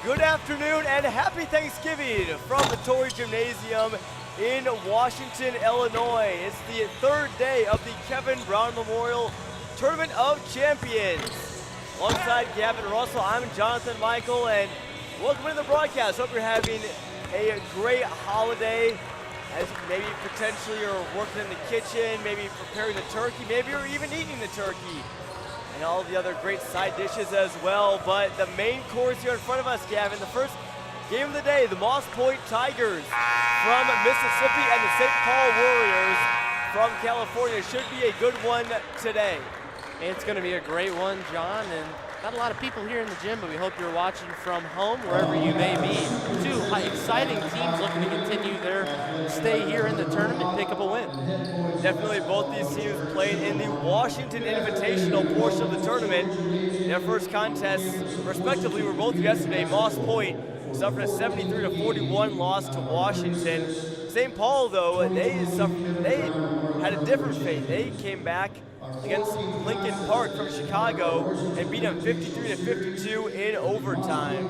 Good afternoon and happy Thanksgiving from the Torrey Gymnasium in Washington, Illinois. It's the third day of the Kevin Brown Memorial Tournament of Champions. Alongside Gavin Russell, I'm Jonathan Michael, and welcome to the broadcast. Hope you're having a great holiday, as maybe potentially you're working in the kitchen, maybe preparing the turkey, maybe you're even eating the turkey, and all the other great side dishes as well. But the main course here in front of us, Gavin, the first game of the day, the Moss Point Tigers from Mississippi and the St. Paul Warriors from California. Should be a good one today. It's going to be a great one, John, and not a lot of people here in the gym, but we hope you're watching from home, wherever you may be. Two exciting teams looking to continue their stay here in the tournament, pick up a win. Definitely both these teams played in the Washington Invitational portion of the tournament. Their first contests, respectively, were both yesterday. Moss Point suffered a 73-41 loss to Washington. St. Paul, though, they had a different fate. They came back against Lincoln Park from Chicago and beat them 53-52 in overtime.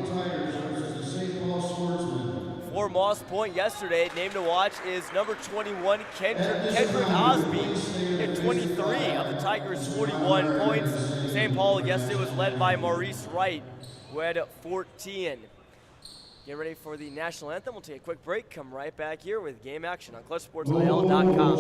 For Moss Point yesterday, name to watch is number 21, Kendrick Osby, at 23 of the Tigers' 41 points. St. Paul yesterday was led by Maurice Wright, who had 14. Get ready for the national anthem. We'll take a quick break. Come right back here with game action on ClutchSportsIL.com.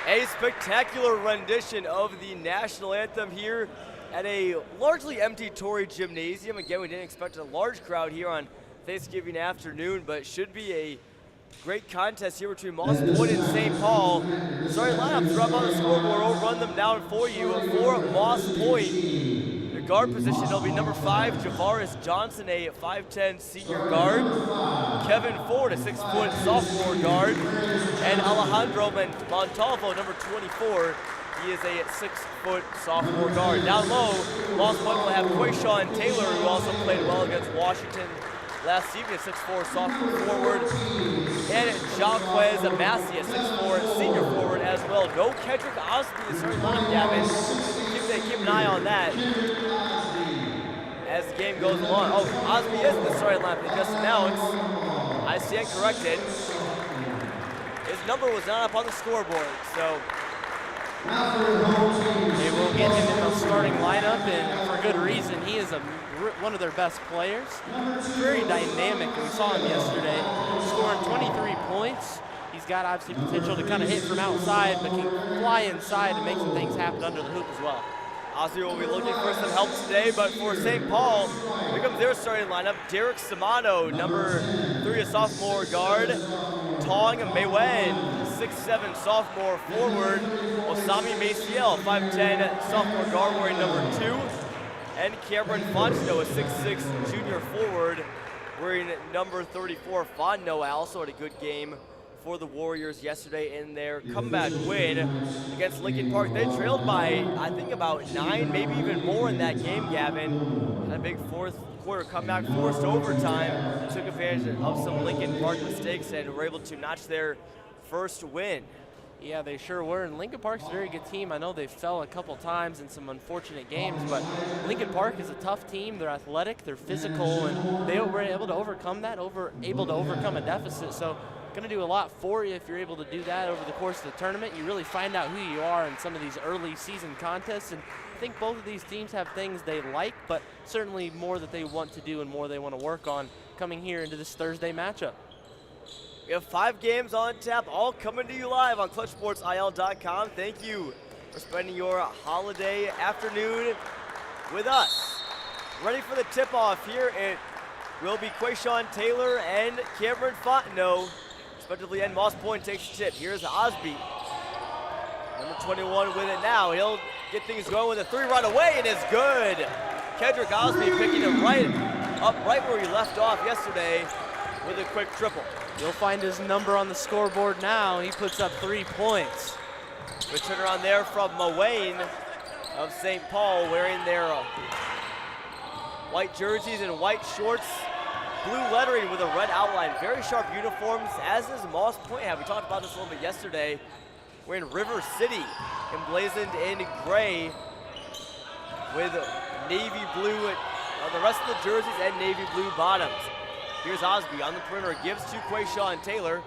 A spectacular rendition of the national anthem here at a largely empty Torrey Gymnasium. Again, we didn't expect a large crowd here on Thanksgiving afternoon, but should be a great contest here between Moss Point and St. Paul. Starting lineups drop on the scoreboard. We'll run them down for you. For Moss Point, the guard position, it'll be number 5, Javaris Johnson, a 5'10 senior guard. Kevin Ford, a 6-foot sophomore guard. And Alejandro Montalvo, number 24. He is a 6-foot sophomore guard. Down low, Moss Point will have Quayshawn Taylor, who also played well against Washington last season, a 6'4 sophomore forward. And Jaquez Massey, a 6'4 senior forward as well. No Kendrick Osby in the starting lineup, Gavin. Keep an eye on that as the game goes along. Oh, Osby is in the starting lineup. They just announced. I stand corrected. His number was not up on the scoreboard, so they will get him in the starting lineup, and for good reason. He is one of their best players. Very dynamic. We saw him yesterday, scoring 23 points. He's got obviously potential to kind of hit from outside, but can fly inside and make some things happen under the hoop as well. Osby will be looking for some help today, but for St. Paul, here comes their starting lineup. Derek Simano, number 3, a sophomore guard. Tong Maywen, 6'7 sophomore forward. Osami Maciel, 5'10 sophomore guard, wearing number 2. And Cameron Fontenot, a 6'6 junior forward, wearing number 34. Fontenot also had a good game for the Warriors yesterday in their comeback win against Lincoln Park. They trailed by, I think, about 9, maybe even more in that game, Gavin. Had a big fourth quarter comeback, forced overtime, took advantage of some Lincoln Park mistakes, and were able to notch their first win. Yeah, they sure were, and Lincoln Park's a very good team. I know they fell a couple times in some unfortunate games, but Lincoln Park is a tough team. They're athletic, they're physical, and they were able to overcome that, able to overcome a deficit. So going to do a lot for you if you're able to do that over the course of the tournament. You really find out who you are in some of these early season contests, and I think both of these teams have things they like, but certainly more that they want to do and more they want to work on coming here into this Thursday matchup. We have 5 games on tap, all coming to you live on ClutchSportsIL.com. Thank you for spending your holiday afternoon with us. Ready for the tip-off here. It will be Quayshawn Taylor and Cameron Fontenot, respectively, and Moss Point takes the tip. Here's Osby, number 21 with it now. He'll get things going with a 3 right away, and it's good. Kendrick Osby picking it right where he left off yesterday with a quick triple. You'll find his number on the scoreboard now. He puts up 3 points. Good turnaround there from Mullane of St. Paul, wearing their white jerseys and white shorts, blue lettering with a red outline. Very sharp uniforms, as is Moss Point have. We talked about this a little bit yesterday. We're in River City, emblazoned in gray with navy blue, the rest of the jerseys and navy blue bottoms. Here's Osby on the perimeter, gives to Quayshawn Taylor.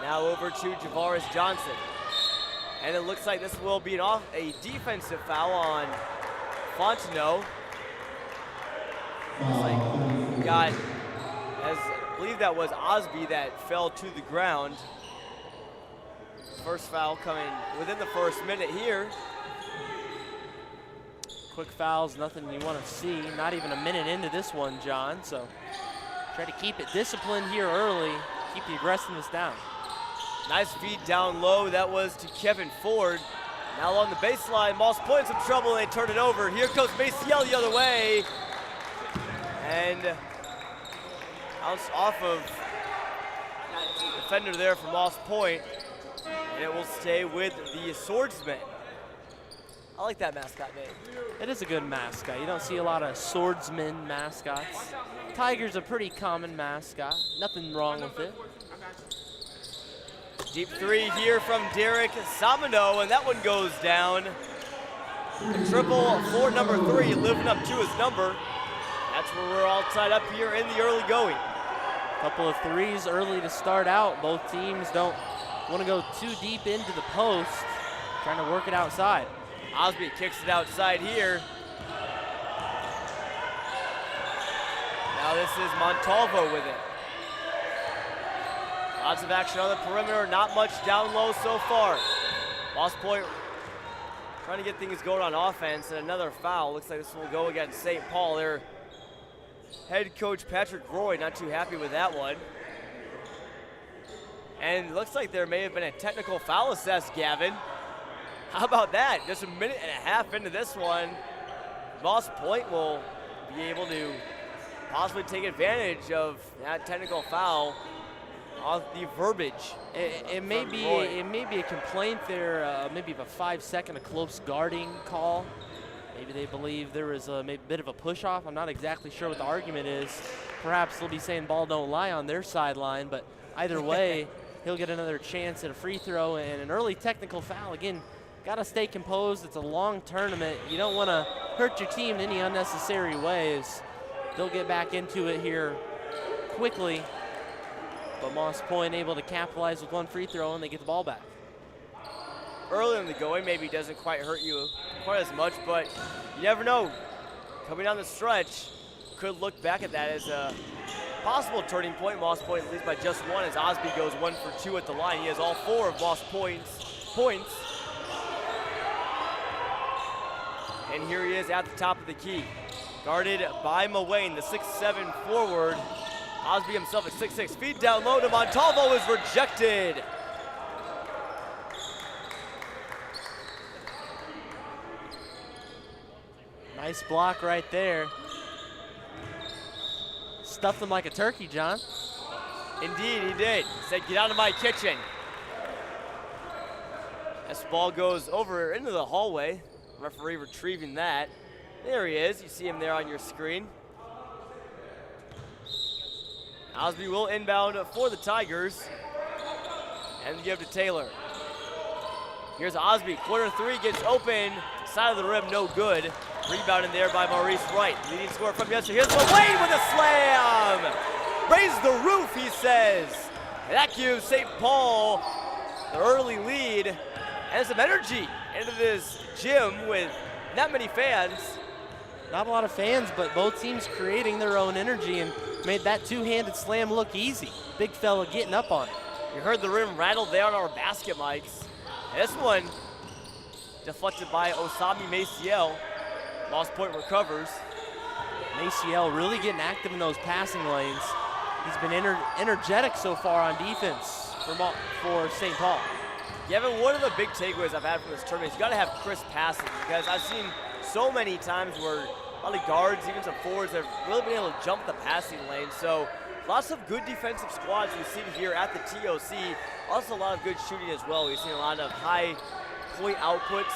Now over to Javaris Johnson. And it looks like this will be a defensive foul on Fontenot. Looks like we got, I believe that was Osby that fell to the ground. First foul coming within the first minute here. Quick fouls, nothing you want to see. Not even a minute into this one, John. So try to keep it disciplined here early, keep the aggressiveness down. Nice feed down low. That was to Kevin Ford. Now on the baseline, Moss Point in some trouble, and they turn it over. Here comes Maciel the other way. And bounce off of defender there from Moss Point. And it will stay with the Swordsmen. I like that mascot name. It is a good mascot. You don't see a lot of swordsman mascots. Tiger's a pretty common mascot. Nothing wrong with it. Deep 3 here from Derek Samino, and that one goes down. The triple for number 3, living up to his number. That's where we're all tied up here in the early going. Couple of threes early to start out. Both teams don't want to go too deep into the post, trying to work it outside. Osby kicks it outside here. Now this is Montalvo with it. Lots of action on the perimeter, not much down low so far. Moss Point trying to get things going on offense, and another foul. Looks like this will go against St. Paul. Their head coach Patrick Roy not too happy with that one. And it looks like there may have been a technical foul assessed, Gavin. How about that? Just a minute and a half into this one, Moss Point will be able to possibly take advantage of that technical foul on the verbiage. It may be a complaint there, maybe of a 5-second, a close guarding call. Maybe they believe there was a bit of a push-off. I'm not exactly sure what the argument is. Perhaps they'll be saying ball don't lie on their sideline, but either way, he'll get another chance at a free throw and an early technical foul. Again, got to stay composed. It's a long tournament. You don't want to hurt your team in any unnecessary ways. They'll get back into it here quickly, but Moss Point able to capitalize with one free throw, and they get the ball back. Early in the going maybe doesn't quite hurt you quite as much, but you never know. Coming down the stretch, could look back at that as a possible turning point. Moss Point leads by just 1 as Osby goes 1 for 2 at the line. He has all 4 of Moss Point's points. And here he is at the top of the key. Guarded by Mullane, the 6'7" forward. Osby himself at 6'6". Feed down low to Montalvo is rejected. Nice block right there. Stuffed him like a turkey, John. Indeed, he did. He said, get out of my kitchen. As the ball goes over into the hallway, referee retrieving that. There he is. You see him there on your screen. Osby will inbound for the Tigers. And give to Taylor. Here's Osby. Corner three gets open. Side of the rim, no good. Rebounded there by Maurice Wright. Leading scorer from yesterday. Here's Mullane with a slam. Raise the roof, he says. And that gives St. Paul the early lead and some energy into this gym with not many fans. Not a lot of fans, but both teams creating their own energy and made that two-handed slam look easy. Big fella getting up on it. You heard the rim rattle there on our basket mics. And this one deflected by Osami Maciel. Lost point recovers. Maciel really getting active in those passing lanes. He's been energetic so far on defense for St. Paul. Gavin, one of the big takeaways I've had from this tournament is you got to have crisp passing, because I've seen so many times where a lot of guards, even some forwards, have really been able to jump the passing lane. So lots of good defensive squads we've seen here at the TOC. Also a lot of good shooting as well. We've seen a lot of high point outputs,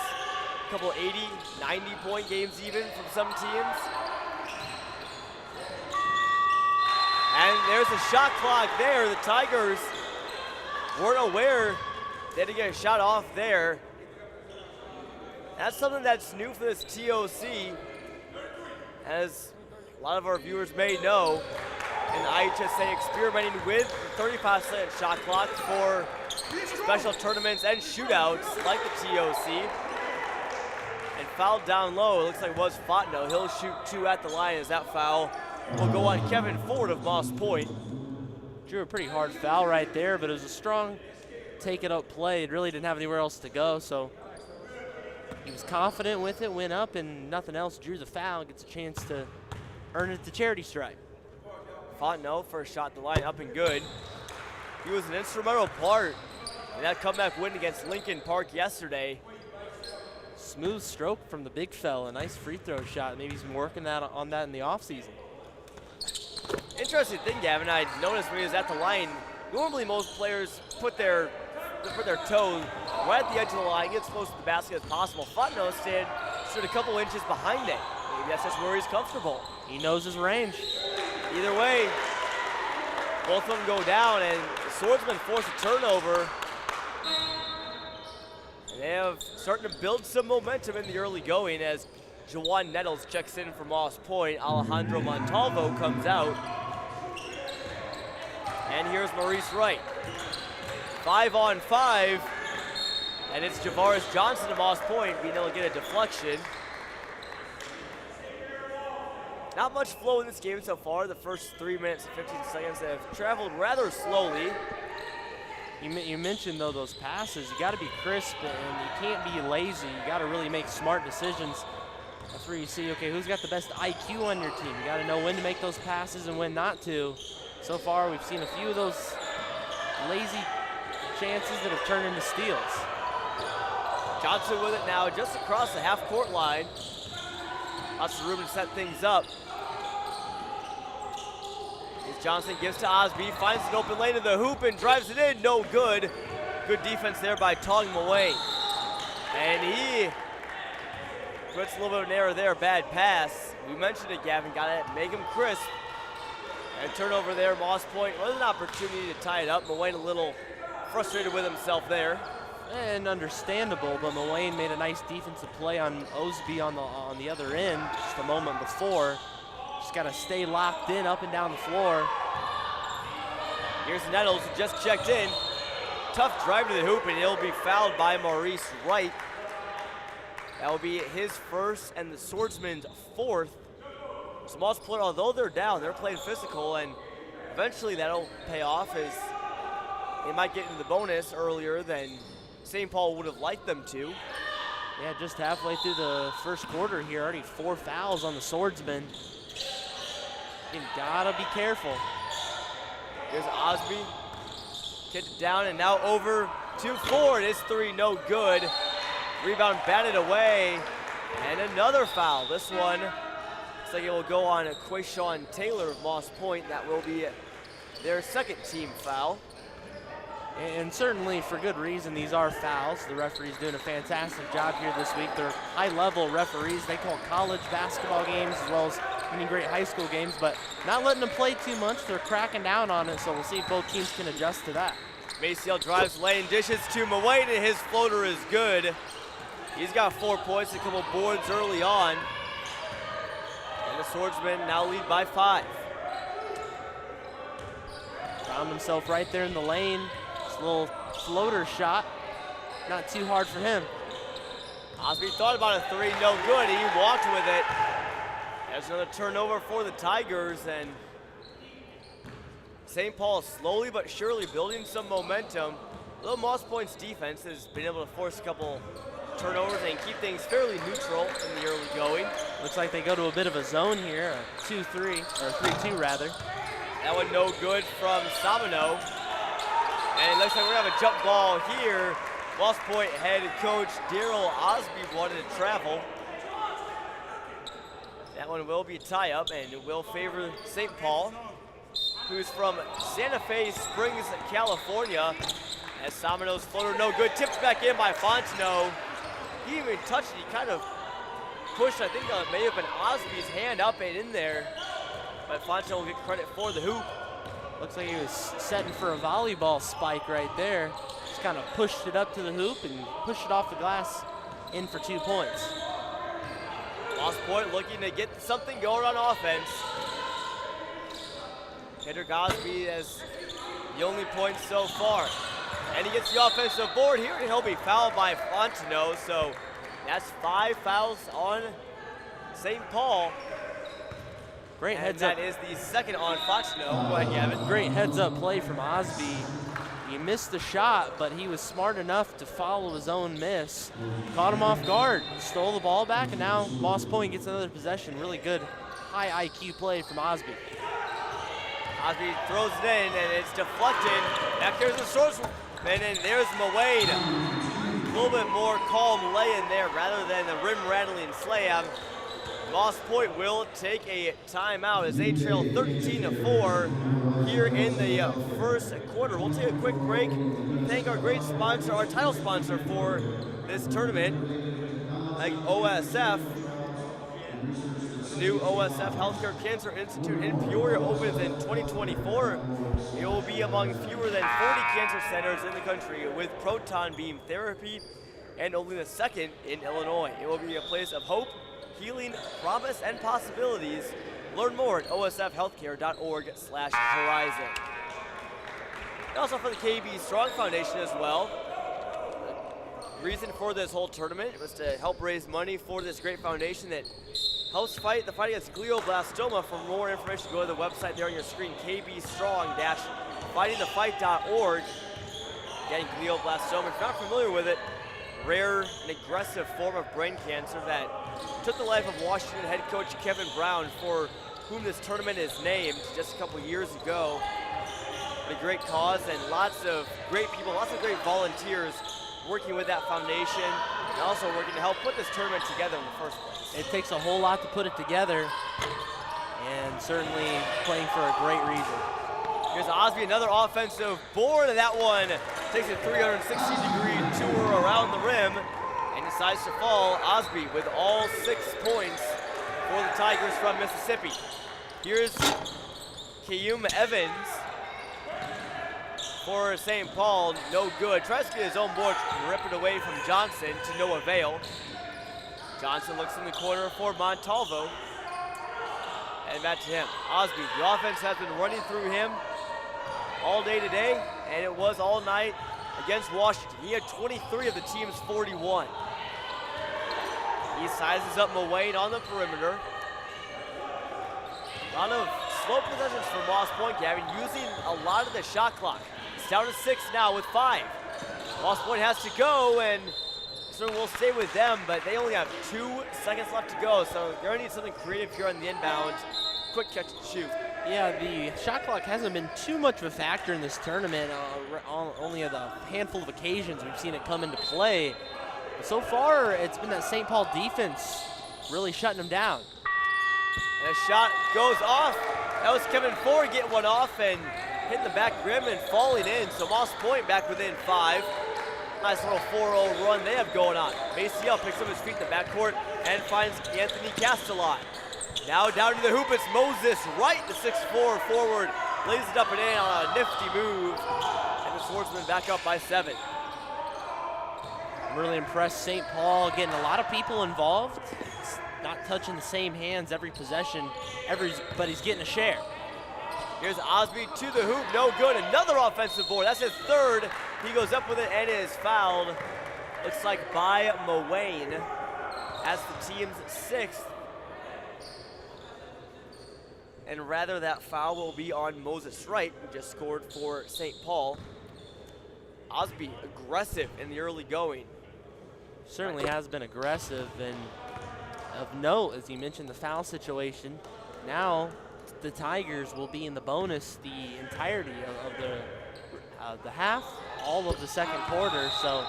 a couple 80, 90-point games even from some teams. And there's a shot clock there. The Tigers weren't aware they had to get a shot off there. That's something that's new for this TOC. As a lot of our viewers may know, and the IHSA experimenting with the 35-second shot clock for special tournaments and shootouts like the TOC. And fouled down low, it looks like it was Fontenot. He'll shoot two at the line as that foul will go on Kevin Ford of Moss Point. Drew a pretty hard foul right there, but it was a strong take-it-up play. It really didn't have anywhere else to go, so he was confident with it, went up, and nothing else. Drew the foul, gets a chance to earn it at the charity stripe. Fontenot first shot at the line, up and good. He was an instrumental part in that comeback win against Lincoln Park yesterday. Smooth stroke from the big fella, nice free throw shot. Maybe he's been working on that in the offseason. Interesting thing, Gavin, I noticed when he was at the line, normally most players put their toe right at the edge of the line, get as close to the basket as possible. Fontenot stood a couple inches behind it. Maybe that's just where he's comfortable. He knows his range. Either way, both of them go down, and the Swordsmen force a turnover. And they have starting to build some momentum in the early going as Jawan Nettles checks in for Moss Point. Alejandro Montalvo comes out. And here's Maurice Wright. 5-on-5. And it's Javaris Johnson of Moss Point being able to get a deflection. Not much flow in this game so far. The first 3 minutes and 15 seconds have traveled rather slowly. You mentioned, though, those passes. You got to be crisp, and you can't be lazy. You got to really make smart decisions. That's where you see, okay, who's got the best IQ on your team? You got to know when to make those passes and when not to. So far, we've seen a few of those lazy chances that have turned into steals. Johnson with it now just across the half-court line. Lots of room to set things up. As Johnson gives to Osby, finds an open lane in the hoop and drives it in, no good. Good defense there by Tong Mullane. And he puts a little bit of an error there, bad pass. We mentioned it, Gavin, got to make him crisp. And turnover there, Moss Point was an opportunity to tie it up. Mullane a little frustrated with himself there. And understandable, but Mullane made a nice defensive play on Osby on the other end just a moment before. Just got to stay locked in up and down the floor. Here's Nettles, who just checked in. Tough drive to the hoop, and he'll be fouled by Maurice Wright. That will be his first and the Swordsman's fourth. So Moss Point, although they're down, they're playing physical, and eventually that'll pay off as they might get into the bonus earlier than St. Paul would have liked them to. Yeah, just halfway through the first quarter here, already 4 fouls on the Swordsmen. You gotta be careful. Here's Osby, kicked it down, and now over to Ford. His three, no good. Rebound batted away, and another foul. This one looks like it will go on Quayshawn Taylor of Moss Point. That will be their second team foul. And certainly for good reason, these are fouls. The referee's doing a fantastic job here this week. They're high-level referees. They call college basketball games as well as many great high school games, but not letting them play too much. They're cracking down on it, so we'll see if both teams can adjust to that. Maciel drives lane, dishes to Mwait, and his floater is good. He's got 4 points, a couple boards early on. And the Swordsmen now lead by 5. Found himself right there in the lane. Just a little floater shot. Not too hard for him. Osby thought about a 3, no good. He walked with it. There's another turnover for the Tigers, and St. Paul slowly but surely building some momentum. Although Moss Point's defense has been able to force a couple turnovers and keep things fairly neutral in the early going. Looks like they go to a bit of a zone here, a 2-3, or 3-2 rather. That one no good from Sabino. And it looks like we're gonna have a jump ball here. Moss Point head coach Daryl Osby wanted to travel. That one will be a tie-up, and it will favor St. Paul, who's from Santa Fe Springs, California. As Sabino's floater no good, tipped back in by Fontenot. He didn't even touch it, he kind of pushed, I think it may have been Osby's hand up and in there. But Fontenot will get credit for the hoop. Looks like he was setting for a volleyball spike right there. Just kind of pushed it up to the hoop and pushed it off the glass in for 2 points. Moss Point looking to get something going on offense. Kendrick Osby has the only point so far. And he gets the offensive board here, and he'll be fouled by Fontenot. So that's 5 fouls on St. Paul. Great And heads up. that is the second on Fontenot. Go ahead, Gavin. Great heads up play from Osby. He missed the shot, but he was smart enough to follow his own miss. Caught him off guard, stole the ball back, and now Moss Point gets another possession. Really good high IQ play from Osby. Osby throws it in, and it's deflected. Back there's the Swordsman, and then there's Mwade. A little bit more calm lay in there rather than the rim-rattling slam. Moss Point will take a timeout as they trail 13-4 here in the first quarter. We'll take a quick break. Thank our great sponsor, our title sponsor for this tournament, like OSF. The new OSF Healthcare Cancer Institute in Peoria opens in 2024. It will be among fewer than 40 cancer centers in the country with proton beam therapy, and only the second in Illinois. It will be a place of hope, healing, promise, and possibilities. Learn more at osfhealthcare.org/horizon. And also for the KB Strong Foundation as well. The reason for this whole tournament was to help raise money for this great foundation that helps fight the fight against glioblastoma. For more information, go to the website there on your screen, kbstrong-fightingthefight.org. Getting glioblastoma, if you're not familiar with it, rare and aggressive form of brain cancer that took the life of Washington head coach Kevin Brown, for whom this tournament is named just a couple years ago. A great cause, and lots of great people, lots of great volunteers working with that foundation, and also working to help put this tournament together in the first place. It takes a whole lot to put it together, and certainly playing for a great reason. Here's Osby, another offensive board, and that one takes a 360-degree tour around the rim and decides to fall. Osby with all 6 points for the Tigers from Mississippi. Here's Kayum Evans for St. Paul, no good. Tries to get his own board, rip it away from Johnson to no avail. Johnson looks in the corner for Montalvo. And back to him. Osby, the offense has been running through him all day today, and it was all night against Washington. He had 23 of the team's 41. He sizes up Mwade on the perimeter. A lot of slow possessions for Moss Point, Gavin, using a lot of the shot clock. It's down to 6 now with 5. Moss Point has to go, and so we'll stay with them, but they only have 2 seconds left to go, so they're gonna need something creative here on the inbound. Quick catch and shoot. Yeah, the shot clock hasn't been too much of a factor in this tournament. Only a handful of occasions we've seen it come into play. But so far, it's been that St. Paul defense really shutting them down. And a shot goes off. That was Kevin Ford getting one off, and hitting the back rim and falling in. So Moss Point back within 5. Nice little 4-0 run they have going on. Maciel picks up his feet in the backcourt and finds Anthony Castellon. Now down to the hoop, it's Moses Wright, the 6'4" forward. Lays it up and in on a nifty move. And the Swordsmen back up by 7. I'm really impressed. St. Paul getting a lot of people involved. It's not touching the same hands every possession, but he's getting a share. Here's Osby to the hoop, no good. Another offensive board, that's his 3rd. He goes up with it and is fouled. Looks like by Muane. That's the team's 6th. And rather that foul will be on Moses Wright, who just scored for St. Paul. Osby aggressive in the early going. Certainly has been aggressive, and of note, as you mentioned, the foul situation. Now the Tigers will be in the bonus the entirety of the half, all of the second quarter. So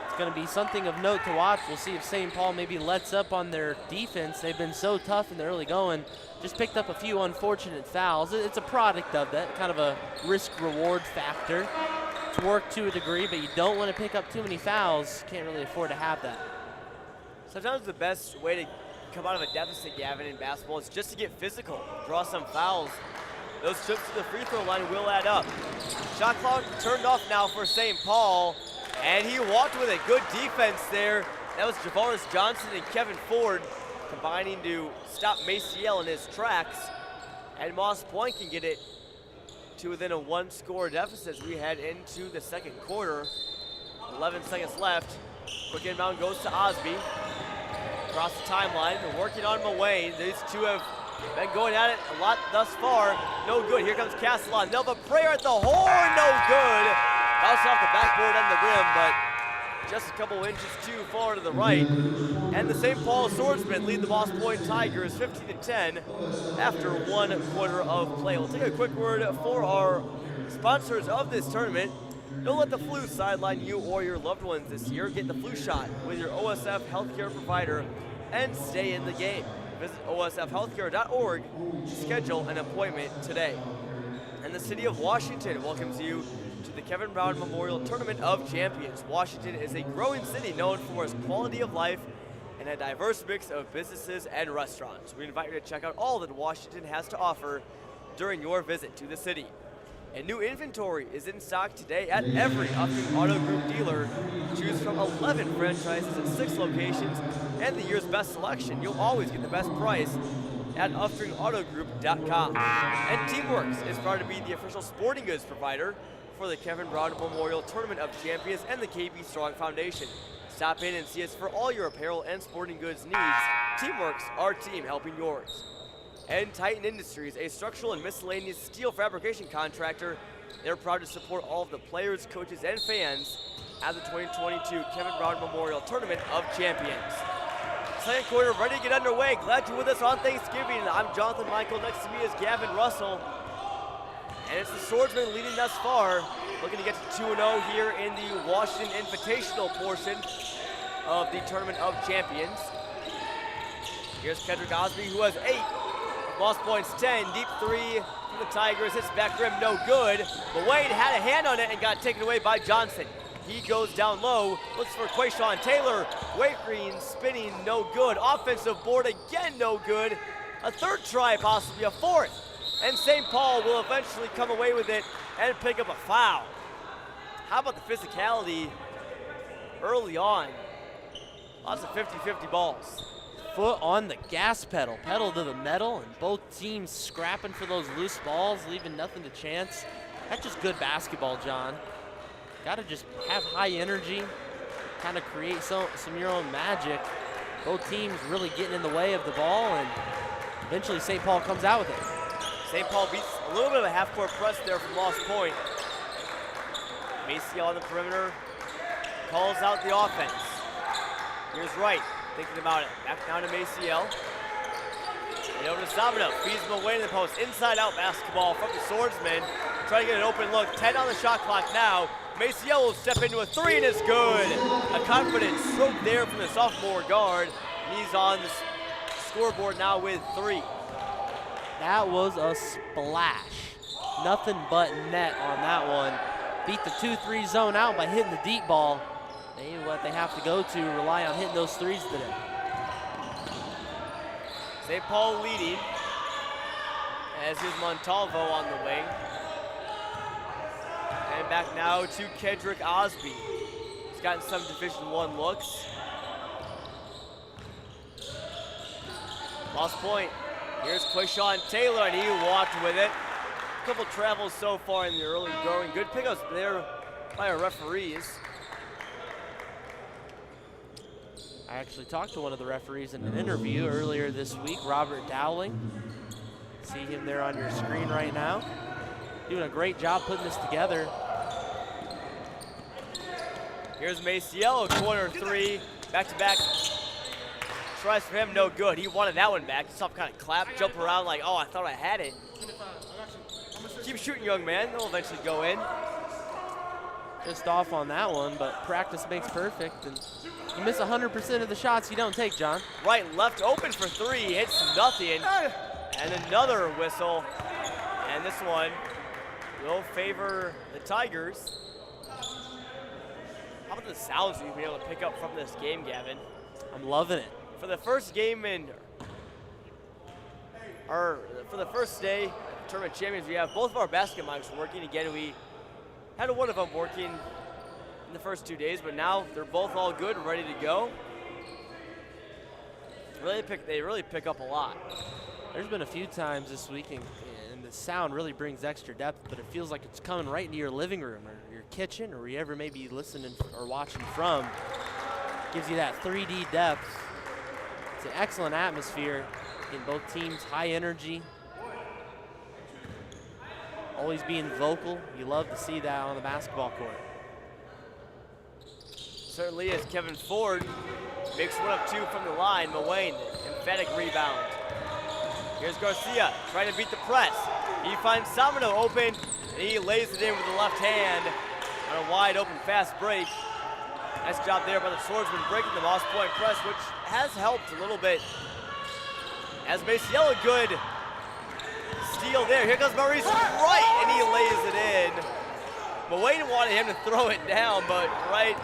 it's going to be something of note to watch. We'll see if St. Paul maybe lets up on their defense. They've been so tough in the early going. Just picked up a few unfortunate fouls. It's a product of that, kind of a risk-reward factor. It's worked to a degree, but you don't want to pick up too many fouls. Can't really afford to have that. Sometimes the best way to come out of a deficit, Gavin, in basketball is just to get physical, draw some fouls. Those trips to the free throw line will add up. Shot clock turned off now for St. Paul, and he walked with it. Good defense there. That was Javaris Johnson and Kevin Ford combining to stop Maciel in his tracks. And Moss Point can get it to within a 1-score deficit as we head into the second quarter. 11 seconds left. Quick inbound goes to Osby. Across the timeline, they're working on Muane. These two have been going at it a lot thus far. No good. Here comes Castellon. They'll have a prayer at the horn. No good. Bounce off the backboard and the rim, but just a couple inches too far to the right. And the St. Paul Swordsmen lead the Moss Point Tigers 15-10 after 1 quarter of play. We'll take a quick word for our sponsors of this tournament. Don't let the flu sideline you or your loved ones this year. Get the flu shot with your OSF healthcare provider and stay in the game. Visit osfhealthcare.org to schedule an appointment today. And the city of Washington welcomes you to the Kevin Brown Memorial Tournament of Champions. Washington is a growing city known for its quality of life and a diverse mix of businesses and restaurants. We invite you to check out all that Washington has to offer during your visit to the city. And new inventory is in stock today at every Upton Auto Group dealer. Choose from 11 franchises at 6 locations and the year's best selection. You'll always get the best price at UptonAutoGroup.com. And Teamworks is proud to be the official sporting goods provider for the Kevin Brown Memorial Tournament of Champions and the KB Strong Foundation. Stop in and see us for all your apparel and sporting goods needs. Teamworks, our team helping yours. And Titan Industries, a structural and miscellaneous steel fabrication contractor. They're proud to support all of the players, coaches, and fans at the 2022 Kevin Brown Memorial Tournament of Champions. Second quarter ready to get underway. Glad you're with us on Thanksgiving. I'm Jonathan Michael. Next to me is Gavin Russell. And it's the Swordsmen leading thus far, looking to get to 2-0 here in the Washington Invitational portion of the Tournament of Champions. Here's Kendrick Osby, who has 8. Moss Point's 10. Deep 3 from the Tigers. Hits back rim, no good. But Wade had a hand on it and got taken away by Johnson. He goes down low, looks for Quayshawn Taylor. Wade Green spinning, no good. Offensive board again, no good. A third try, possibly a fourth. And St. Paul will eventually come away with it and pick up a foul. How about the physicality early on? Lots of 50-50 balls. Foot on the gas pedal, pedal to the metal, and both teams scrapping for those loose balls, leaving nothing to chance. That's just good basketball, John. Got to just have high energy, kind of create some of your own magic. Both teams really getting in the way of the ball, and eventually St. Paul comes out with it. St. Paul beats a little bit of a half-court press there from Moss Point. Maciel on the perimeter calls out the offense. Here's Wright, thinking about it. Back down to Maciel. And over to Sabino, feeds him away to the post. Inside-out basketball from the Swordsman. Trying to get an open look. 10 on the shot clock now. Maciel will step into a 3 and it's good. A confident stroke there from the sophomore guard. And he's on the scoreboard now with 3. That was a splash. nothing but net on that one. Beat the 2-3 zone out by hitting the deep ball. They what they have to go to, rely on hitting those threes today. St. Paul leading, as is Montalvo on the wing. And back now to Kendrick Osby. He's gotten some Division I looks. Lost point. Here's Quishawn Taylor, and he walked with it. A couple travels so far in the early going. Good pickups there by our referees. I actually talked to one of the referees in an interview earlier this week, Robert Dowling. See him there on your screen right now. Doing a great job putting this together. Here's Maciello, corner three, back-to-back. Tries for him, no good. He wanted that one back. He saw him kind of clap, jump around like, oh, I thought I had it. Keep shooting, young man. They'll eventually go in. Just off on that one, but practice makes perfect. And you miss 100% of the shots you don't take, John. Right, left open for three, hits nothing. And another whistle. And this one will favor the Tigers. How about the sounds you've been able to pick up from this game, Gavin? I'm loving it. For the first game for the first day, Tournament Champions, we have both of our basket mics working. Again, we had one of them working in the first 2 days, but now they're both all good, ready to go. They really pick up a lot. There's been a few times this week, and the sound really brings extra depth, but it feels like it's coming right into your living room or your kitchen or wherever you may be listening or watching from. Gives you that 3D depth. It's an excellent atmosphere in both teams, high energy. Always being vocal. You love to see that on the basketball court. Certainly is. Kevin Ford makes one of two from the line. Mullane, emphatic rebound. Here's Garcia trying to beat the press. He finds Samino open, and he lays it in with the left hand on a wide open fast break. Nice job there by the Swordsman breaking the Moss Point press, which has helped a little bit. As Maciello, good steal there. Here comes Maurice Wright, and he lays it in. Mullane wanted him to throw it down, but Wright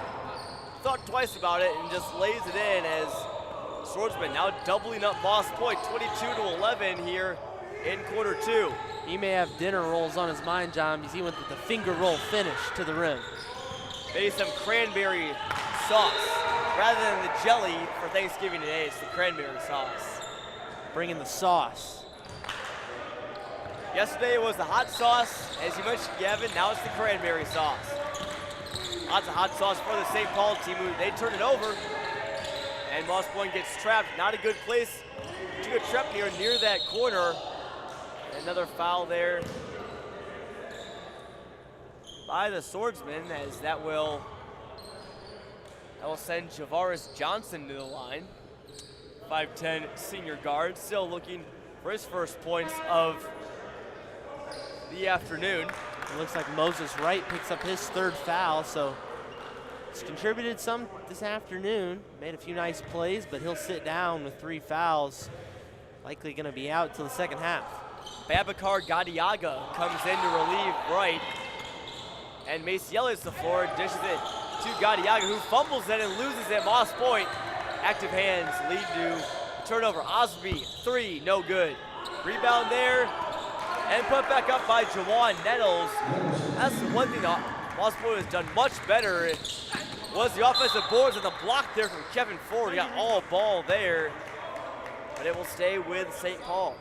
thought twice about it and just lays it in as Swordsman now doubling up Moss Point, 22-11 here in quarter two. He may have dinner rolls on his mind, John, because he went with the finger roll finish to the rim. Maybe some cranberry sauce. Rather than the jelly for Thanksgiving today, it's the cranberry sauce. Bringing the sauce. Yesterday it was the hot sauce, as you mentioned, Gavin. Now it's the cranberry sauce. Lots of hot sauce for the St. Paul team. They turn it over, and Moss Point gets trapped. Not a good place to get trapped here near that corner. Another foul there by the Swordsman, as that will send Javaris Johnson to the line. 5'10" senior guard, still looking for his first points of the afternoon. It looks like Moses Wright picks up his third foul, so he's contributed some this afternoon. Made a few nice plays, but he'll sit down with 3 fouls. Likely gonna be out till the second half. Babacar Gadiaga comes in to relieve Wright. And Maciello is the floor, dishes it to Gadiaga, who fumbles it and loses at Moss Point. Active hands lead to turnover. Osby, 3, no good. Rebound there, and put back up by Jawan Nettles. That's the one thing Moss Point has done much better. It was the offensive boards and the block there from Kevin Ford. He got all ball there, but it will stay with St. Paul.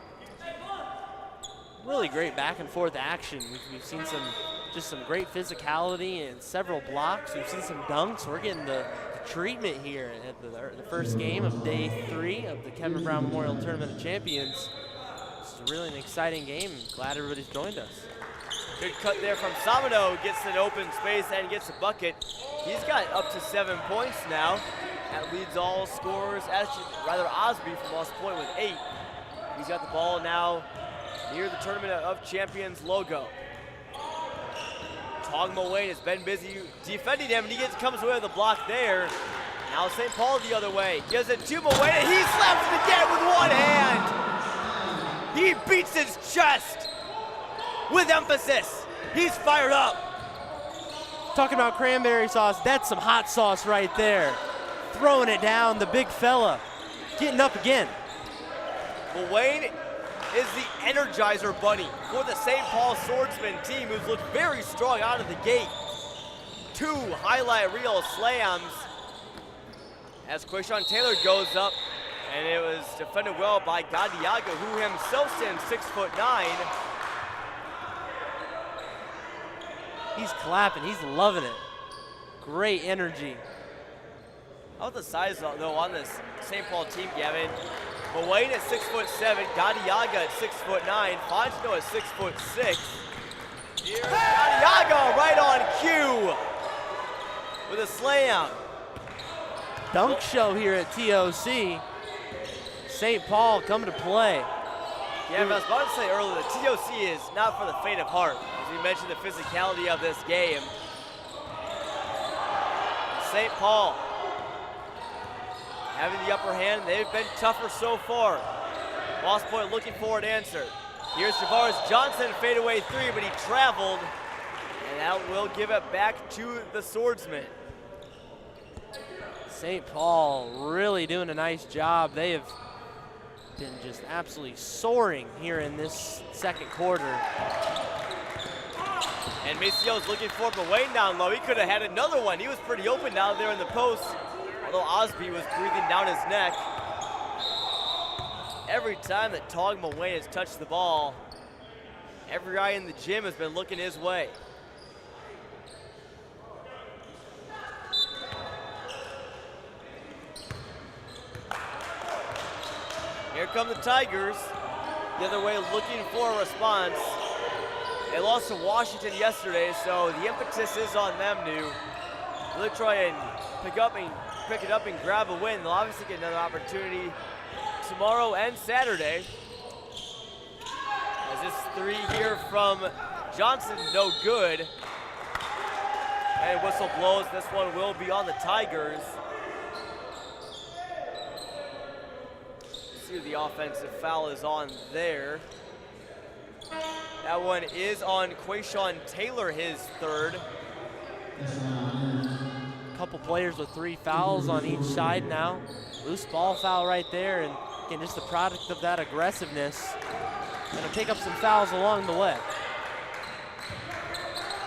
Really great back and forth action. We've seen some great physicality and several blocks. We've seen some dunks. We're getting the treatment here at the first game of day 3 of the Kevin Brown Memorial Tournament of Champions. It's really an exciting game. Glad everybody's joined us. Good cut there from Samino. Gets an open space and gets a bucket. He's got up to 7 points now. That leads all scorers. Actually, rather Osby from Moss Point with 8. He's got the ball now near the Tournament of Champions logo. Tong Mullane has been busy defending him, and he comes away with a block there. Now St. Paul the other way. Gives it to Mullane, and he slaps it again with one hand. He beats his chest. with emphasis. He's fired up. Talking about cranberry sauce, that's some hot sauce right there. Throwing it down, the big fella. Getting up again. Well, Wayne is the Energizer Bunny for the St. Paul Swordsman team, who's looked very strong out of the gate. 2 highlight reel slams as Quayshawn Taylor goes up, and it was defended well by Gadiaga, who himself stands 6'9". He's clapping, he's loving it. Great energy. How about the size though on this St. Paul team, Gavin? But Wayne at 6'7", Gadiaga at 6'9", Fontenot at 6'6". Here's Gadiaga right on cue with a slam. Dunk show here at TOC. St. Paul coming to play. Yeah, I was about to say earlier, the TOC is not for the faint of heart. As we mentioned, the physicality of this game. St. Paul having the upper hand. They've been tougher so far. Lost Point looking for an answer. Here's Javaris Johnson, fadeaway 3, but he traveled, and that will give it back to the Swordsman. St. Paul really doing a nice job. They have been just absolutely soaring here in this second quarter. And Macio's looking for it, but Wayne down low. He could have had another one. He was pretty open down there in the post, although Osby was breathing down his neck. Every time that Togma Wayne has touched the ball, every eye in the gym has been looking his way. Here come the Tigers, the other way looking for a response. They lost to Washington yesterday, so the impetus is on them to really try and pick it up and grab a win. They'll obviously get another opportunity tomorrow and Saturday. As this 3 here from Johnson, no good. And whistle blows, this one will be on the Tigers. See who the offensive foul is on there. That one is on Quayshawn Taylor, his 3rd. A couple players with 3 fouls on each side now. Loose ball foul right there, and again, just the product of that aggressiveness. Gonna pick up some fouls along the way.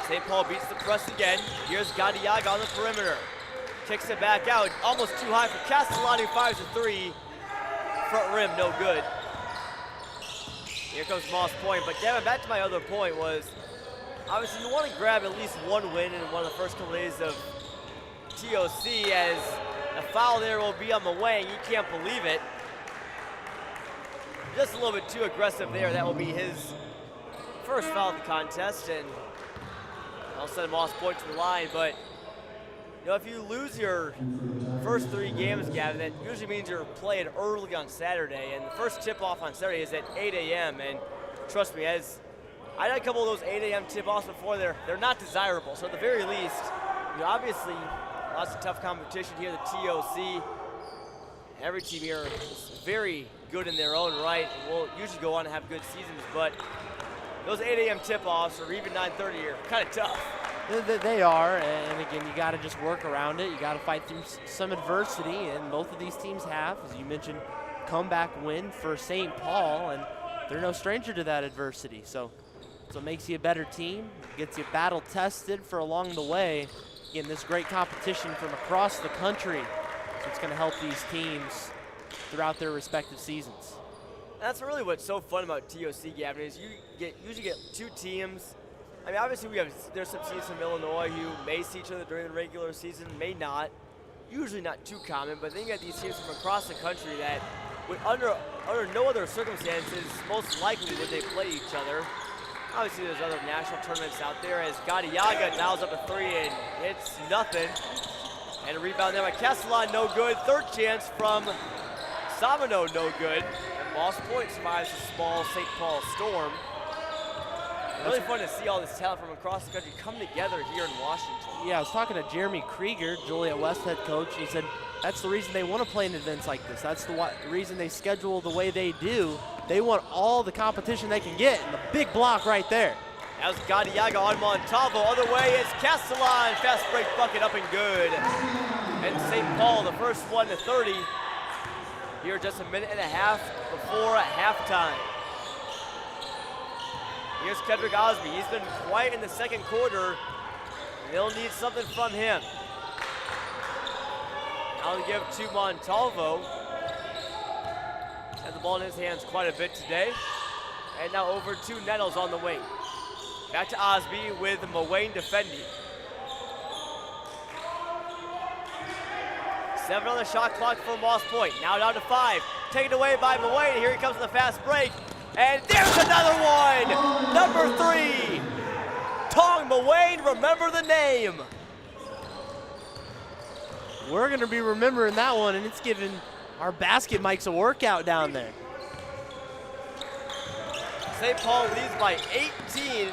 St. Paul beats the press again. Here's Gadiaga on the perimeter. Kicks it back out, almost too high for Castellani, fires a 3. Front rim, no good. Here comes Moss Point, but Gavin, back to my other point was, obviously you want to grab at least one win in one of the first couple days of TOC, as a foul there will be on the way, and you can't believe it. Just a little bit too aggressive there. That will be his first foul of the contest, and I'll send Moss Point to the line, but you know, if you lose your first 3 games, Gavin, that usually means you're playing early on Saturday, and the first tip-off on Saturday is at 8 a.m., and trust me, as I had a couple of those 8 a.m. tip-offs before, they're not desirable. So at the very least, you know, obviously, lots of tough competition here, the TOC. Every team here is very good in their own right, and will usually go on to have good seasons, but those 8 a.m. tip-offs, or even 9:30, are kind of tough. They are, and again, you got to just work around it. You got to fight through some adversity, and both of these teams have, as you mentioned, comeback win for St. Paul, and they're no stranger to that adversity. So it makes you a better team, gets you battle tested for along the way. Again, this great competition from across the country, so it's going to help these teams throughout their respective seasons. That's really what's so fun about TOC, Gavin, is you usually get 2 teams. I mean, obviously there's some teams from Illinois who may see each other during the regular season, may not. Usually not too common, but then you got these teams from across the country that would under no other circumstances, most likely would they play each other. Obviously there's other national tournaments out there, as Gadiaga dials up a 3 and hits nothing. And a rebound there by Castellan, no good. 3rd chance from Samano, no good. And Moss Point survives the small St. Paul Storm. Really fun to see all this talent from across the country come together here in Washington. Yeah, I was talking to Jeremy Krieger, Joliet West head coach, and he said that's the reason they want to play in events like this. That's the reason they schedule the way they do. They want all the competition they can get, and the big block right there. That was Gadiaga on Montalvo. Other way is Castellan. Fast break bucket up and good. And St. Paul, the first one to 30. Here just a minute and a half before halftime. Here's Kendrick Osby. He's been quiet in the second quarter. They'll need something from him. Now they give to Montalvo. Had the ball in his hands quite a bit today. And now over to Nettles on the wing. Back to Osby with Muane defending. 7 on the shot clock for Moss Point. Now down to 5. Taken away by Muane. Here he comes with a fast break. And there's another one! Number 3! Tong Muane, remember the name. We're going to be remembering that one, and it's giving our basket mics a workout down there. St. Paul leads by 18.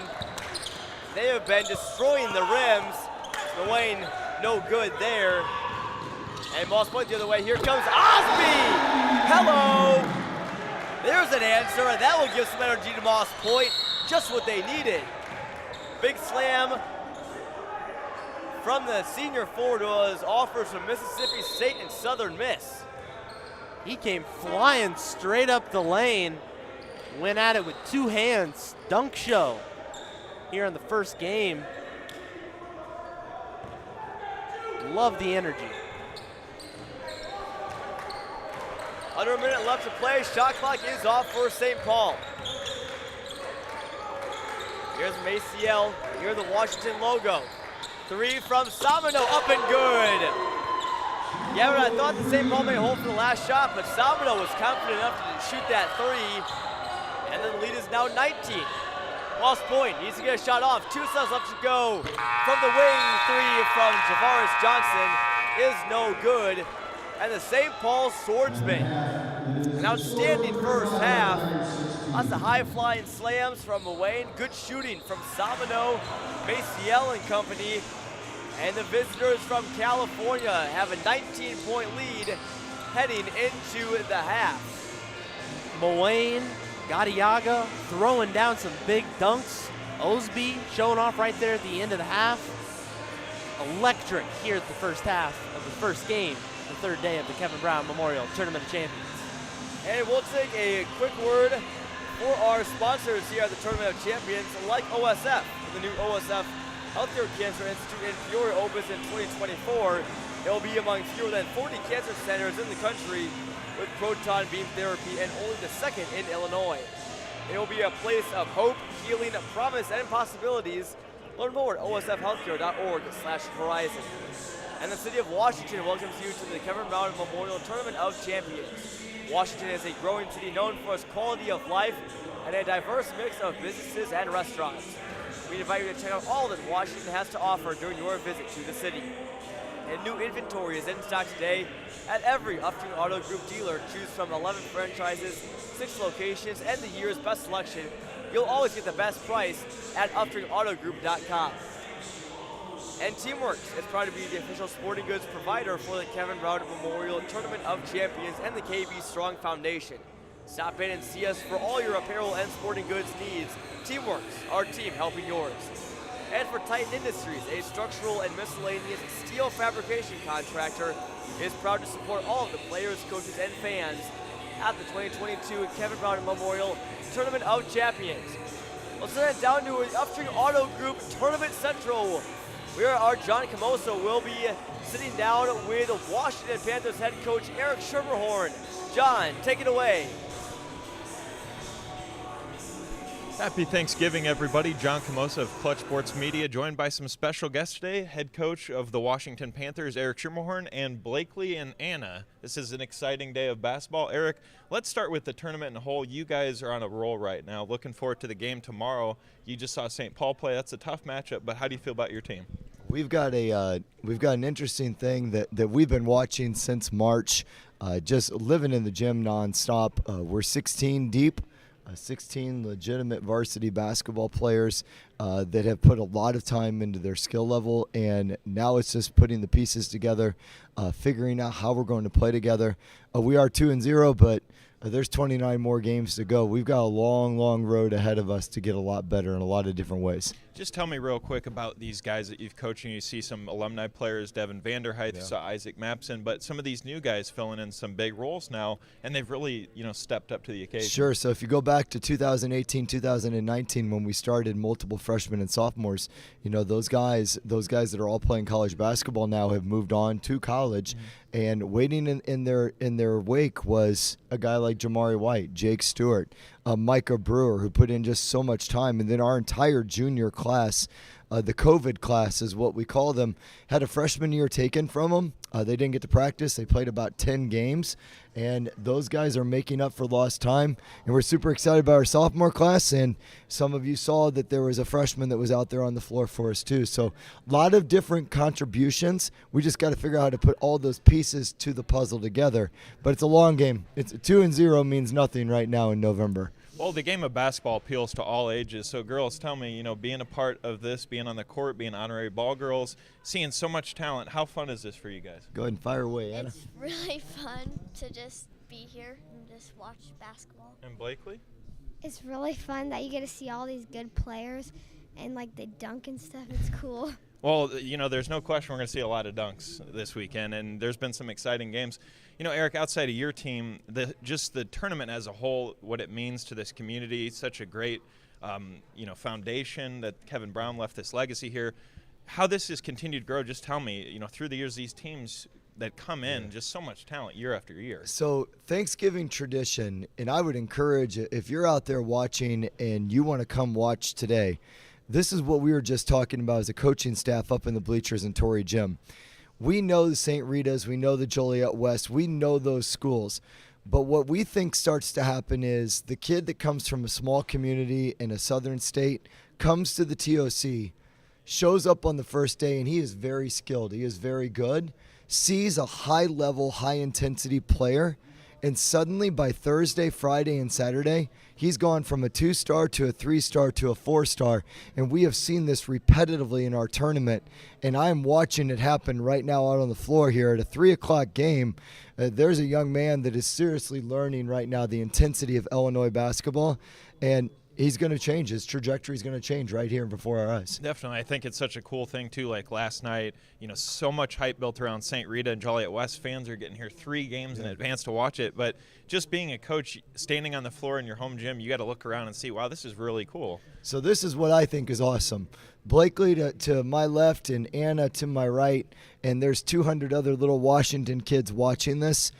They have been destroying the rims. Muane, no good there. And Moss Point the other way. Here comes Osby! Hello! There's an answer, and that will give some energy to Moss Point. Just what they needed. Big slam from the senior forward was offers from Mississippi State and Southern Miss. He came flying straight up the lane. Went at it with 2 hands. Dunk show here in the first game. Love the energy. Under a minute left to play. Shot clock is off for St. Paul. Here's Maciel. Here's the Washington logo. 3 from Samano, up and good. Yeah, but I thought the St. Paul may hold for the last shot, but Samano was confident enough to shoot that 3. And then the lead is now 19. Moss Point needs to get a shot off. 2 seconds left to go. From the wing, 3 from Javaris Johnson is no good. And the St. Paul Swordsman, an outstanding first half. Lots of high-flying slams from Muane. Good shooting from Samano, Maciel and company. And the visitors from California have a 19-point lead heading into the half. Muane, Gadiaga throwing down some big dunks. Osby showing off right there at the end of the half. Electric here at the first half of the first game, the third day of the Kevin Brown Memorial Tournament of Champions. And we'll take a quick word for our sponsors here at the Tournament of Champions, like OSF. The new OSF Healthcare Cancer Institute in Peoria opens in 2024. It will be among fewer than 40 cancer centers in the country with proton beam therapy, and only the second in Illinois. It will be a place of hope, healing, promise, and possibilities. Learn more at osfhealthcare.org/horizon. And the city of Washington welcomes you to the Kevin Brown Memorial Tournament of Champions. Washington is a growing city known for its quality of life and a diverse mix of businesses and restaurants. We invite you to check out all that Washington has to offer during your visit to the city. And new inventory is in stock today at every Upton Auto Group dealer. Choose from 11 franchises, 6 locations, and the year's best selection. You'll always get the best price at UptonAutoGroup.com. And Teamworks is proud to be the official sporting goods provider for the Kevin Brown Memorial Tournament of Champions and the KB Strong Foundation. Stop in and see us for all your apparel and sporting goods needs. Teamworks, our team helping yours. And for Titan Industries, a structural and miscellaneous steel fabrication contractor, is proud to support all of the players, coaches, and fans at the 2022 Kevin Brown Memorial Tournament of Champions. Let's send it down to Upton Auto Group Tournament Central, where our John Camoso will be sitting down with Washington Panthers head coach Eric Schermerhorn. John, take it away. Happy Thanksgiving, everybody. John Camosa of Clutch Sports Media, joined by some special guests today, head coach of the Washington Panthers, Eric Schermerhorn, and Blakely and Anna. This is an exciting day of basketball. Eric, let's start with the tournament in a whole. You guys are on a roll right now. Looking forward to the game tomorrow. You just saw St. Paul play. That's a tough matchup, but how do you feel about your team? We've got an interesting thing that we've been watching since March, just living in the gym nonstop. We're 16 deep. 16 legitimate varsity basketball players that have put a lot of time into their skill level, and now it's just putting the pieces together, figuring out how we're going to play together. We are 2-0, but There's 29 more games to go. We've got a long, long road ahead of us to get a lot better in a lot of different ways. Just tell me real quick about these guys that you've coached. You see some alumni players, Devin Vanderhyde, you saw Isaac Mapson, but some of these new guys filling in some big roles now, and they've really, stepped up to the occasion. Sure. So if you go back to 2018, 2019, when we started multiple freshmen and sophomores, those guys that are all playing college basketball now have moved on to college, and waiting in their wake was a guy like Jamari White, Jake Stewart, Micah Brewer, who put in just so much time, and then our entire junior class. The COVID class is what we call them, had a freshman year taken from them. They didn't get to practice. They played about 10 games, and those guys are making up for lost time. And we're super excited about our sophomore class, and some of you saw that there was a freshman that was out there on the floor for us too. So a lot of different contributions. We just got to figure out how to put all those pieces to the puzzle together. But it's a long game. It's 2-0 means nothing right now in November. Well, the game of basketball appeals to all ages. So, girls, tell me, being a part of this, being on the court, being honorary ball girls, seeing so much talent, how fun is this for you guys? Go ahead and fire away, Anna. It's really fun to just be here and just watch basketball. And Blakely? It's really fun that you get to see all these good players and, they dunk and stuff. It's cool. Well, there's no question we're going to see a lot of dunks this weekend, and there's been some exciting games. Eric, outside of your team, just the tournament as a whole, what it means to this community, such a great, foundation that Kevin Brown left this legacy here. How this has continued to grow, just tell me, through the years, these teams that come in, just so much talent year after year. So Thanksgiving tradition, and I would encourage, if you're out there watching and you want to come watch today, this is what we were just talking about as a coaching staff up in the bleachers in Torrey Gym. We know the St. Rita's, we know the Joliet West, we know those schools. But what we think starts to happen is the kid that comes from a small community in a southern state comes to the TOC, shows up on the first day, and he is very skilled, he is very good, sees a high-level, high-intensity player, and suddenly by Thursday, Friday, and Saturday, he's gone from a 2-star to a 3-star to a 4-star. And we have seen this repetitively in our tournament. And I'm watching it happen right now out on the floor here at a 3 o'clock game. There's a young man that is seriously learning right now the intensity of Illinois basketball. And he's going to change. His trajectory is going to change right here before our eyes. Definitely. I think it's such a cool thing, too. Like last night, so much hype built around St. Rita and Joliet West. Fans are getting here 3 games in advance to watch it. But just being a coach, standing on the floor in your home gym, you got to look around and see, wow, this is really cool. So this is what I think is awesome. Blakely to my left and Anna to my right, and there's 200 other little Washington kids watching this.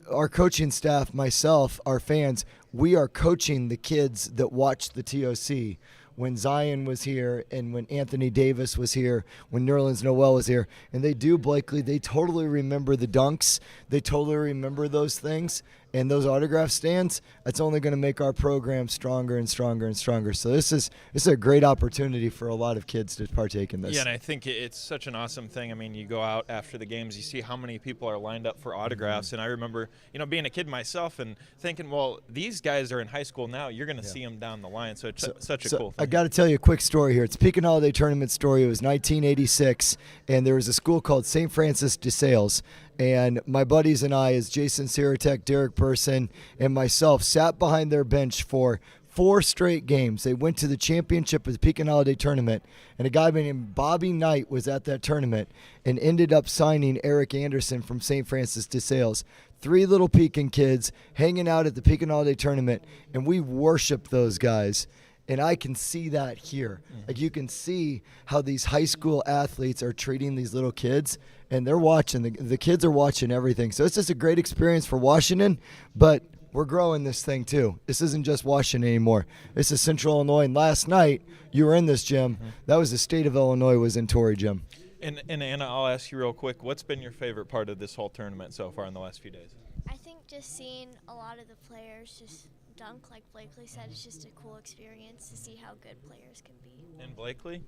Our coaching staff, myself, our fans, we are coaching the kids that watch the TOC. When Zion was here and when Anthony Davis was here, when Nerlens Noel was here, and they do, Blakely, they totally remember the dunks. They totally remember those things. And those autograph stands, that's only going to make our program stronger and stronger and stronger. So this is a great opportunity for a lot of kids to partake in this. Yeah, and I think it's such an awesome thing. I mean, you go out after the games, you see how many people are lined up for autographs. And I remember, being a kid myself and thinking, well, these guys are in high school now. You're going to see them down the line. So it's such a cool thing. I got to tell you a quick story here. It's Pekin Holiday Tournament story. It was 1986, and there was a school called St. Francis de Sales. And my buddies and I, as Jason Siratek, Derek Person, and myself, sat behind their bench for 4 straight games. They went to the championship of the Pekin Holiday Tournament, and a guy named Bobby Knight was at that tournament and ended up signing Eric Anderson from St. Francis de Sales. 3 little Pekin kids hanging out at the Pekin Holiday Tournament, and we worshiped those guys. And I can see that here. Like, you can see how these high school athletes are treating these little kids, and they're watching. The kids are watching everything. So it's just a great experience for Washington, but we're growing this thing too. This isn't just Washington anymore. This is Central Illinois. And last night, you were in this gym. That was the state of Illinois was in Torrey Gym. And Anna, I'll ask you real quick, what's been your favorite part of this whole tournament so far in the last few days? I think just seeing a lot of the players just dunk, like Blakely said, it's just a cool experience to see how good players can be. And Blakely?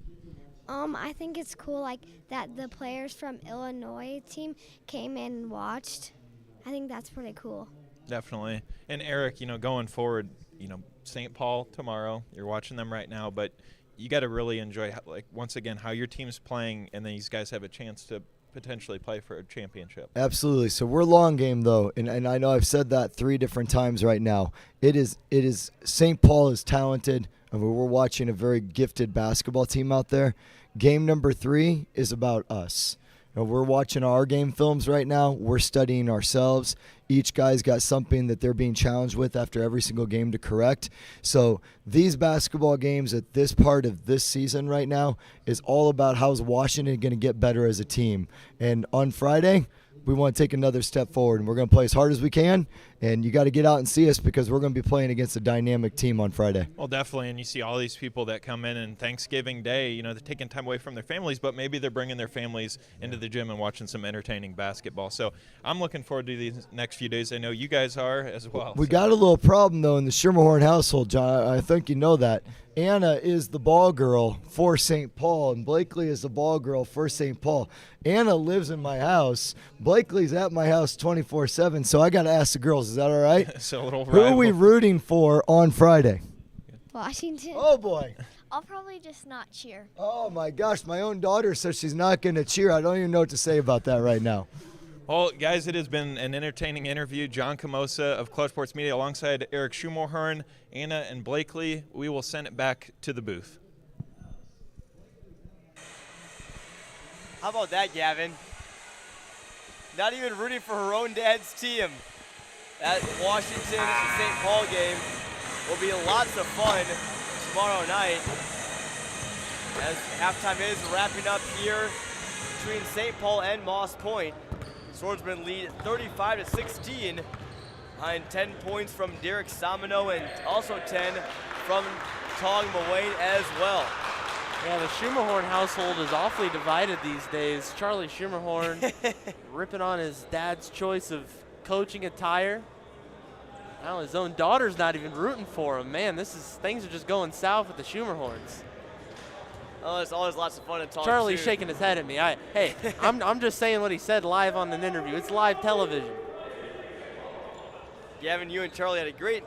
I think it's cool that the players from Illinois team came in and watched. I think that's pretty cool. Definitely. And Eric, going forward, St. Paul tomorrow, you're watching them right now, but you got to really enjoy, once again, how your team's playing, and then these guys have a chance to potentially play for a championship. Absolutely. So we're long game though, and I know I've said that 3 different times right now. It is St. Paul is talented, and we're watching a very gifted basketball team out there. Game number 3 is about us. We're watching our game films right now. We're studying ourselves. Each guy's got something that they're being challenged with after every single game to correct. So these basketball games at this part of this season right now is all about how's Washington going to get better as a team. And on Friday, we want to take another step forward, and we're going to play as hard as we can. And you got to get out and see us because we're going to be playing against a dynamic team on Friday. Well, definitely, and you see all these people that come in and Thanksgiving Day, you know, they're taking time away from their families, but maybe they're bringing their families into the gym and watching some entertaining basketball. So I'm looking forward to these next few days. I know you guys are as well. We got a little problem, though, in the Schermerhorn household, John. I think you know that. Anna is the ball girl for St. Paul, and Blakely is the ball girl for St. Paul. Anna lives in my house. Blakely's at my house 24/7, so I got to ask the girls, is that all right? So a little Who are we rooting for on Friday? Washington. Oh, boy. I'll probably just not cheer. Oh, my gosh. My own daughter says she's not going to cheer. I don't even know what to say about that right now. Well, guys, it has been an entertaining interview. John Camosa of Clutch Sports Media alongside Eric Schumelhorn, Anna, and Blakely. We will send it back to the booth. How about that, Gavin? Not even rooting for her own dad's team. That Washington St. Paul game will be lots of fun tomorrow night as halftime is wrapping up here between St. Paul and Moss Point. Swordsmen lead 35-16 behind 10 points from Derek Samino and also 10 from Tong Muane as well. Yeah, the Schumerhorn household is awfully divided these days. Charlie Schumerhorn ripping on his dad's choice of coaching attire. Now his own daughter's not even rooting for him. Man, things are just going south with the Schumerhorns. Oh, it's always lots of fun to talk to. Charlie's shaking his head at me. I'm just saying what he said live on an interview. It's live television. Gavin, you and Charlie had a great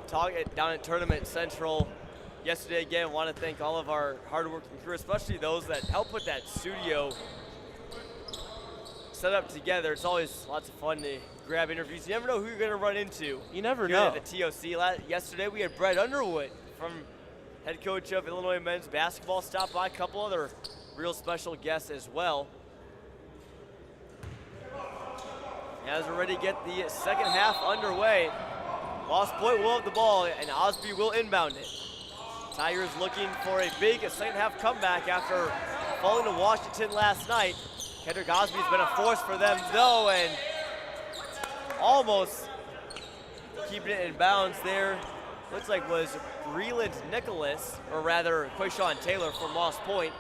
talk down at Tournament Central yesterday. Again, want to thank all of our hardworking crew, especially those that help put that studio set up together. It's always lots of fun to grab interviews. You never know who you're going to run into. You never here know. At the TOC. Yesterday we had Brett Underwood from head coach of Illinois men's basketball, stopped by. A couple other real special guests as well. As we're ready to get the second half underway, Moss Point will have the ball and Osby will inbound it. Tigers looking for a big second half comeback after falling to Washington last night. Kendrick Osby's been a force for them though, and almost keeping it in bounds there. Looks like was Breland Nicholas, or rather Quayshawn Taylor for Moss Point.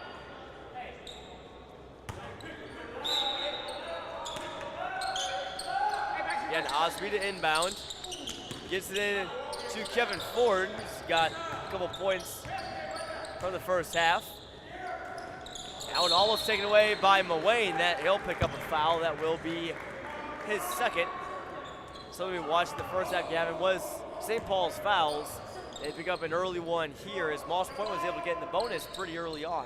Again, Osby to inbound. Gets it in to Kevin Ford. He's got a couple points from the first half. That one almost taken away by Muane. That he'll pick up a foul. That will be his second. So we watched the first half, Gavin, was St. Paul's fouls. They pick up an early one here as Moss Point was able to get in the bonus pretty early on.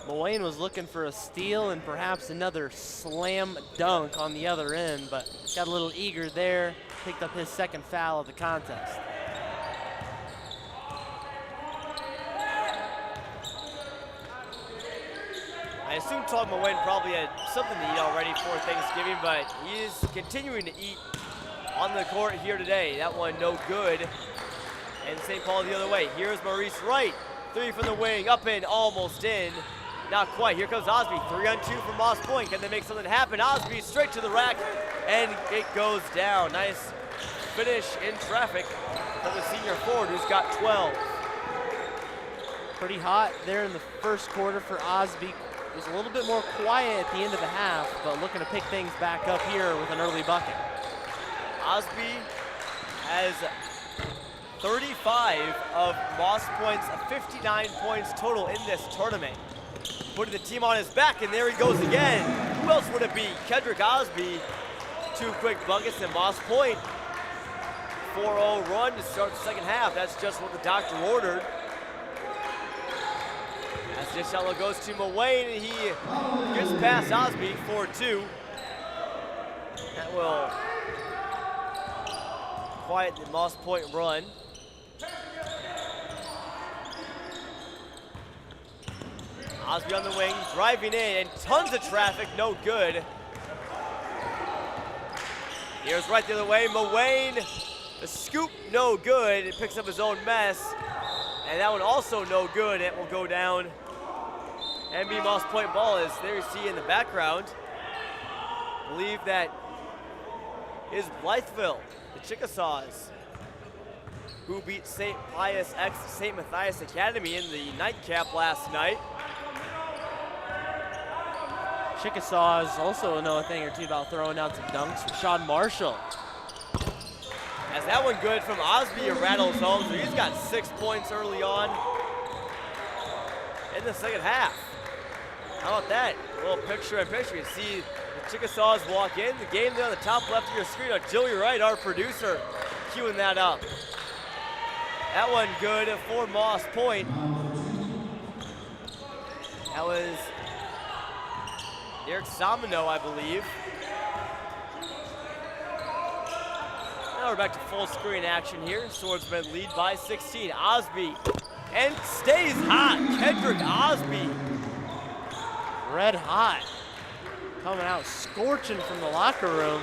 Muane was looking for a steal and perhaps another slam dunk on the other end, but got a little eager there, picked up his second foul of the contest. I assume Todd Muane probably had something to eat already for Thanksgiving, but he is continuing to eat on the court here today. That one no good. And St. Paul the other way. Here's Maurice Wright. 3 from the wing, up in, almost in. Not quite. Here comes Osby. 3-on-2 from Moss Point. Can they make something happen? Osby straight to the rack, and it goes down. Nice finish in traffic from the senior forward who's got 12. Pretty hot there in the first quarter for Osby. It was a little bit more quiet at the end of the half, but looking to pick things back up here with an early bucket. Osby has 35 of Moss Point's 59 points total in this tournament. Putting the team on his back, and there he goes again. Who else would it be? Kendrick Osby. 2 quick buckets, and Moss Point 4-0 run to start the second half. That's just what the doctor ordered. As Gishello goes to Mullane, and he gets past Osby, 4-2. That will quiet the Moss Point run. Osby on the wing, driving in, and tons of traffic, no good. Here's right the other way, Mullane, the scoop, no good. It picks up his own mess, and that one also no good. It will go down. MB Moss Point ball is there you see in the background. I believe that is Blytheville, the Chickasaws, who beat St. Pius X St. Matthias Academy in the nightcap last night. Chickasaws also know a thing or two about throwing down some dunks. Rashad Marshall. As that one good from Osby, it rattles home, so he's got 6 points early on in the second half. How about that? A little picture-in-picture. You see the Chickasaws walk in. The game there on the top left of your screen. Joey Wright, our producer, queuing that up. That one good for Moss Point. That was Derek Samino, I believe. Now we're back to full screen action here. Swordsmen lead by 16. Osby, and stays hot. Kendrick Osby. Red hot. Coming out scorching from the locker room.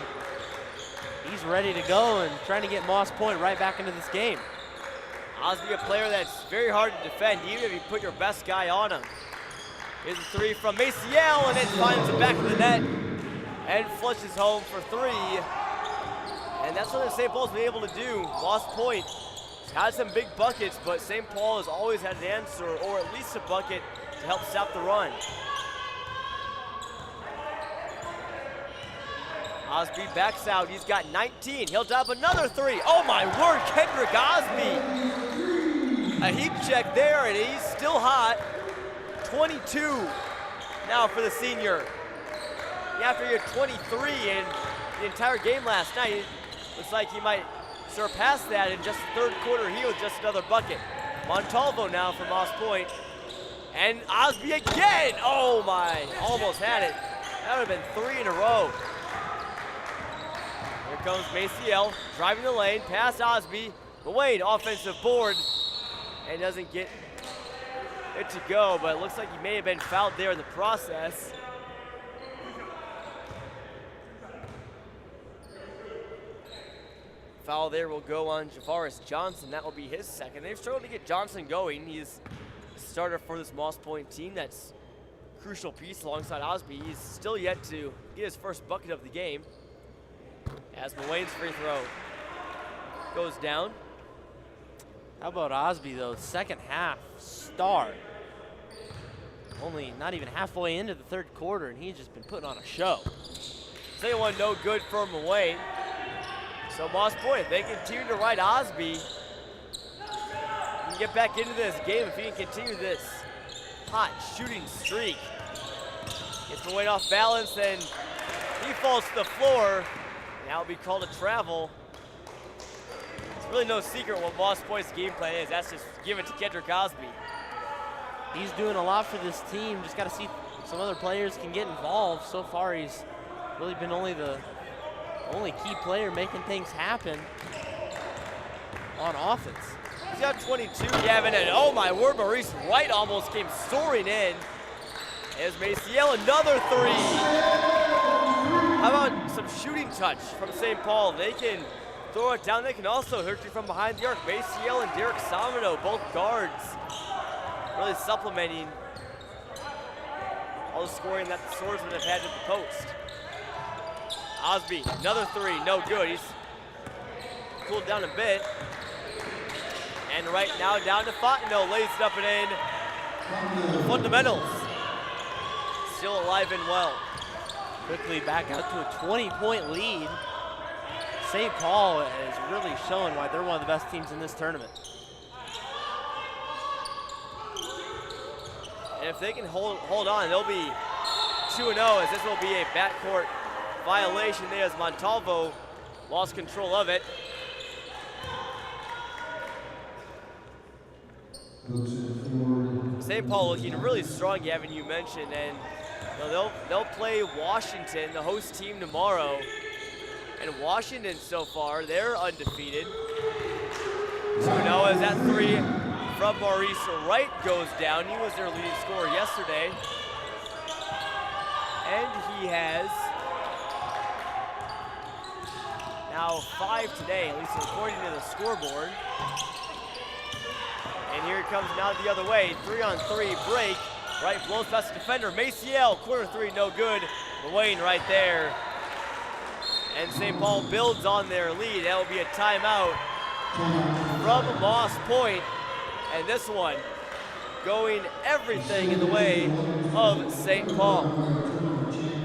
He's ready to go and trying to get Moss Point right back into this game. Osby, a player that's very hard to defend, even if you put your best guy on him. Here's a three from Maciel, and it finds the back of the net and flushes home for three. And that's what St. Paul's been able to do. Moss Point has some big buckets, but St. Paul has always had an answer, or at least a bucket, to help stop the run. Osby backs out, he's got 19. He'll drop another three. Oh my word, Kendrick Osby. A heat check there, and he's still hot. 22 now for the senior. After he had 23 in the entire game last night, it looks like he might surpass that in just the third quarter here with just another bucket. Montalvo now for Moss Point. And Osby again. Oh my, almost had it. That would have been 3 in a row. Here comes Maciel, driving the lane, past Osby. Mullane, offensive board, and doesn't get it to go, but it looks like he may have been fouled there in the process. Foul there will go on Javaris Johnson. That will be his second. They've struggled to get Johnson going. He's the starter for this Moss Point team. That's a crucial piece alongside Osby. He's still yet to get his first bucket of the game. As Mullane's free throw goes down. How about Osby though? Second half star. Only not even halfway into the third quarter, and he's just been putting on a show. Second one no good for Mullane. So Moss Point, if they continue to ride Osby, you can get back into this game if he can continue this hot shooting streak. Gets Mullane off balance, and he falls to the floor. Now it'll be called a travel. It's really no secret what Moss Point's game plan is. That's just give it to Kendrick Osby. He's doing a lot for this team. Just got to see if some other players can get involved. So far, he's really been the only key player making things happen on offense. He's got 22, Gavin, and oh my word, Maurice Wright almost came soaring in. There's Maciel, another three. How about some shooting touch from St. Paul? They can throw it down. They can also hurt you from behind the arc. Maciel and Derek Samino, both guards, really supplementing all the scoring that the Swordsmen have had to the post. Osby, another three, no good. He's cooled down a bit. And right now down to Fontenot, lays it up and in. Fundamentals still alive and well. Quickly back out to a 20-point lead. St. Paul is really showing why they're one of the best teams in this tournament. And if they can hold on, they'll be 2-0, as this will be a backcourt violation there as Montalvo lost control of it. St. Paul looking really strong, Gavin, you mentioned, and they'll play Washington, the host team, tomorrow. And Washington so far, they're undefeated. 2-0 as that three from Maurice Wright goes down. He was their leading scorer yesterday. And he has now 5 today, at least according to the scoreboard. And here it comes now the other way. 3-on-3 break. Wright blows past the defender. Maciel, corner three, no good. Mullane right there. And St. Paul builds on their lead. That will be a timeout from Moss Point. And this one going everything in the way of St. Paul.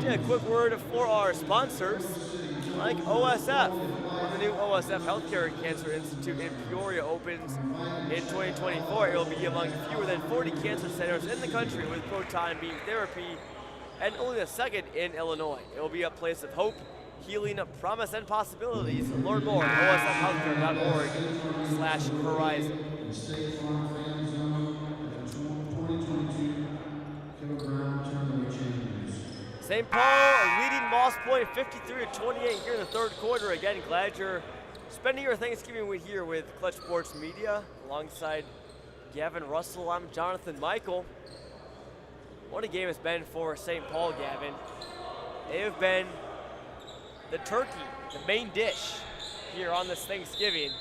A quick word for our sponsors, like OSF. When the new OSF Healthcare and Cancer Institute in Peoria opens in 2024, it will be among fewer than 40 cancer centers in the country with proton beam therapy, and only the second in Illinois. It will be a place of hope, healing, promise, and possibilities. Learn more at osfhealthcare.org/horizon. St. Paul leading Moss Point 53-28 here in the third quarter. Again, glad you're spending your Thanksgiving week here with Clutch Sports Media. Alongside Gavin Russell, I'm Jonathan Michael. What a game it's been for St. Paul, Gavin. They have been the turkey, the main dish here on this Thanksgiving.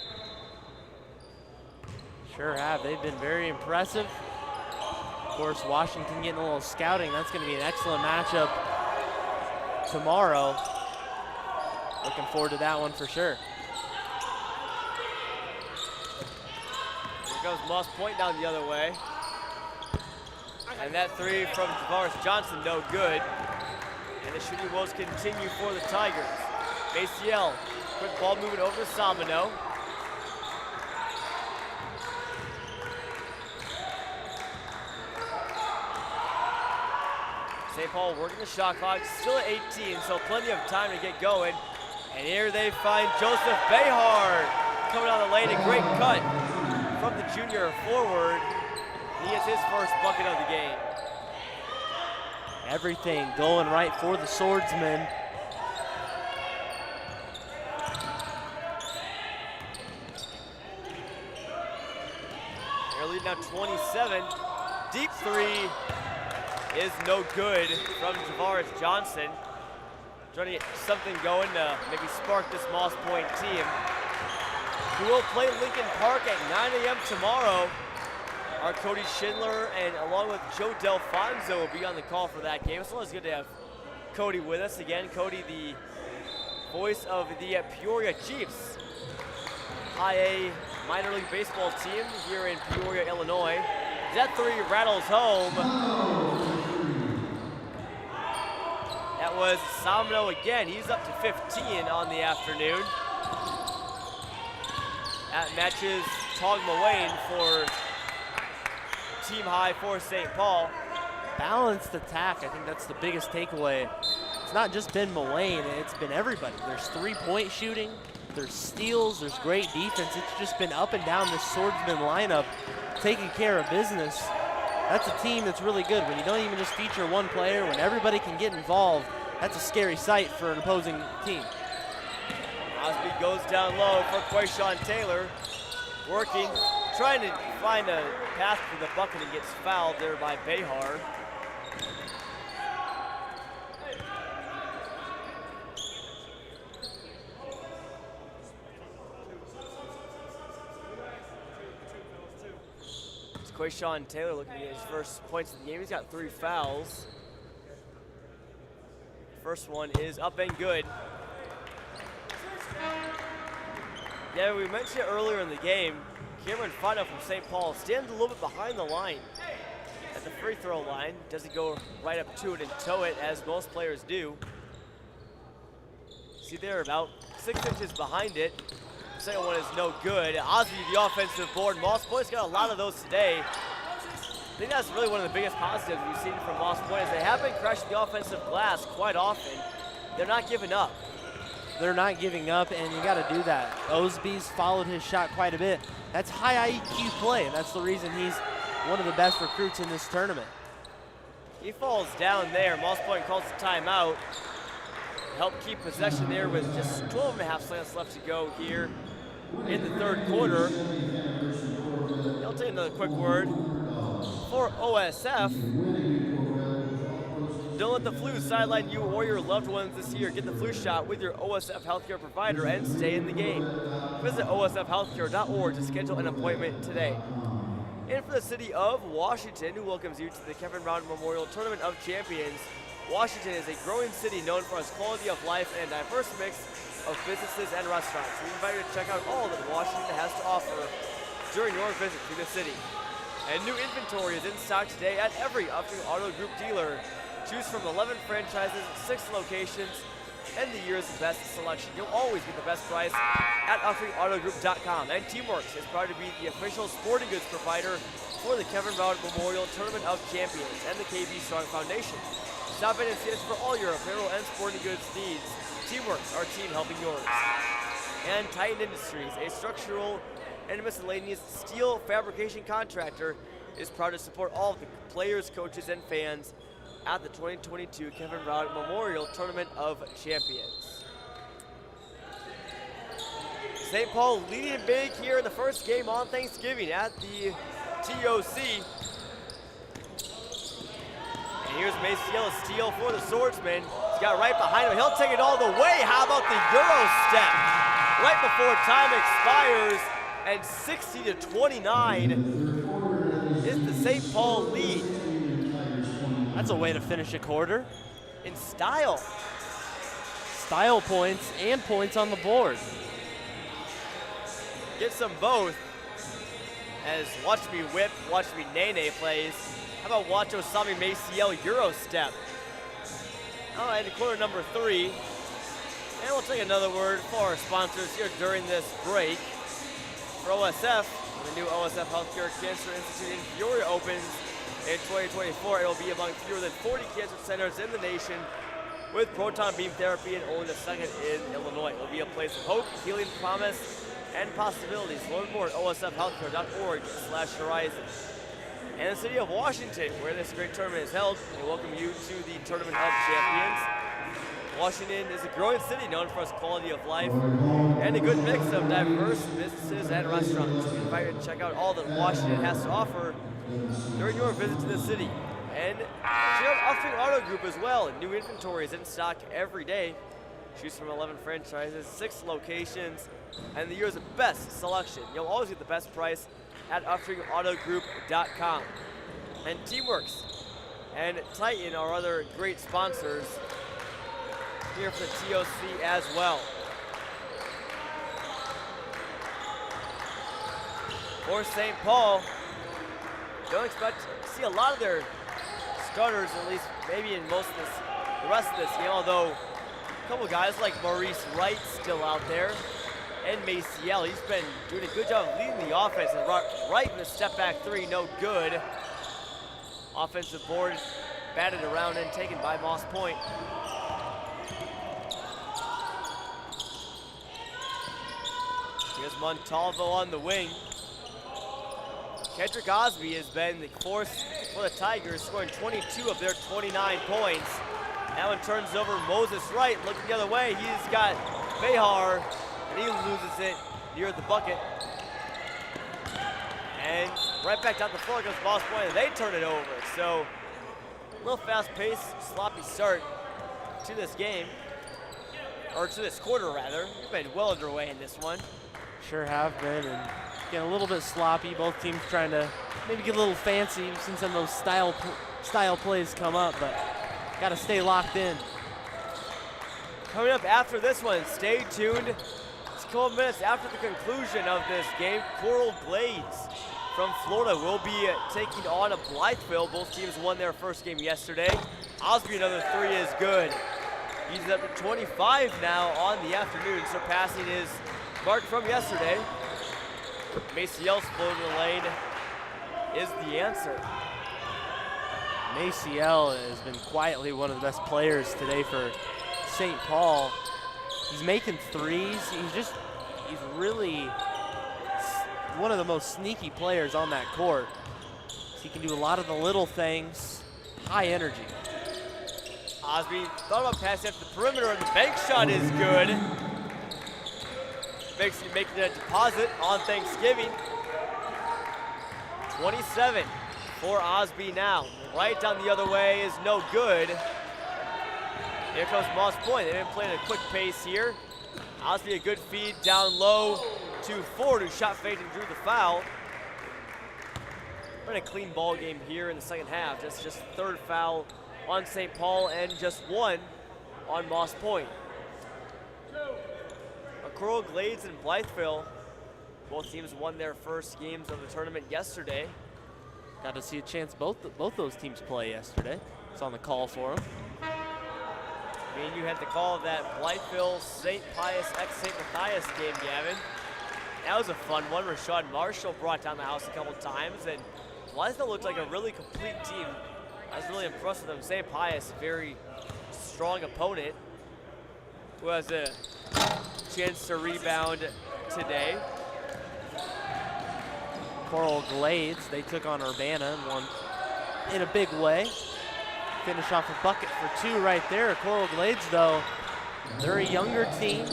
Sure have. They've been very impressive. Of course, Washington getting a little scouting. That's going to be an excellent matchup tomorrow. Looking forward to that one for sure. Here goes Moss Point down the other way. And that three from Tavares Johnson, no good. And the shooting woes continue for the Tigers. Maciel, quick ball moving over to Sabino. St. Paul working the shot clock, still at 18, so plenty of time to get going. And here they find Joseph Behar coming down the lane, a great cut from the junior forward. He gets his first bucket of the game. Everything going right for the Swordsman. They're leading now 27. Deep three is no good from Tavares Johnson. Trying to get something going to maybe spark this Moss Point team, who will play Lincoln Park at 9 a.m. tomorrow. Our Cody Schindler and along with Joe Delfonso will be on the call for that game. It's always good to have Cody with us again. Cody, the voice of the Peoria Chiefs, High A minor league baseball team here in Peoria, Illinois. That three rattles home. That was Samno again. He's up to 15 on the afternoon. That matches Tog Mullane for team high for St. Paul. Balanced attack, I think that's the biggest takeaway. It's not just been Mullane, it's been everybody. There's three-point shooting, there's steals, there's great defense. It's just been up and down this Swordsman lineup, taking care of business. That's a team that's really good. When you don't even just feature one player, when everybody can get involved, that's a scary sight for an opposing team. Osby goes down low for Quayshawn Taylor, working, trying to find a path for the bucket and gets fouled there by Behar. It's Quayshawn Taylor looking at his first points of the game. He's got 3 fouls. First one is up and good. Yeah, we mentioned it earlier in the game. Cameron Fano from St. Paul stands a little bit behind the line at the free throw line. Doesn't go right up to it and toe it as most players do. See there, about 6 inches behind it. The second one is no good. Osby, the offensive board. Moss Point's got a lot of those today. I think that's really one of the biggest positives we've seen from Moss Point is they have been crushing the offensive glass quite often. They're not giving up. They're not giving up, and you got to do that. Osby's followed his shot quite a bit. That's high IQ play, and that's the reason he's one of the best recruits in this tournament. He falls down there. Moss Point calls the timeout. Help keep possession there with just 12.5 seconds left to go here in the third quarter. I'll take another quick word for OSF. Don't let the flu sideline you or your loved ones this year. Get the flu shot with your OSF healthcare provider and stay in the game. Visit osfhealthcare.org to schedule an appointment today. And for the city of Washington, who welcomes you to the Kevin Brown Memorial Tournament of Champions, Washington is a growing city known for its quality of life and diverse mix of businesses and restaurants. We invite you to check out all that Washington has to offer during your visit to the city. And new inventory is in stock today at every Upstream Auto Group dealer. Choose from 11 franchises, 6 locations, and the year's best selection. You'll always get the best price at UpstreamAutoGroup.com. And Teamworks is proud to be the official sporting goods provider for the Kevin Brown Memorial Tournament of Champions and the KB Strong Foundation. Stop in and see us for all your apparel and sporting goods needs. Teamworks, our team helping yours. And Titan Industries, a structural and miscellaneous steel fabrication contractor, is proud to support all of the players, coaches, and fans at the 2022 Kevin Brown Memorial Tournament of Champions. St. Paul leading big here in the first game on Thanksgiving at the TOC. And here's Maciel, a steal for the Swordsman. He's got right behind him. He'll take it all the way. How about the Euro step? Right before time expires, and 60-29 is the St. Paul lead. That's a way to finish a quarter. In style. Style points and points on the board. Gets them both. As Watch Me Whip, Watch Me Nene plays. How about watch Osami Maciel Euro step? All right, in quarter number 3. And we'll take another word for our sponsors here during this break. For OSF, the new OSF Healthcare Cancer Institute in Peoria opens in 2024. It will be among fewer than 40 cancer centers in the nation with proton beam therapy, and only the second in Illinois. It will be a place of hope, healing, promise, and possibilities. Learn more at osfhealthcare.org/horizon. And the city of Washington, where this great tournament is held, we welcome you to the Tournament of Champions. Washington is a growing city known for its quality of life and a good mix of diverse businesses and restaurants. We invite you to check out all that Washington has to offer during your visit to the city. And check out Upstream Auto Group as well. New inventory is in stock every day. Choose from 11 franchises, 6 locations, and the year's best selection. You'll always get the best price at UpstreamAutoGroup.com. And Teamworks and Titan are other great sponsors here for the TOC as well. For St. Paul, don't expect to see a lot of their starters, at least maybe in most of this, the rest of this game, although a couple guys like Maurice Wright still out there, and Maciel, he's been doing a good job of leading the offense, and Wright with a step back 3, no good. Offensive board batted around and taken by Moss Point. Here's Montalvo on the wing. Kendrick Osby has been the force for the Tigers, scoring 22 of their 29 points. That one turns over Moses Wright, looking the other way. He's got Behar, and he loses it near the bucket. And right back down the floor goes Moss Point, and they turn it over. So a little fast-paced, sloppy start to this game, or to this quarter rather. We've been well underway in this one. Sure have been, and getting a little bit sloppy. Both teams trying to maybe get a little fancy since some of those style plays come up, but got to stay locked in. Coming up after this one, stay tuned. It's a couple minutes after the conclusion of this game. Coral Blades from Florida will be taking on a Blytheville. Both teams won their first game yesterday. Osby, another 3 is good. He's up to 25 now on the afternoon, surpassing his mark from yesterday. Maciel's flow to the lane is the answer. Maciel has been quietly one of the best players today for St. Paul. He's making threes. He's really one of the most sneaky players on that court. He can do a lot of the little things, high energy. Osby thought about passing after the perimeter, and the bank shot is good. Making a deposit on Thanksgiving. 27 for Osby now. Right down the other way is no good. Here comes Moss Point. They didn't play at a quick pace here. Osby a good feed down low to Ford, who shot fake and drew the foul. We're in a clean ball game here in the second half. Just third foul on St. Paul and just one on Moss Point. Coral Glades and Blytheville, both teams won their first games of the tournament yesterday. Got to see a chance both those teams play yesterday. It's on the call for them. Me and you had the call of that Blytheville St. Pius x St. Matthias game, Gavin. That was a fun one. Rashad Marshall brought down the house a couple times, and Blytheville looked like a really complete team. I was really impressed with them. St. Pius, a very strong opponent who has a chance to rebound today. Coral Glades, they took on Urbana and won in a big way. Finish off a bucket for two right there. Coral Glades, though, they're a younger team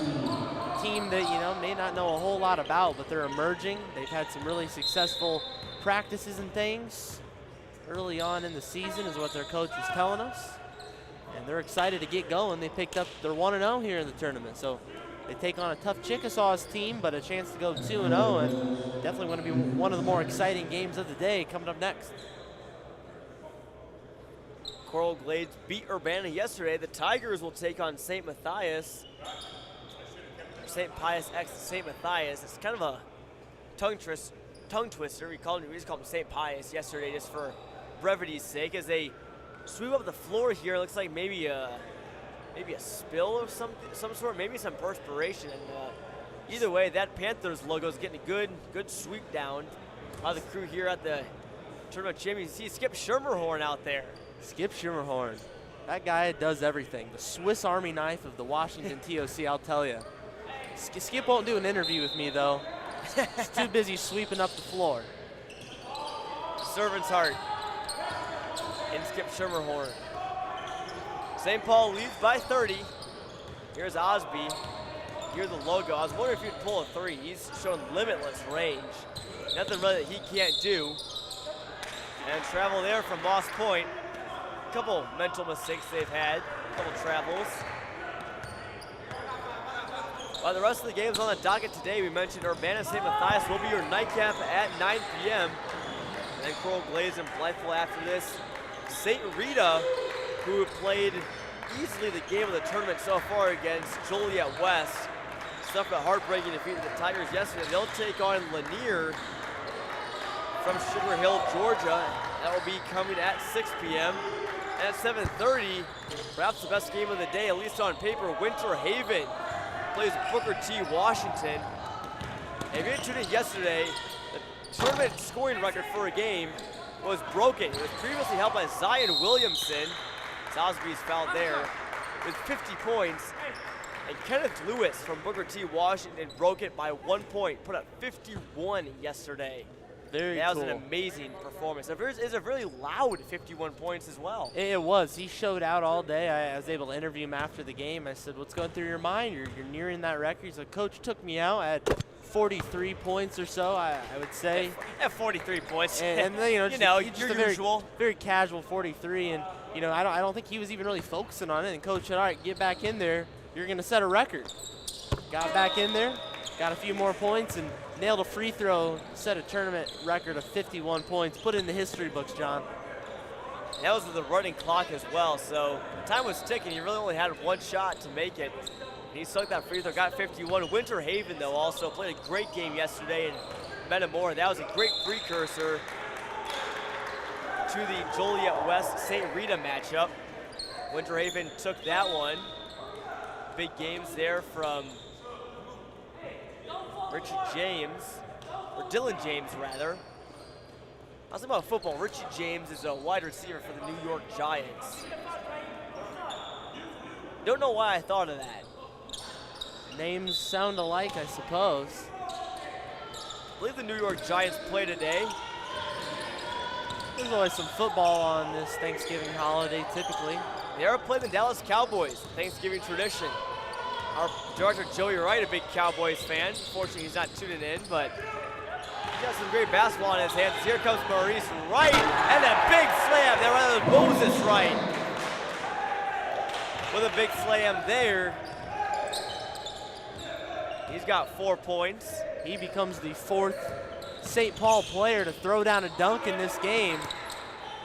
that may not know a whole lot about, but they're emerging. They've had some really successful practices and things early on in the season, is what their coach was telling us. And they're excited to get going. They picked up, they're 1-0 here in the tournament. So they take on a tough Chickasaws team, but a chance to go 2-0, and definitely going to be one of the more exciting games of the day coming up next. Coral Glades beat Urbana yesterday. The Tigers will take on St. Matthias. St. Pius x St. Matthias. It's kind of a tongue twister. We just called them St. Pius yesterday just for brevity's sake, as they sweep up the floor here. It looks like maybe a spill of some sort, maybe some perspiration. And either way, that Panthers logo is getting a good sweep down by the crew here at the tournament champions. You see Skip Schermerhorn out there. Skip Schermerhorn, that guy does everything. The Swiss Army knife of the Washington TOC, I'll tell you. Skip won't do an interview with me, though. He's too busy sweeping up the floor. Servant's heart in Skip Schermerhorn. St. Paul leads by 30. Here's Osby. Here's the logo. I was wondering if he'd pull a three. He's shown limitless range. Nothing really that he can't do. And travel there from Moss Point. A couple mental mistakes they've had. A couple travels. Well, the rest of the games on the docket today, we mentioned Urbana St. Matthias will be your nightcap at 9 p.m. And then Coral Glades and Blytheville after this. St. Rita, who played easily the game of the tournament so far against Joliet West, suffered a heartbreaking defeat to the Tigers yesterday. They'll take on Lanier from Sugar Hill, Georgia. That will be coming at 6 p.m. And at 7:30, perhaps the best game of the day, at least on paper, Winter Haven plays Booker T. Washington. And if you didn't tune in yesterday, the tournament scoring record for a game was broken. It was previously held by Zion Williamson. Osby's fouled there with 50 points. And Kenneth Lewis from Booker T. Washington broke it by 1 point, put up 51 yesterday. That was an amazing performance. It was a really loud 51 points as well. It was. He showed out all day. I was able to interview him after the game. I said, what's going through your mind? You're nearing that record. He said, Coach took me out at 43 points or so, I would say. At 43 points. And just your a usual. Very casual 43. And, I don't think he was even really focusing on it. And Coach said, all right, get back in there. You're going to set a record. Got back in there, got a few more points, and nailed a free throw, set a tournament record of 51 points. Put it in the history books, John. That was with the running clock as well, so time was ticking. He really only had one shot to make it. He sucked that free throw, got 51. Winter Haven, though, also played a great game yesterday in Metamora. That was a great precursor to the Joliet West St. Rita matchup. Winter Haven took that one. Big games there from Richie James, or Dylan James rather. I was talking about football. Richie James is a wide receiver for the New York Giants. Don't know why I thought of that. Names sound alike, I suppose. I believe the New York Giants play today. There's always some football on this Thanksgiving holiday, typically. They are playing the Dallas Cowboys, Thanksgiving tradition. Our director, Joey Wright, a big Cowboys fan. Fortunately, he's not tuning in, but he's got some great basketball in his hands. Here comes Maurice Wright, and a big slam there right on Moses Wright. With a big slam there. He's got 4 points. He becomes the 4th St. Paul player to throw down a dunk in this game.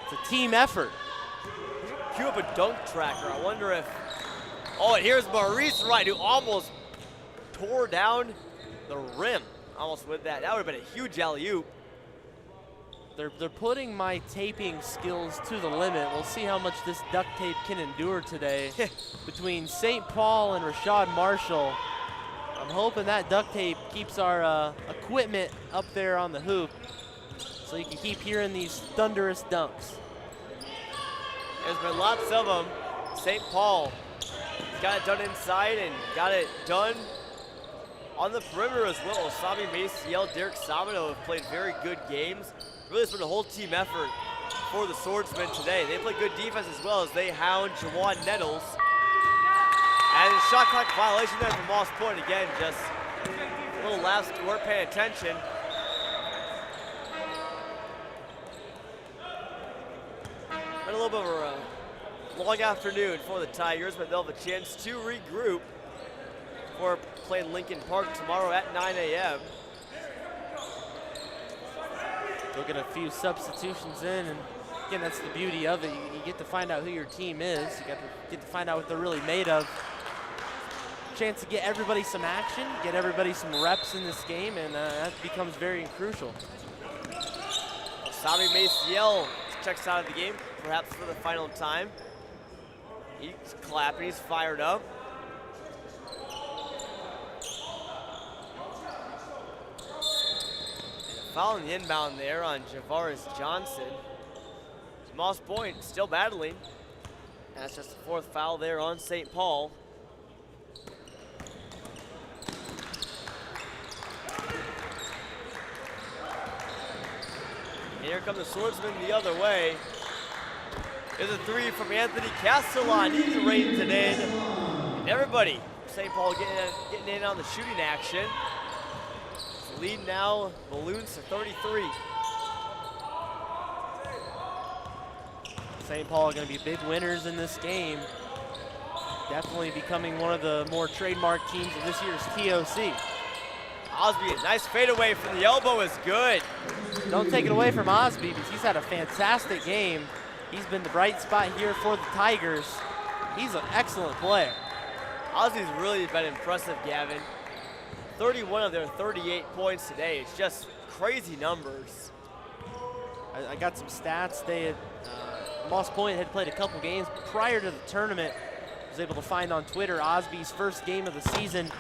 It's a team effort. Cue up a dunk tracker. I wonder if, oh, and here's Maurice Wright, who almost tore down the rim. Almost with that. That would have been a huge alley-oop. They're putting my taping skills to the limit. We'll see how much this duct tape can endure today. Between St. Paul and Rashad Marshall, I'm hoping that duct tape keeps our equipment up there on the hoop so you can keep hearing these thunderous dunks. There's been lots of them. St. Paul got it done inside and got it done on the perimeter as well. Sami Maciel, Derek Sabino have played very good games. Really, it's been a whole team effort for the Swordsmen today. They play good defense as well as they hound Jawan Nettles. And shot clock violation there from Moss Point again. Just a little lapse, weren't paying attention. Been a little bit of a long afternoon for the Tigers, but they'll have a chance to regroup for playing Lincoln Park tomorrow at 9 a.m. We'll get a few substitutions in, and again, that's the beauty of it. You get to find out who your team is. You get to find out what they're really made of. Chance to get everybody some action, get everybody some reps in this game, and that becomes very crucial. Sami Maciel checks out of the game, perhaps for the final time. He's clapping, he's fired up. Following the inbound there on Javaris Johnson. Moss Point still battling. That's just the 4th foul there on St. Paul. And here come the Swordsmen the other way. There's a 3 from Anthony Castellan. He rains it in. And everybody, St. Paul getting in on the shooting action. Lead now balloons to 33. St. Paul are going to be big winners in this game. Definitely becoming one of the more trademark teams of this year's TOC. Osby, a nice fadeaway from the elbow is good. Don't take it away from Osby because he's had a fantastic game. He's been the bright spot here for the Tigers. He's an excellent player. Osby's really been impressive, Gavin. 31 of their 38 points today. It's just crazy numbers. I got some stats. They had, Moss Point had played a couple games prior to the tournament. I was able to find on Twitter Osby's first game of the season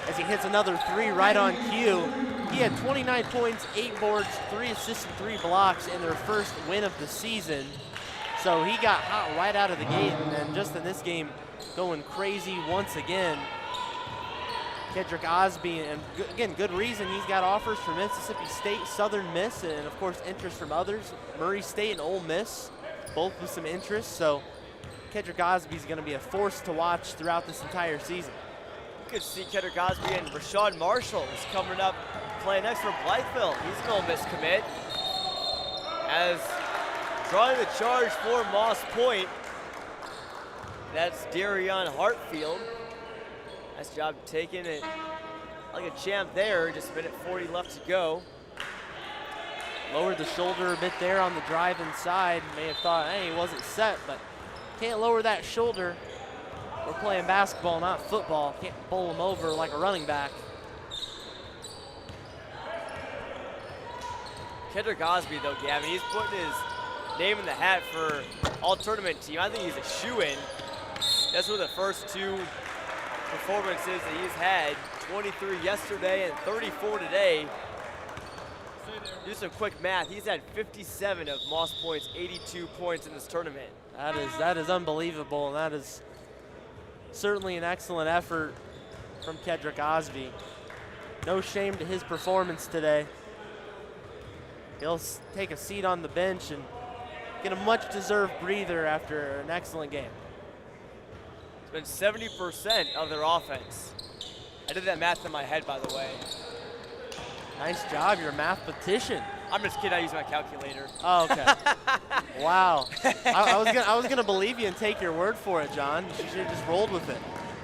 as he hits another 3 right on cue. He had 29 points, 8 boards, 3 assists, and 3 blocks in their first win of the season. So he got hot right out of the gate, and then just in this game, going crazy once again. Kedrick Osby, and again, good reason. He's got offers from Mississippi State, Southern Miss, and of course interest from others. Murray State and Ole Miss, both with some interest. So Kedrick Osby is going to be a force to watch throughout this entire season. You could see Kedrick Osby and Rashad Marshall is coming up playing next for Blytheville. He's an Ole Miss commit. As drawing the charge for Moss Point, that's Darion Hartfield. Nice job taking it like a champ there. Just a minute 40 left to go. Lowered the shoulder a bit there on the drive inside. May have thought, hey, he wasn't set, but can't lower that shoulder. We're playing basketball, not football. Can't bowl him over like a running back. Kedrick Osby, though, Gavin, he's putting his name in the hat for all tournament team. I think he's a shoo-in. That's one of the first 2 performances that he's had. 23 yesterday and 34 today. Do some quick math. He's had 57 of Moss Point's 82 points in this tournament. That is unbelievable, and that is certainly an excellent effort from Kedrick Osby. No shame to his performance today. He'll take a seat on the bench and get a much-deserved breather after an excellent game. It's been 70% of their offense. I did that math in my head, by the way. Nice job, you're a mathematician. I'm just kidding, I use my calculator. Oh, okay. Wow. I was gonna believe you and take your word for it, John. You should have just rolled with it.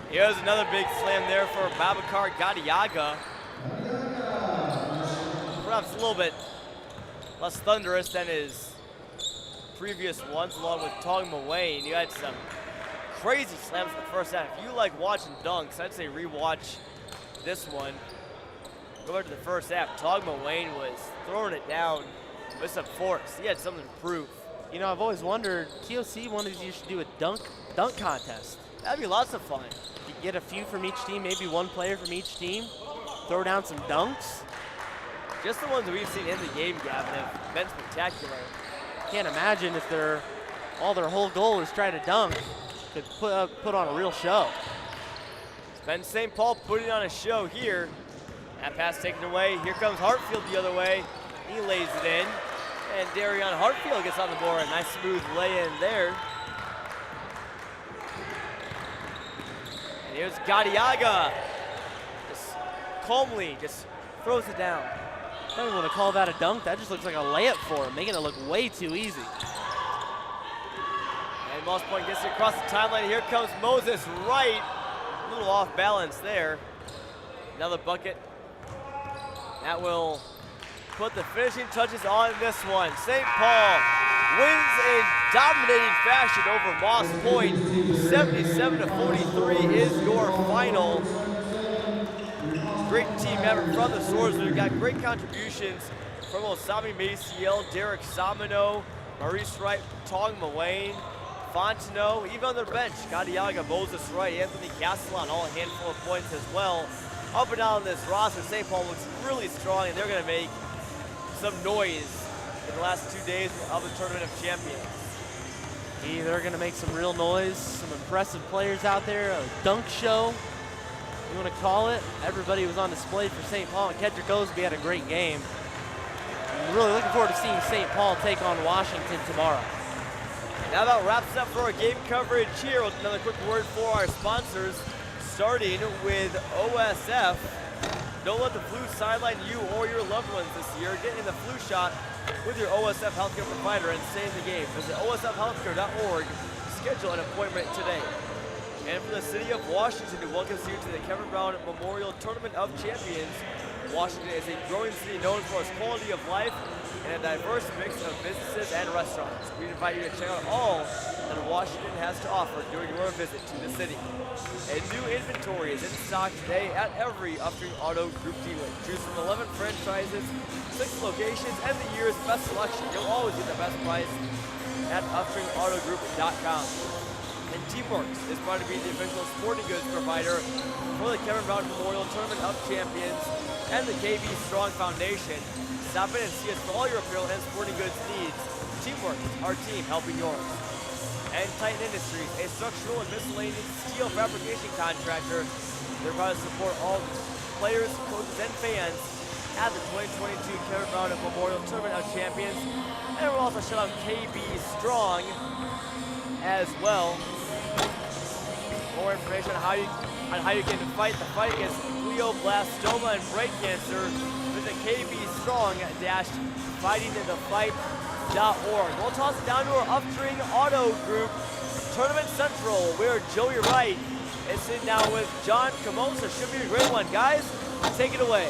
Here's another big slam there for Babacar Gadiaga. Perhaps a little bit less thunderous than his previous ones, along with Togma Wayne. You had some crazy slams in the first half. If you like watching dunks, I'd say rewatch this one. Go back to the first half. Togma Wayne was throwing it down with some force. He had something to prove. You know, I've always wondered, TOC wanted you should do a dunk contest. That'd be lots of fun. You get a few from each team, maybe one player from each team, throw down some dunks. Just the ones that we've seen in the game, Gavin, have been spectacular. Can't imagine if all their whole goal is try to dunk, could put on a real show. It's been St. Paul putting on a show here. That pass taken away. Here comes Hartfield the other way. He lays it in. And Darion Hartfield gets on the board. A nice smooth lay-in there. And here's Gadiaga. Just calmly just throws it down. I don't even want to call that a dunk. That just looks like a layup for him, making it look way too easy. And Moss Point gets it across the timeline. Here comes Moses Wright. A little off balance there. Another bucket. That will put the finishing touches on this one. St. Paul wins in dominating fashion over Moss Point. 77-43 is your final. Great team effort from the Swordsmen. Got great contributions from Osami Maciel, Derek Samino, Maurice Wright, Togma Wayne, Fontenot, even on their bench, Gadiaga, Moses Wright, Anthony Castellan, all a handful of points as well. Up and down this roster, St. Paul looks really strong, and they're going to make some noise in the last 2 days of the Tournament of Champions. They're going to make some real noise, some impressive players out there, a dunk show, you want to call it. Everybody was on display for St. Paul, and Kedrick Osby had a great game. I'm really looking forward to seeing St. Paul take on Washington tomorrow. Now that wraps up for our game coverage here. With another quick word for our sponsors, starting with OSF. Don't let the flu sideline you or your loved ones this year. Get in the flu shot with your OSF healthcare provider and stay in the game. Visit osfhealthcare.org. Schedule an appointment today. And from the city of Washington, who welcomes you to the Kevin Brown Memorial Tournament of Champions. Washington is a growing city known for its quality of life and a diverse mix of businesses and restaurants. We invite you to check out all that Washington has to offer during your visit to the city. A new inventory is in stock today at every Upstream Auto Group dealer. Choose from 11 franchises, 6 locations, and the year's best selection. You'll always get the best price at UpstreamAutoGroup.com. And Teamworks is proud to be the official sporting goods provider for the Kevin Brown Memorial Tournament of Champions and the KB Strong Foundation. Stop in and see us for all your apparel and sporting goods needs. Teamworks, our team helping yours. And Titan Industries, a structural and miscellaneous steel fabrication contractor. They're proud to support all players, coaches, and fans at the 2022 Kevin Brown Memorial Tournament of Champions. And we'll also shout out KB Strong as well. More information on how you can fight the fight against glioblastoma and brain cancer. Visit kbstrong-fightingthefightorg. We'll toss it down to our Upstream Auto Group Tournament Central, where Joey Wright is sitting down with John Camosa. Should be a great one, guys. Take it away.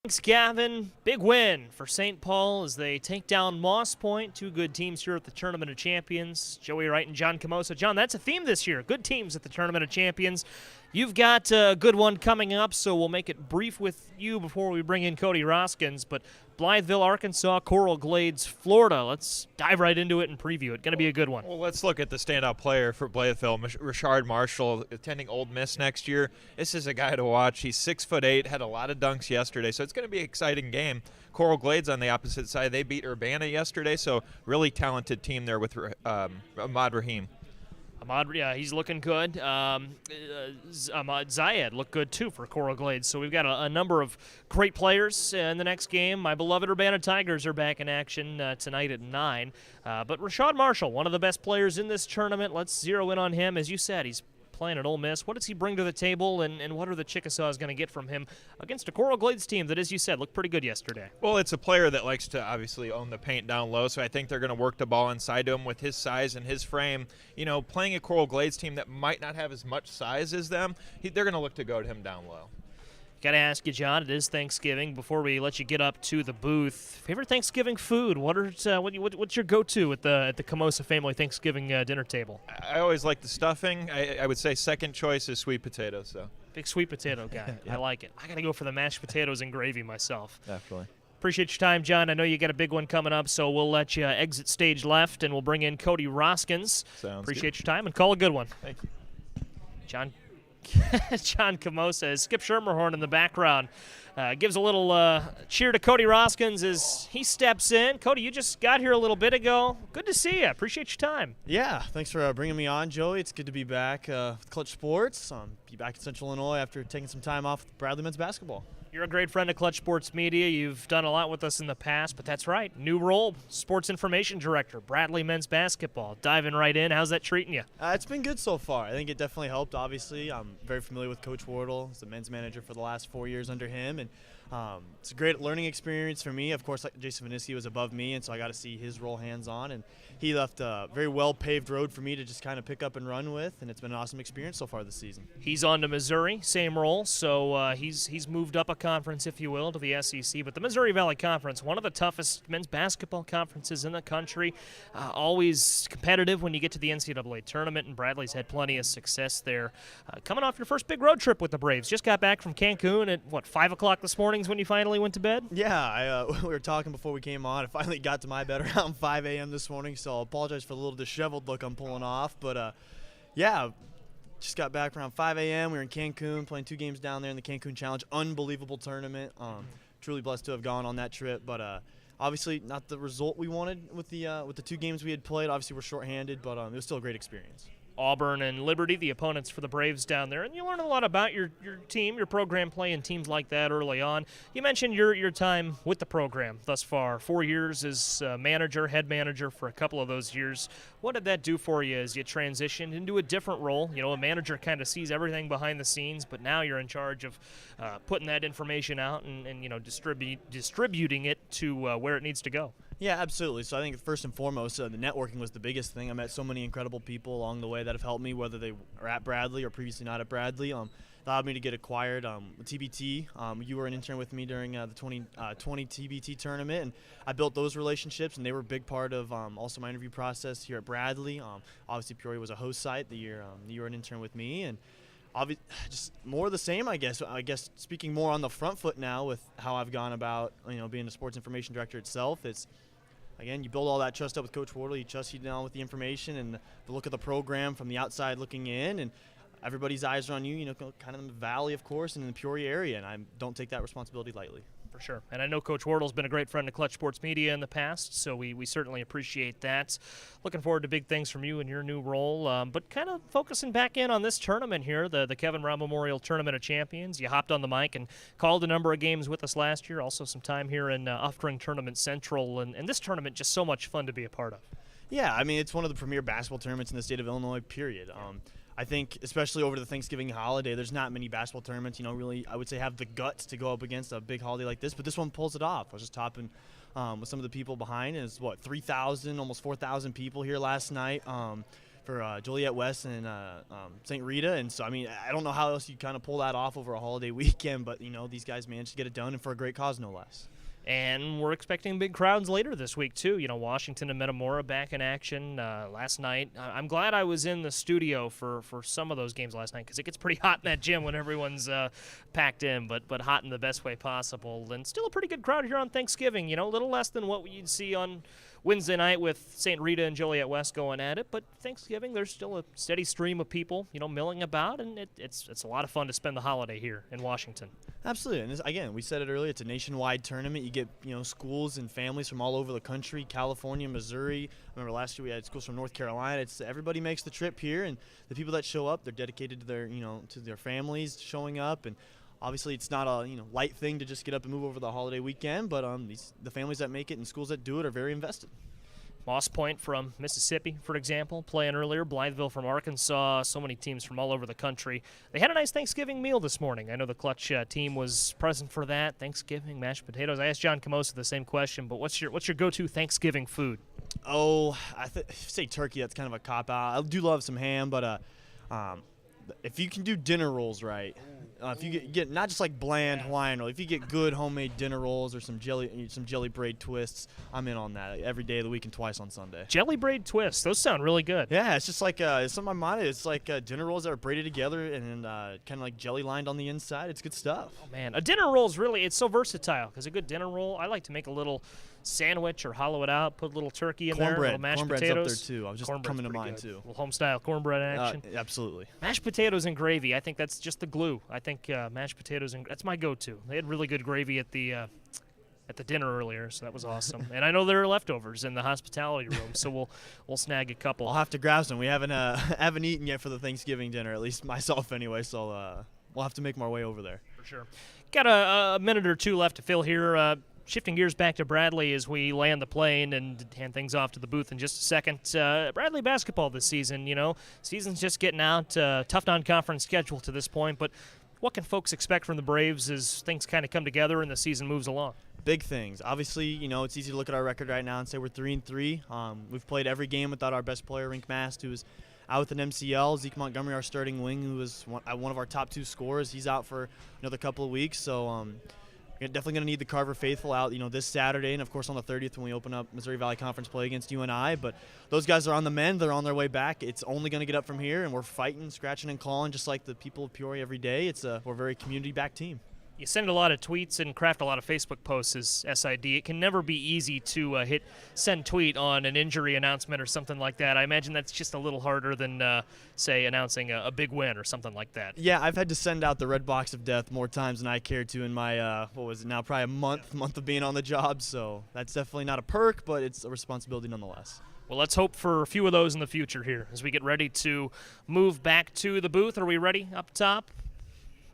Thanks, Gavin. Big win for St. Paul as they take down Moss Point. Two good teams here at the Tournament of Champions, Joey Wright and John Camosa. John, that's a theme this year. Good teams at the Tournament of Champions. You've got a good one coming up, so we'll make it brief with you before we bring in Cody Roskins. But Blytheville, Arkansas, Coral Glades, Florida. Let's dive right into it and preview it. Going to be a good one. Well, let's look at the standout player for Blytheville, Rashard Marshall, attending Ole Miss next year. This is a guy to watch. He's 6'8", had a lot of dunks yesterday, so it's going to be an exciting game. Coral Glades on the opposite side, they beat Urbana yesterday, so really talented team there with Ahmad Rahim. Ahmad, yeah, he's looking good. Ahmad Zayed looked good too for Coral Glades. So we've got a number of great players in the next game. My beloved Urbana Tigers are back in action tonight at 9. But Rashad Marshall, one of the best players in this tournament. Let's zero in on him. As you said, he's playing at Ole Miss. What does he bring to the table, and what are the Chickasaws going to get from him against a Coral Glades team that, as you said, looked pretty good yesterday? Well, it's a player that likes to obviously own the paint down low, so I think they're going to work the ball inside to him with his size and his frame. You know, playing a Coral Glades team that might not have as much size as them, they're going to look to go to him down low. Got to ask you, John, it is Thanksgiving. Before we let you get up to the booth, favorite Thanksgiving food? What's your go-to at the Camosa family Thanksgiving dinner table? I always like the stuffing. I would say second choice is sweet potatoes, so. Big sweet potato guy. Yep. I like it. I got to go for the mashed potatoes and gravy myself. Definitely. Appreciate your time, John. I know you got a big one coming up, so we'll let you exit stage left, and we'll bring in Cody Roskins. Sounds Appreciate good. your time, and call a good one. Thank you. John Camosa, as Skip Schermerhorn in the background gives a little cheer to Cody Roskins as he steps in. Cody, you just got here a little bit ago. Good to see you. Appreciate your time. Yeah, thanks for bringing me on, Joey. It's good to be back with Clutch Sports. Be back in Central Illinois after taking some time off with Bradley men's basketball. You're a great friend of Clutch Sports Media. You've done a lot with us in the past, but that's right. New role, Sports Information Director, Bradley men's basketball. Diving right in. How's that treating you? It's been good so far. I think it definitely helped, obviously. I'm very familiar with Coach Wardle. He's the men's manager for the last 4 years under him, and it's a great learning experience for me. Of course, like Jason Viniski was above me, and so I got to see his role hands-on, and he left a very well-paved road for me to just kind of pick up and run with, and it's been an awesome experience so far this season. He's on to Missouri, same role, so he's moved up a conference, if you will, to the SEC. But the Missouri Valley Conference, one of the toughest men's basketball conferences in the country, always competitive when you get to the NCAA tournament, and Bradley's had plenty of success there. Coming off your first big road trip with the Braves, just got back from Cancun at, 5 o'clock this morning is when you finally went to bed? Yeah, we were talking before we came on. I finally got to my bed around 5 a.m. this morning, so I apologize for the little disheveled look I'm pulling off. But, yeah, just got back around 5 a.m. We were in Cancun playing 2 games down there in the Cancun Challenge. Unbelievable tournament. Truly blessed to have gone on that trip. But obviously not the result we wanted with the 2 games we had played. Obviously we're shorthanded, but it was still a great experience. Auburn and Liberty, the opponents for the Braves down there. And you learn a lot about your team, your program, playing teams like that early on. You mentioned your time with the program thus far. 4 years as manager, head manager for a couple of those years. What did that do for you as you transitioned into a different role? You know, a manager kind of sees everything behind the scenes, but now you're in charge of putting that information out and distributing it to where it needs to go. Yeah, absolutely. So I think first and foremost, the networking was the biggest thing. I met so many incredible people along the way that have helped me, whether they are at Bradley or previously not at Bradley. Allowed me to get acquired with TBT. You were an intern with me during the 2020 TBT tournament, and I built those relationships, and they were a big part of also my interview process here at Bradley. Obviously, Peoria was a host site the year you were an intern with me, and just more of the same, I guess. I guess speaking more on the front foot now with how I've gone about being the sports information director itself. It's again, you build all that trust up with Coach Wardle. He trusts you down with the information and the look of the program from the outside looking in, and everybody's eyes are on you, kind of in the Valley, of course, and in the Peoria area, and I don't take that responsibility lightly. For sure. And I know Coach Wardle's been a great friend of Clutch Sports Media in the past, so we certainly appreciate that. Looking forward to big things from you in your new role, but kind of focusing back in on this tournament here, the Kevin Brown Memorial Tournament of Champions. You hopped on the mic and called a number of games with us last year, also some time here in Uftring Tournament Central, and this tournament just so much fun to be a part of. Yeah, I mean, it's one of the premier basketball tournaments in the state of Illinois, period. I think especially over the Thanksgiving holiday, there's not many basketball tournaments, really, I would say, have the guts to go up against a big holiday like this, but this one pulls it off. I was just topping with some of the people behind. It's 3,000, almost 4,000 people here last night for Joliet West and St. Rita, and so, I mean, I don't know how else you kind of pull that off over a holiday weekend, but, these guys managed to get it done, and for a great cause, no less. And we're expecting big crowds later this week, too. Washington and Metamora back in action last night. I'm glad I was in the studio for some of those games last night because it gets pretty hot in that gym when everyone's packed in, but hot in the best way possible. And still a pretty good crowd here on Thanksgiving. A little less than what you'd see on Wednesday night with St. Rita and Joliet West going at it, but Thanksgiving, there's still a steady stream of people, milling about, and it's a lot of fun to spend the holiday here in Washington. Absolutely, and again, we said it earlier, it's a nationwide tournament. You get, schools and families from all over the country, California, Missouri. I remember last year we had schools from North Carolina. It's everybody makes the trip here, and the people that show up, they're dedicated to their, to their families showing up, and obviously it's not a, light thing to just get up and move over the holiday weekend, but the families that make it and schools that do it are very invested. Moss Point from Mississippi, for example, playing earlier. Blytheville from Arkansas. So many teams from all over the country. They had a nice Thanksgiving meal this morning. I know the Clutch team was present for that. Thanksgiving, mashed potatoes. I asked John Camosa the same question, but what's your go-to Thanksgiving food? Oh, say turkey. That's kind of a cop-out. I do love some ham, but if you can do dinner rolls right, if you get not just like bland Hawaiian roll, if you get good homemade dinner rolls or some jelly braid twists, I'm in on that every day of the week and twice on Sunday. Jelly braid twists, those sound really good. Yeah, it's just like it's something in my mind. It's like dinner rolls that are braided together and kind of like jelly lined on the inside. It's good stuff. Oh man, a dinner roll is it's so versatile because a good dinner roll, I like to make a little sandwich or hollow it out, put a little turkey in there, a little mashed Cornbread's potatoes. Up there too. I was just coming to mind too. A little home style cornbread action. Absolutely. Mashed potatoes and gravy. I think that's just the glue. I think mashed potatoes and that's my go-to. They had really good gravy at the dinner earlier, so that was awesome. And I know there are leftovers in the hospitality room, so we'll snag a couple. I'll have to grab some. We haven't eaten yet for the Thanksgiving dinner, at least myself anyway. So we'll have to make our way over there. For sure. Got a minute or two left to fill here. Shifting gears back to Bradley as we land the plane and hand things off to the booth in just a second. Bradley basketball this season, season's just getting out. Tough non-conference schedule to this point, but what can folks expect from the Braves as things kind of come together and the season moves along? Big things. Obviously, it's easy to look at our record right now and say we're 3-3. We've played every game without our best player, Rink Mast, who is out with an MCL. Zeke Montgomery, our starting wing, who was one of our top 2 scorers. He's out for another couple of weeks, so you're definitely going to need the Carver faithful out, this Saturday, and of course on the 30th when we open up Missouri Valley Conference play against UNI. But those guys are on the mend; they're on their way back. It's only going to get up from here, and we're fighting, scratching, and clawing just like the people of Peoria every day. We're a very community-backed team. You send a lot of tweets and craft a lot of Facebook posts as SID. It can never be easy to hit send tweet on an injury announcement or something like that. I imagine that's just a little harder than, say, announcing a big win or something like that. Yeah, I've had to send out the red box of death more times than I care to in my, probably a month of being on the job. So that's definitely not a perk, but it's a responsibility nonetheless. Well, let's hope for a few of those in the future here as we get ready to move back to the booth. Are we ready up top?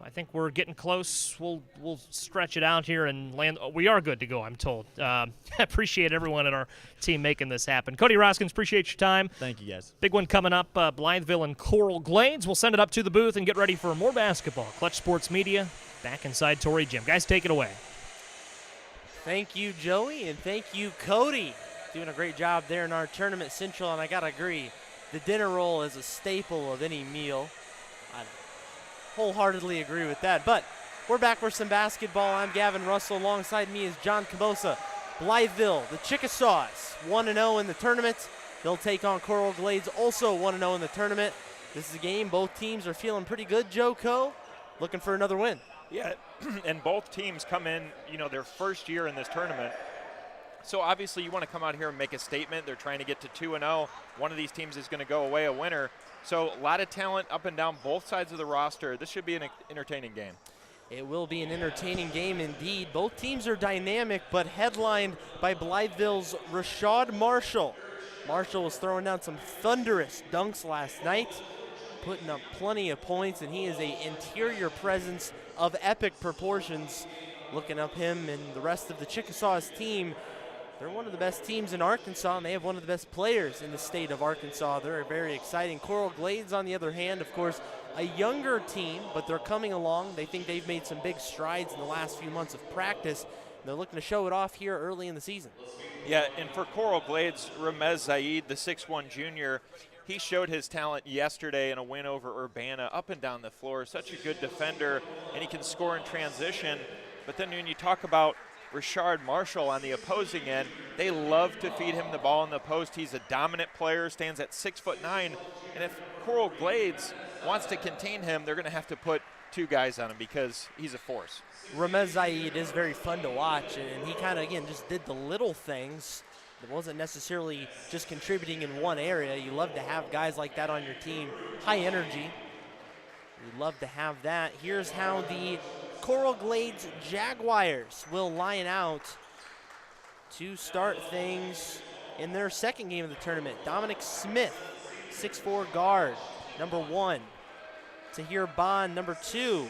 I think we're getting close. We'll stretch it out here and land. We are good to go, I'm told. I appreciate everyone in our team making this happen. Cody Roskins, appreciate your time. Thank you, guys. Big one coming up, Blytheville and Coral Glades. We'll send it up to the booth and get ready for more basketball. Clutch Sports Media back inside Torrey Gym. Guys, take it away. Thank you, Joey, and thank you, Cody. Doing a great job there in our Tournament Central, and I got to agree, the dinner roll is a staple of any meal. I wholeheartedly agree with that. But we're back for some basketball. I'm Gavin Russell. Alongside me is John Camosa. Blytheville, the Chickasaws, 1-0 in the tournament. They'll take on Coral Glades, also 1-0 in the tournament. This is a game both teams are feeling pretty good, Joe Co. Looking for another win. Yeah, and both teams come in, their first year in this tournament. So obviously you want to come out here and make a statement. They're trying to get to 2-0. One of these teams is going to go away a winner. So a lot of talent up and down both sides of the roster. This should be an entertaining game. It will be an entertaining game indeed. Both teams are dynamic, but headlined by Blytheville's Rashad Marshall. Marshall was throwing down some thunderous dunks last night, putting up plenty of points, and he is an interior presence of epic proportions. Looking up him and the rest of the Chickasaws team, they're one of the best teams in Arkansas, and they have one of the best players in the state of Arkansas. They're very exciting. Coral Glades, on the other hand, of course, a younger team, but they're coming along. They think they've made some big strides in the last few months of practice. They're looking to show it off here early in the season. Yeah, and for Coral Glades, Ramez Zaid, the 6'1 junior, he showed his talent yesterday in a win over Urbana, up and down the floor. Such a good defender, and he can score in transition. But then when you talk about Rashard Marshall on the opposing end, they love to feed him the ball in the post. He's a dominant player, stands at 6'9", and if Coral Glades wants to contain him, they're going to have to put 2 guys on him because he's a force. Ramez Zaid is very fun to watch, and he kind of, again, just did the little things wasn't necessarily just contributing in one area. You love to have guys like that on your team. High energy. We love to have that. Here's how the Coral Glades Jaguars will line out to start things in their second game of the tournament. Dominic Smith, 6'4" guard, number 1. Tahir Bond, number 2.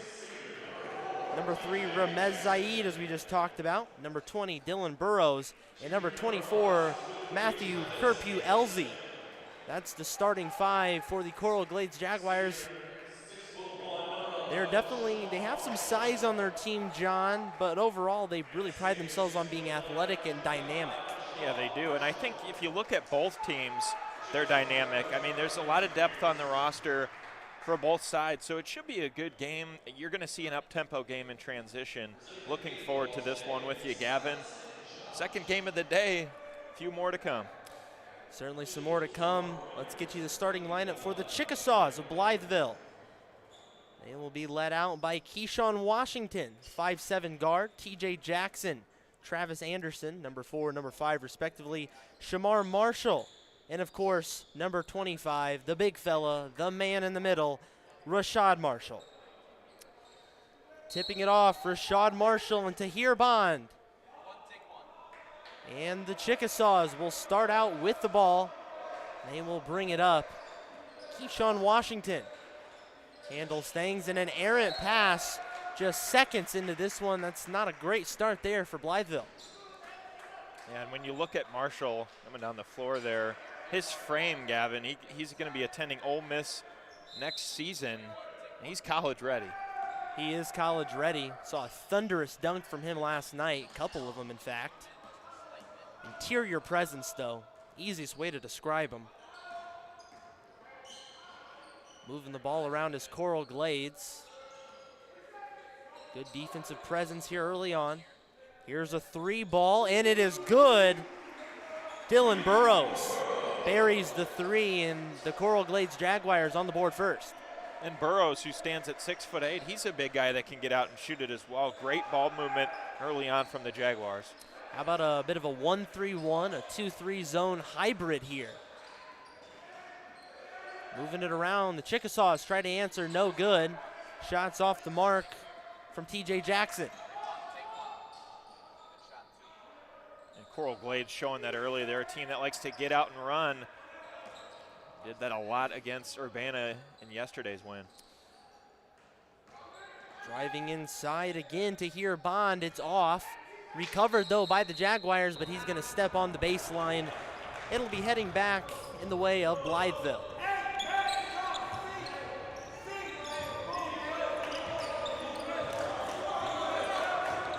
Number 3, Ramez Zaid, as we just talked about. Number 20, Dylan Burrows. And number 24, Matthew Kerpew-Elzy. That's the starting 5 for the Coral Glades Jaguars. They have some size on their team, John, but overall they really pride themselves on being athletic and dynamic. Yeah, they do. And I think if you look at both teams, they're dynamic. I mean, there's a lot of depth on the roster for both sides, so it should be a good game. You're going to see an up-tempo game in transition. Looking forward to this one with you, Gavin. Second game of the day, a few more to come. Certainly some more to come. Let's get you the starting lineup for the Chickasaws of Blytheville. They will be led out by Keyshawn Washington, 5'7" guard, TJ Jackson, Travis Anderson, number 4, number 5 respectively, Shamar Marshall, and of course, number 25, the big fella, the man in the middle, Rashad Marshall. Tipping it off, Rashad Marshall and Tahir Bond. And the Chickasaws will start out with the ball. They will bring it up. Keyshawn Washington handles things, and an errant pass just seconds into this one. That's not a great start there for Blytheville. Yeah, and when you look at Marshall coming down the floor there, his frame, Gavin, he's going to be attending Ole Miss next season, and he's college ready. He is college ready. Saw a thunderous dunk from him last night, a couple of them in fact. Interior presence though, easiest way to describe him. Moving the ball around is Coral Glades. Good defensive presence here early on. Here's a 3 ball, and it is good. Dylan Burrows buries the 3, and the Coral Glades Jaguars on the board first. And Burrows, who stands at 6'8", he's a big guy that can get out and shoot it as well. Great ball movement early on from the Jaguars. How about a bit of a 1-3-1, a 2-3 zone hybrid here? Moving it around, the Chickasaws try to answer, no good. Shots off the mark from TJ Jackson. And Coral Glades showing that earlier. They're a team that likes to get out and run. Did that a lot against Urbana in yesterday's win. Driving inside again to Tahir Bond, it's off. Recovered though by the Jaguars, but he's gonna step on the baseline. It'll be heading back in the way of Blytheville.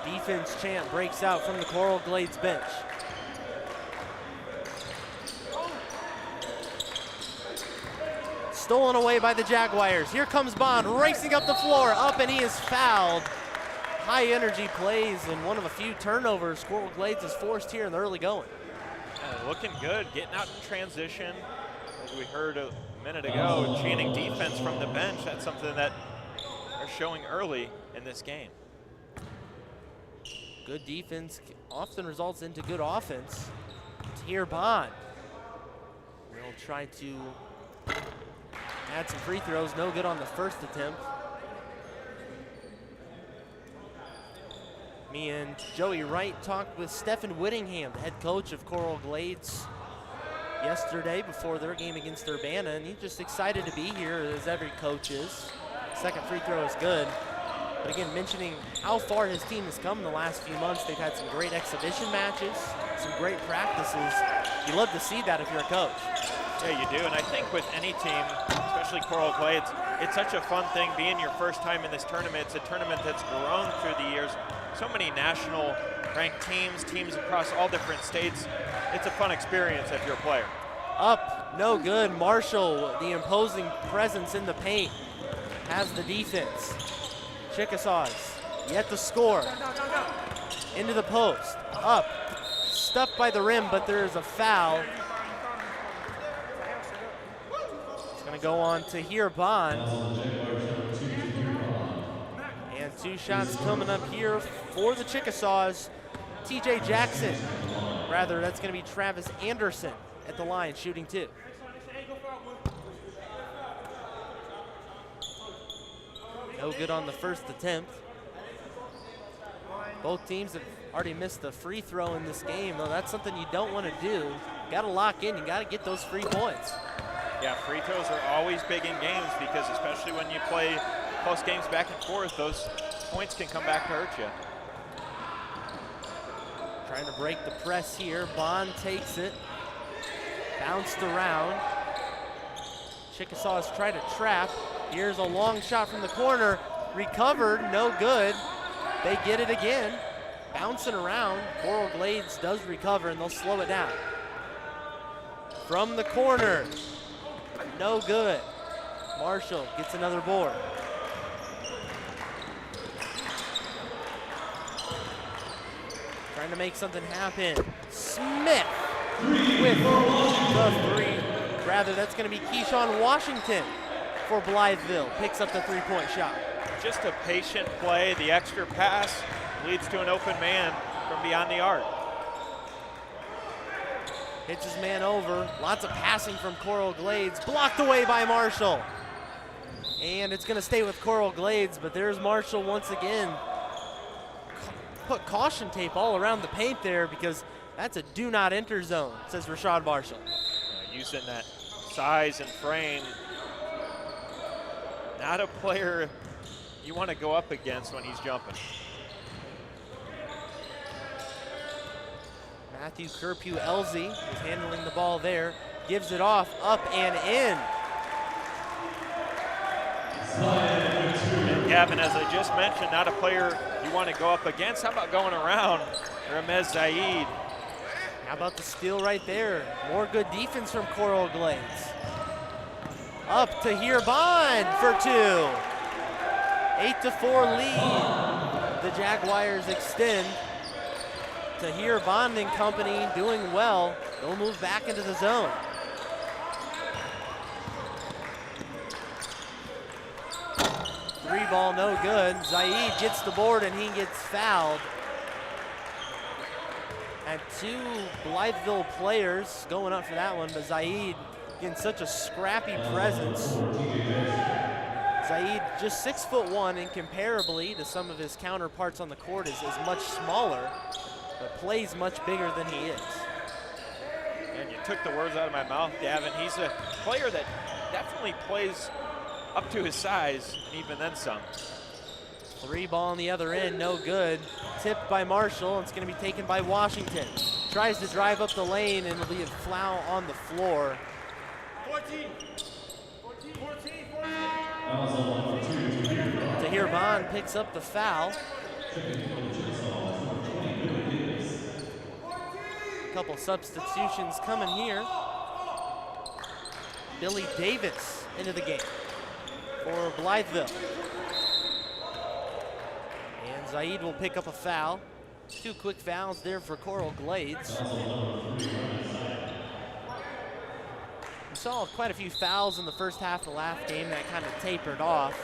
Defense chant breaks out from the Coral Glades bench. Stolen away by the Jaguars. Here comes Bond racing up the floor, up, and he is fouled. High energy plays and one of a few turnovers Coral Glades is forced here in the early going. Looking good, getting out in transition. As we heard a minute ago, chanting defense from the bench. That's something that they're showing early in this game. Good defense often results into good offense. Tahir Bond will try to add some free throws. No good on the first attempt. Me and Joey Wright talked with Stephen Whittingham, the head coach of Coral Glades, yesterday before their game against Urbana, and he's just excited to be here, as every coach is. Second free throw is good. But again, mentioning how far his team has come in the last few months. They've had some great exhibition matches, some great practices. You love to see that if you're a coach. Yeah, you do, and I think with any team, especially Coral Glades, it's such a fun thing being your first time in this tournament. It's a tournament that's grown through the years. So many national ranked teams across all different states. It's a fun experience if you're a player. Up, no good. Marshall, the imposing presence in the paint, has the defense. Chickasaws yet to score. Into the post, up, stuffed by the rim, but there is a foul. It's gonna go on to Tahir Bond. And 2 shots coming up here for the Chickasaws. TJ Jackson Rather, that's going to be Travis Anderson at the line shooting 2. No good on the first attempt. Both teams have already missed a free throw in this game. Well, that's something you don't want to do. Got to lock in. You got to get those free points. Yeah, free throws are always big in games because especially when you play close games back and forth, those points can come back to hurt you. Trying to break the press here. Bond takes it. Bounced around. Chickasaw has tried to trap. Here's a long shot from the corner. Recovered, no good. They get it again. Bouncing around. Coral Glades does recover and they'll slow it down. From the corner. No good. Marshall gets another board. Trying to make something happen. Smith with the 3. Rather, that's going to be Keyshawn Washington for Blytheville. Picks up the 3-point shot. Just a patient play. The extra pass leads to an open man from beyond the arc. Hits his man over. Lots of passing from Coral Glades. Blocked away by Marshall. And it's going to stay with Coral Glades, but there's Marshall once again. Put caution tape all around the paint there because that's a do not enter zone, says Rashad Marshall. Using that size and frame. Not a player you want to go up against when he's jumping. Matthew Kerpew-Elzy is handling the ball there. Gives it off, up and in. And Gavin, as I just mentioned, not a player you want to go up against. How about going around Ramez Zaid? How about the steal right there? More good defense from Coral Glades. Up to here, Bond for 2. 8-4 lead. The Jaguars extend. Tahir Bond and company doing well. They'll move back into the zone. Three ball, no good. Zaid gets the board and he gets fouled. And 2 Blytheville players going up for that one, but Zaid in such a scrappy presence. Zaid just 6'1" and comparably to some of his counterparts on the court is much smaller, but plays much bigger than he is. And you took the words out of my mouth, Gavin. He's a player that definitely plays up to his size, even then some. 3 ball on the other end, no good. Tipped by Marshall, it's gonna be taken by Washington. Tries to drive up the lane and it'll be a foul on the floor. 14. Tahir Bond picks up the foul. Couple substitutions coming here. Billy Davis into the game for Blytheville. And Zaid will pick up a foul. 2 quick fouls there for Coral Glades. We saw quite a few fouls in the first half of the last game that kind of tapered off.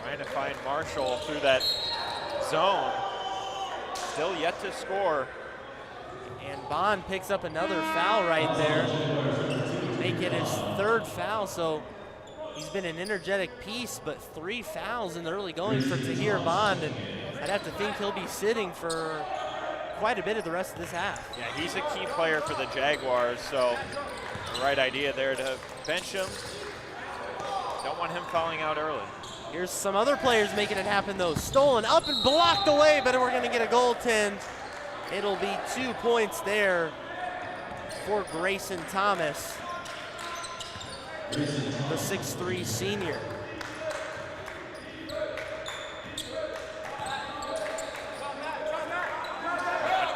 Trying to find Marshall through that zone. Still yet to score. And Bond picks up another foul right there. Make it his 3rd foul, so he's been an energetic piece, but 3 fouls in the early going for Tahir Bond, and I'd have to think he'll be sitting for quite a bit of the rest of this half. Yeah, he's a key player for the Jaguars, so the right idea there to bench him. Don't want him fouling out early. Here's some other players making it happen though. Stolen up and blocked away, but we're gonna get a goaltend. It'll be 2 points there for Grayson Thomas, the 6'3" senior.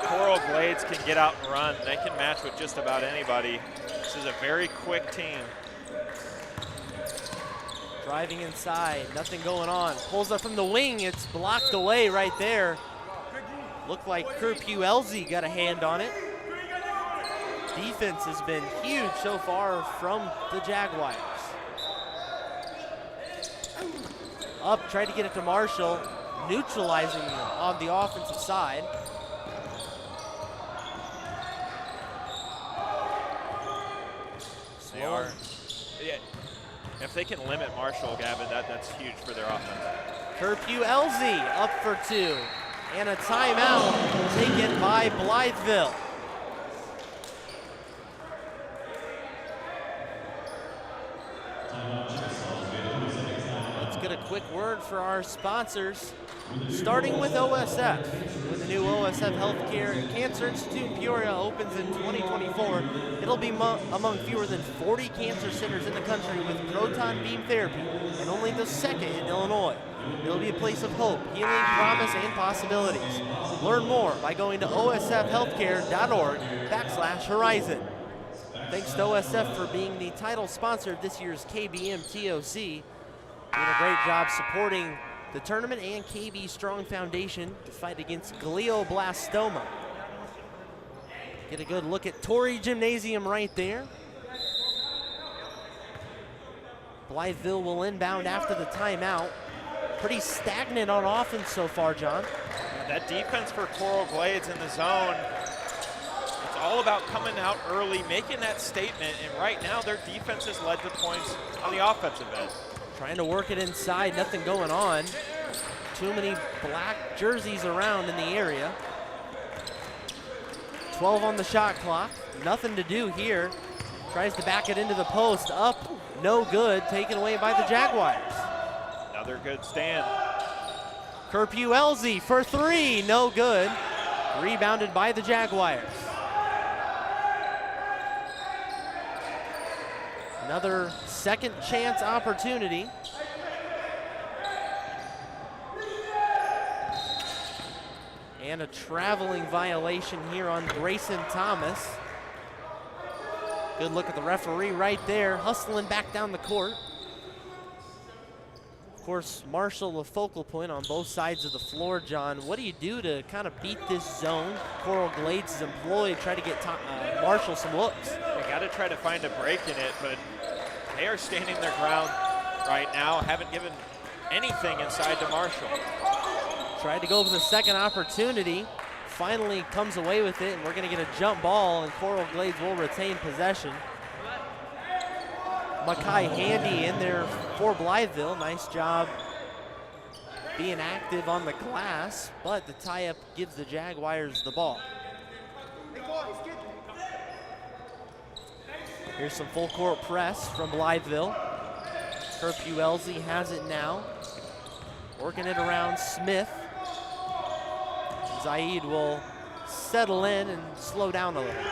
Coral Glades can get out and run. They can match with just about anybody. This is a very quick team. Driving inside, nothing going on. Pulls up from the wing, it's blocked away right there. Looked like Kerpew-Elzy got a hand on it. Defense has been huge so far from the Jaguars. Up, tried to get it to Marshall. neutralizing them on the offensive side. They are. Yeah, if they can limit Marshall, Gavin, that's huge for their offense. Curfew Elsie up for 2. And a timeout taken by Blytheville. Let's get a quick word for our sponsors. Starting with OSF. When the new OSF Healthcare and Cancer Institute in Peoria opens in 2024, it'll be among fewer than 40 cancer centers in the country with proton beam therapy, and only the second in Illinois. It'll be a place of hope, healing, promise, and possibilities. Learn more by going to osfhealthcare.org/horizon. Thanks to OSF for being the title sponsor of this year's KBM TOC. Doing a great job supporting the tournament and KB Strong Foundation to fight against glioblastoma. Get a good look at Torrey Gymnasium right there. Blytheville will inbound after the timeout. Pretty stagnant on offense so far, John. Yeah, that defense for Coral Glades in the zone, it's all about coming out early, making that statement, and right now their defense has led to points on the offensive end. Trying to work it inside, nothing going on. Too many black jerseys around in the area. 12 on the shot clock, nothing to do here. Tries to back it into the post, up, no good, taken away by the Jaguars. Another good stand. Curfew Elsie for 3, no good. Rebounded by the Jaguars. Another second chance opportunity. And a traveling violation here on Grayson Thomas. Good look at the referee right there, hustling back down the court. Of course, Marshall the focal point on both sides of the floor, John. What do you do to kind of beat this zone? Coral Glades is employed, try to get Marshall some looks. They got to try to find a break in it, but they are standing their ground right now, haven't given anything inside to Marshall. Tried to go for the second opportunity, finally comes away with it, and we're going to get a jump ball, and Coral Glades will retain possession. Makai Handy in there for Blytheville. Nice job being active on the glass, but the tie-up gives the Jaguars the ball. Here's some full court press from Blytheville. Curfew Elsie has it now. Working it around Smith. Zaid will settle in and slow down a little.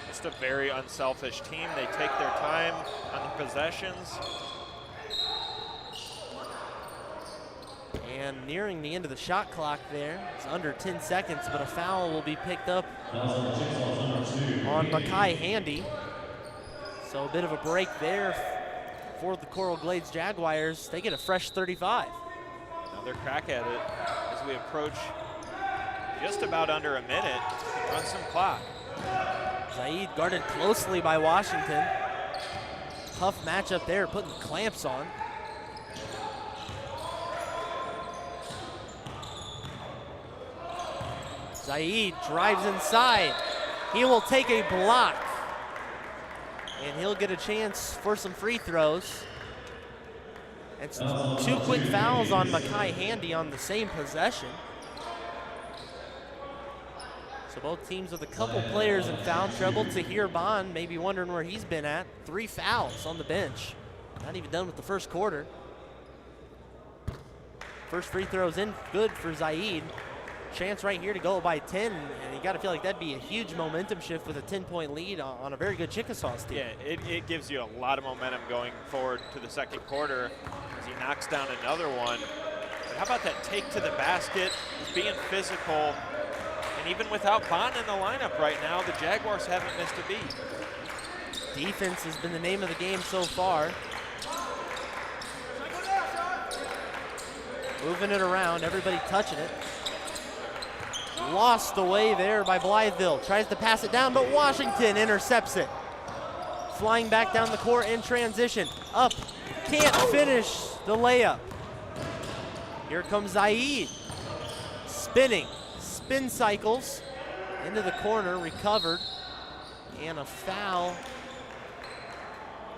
Just a very unselfish team. They take their time on the possessions. And nearing the end of the shot clock there. It's under 10 seconds, but a foul will be picked up on Makai Handy. So a bit of a break there for the Coral Glades Jaguars. They get a fresh 35. Another crack at it as we approach just about under a minute. Run some clock. Zaid guarded closely by Washington. Tough matchup there, putting clamps on. Zaid drives inside. He will take a block. And he'll get a chance for some free throws. It's 2 quick fouls on Makai Handy on the same possession. So both teams with a couple players in foul trouble. Tahir Bond maybe wondering where he's been at. 3 fouls on the bench. Not even done with the first quarter. First free throw's in, good for Zaid. Chance right here to go by 10, and you got to feel like that'd be a huge momentum shift with a 10-point lead on a very good Chickasaw team. Yeah, it gives you a lot of momentum going forward to the second quarter as he knocks down another one. But how about that take to the basket, being physical, and even without Bond in the lineup right now, the Jaguars haven't missed a beat. Defense has been the name of the game so far. Moving it around, everybody touching it. Lost away there by Blytheville. Tries to pass it down, but Washington intercepts it. flying back down the court in transition. Up, can't finish the layup. Here comes Zaid. Spinning, spin cycles into the corner, recovered, and a foul.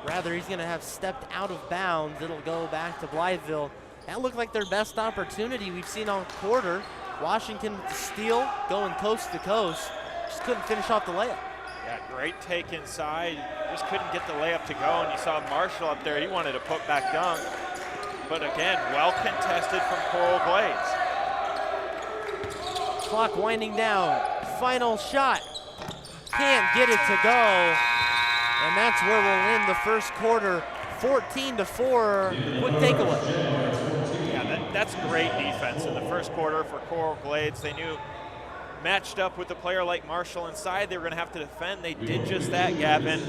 Rather, he's gonna have stepped out of bounds. It'll go back to Blytheville. That looked like their best opportunity we've seen all quarter. Washington with the steal, going coast to coast. Just couldn't finish off the layup. Yeah, great take inside. Just couldn't get the layup to go, and you saw Marshall up there. He wanted to put back dunk. But again, well contested from Coral Glades. Clock winding down. Final shot. Can't get it to go. And that's where we'll end the first quarter. 14-4. Quick takeaway. Yeah, that's great defense in the first quarter for Coral Glades. They knew matched up with a player like Marshall inside, they were going to have to defend. They did just that, Gavin.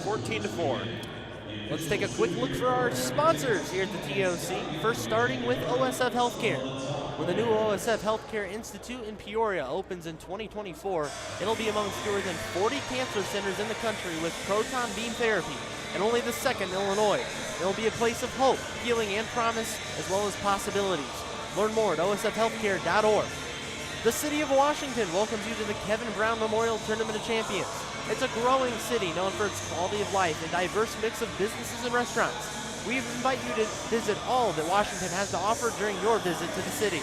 14-4. Let's take a quick look for our sponsors here at the TOC. First, starting with OSF Healthcare. When the new OSF Healthcare Institute in Peoria opens in 2024, it'll be among fewer than 40 cancer centers in the country with proton beam therapy, and only the second in Illinois. It'll be a place of hope, healing, and promise, as well as possibilities. Learn more at osfhealthcare.org. The City of Washington welcomes you to the Kevin Brown Memorial Tournament of Champions. It's a growing city known for its quality of life and diverse mix of businesses and restaurants. We invite you to visit all that Washington has to offer during your visit to the city.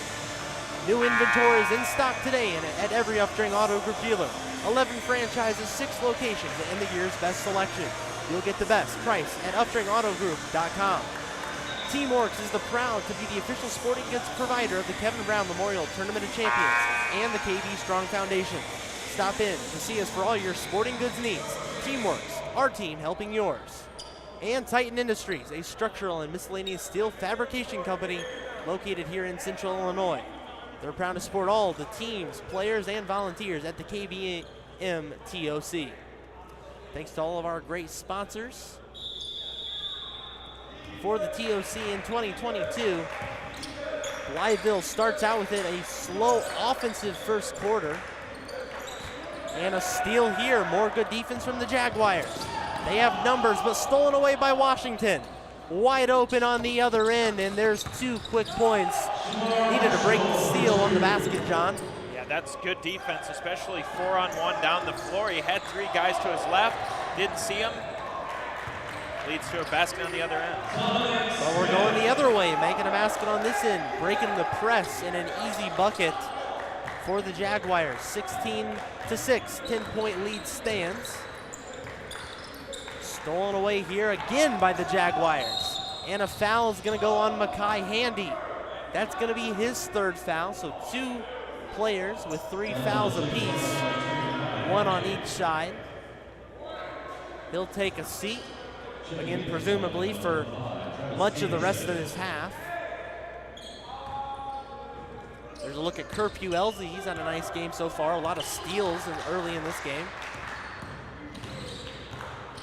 New inventory is in stock today and at every Upstring Auto Group dealer. 11 franchises, 6 locations, and the year's best selection. You'll get the best price at UpstringAutoGroup.com. Teamworks is proud to be the official sporting goods provider of the Kevin Brown Memorial Tournament of Champions and the KB Strong Foundation. Stop in to see us for all your sporting goods needs. Teamworks, our team helping yours. And Titan Industries, a structural and miscellaneous steel fabrication company located here in Central Illinois. They're proud to support all the teams, players, and volunteers at the KBM TOC. Thanks to all of our great sponsors. For the TOC in 2022, Blytheville starts out with it a slow offensive first quarter. And a steal here, more good defense from the Jaguars. They have numbers, but stolen away by Washington. Wide open on the other end, and there's 2 quick points. Needed to break the steal on the basket, John. Yeah, that's good defense, especially 4-on-1 down the floor. He had 3 guys to his left, didn't see him. Leads to a basket on the other end. But we're going the other way, making a basket on this end, breaking the press in an easy bucket for the Jaguars. 16-6, 10-point lead stands. Stolen away here again by the Jaguars. And a foul is going to go on Makai Handy. That's going to be his 3rd foul, so 2 players with 3 fouls apiece, 1 on each side. He'll take a seat, again, presumably for much of the rest of this half. There's a look at Kerpue Elsie. He's had a nice game so far. A lot of steals early in this game.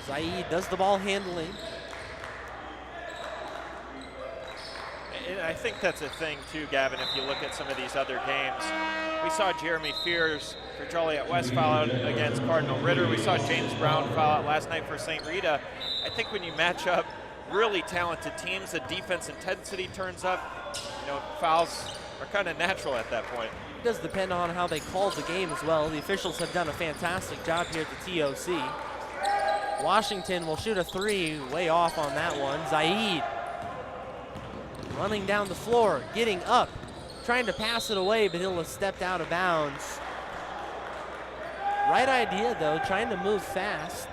Zaid does the ball handling. And I think that's a thing too, Gavin, if you look at some of these other games. We saw Jeremy Fears for Joliet West foul out against Cardinal Ritter. We saw James Brown foul out last night for St. Rita. I think when you match up really talented teams, the defense intensity turns up. You know, fouls are kind of natural at that point. It does depend on how they call the game as well. The officials have done a fantastic job here at the TOC. Washington will shoot a 3, way off on that one. Zaid running down the floor, getting up, trying to pass it away, but he'll have stepped out of bounds. Right idea though, trying to move fast.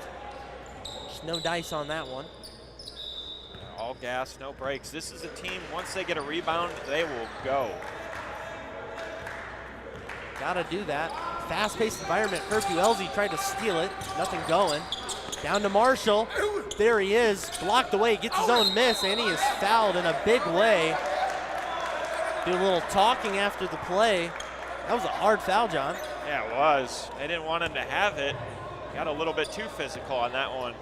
Just no dice on that one. All gas, no brakes. This is a team, once they get a rebound, they will go. Gotta do that. Fast-paced environment. Kerpue Elsie tried to steal it, nothing going. Down to Marshall. There he is, blocked away, gets his own miss, and he is fouled in a big way. Do a little talking after the play. That was a hard foul, John. Yeah, it was. They didn't want him to have it. Got a little bit too physical on that one.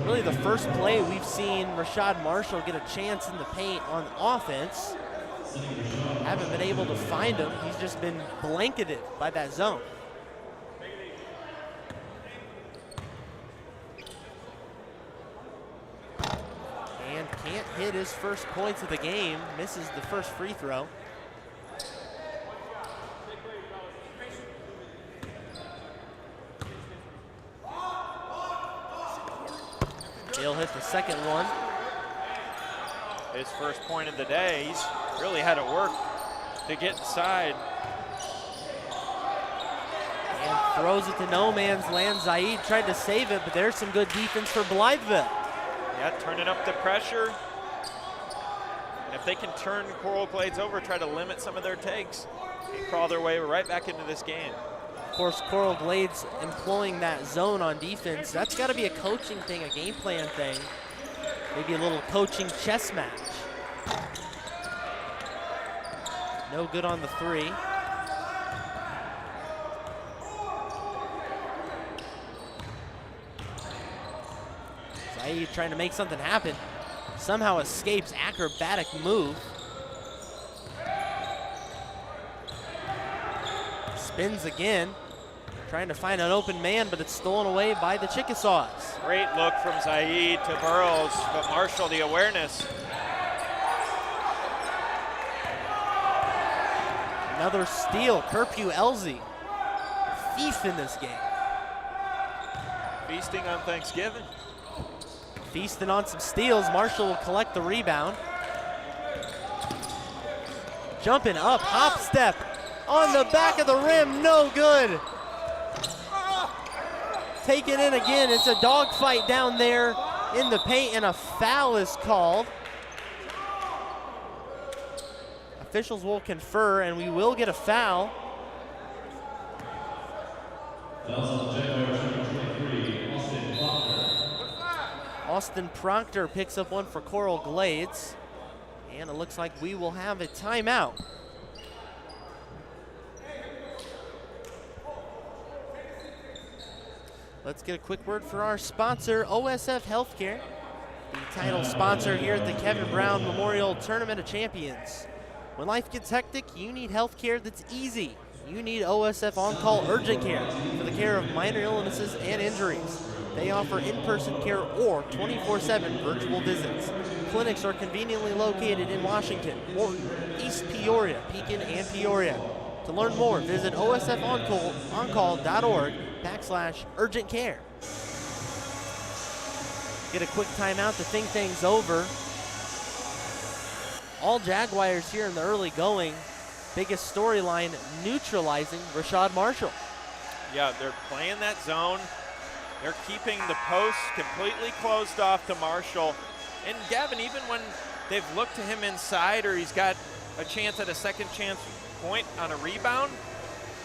Really the first play we've seen Rashad Marshall get a chance in the paint on offense. Haven't been able to find him. He's just been blanketed by that zone. can't hit his first points of the game, misses the first free throw. He'll hit the second one. His first point of the day. He's really had to work to get inside. And throws it to no man's land. Zaid tried to save it, but there's some good defense for Blytheville. Yeah, turning up the pressure. And if they can turn Coral Glades over, try to limit some of their takes, they crawl their way right back into this game. Of course, Coral Glades employing that zone on defense. That's got to be a coaching thing, a game plan thing. Maybe a little coaching chess match. No good on the three. Zaid trying to make something happen. Somehow escapes acrobatic move. Spins again. Trying to find an open man, but it's stolen away by the Chickasaws. Great look from Zaid to Burrows, but Marshall, the awareness. Another steal, Curfew Elsie. Thief in this game. Feasting on Thanksgiving. Feasting on some steals. Marshall will collect the rebound. Jumping up, hop step on the back of the rim, no good. Taken in again, it's a dogfight down there in the paint and a foul is called. Officials will confer and we will get a foul. Austin Proctor picks up one for Coral Glades. And it looks like we will have a timeout. Let's get a quick word for our sponsor, OSF Healthcare, the title sponsor here at the Kevin Brown Memorial Tournament of Champions. When life gets hectic, you need healthcare that's easy. You need OSF On-Call Urgent Care for the care of minor illnesses and injuries. They offer in-person care or 24/7 virtual visits. Clinics are conveniently located in Washington, Morton, East Peoria, Pekin, and Peoria. To learn more, visit osfoncall.org/urgent care. Get a quick timeout to think things over. All Jaguars here in the early going. Biggest storyline, neutralizing Rashad Marshall. Yeah, they're playing that zone. They're keeping the post completely closed off to Marshall. And Gavin, even when they've looked to him inside or he's got a chance at a second chance point on a rebound,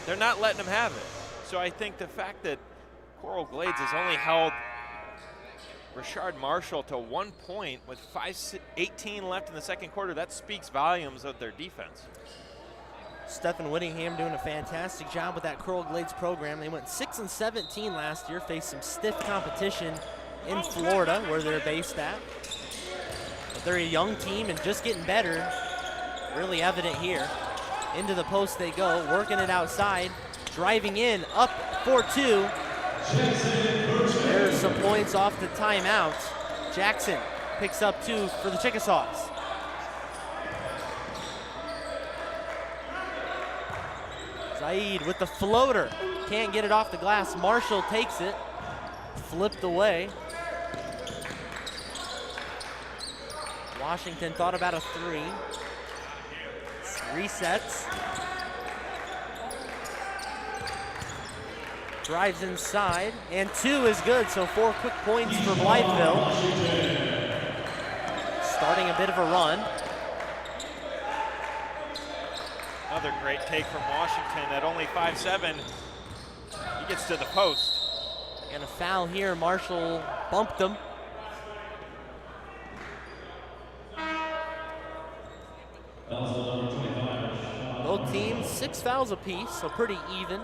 they're not letting him have it. So I think the fact that Coral Glades has only held Rashad Marshall to 1 point with 5:18 left in the second quarter, that speaks volumes of their defense. Stephen Whittingham doing a fantastic job with that Coral Glades program. They went 6-17 last year, faced some stiff competition in Florida where they're based at. But they're a young team and just getting better. Really evident here. Into the post they go, working it outside, driving in, up 4-2. There's some points off the timeout. Jackson picks up 2 for the Chickasaws. Zaid with the floater. Can't get it off the glass. Marshall takes it. Flipped away. Washington thought about a 3. Resets. Drives inside, and 2 is good, so 4 quick points for Blytheville. Starting a bit of a run. Another great take from Washington at only 5'7". He gets to the post. And a foul here. Marshall bumped him. Both teams 6 fouls apiece, so pretty even.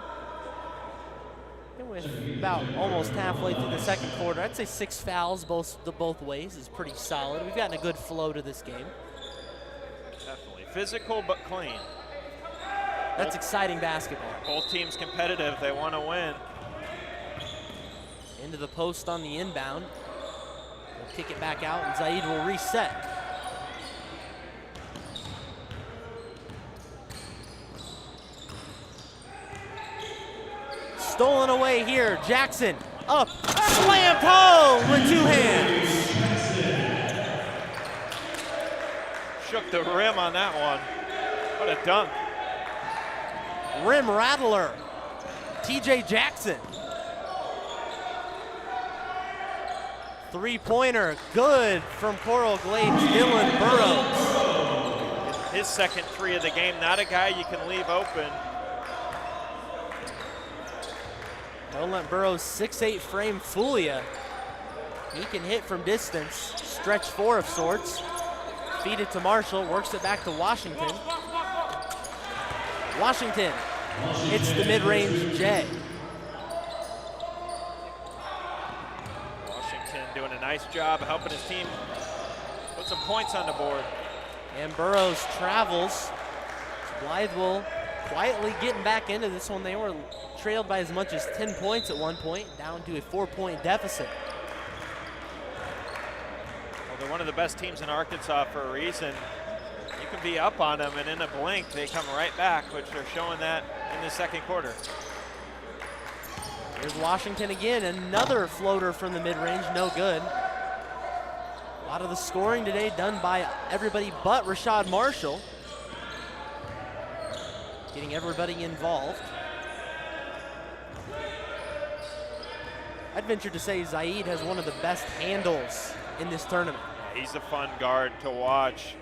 And with about almost halfway through the second quarter, I'd say 6 fouls both ways is pretty solid. We've gotten a good flow to this game. Definitely physical but clean. That's exciting basketball. Both teams competitive. They want to win. Into the post on the inbound. We'll kick it back out, and Zaid will reset. stolen away here. Jackson up, slammed home with 2 hands. Shook the rim on that one. What a dunk. Rim rattler, TJ Jackson. 3-pointer, good from Coral Glades, Dylan Burrows. His second 3 of the game, not a guy you can leave open. Don't let Burrows' 6'8" frame fool you. He can hit from distance, stretch 4 of sorts. Feed it to Marshall, works it back to Washington. Washington hits the mid-range J. Washington doing a nice job helping his team put some points on the board. And Burrows travels. Blytheville quietly getting back into this one. They were trailed by as much as 10 points at one point, down to a 4-point deficit. Well, they're one of the best teams in Arkansas for a reason. You can be up on them, and in a blink, they come right back, which they're showing that in the second quarter. Here's Washington again, another floater from the mid-range, no good. A lot of the scoring today done by everybody but Rashad Marshall. Getting everybody involved. I'd venture to say Zaid has one of the best handles in this tournament. He's a fun guard to watch.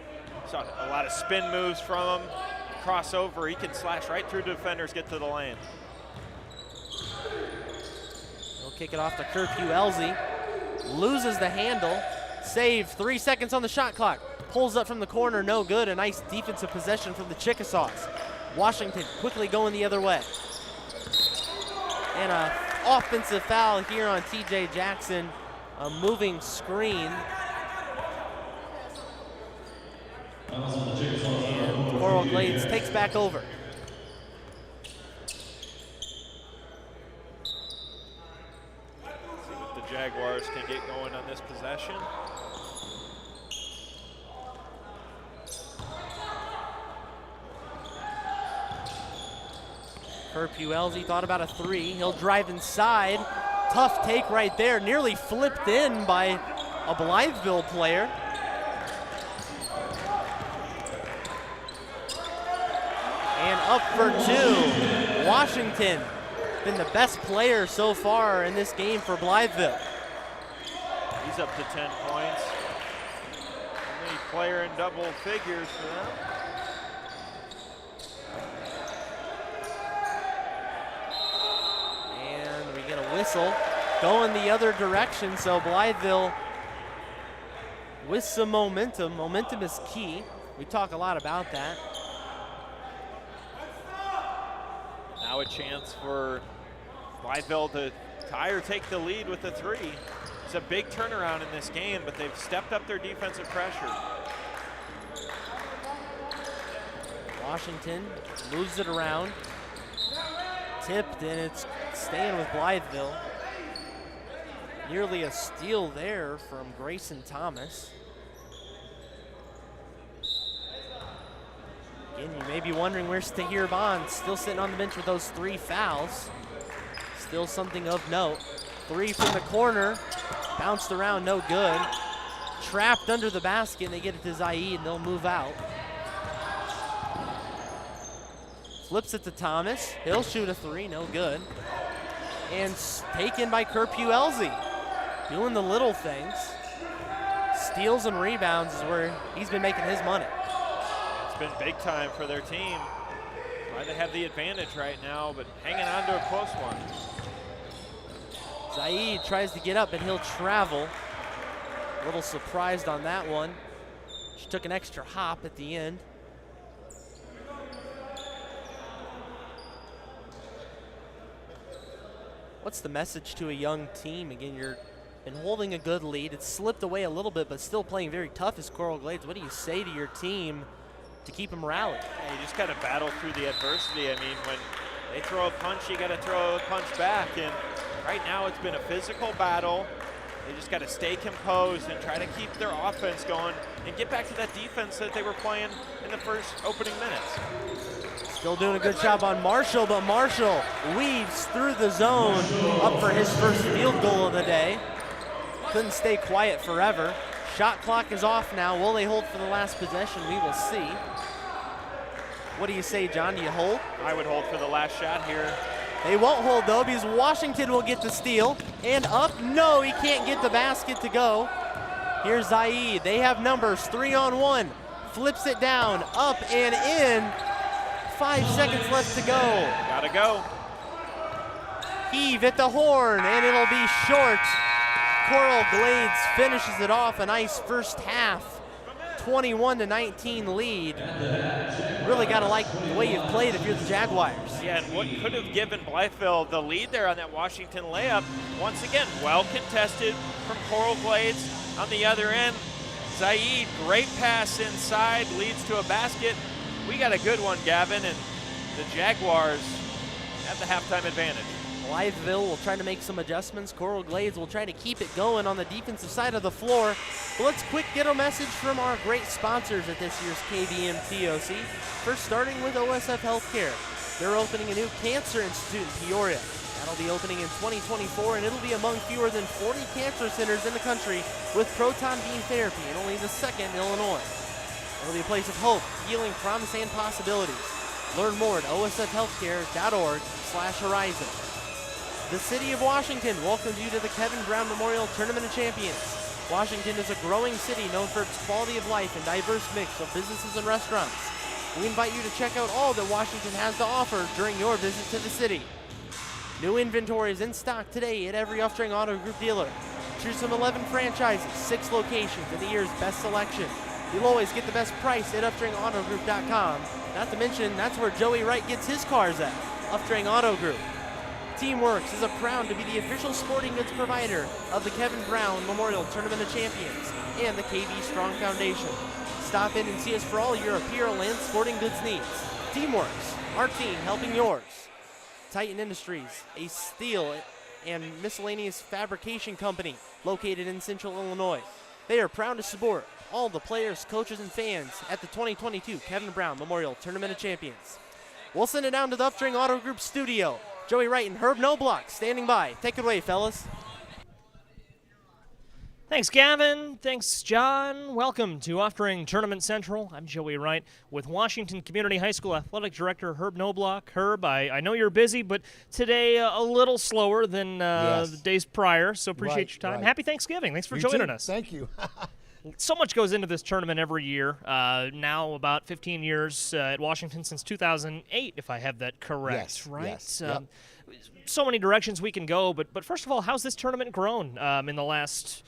Saw a lot of spin moves from him. Crossover, he can slash right through defenders, get to the lane. He'll kick it off to Curfew Elsie. Loses the handle. Save, 3 seconds on the shot clock. Pulls up from the corner, no good. A nice defensive possession from the Chickasaws. Washington quickly going the other way. And an offensive foul here on TJ Jackson. A moving screen. And Coral Glades takes back over. See what the Jaguars can get going on this possession. Curfew Elsie thought about a 3. He'll drive inside. Tough take right there. Nearly flipped in by a Blytheville player. And up for 2. Washington been the best player so far in this game for Blytheville. He's up to 10 points. Only player in double figures for them. And we get a whistle going the other direction, so Blytheville with some momentum. Momentum is key. We talk a lot about that. Now a chance for Blytheville to tie or take the lead with a 3. It's a big turnaround in this game, but they've stepped up their defensive pressure. Washington moves it around. Tipped, and it's staying with Blytheville. Nearly a steal there from Grayson Thomas. Again, you may be wondering where's Tahir Bond, still sitting on the bench with those 3 fouls. Still something of note. 3 from the corner, bounced around, no good. Trapped under the basket, and they get it to Zaid, and they'll move out. Flips it to Thomas, he'll shoot a 3, no good. And taken by Curfew Elsie, doing the little things. Steals and rebounds is where he's been making his money. It's been big time for their team. Why they have the advantage right now, but hanging on to a close one. Zaid tries to get up, and he'll travel. A little surprised on that one. She took an extra hop at the end. What's the message to a young team? Again, you're been holding a good lead. It's slipped away a little bit, but still playing very tough as Coral Glades. What do you say to your team to keep them rallied? Yeah, you just got to battle through the adversity. I mean, when they throw a punch, you got to throw a punch back. And right now it's been a physical battle. They just got to stay composed and try to keep their offense going and get back to that defense that they were playing in the first opening minutes. Still doing a good job on Marshall, but Marshall weaves through the zone up for his first field goal of the day. Couldn't stay quiet forever. Shot clock is off now. Will they hold for the last possession? We will see. What do you say, John? Do you hold? I would hold for the last shot here. They won't hold, though, because Washington will get the steal. And up. No, he can't get the basket to go. Here's Zaid. They have numbers, 3-on-1. Flips it down, up and in. 5 seconds left to go. Gotta go. Heave at the horn, and it'll be short. Coral Glades finishes it off. A nice first half. 21-19 lead. Really got to like the way you've played if you're the Jaguars. Yeah, and what could have given Blytheville the lead there on that Washington layup, once again, well contested from Coral Glades on the other end. Zaid, great pass inside, leads to a basket. We got a good one, Gavin, and the Jaguars have the halftime advantage. Blytheville will try to make some adjustments. Coral Glades will try to keep it going on the defensive side of the floor. But let's quick get a message from our great sponsors at this year's KVM TOC. First, starting with OSF Healthcare. They're opening a new cancer institute in Peoria. That'll be opening in 2024, and it'll be among fewer than 40 cancer centers in the country with proton beam therapy, and only the second in Illinois. It'll be a place of hope, healing, promise, and possibilities. Learn more at osfhealthcare.org/horizon. The City of Washington welcomes you to the Kevin Brown Memorial Tournament of Champions. Washington is a growing city known for its quality of life and diverse mix of businesses and restaurants. We invite you to check out all that Washington has to offer during your visit to the city. New inventory is in stock today at every Uftring Auto Group dealer. Choose from 11 franchises, 6 locations, and the year's best selection. You'll always get the best price at UftringAutoGroup.com. Not to mention, that's where Joey Wright gets his cars at, Uftring Auto Group. Teamworks is proud to be the official sporting goods provider of the Kevin Brown Memorial Tournament of Champions and the KB Strong Foundation. Stop in and see us for all your apparel and sporting goods needs. Teamworks, our team helping yours. Titan Industries, a steel and miscellaneous fabrication company located in Central Illinois. They are proud to support all the players, coaches, and fans at the 2022 Kevin Brown Memorial Tournament of Champions. We'll send it down to the Uftring Auto Group studio. Joey Wright and Herb Noblock standing by. Take it away, fellas. Thanks, Gavin. Thanks, John. Welcome to Uftring Tournament Central. I'm Joey Wright with Washington Community High School Athletic Director Herb Noblock. Herb, I know you're busy, but today a little slower than the days prior, so appreciate your time. Right. Happy Thanksgiving. Thanks for You joining too. us. Thank you. So much goes into this tournament every year. Now about 15 years at Washington since 2008, if I have that correct, Yes, right? yes, yep. So many directions we can go, but first of all, how's this tournament grown in the last,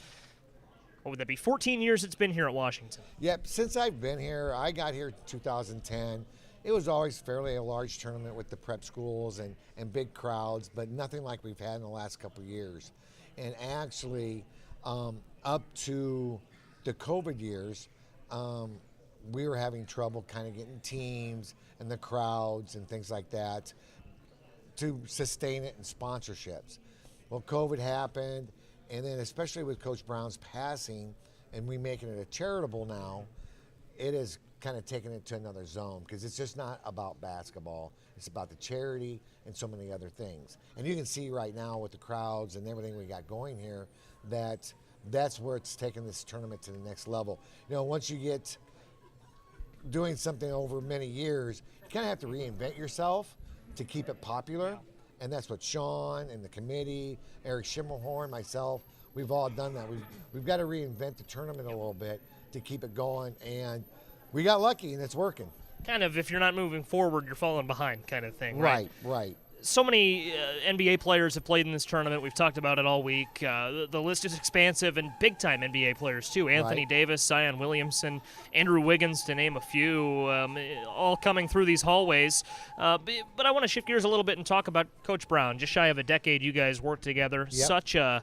what would that be, 14 years it's been here at Washington? Yep, since I've been here, I got here in 2010. It was always fairly a large tournament with the prep schools and big crowds, but nothing like we've had in the last couple of years. And actually, up to the COVID years, we were having trouble kind of getting teams and the crowds and things like that to sustain it in sponsorships. Well, COVID happened, and then especially with Coach Brown's passing and we making it a charitable now, it has kind of taken it to another zone because it's just not about basketball. It's about the charity and so many other things. And you can see right now with the crowds and everything we got going here that that's where it's taken this tournament to the next level. You know, once you get doing something over many years, you kind of have to reinvent yourself to keep it popular. And that's what Sean and the committee, Eric Schimmelhorn, myself, we've all done that. We've got to reinvent the tournament a little bit to keep it going. And we got lucky, and it's working. Kind of, if you're not moving forward, you're falling behind kind of thing, right? Right. So many NBA players have played in this tournament. We've talked about it all week. The list is expansive, and big-time NBA players, too. Anthony Davis, Zion Williamson, Andrew Wiggins, to name a few, all coming through these hallways. But I want to shift gears a little bit and talk about Coach Brown. Just shy of a decade you guys worked together. Yep. Such a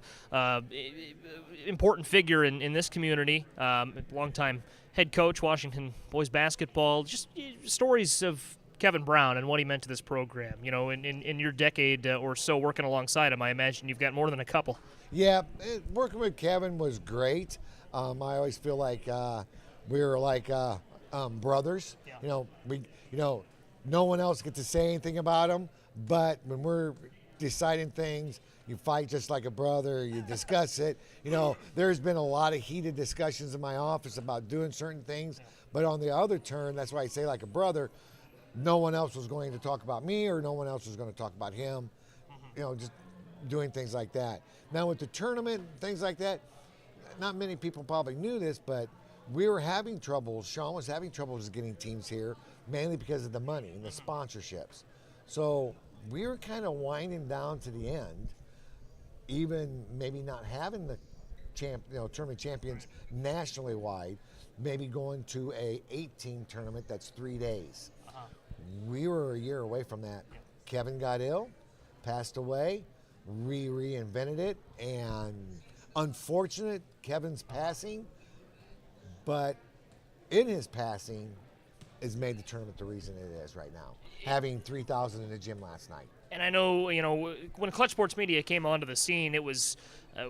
important figure in this community, longtime head coach, Washington boys basketball. Just stories of Kevin Brown and what he meant to this program. You know, in your decade or so working alongside him, I imagine you've got more than a couple. Yeah, working with Kevin was great. I always feel like we were like brothers. Yeah. No one else gets to say anything about him, but when we're deciding things, you fight just like a brother. You discuss it. There's been a lot of heated discussions in my office about doing certain things, but on the other turn, that's why I say like a brother. No one else was going to talk about me, or no one else was going to talk about him. Just doing things like that. Now with the tournament, things like that, not many people probably knew this, but we were having trouble. Sean was having troubles getting teams here, mainly because of the money and the sponsorships. So we were kind of winding down to the end, even maybe not having the tournament champions nationally wide, maybe going to a 18 tournament that's 3 days. We were a year away from that. Kevin got ill, passed away, reinvented it, and unfortunate Kevin's passing, but in his passing has made the tournament the reason it is right now, having 3,000 in the gym last night. And I know, when Clutch Sports Media came onto the scene, it was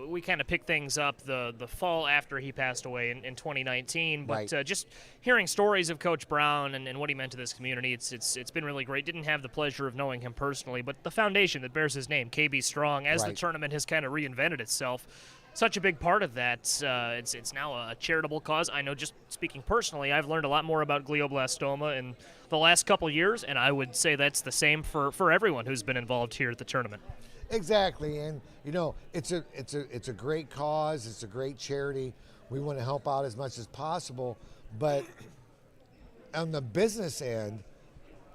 we kind of picked things up the fall after he passed away in 2019. But Right. Just hearing stories of Coach Brown and what he meant to this community, it's been really great. Didn't have the pleasure of knowing him personally, but the foundation that bears his name, KB Strong, as the Right. tournament has kind of reinvented itself, such a big part of that. It's now a charitable cause. I know, just speaking personally, I've learned a lot more about glioblastoma in the last couple years, and I would say that's the same for everyone who's been involved here at the tournament. Exactly, and it's a great cause. It's a great charity. We want to help out as much as possible, but on the business end,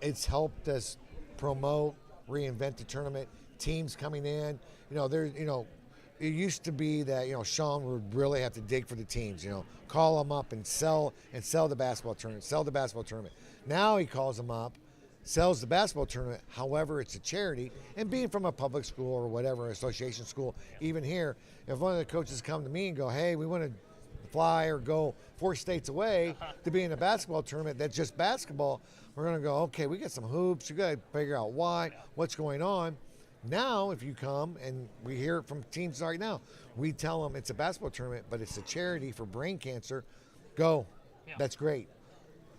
it's helped us promote, reinvent the tournament. Teams coming in, it used to be that Sean would really have to dig for the teams, call them up and sell the basketball tournament. Now he calls them up, sells the basketball tournament. However, it's a charity, and being from a public school or whatever, association school, even here, if one of the coaches come to me and go, "Hey, we want to fly or go 4 states away to be in a basketball tournament that's just basketball," we're going to go, "Okay, we got some hoops. You got to figure out what's going on." Now, if you come, and we hear it from teams right now, we tell them it's a basketball tournament, but it's a charity for brain cancer. Go. Yeah. That's great.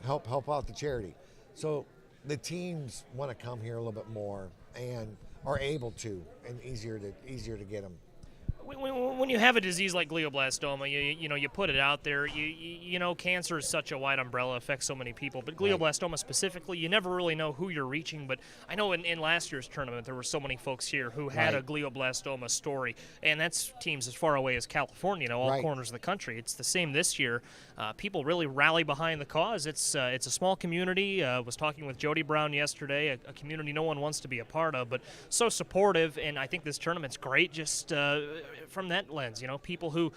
Help out the charity. So the teams want to come here a little bit more and are able to, and easier to get them. When you have a disease like glioblastoma, you put it out there. Cancer is such a wide umbrella, affects so many people. But glioblastoma specifically, you never really know who you're reaching. But I know in last year's tournament, there were so many folks here who had a glioblastoma story, and that's teams as far away as California, all corners of the country. It's the same this year. People really rally behind the cause. It's a small community. Was talking with Jody Brown yesterday, a community no one wants to be a part of, but so supportive. And I think this tournament's great. Just from that lens, people who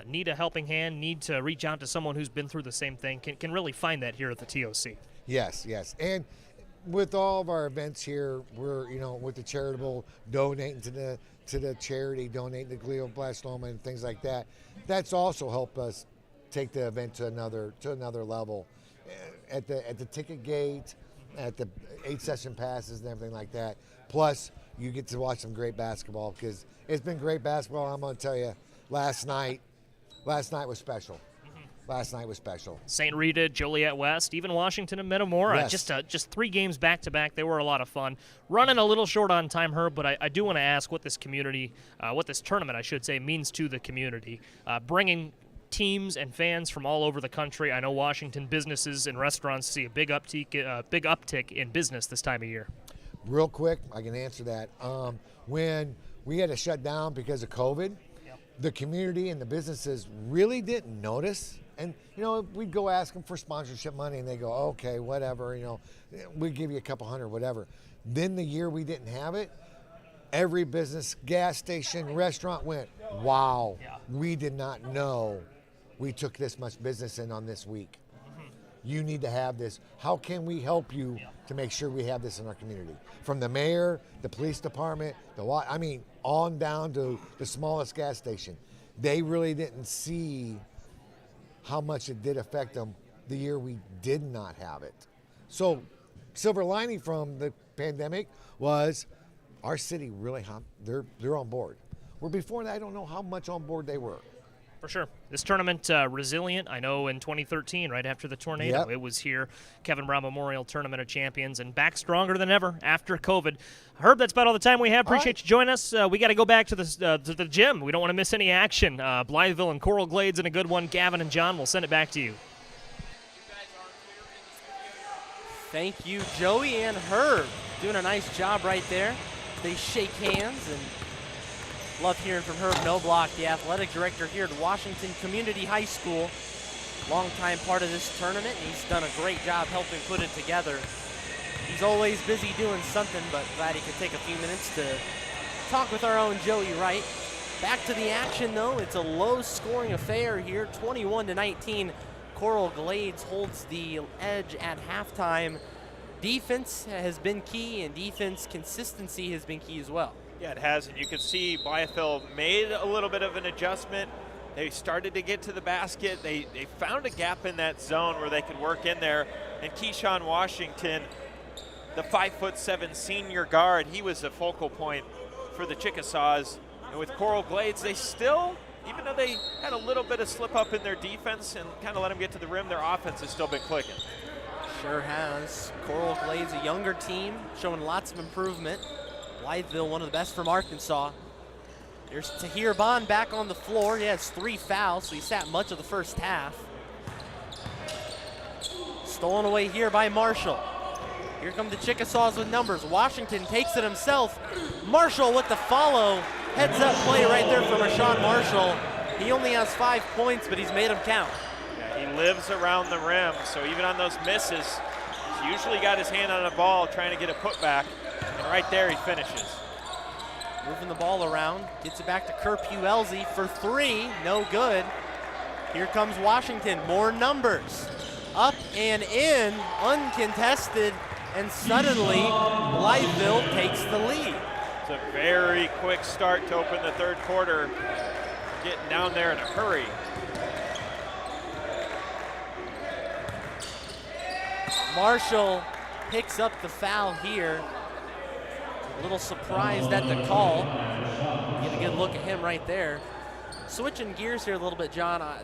need a helping hand, need to reach out to someone who's been through the same thing, can really find that here at the TOC. Yes. And with all of our events here, we're, with the charitable, donating to the charity, donating to glioblastoma and things like that. That's also helped us take the event to another level. At the ticket gate, at the 8-session passes and everything like that. Plus, you get to watch some great basketball, because it's been great basketball. I'm going to tell you, last night was special. Last night was special. St. Rita, Joliet West, even Washington and Metamora. Yes. Just 3 games back-to-back. They were a lot of fun. Running a little short on time, Herb, but I do want to ask what this community, what this tournament, I should say, means to the community. Bringing teams and fans from all over the country. I know Washington businesses and restaurants see a big uptick in business this time of year. Real quick, I can answer that. When we had to shut down because of COVID, the community and the businesses really didn't notice. And, we'd go ask them for sponsorship money, and they go, "Okay, whatever, we'll give you a couple hundred, whatever." Then the year we didn't have it, every business, gas station, restaurant went, "Wow, we did not know we took this much business in on this week. You need to have this. How can we help you to make sure we have this in our community?" From the mayor, the police department, on down to the smallest gas station. They really didn't see how much it did affect them the year we did not have it. So silver lining from the pandemic was our city really they're on board. Where before that, I don't know how much on board they were. For sure. This tournament, resilient. I know in 2013, right after the tornado, Yep. it was here. Kevin Brown Memorial Tournament of Champions, and back stronger than ever after COVID. Herb, that's about all the time we have. Appreciate you joining us. We got to go back to the gym. We don't want to miss any action. Blytheville and Coral Glades in a good one. Gavin and John, we'll send it back to you. Thank you, Joey and Herb. Doing a nice job right there. They shake hands, and love hearing from Herb Knobloch, the athletic director here at Washington Community High School. Longtime part of this tournament. He's done a great job helping put it together. He's always busy doing something, but glad he could take a few minutes to talk with our own Joey Wright. Back to the action, though. It's a low-scoring affair here, 21-19. Coral Glades holds the edge at halftime. Defense has been key, and defense consistency has been key as well. Yeah, it has, and you can see Blytheville made a little bit of an adjustment. They started to get to the basket. They found a gap in that zone where they could work in there. And Keyshawn Washington, the 5'7" senior guard, he was a focal point for the Chickasaws. And with Coral Glades, they still, even though they had a little bit of slip up in their defense and kind of let them get to the rim, their offense has still been clicking. Sure has. Coral Glades, a younger team, showing lots of improvement. Blytheville, one of the best from Arkansas. There's Tahir Bond back on the floor. He has 3 fouls, so he sat much of the first half. Stolen away here by Marshall. Here come the Chickasaws with numbers. Washington takes it himself. Marshall with the follow. Heads up play right there from Rashawn Marshall. He only has 5 points, but he's made them count. Yeah, he lives around the rim, so even on those misses, he's usually got his hand on the ball trying to get a putback. And right there he finishes. Moving the ball around, gets it back to Kerr-Puelzi for 3, no good. Here comes Washington, more numbers. Up and in, uncontested, and suddenly Blytheville takes the lead. It's a very quick start to open the third quarter. Getting down there in a hurry. Marshall picks up the foul here. A little surprised at the call. Get a good look at him right there. Switching gears here a little bit, John. I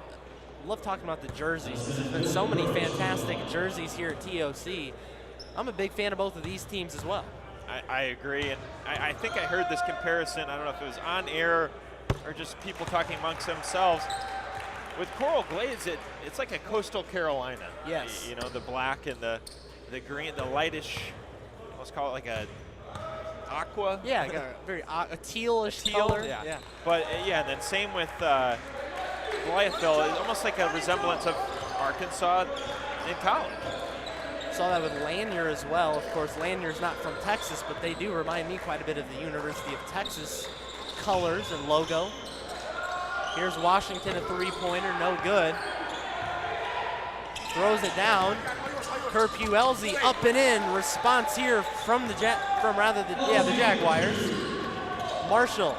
love talking about the jerseys. There's been so many fantastic jerseys here at TOC. I'm a big fan of both of these teams as well. I agree, and I think I heard this comparison. I don't know if it was on air or just people talking amongst themselves. With Coral Glades, it's like a Coastal Carolina. Yes. You know, the black and the green, the lightish, let's call it like a aqua. Yeah, got a very a tealish color. Yeah. But yeah, and then same with Blytheville. It's almost like a resemblance of Arkansas in college. Saw that with Lanier as well. Of course, Lanier's not from Texas, but they do remind me quite a bit of the University of Texas colors and logo. Here's Washington, a 3-pointer, no good. Throws it down. Kerr-Puelzi up and in. Response here from the Jaguars. Marshall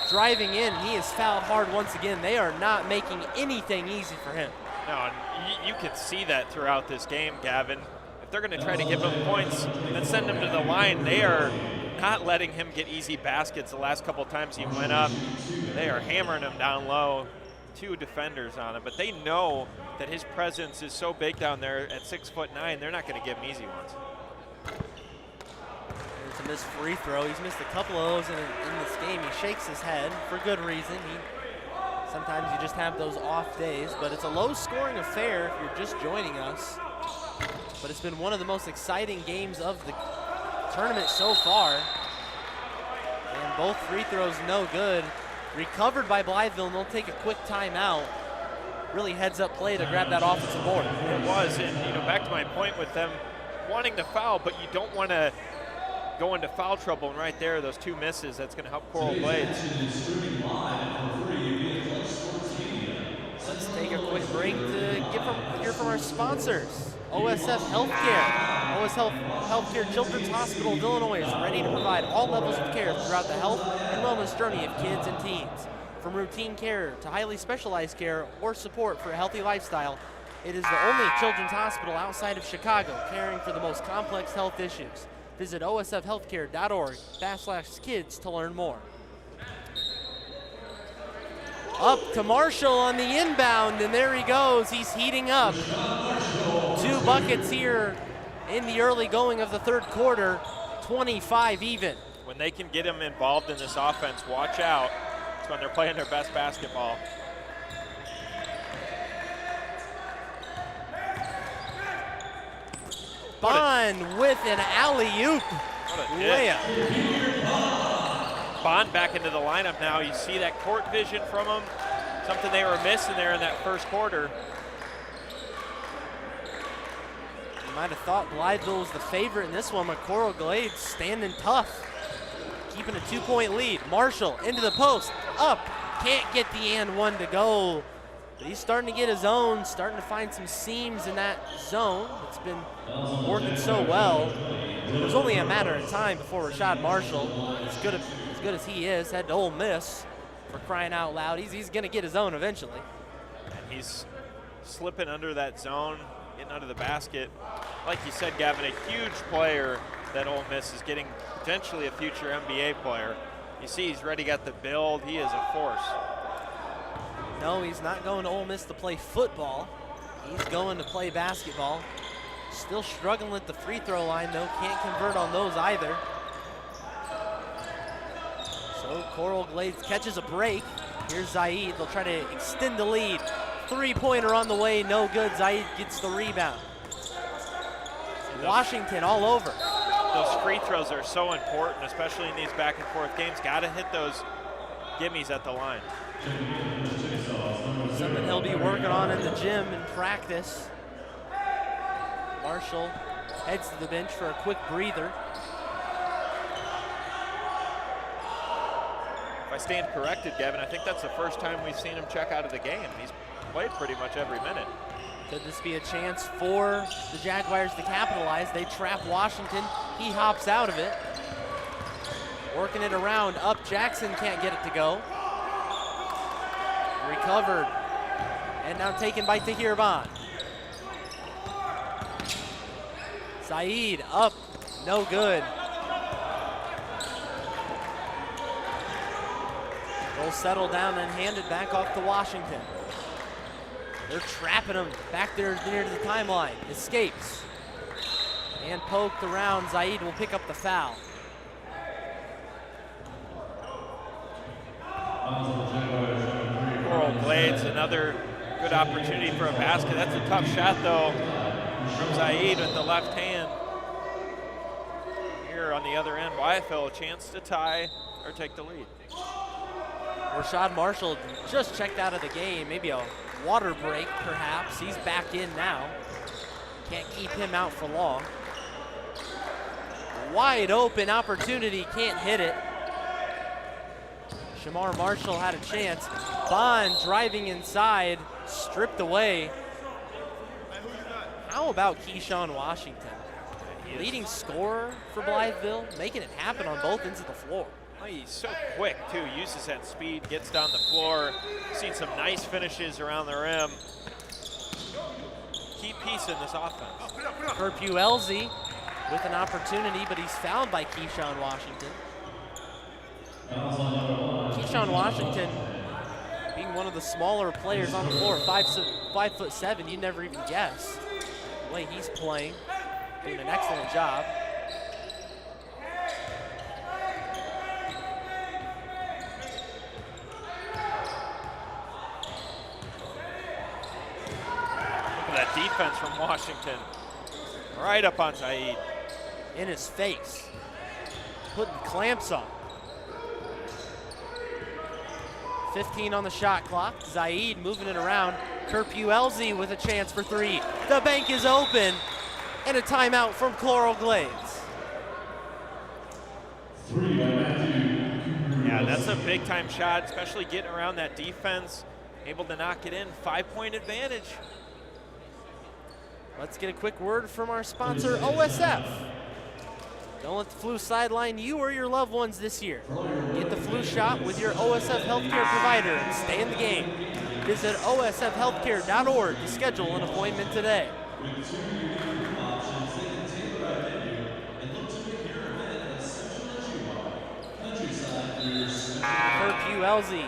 driving in. He is fouled hard once again. They are not making anything easy for him. No, and you can see that throughout this game, Gavin. If they're going to try to give him points and then send him to the line, they are not letting him get easy baskets. The last couple times he went up, they are hammering him down low. 2 defenders on him, but they know that his presence is so big down there at 6'9", they're not going to give him easy ones. There's a missed free throw. He's missed a couple of those in this game. He shakes his head for good reason. Sometimes you just have those off days, but it's a low-scoring affair if you're just joining us. But it's been one of the most exciting games of the tournament so far. And both free throws no good. Recovered by Blytheville, and they'll take a quick timeout. Really heads-up play to grab that offensive board. It was, and back to my point with them wanting to foul, but you don't want to go into foul trouble. And right there, those 2 misses, that's going to help Coral Glades. Let's take a quick break to hear from our sponsors. OSF Healthcare. OSF Healthcare Children's Hospital of Illinois is ready to provide all levels of care throughout the health and wellness journey of kids and teens. From routine care to highly specialized care or support for a healthy lifestyle, It is the only children's hospital outside of Chicago caring for the most complex health issues. Visit osfhealthcare.org/kids to learn more. Up to Marshall on the inbound, and there he goes. He's heating up. 2 buckets here in the early going of the third quarter, 25 even. When they can get him involved in this offense, watch out. It's when they're playing their best basketball. Bond with an alley-oop layup. Bond back into the lineup now. You see that court vision from him, something they were missing there in that first quarter. You might have thought Blytheville was the favorite in this one, but Coral Glades standing tough, keeping a 2-point lead. Marshall into the post, up, can't get the and one to go. But he's starting to get his own, starting to find some seams in that zone. It's been working so well. It was only a matter of time before Rashad Marshall, as good as he is, head to Ole Miss, for crying out loud. He's going to get his own eventually. And he's slipping under that zone, getting under the basket. Like you said, Gavin, a huge player that Ole Miss is getting, potentially a future NBA player. You see he's already got the build. He is a force. No, he's not going to Ole Miss to play football. He's going to play basketball. Still struggling at the free throw line, though. Can't convert on those either. So Coral Glades catches a break. Here's Zaid. They'll try to extend the lead. 3-pointer on the way, no good. Zaid gets the rebound. Washington all over. Those free throws are so important, especially in these back and forth games. Got to hit those gimmies at the line. Something he'll be working on in the gym in practice. Marshall heads to the bench for a quick breather. If I stand corrected, Gavin, I think that's the first time we've seen him check out of the game. He's played pretty much every minute. Could this be a chance for the Jaguars to capitalize? They trap Washington. He hops out of it. Working it around. Up, Jackson can't get it to go. Recovered. And now taken by Tahir Bond. Saeed up, no good. Will settle down and hand it back off to Washington. They're trapping him back there near the timeline. Escapes. And poked around. Zaid will pick up the foul. Coral Glades, another good opportunity for a basket. That's a tough shot, though, from Zaid with the left hand. Here on the other end, Wyethville, a chance to tie or take the lead. Rashad Marshall just checked out of the game. Maybe a water break, perhaps. He's back in now. Can't keep him out for long. Wide open opportunity, can't hit it. Shamar Marshall had a chance. Bond driving inside, stripped away. How about Keyshawn Washington? Leading scorer for Blytheville, making it happen on both ends of the floor. Oh, he's so quick, too. Uses that speed, gets down the floor. Seen some nice finishes around the rim. Key piece in this offense. Kerpu Elzy with an opportunity, but he's fouled by Keyshawn Washington. Keyshawn Washington being one of the smaller players on the floor, 5'7", you'd never even guess. The way he's playing, doing an excellent job. Look at that defense from Washington. Right up on Zaid. In his face, putting clamps on. 15 on the shot clock. Zaid moving it around. Kerpu Elzy with a chance for three. The bank is open, and a timeout from Coral Glades. Yeah, that's a big time shot, especially getting around that defense, able to knock it in. 5-point advantage. Let's get a quick word from our sponsor, OSF. Don't let the flu sideline you or your loved ones this year. Get the flu shot with your OSF healthcare provider and stay in the game. Visit osfhealthcare.org to schedule an appointment today. Herb Elsie,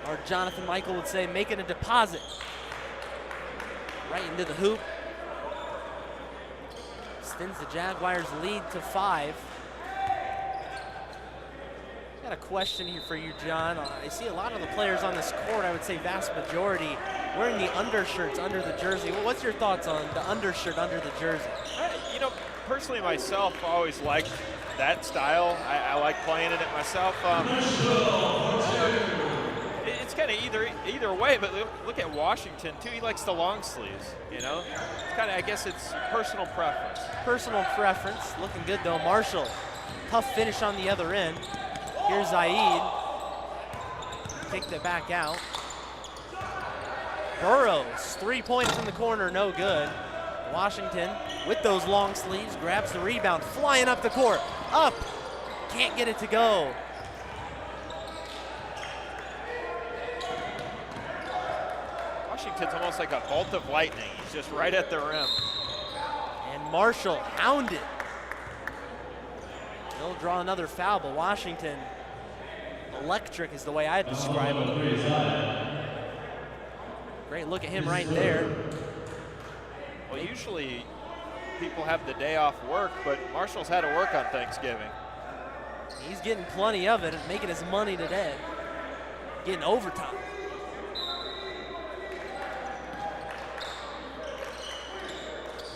or Jonathan Michael would say, making a deposit right into the hoop. Extends the Jaguars' lead to 5. Got a question here for you, John. I see a lot of the players on this court, I would say vast majority, wearing the undershirts under the jersey. Well, what's your thoughts on the undershirt under the jersey? You know, personally myself, I always liked that style. I like playing in it myself. It's kind of either way, but look at Washington too. He likes the long sleeves, you know. It's kind of, I guess it's personal preference. Personal preference. Looking good though. Marshall, tough finish on the other end. Here's Zaid. Kicked it back out. Burrows, 3 points in the corner, no good. Washington with those long sleeves grabs the rebound, flying up the court. Up, can't get it to go. Washington's almost like a bolt of lightning. He's just right at the rim. And Marshall hounded. They'll draw another foul, but Washington, electric is the way I'd describe him. Great look at him right there. Well, usually people have the day off work, but Marshall's had to work on Thanksgiving. He's getting plenty of it and making his money today. Getting overtime.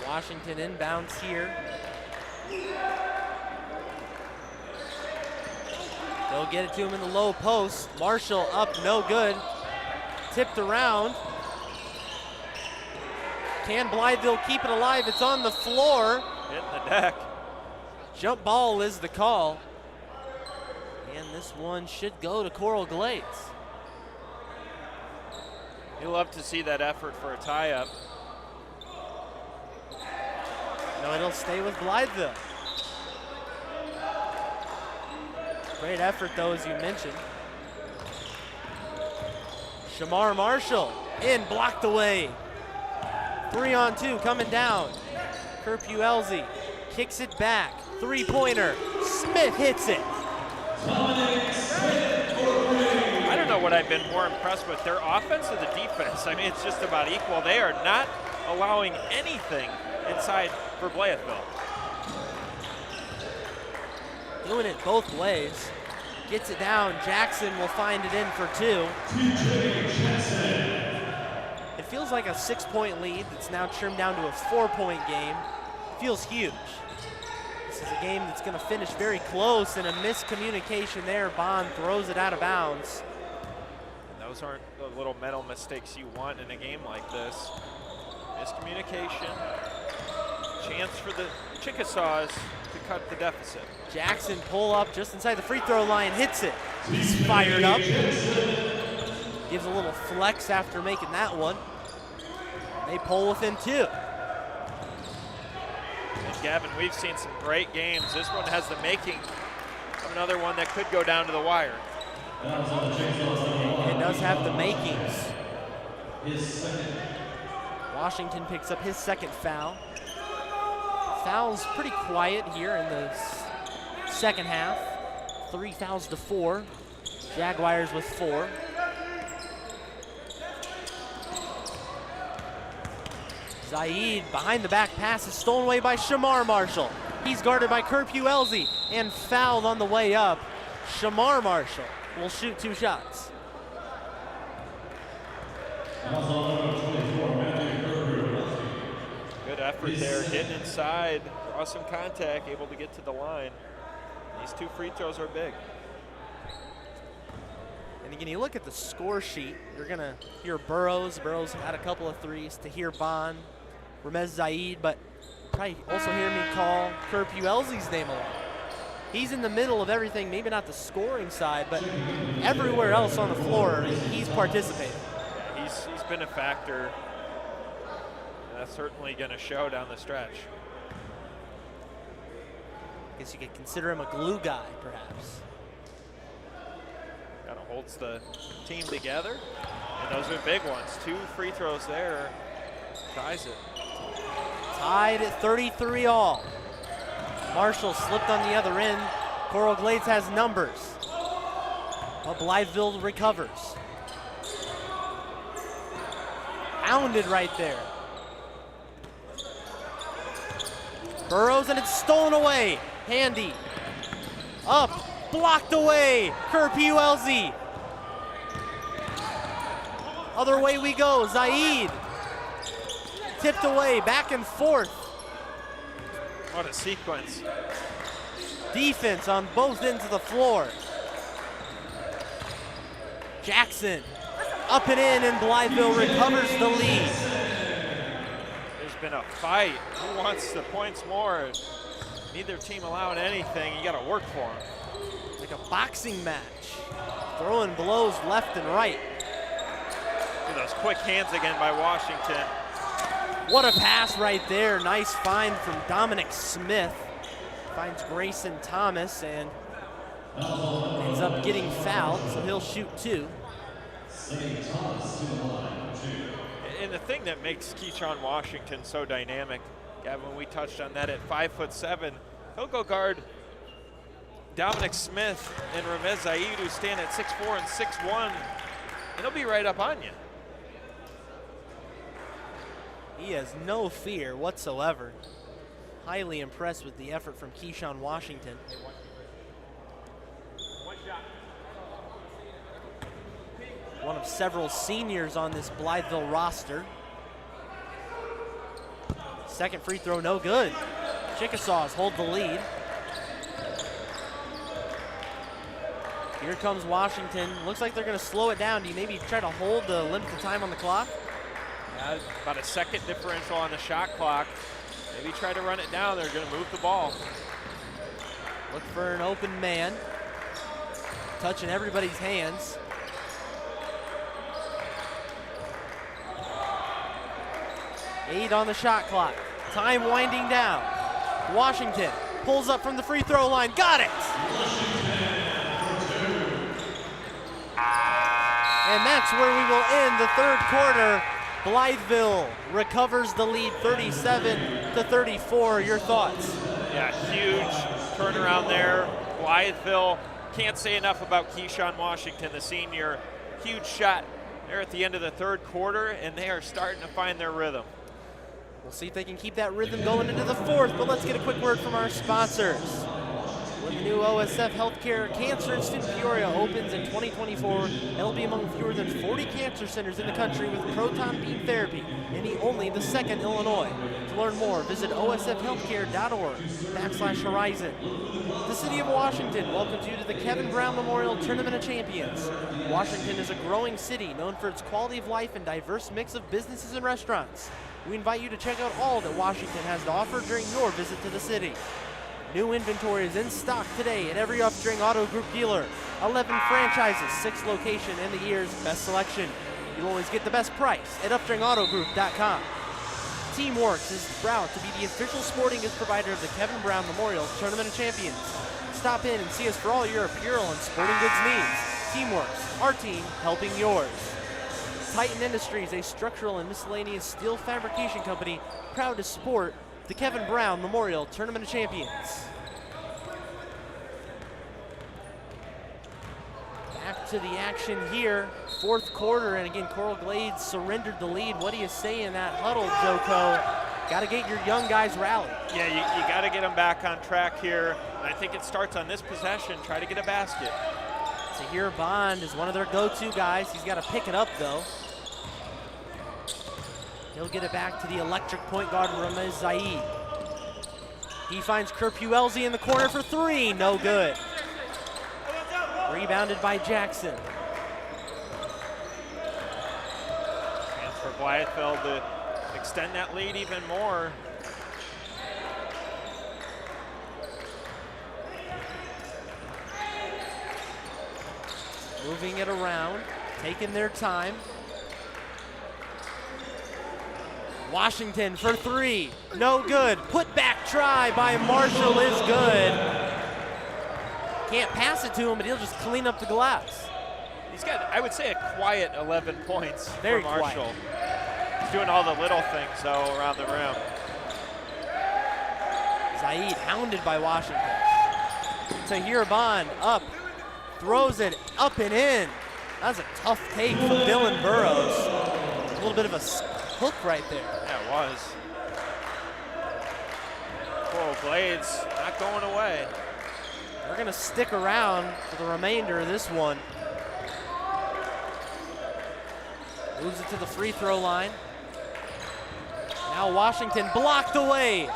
Washington inbounds here. They'll get it to him in the low post. Marshall up, no good. Tipped around. Can Blytheville keep it alive? It's on the floor. Hitting the deck. Jump ball is the call. And this one should go to Coral Glades. You'll love to see that effort for a tie-up. No, it'll stay with Blytheville. Great effort, though, as you mentioned. Shamar Marshall in, blocked away. 3-on-2 coming down. Kerpuelzi kicks it back. Three-pointer. Smith hits it. I don't know what I've been more impressed with, their offense or the defense. I mean, it's just about equal. They are not allowing anything inside for Blytheville. Doing it both ways. Gets it down. Jackson will find it in for 2. It feels like a 6-point lead that's now trimmed down to a 4-point game. It feels huge. This is a game that's going to finish very close, and a miscommunication there. Bond throws it out of bounds. And those aren't the little mental mistakes you want in a game like this. Miscommunication. Chance for the Chickasaws to cut the deficit. Jackson pull up just inside the free throw line, hits it. He's fired up. Gives a little flex after making that one. They pull within 2. And Gavin, we've seen some great games. This one has the making of another one that could go down to the wire. It does have the makings. Washington picks up his second foul. Fouls pretty quiet here in the second half. 3 fouls to 4. Jaguars with 4. Zaid behind the back pass is stolen away by Shamar Marshall. He's guarded by Kerpuelzi and fouled on the way up. Shamar Marshall will shoot 2 shots. Good effort there, getting inside, draw some contact, able to get to the line. These 2 free throws are big. And again, you look at the score sheet, you're gonna hear Burrows. Burrows had a couple of threes. Tahir Bond, Ramez Zaid, but probably also hear me call Kerpuelzi's name a lot. He's in the middle of everything, maybe not the scoring side, but everywhere else on the floor, he's participating. Yeah, he's been a factor. That's certainly going to show down the stretch. I guess you could consider him a glue guy, perhaps. Got to holds the team together. And those are big ones. 2 free throws there. Tries it. Tied at 33 all. Marshall slipped on the other end. Coral Glades has numbers. But Blytheville recovers. Pounded right there. Burrows, and it's stolen away. Handy. Up, blocked away. Kerr-Puelzi. Other way we go, Zaid. Tipped away, back and forth. What a sequence. Defense on both ends of the floor. Jackson, up and in, and Blytheville recovers the lead. There's been a fight. Who wants the points more? Neither team allowing anything. You got to work for them. Like a boxing match. Throwing blows left and right. Look at those quick hands again by Washington. What a pass right there. Nice find from Dominic Smith. Finds Grayson Thomas and ends up getting fouled, so he'll shoot 2. And the thing that makes Keyshawn Washington so dynamic, Gavin, we touched on that, at 5'7", he'll go guard Dominic Smith and Ramez Zaid, who stand at 6'4" and 6'1", and he'll be right up on you. He has no fear whatsoever. Highly impressed with the effort from Keyshawn Washington. One of several seniors on this Blytheville roster. Second free throw, no good. Chickasaws hold the lead. Here comes Washington. Looks like they're going to slow it down. Do you maybe try to hold the limited time on the clock? Yeah, about a second differential on the shot clock. Maybe try to run it down. They're going to move the ball. Look for an open man. Touching everybody's hands. Eight on the shot clock. Time winding down. Washington pulls up from the free throw line. Got it! And that's where we will end the third quarter. Blytheville recovers the lead 37-34. Your thoughts? Yeah, huge turnaround there. Blytheville, can't say enough about Keyshawn Washington, the senior. Huge shot there at the end of the third quarter, and they are starting to find their rhythm. We'll see if they can keep that rhythm going into the fourth, but let's get a quick word from our sponsors. When the new OSF Healthcare Cancer Institute Peoria opens in 2024, it'll be among fewer than 40 cancer centers in the country with proton beam therapy, and only the second in Illinois. To learn more, visit osfhealthcare.org/horizon. The City of Washington welcomes you to the Kevin Brown Memorial Tournament of Champions. Washington is a growing city known for its quality of life and diverse mix of businesses and restaurants. We invite you to check out all that Washington has to offer during your visit to the city. New inventory is in stock today at every Upstring Auto Group dealer. 11 franchises, 6 locations, and the year's best selection. You'll always get the best price at UpstringAutoGroup.com. Teamworks is proud to be the official sporting goods provider of the Kevin Brown Memorial Tournament of Champions. Stop in and see us for all your apparel and sporting goods needs. Teamworks, our team helping yours. Titan Industries, a structural and miscellaneous steel fabrication company, proud to support the Kevin Brown Memorial Tournament of Champions. Back to the action here, fourth quarter, and again, Coral Glades surrendered the lead. What do you say in that huddle, Joko? Got to get your young guys rallied. Yeah, you got to get them back on track here. And I think it starts on this possession. Try to get a basket. Tahir Bond is one of their go-to guys. He's got to pick it up, though. He'll get it back to the electric point guard, Ramez Zaid. He finds Kerr-Puelzi in the corner for 3, no good. Rebounded by Jackson. Chance for Blytheville to extend that lead even more. Moving it around, taking their time. Washington for 3, no good. Put back try by Marshall is good. Can't pass it to him, but he'll just clean up the glass. He's got, I would say, a quiet 11 points Very for Marshall. He's doing all the little things, though, around the rim. Zaid hounded by Washington. Tahir Bond up, throws it up and in. That's a tough take from Dylan Burrows. A little bit of a hook right there. Yeah, it was. Coral Glades not going away. They're gonna stick around for the remainder of this one. Moves it to the free throw line. Now Washington blocked away.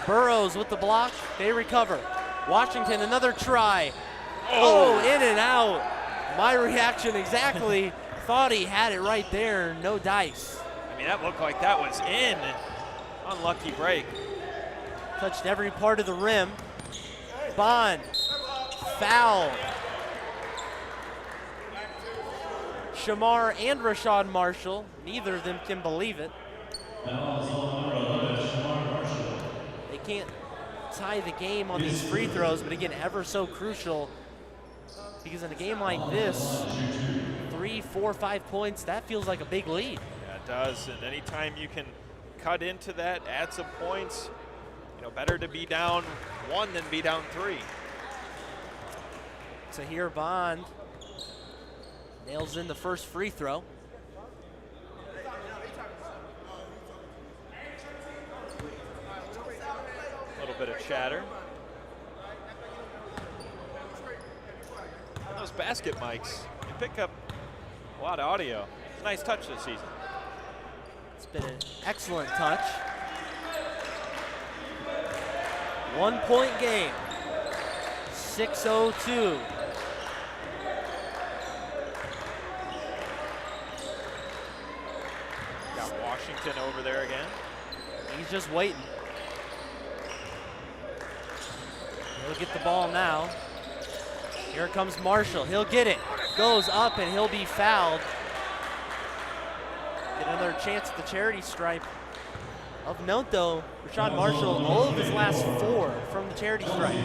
Burrows with the block, they recover. Washington, another try. Oh, in and out. My reaction exactly. Thought he had it right there, no dice. I mean, that looked like that was in. Unlucky break. Touched every part of the rim. Bond, foul. Shamar and Rashad Marshall, neither of them can believe it. They can't tie the game on these free throws, but again, ever so crucial, because in a game like this, 3, 4, 5 points, that feels like a big lead. Yeah, it does. And anytime you can cut into that, add some points, you know, better to be down 1 than be down 3. Tahir Bond nails in the first free throw. A little bit of chatter. And those basket mics, they pick up a lot of audio. It's a nice touch this season. It's been an excellent touch. 1 point game. 6:02. Got Washington over there again. He's just waiting. He'll get the ball now. Here comes Marshall. He'll get it. Goes up and he'll be fouled. Get another chance at the charity stripe. Of note though, Rashad Marshall, all of his last 4 from the charity stripe.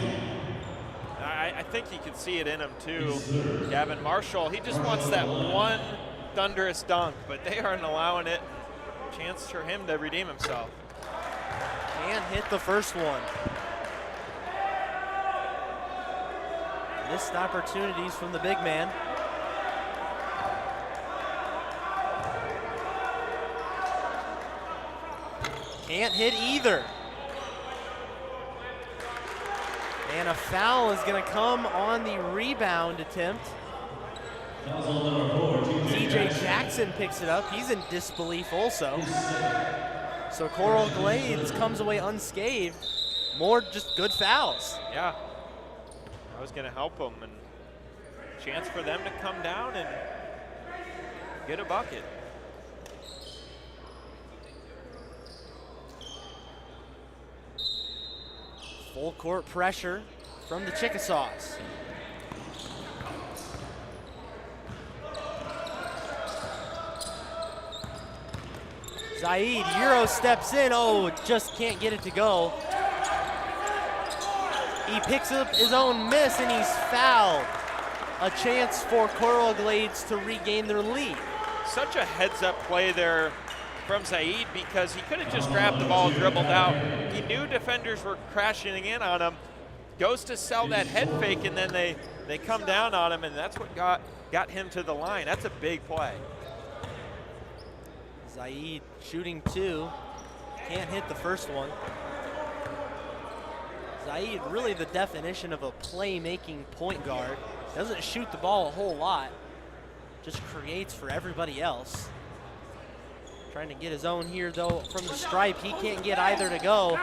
I think you can see it in him too. Gavin Marshall, he just wants that one thunderous dunk, but they aren't allowing it. Chance for him to redeem himself. Can't hit the first one. Missed opportunities from the big man. Can't hit either. And a foul is going to come on the rebound attempt. TJ Jackson picks it up. He's in disbelief also. So Coral Glades comes away unscathed. More just good fouls. Yeah. I was going to help them, and chance for them to come down and get a bucket. Full court pressure from the Chickasaws. Zaid, Euro steps in. Oh, just can't get it to go. He picks up his own miss and he's fouled. A chance for Coral Glades to regain their lead. Such a heads-up play there from Zaid, because he could have just grabbed the ball, dribbled out. He knew defenders were crashing in on him. Goes to sell that head fake, and then they come down on him, and that's what got him to the line. That's a big play. Zaid shooting 2. Can't hit the first one. Zaid really the definition of a playmaking point guard. Doesn't shoot the ball a whole lot. Just creates for everybody else. Trying to get his own here though from the stripe. He can't get either to go.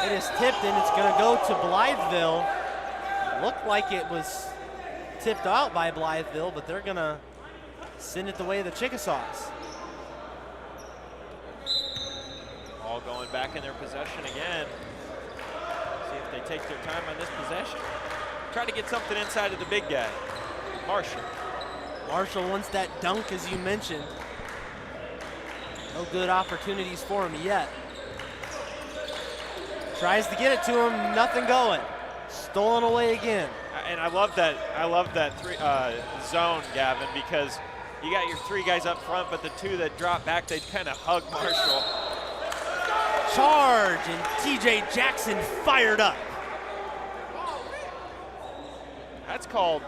It is tipped and it's gonna go to Blytheville. Looked like it was tipped out by Blytheville, but they're gonna send it the way of the Chickasaws. All going back in their possession again. See if they take their time on this possession. Try to get something inside of the big guy, Marshall. Marshall wants that dunk, as you mentioned. No good opportunities for him yet. Tries to get it to him, nothing going. Stolen away again. And I love that zone, Gavin, because you got your 3 guys up front, but the 2 that drop back, they kind of hug Marshall. Charge, and TJ Jackson fired up. That's called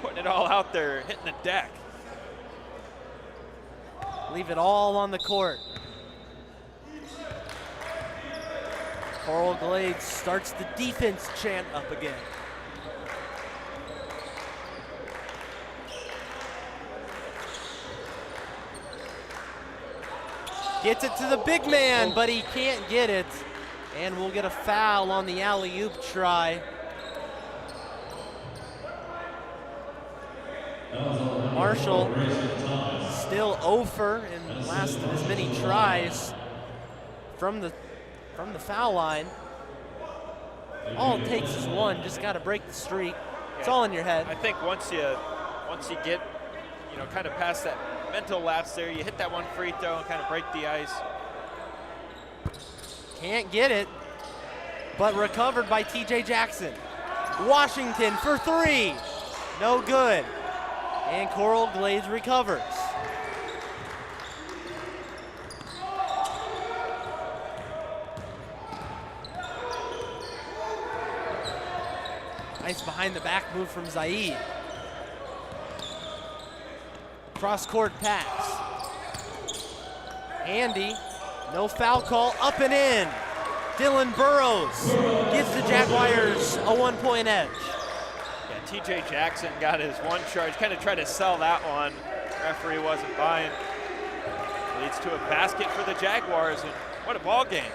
putting it all out there, hitting the deck. Leave it all on the court. Coral Glades starts the defense chant up again. Gets it to the big man, but he can't get it. And we'll get a foul on the alley-oop try. Marshall still 0 for in last of as many tries from the foul line. All it takes is one. Just got to break the streak. It's all in your head. I think once you get, kind of past that mental lapse there, you hit that one free throw and kind of break the ice. Can't get it, but recovered by TJ Jackson. Washington for 3. No good. And Coral Glades recovers. Nice behind the back move from Zaid. Cross court pass. Andy, no foul call, up and in. Dylan Burrows gives the Jaguars a 1-point edge. Yeah, TJ Jackson got his one charge, kind of tried to sell that one. Referee wasn't buying. Leads to a basket for the Jaguars, and what a ball game.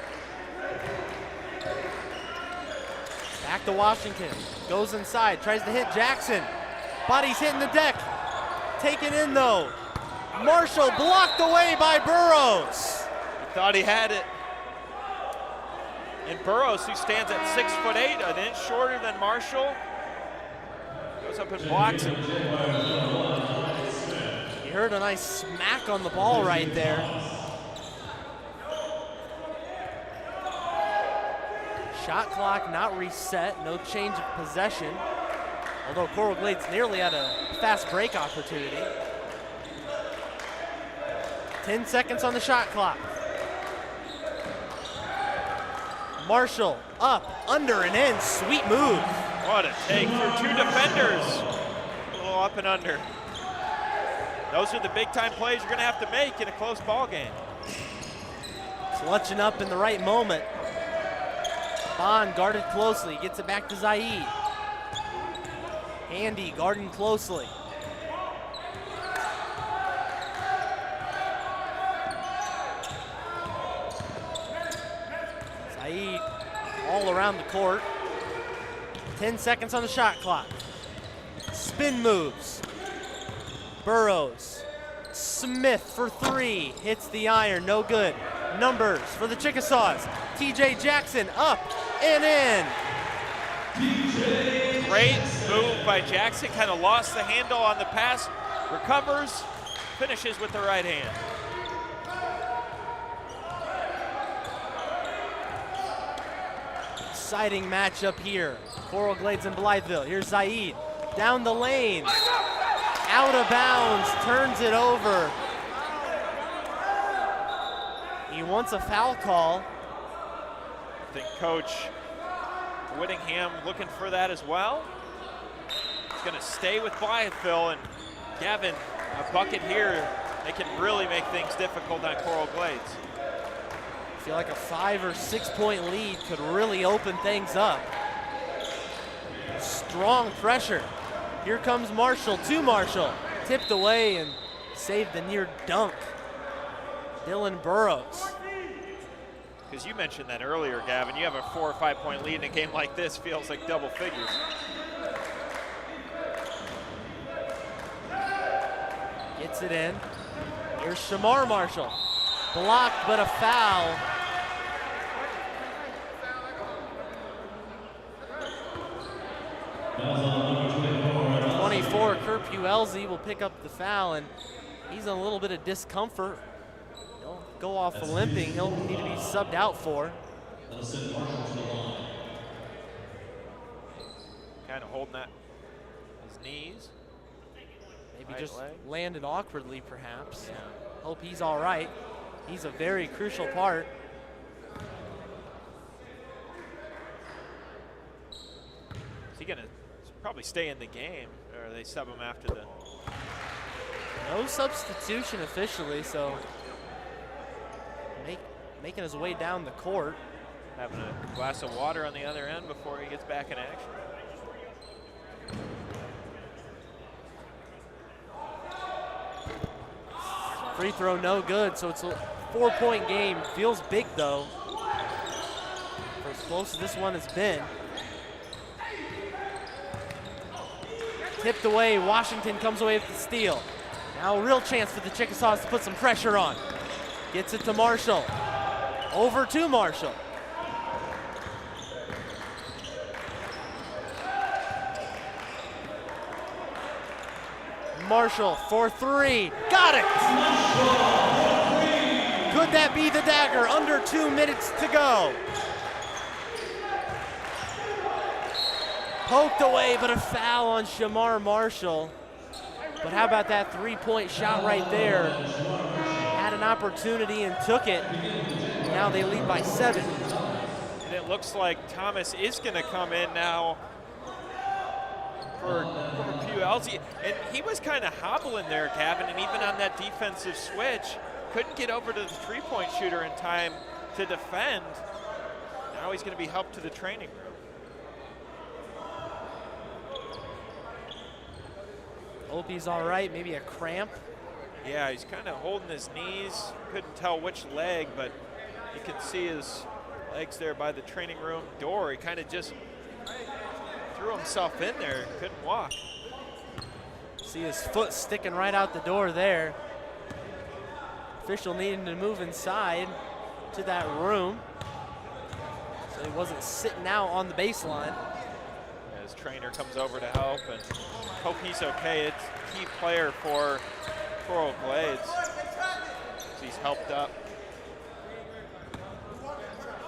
Back to Washington, goes inside, tries to hit Jackson. Body's hitting the deck. Taken in though. Marshall blocked away by Burrows. He thought he had it. And Burrows, who stands at 6'8", an inch shorter than Marshall, goes up and blocks him. You heard a nice smack on the ball right there. Shot clock not reset, no change of possession. Although Coral Glades nearly had a fast break opportunity. 10 seconds on the shot clock. Marshall up, under and in, sweet move. What a take for 2 defenders. A little up and under. Those are the big time plays you're gonna have to make in a close ball game. Clutching up in the right moment. Bond guarded closely, gets it back to Zaid. Andy guarding closely. Zaid all around the court. 10 seconds on the shot clock. Spin moves. Burrows. Smith for 3. Hits the iron, no good. Numbers for the Chickasaws. TJ Jackson up and in. Great move by Jackson, kind of lost the handle on the pass, recovers, finishes with the right hand. Exciting matchup here. Coral Glades and Blytheville. Here's Zaid, down the lane, out of bounds, turns it over. He wants a foul call. I think Coach Whittingham looking for that as well. He's going to stay with Blytheville, and Gavin, a bucket here, they can really make things difficult on Coral Glades. I feel like a 5 or 6 point lead could really open things up. Strong pressure. Here comes Marshall to Marshall. Tipped away and saved the near dunk. Dylan Burrows. Because you mentioned that earlier, Gavin, you have a 4 or 5 point lead in a game like this, feels like double figures. Gets it in. Here's Shamar Marshall. Blocked, but a foul. Number 24, Kerp Elsie will pick up the foul, and he's in a little bit of discomfort. He'll go off limping. He'll need to be subbed out for. kind of holding that his knees. Maybe Right just leg. landed awkwardly, perhaps. Yeah. Hope he's all right. He's a very crucial part. Is he going to probably stay in the game, or they sub him after the... No substitution officially, so making his way down the court. Having a glass of water on the other end before he gets back in action. Free throw no good, so it's a 4-point game. Feels big though, for as close as this one has been. Tipped away, Washington comes away with the steal. Now a real chance for the Chickasaws to put some pressure on. Gets it to Marshall. Over to Marshall. Marshall for three. Got it! Could that be the dagger? Under 2 minutes to go. Poked away, but a foul on Shamar Marshall. But how about that three-point shot right there? Had an opportunity and took it. Now they lead by 7. And it looks like Thomas is going to come in now for Puelzi. And he was kind of hobbling there, Gavin, and even on that defensive switch, couldn't get over to the three-point shooter in time to defend. Now he's going to be helped to the training room. Hope he's all right, maybe a cramp. Yeah, he's kind of holding his knees. Couldn't tell which leg, but you can see his legs there by the training room door. He kind of just threw himself in there, couldn't walk. See his foot sticking right out the door there. Official needing to move inside to that room, so he wasn't sitting out on the baseline. His trainer comes over to help, and hope he's okay. It's a key player for Coral Glades. He's helped up.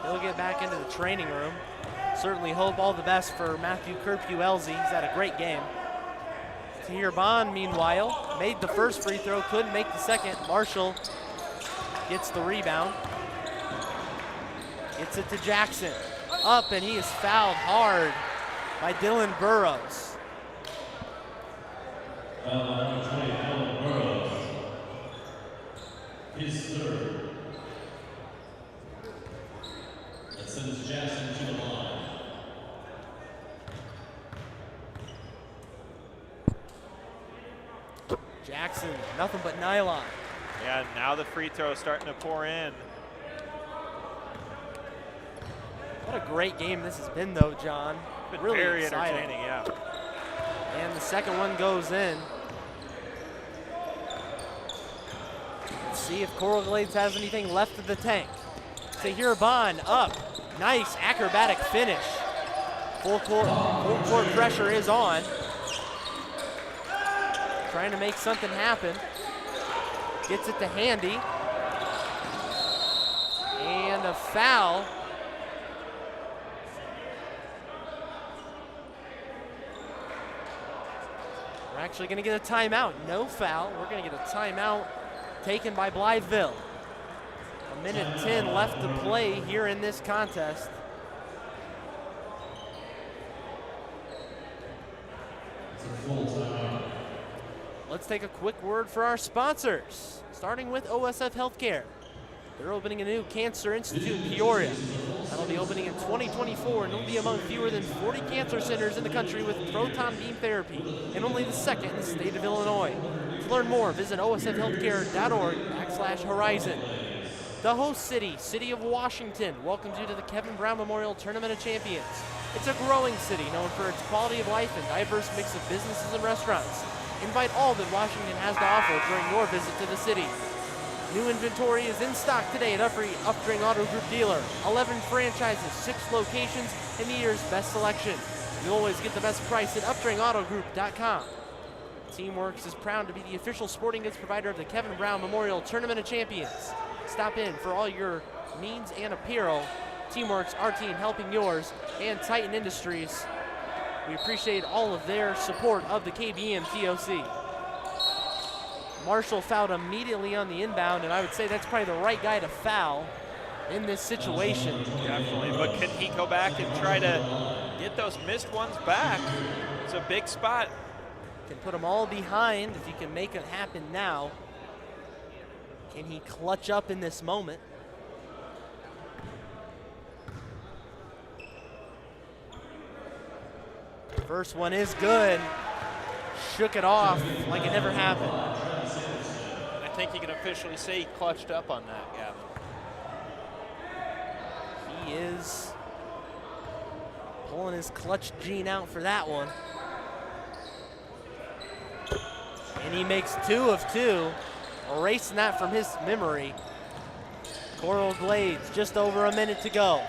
He'll get back into the training room. Certainly hope all the best for Matthew Kerr-Puelzi. He's had a great game. Tahir Bond, meanwhile, made the first free throw, couldn't make the second. Marshall gets the rebound. Gets it to Jackson. Up, and he is fouled hard by Dylan Burrows. His third. That sends Jackson to the line. Jackson, nothing but nylon. Yeah, now the free throw is starting to pour in. What a great game this has been, though, John. Been really very exciting. entertaining, yeah. And the second one goes in. Let's see if Coral Glades has anything left of the tank. Tahir Bond up. Nice acrobatic finish. Full court pressure is on. Trying to make something happen. Gets it to Handy. And a foul. We're actually going to get a timeout. No foul. We're going to get a timeout taken by Blytheville. 1:10 left to play here in this contest. Let's take a quick word for our sponsors, starting with OSF Healthcare. They're opening a new cancer institute in Peoria. That'll be opening in 2024, and it'll be among fewer than 40 cancer centers in the country with proton beam therapy, and only the second in the state of Illinois. To learn more, visit osfhealthcare.org/horizon. The host city, City of Washington, welcomes you to the Kevin Brown Memorial Tournament of Champions. It's a growing city known for its quality of life and diverse mix of businesses and restaurants. Invite all that Washington has to offer during your visit to the city. New inventory is in stock today at every Updring Auto Group dealer. 11 franchises, 6 locations, and the year's best selection. You always get the best price at updringautogroup.com. Teamworks is proud to be the official sporting goods provider of the Kevin Brown Memorial Tournament of Champions. Stop in for all your needs and apparel. Teamworks, our team helping yours, and Titan Industries. We appreciate all of their support of the KBM TOC. Marshall fouled immediately on the inbound, and I would say that's probably the right guy to foul in this situation. Definitely, but can he go back and try to get those missed ones back? It's a big spot. Can put them all behind if he can make it happen now. Can he clutch up in this moment? First one is good. Shook it off like it never happened. I think you can officially say he clutched up on that, Gavin. He is pulling his clutch gene out for that one. And he makes 2 of 2, erasing that from his memory. Coral Glades, just over a minute to go.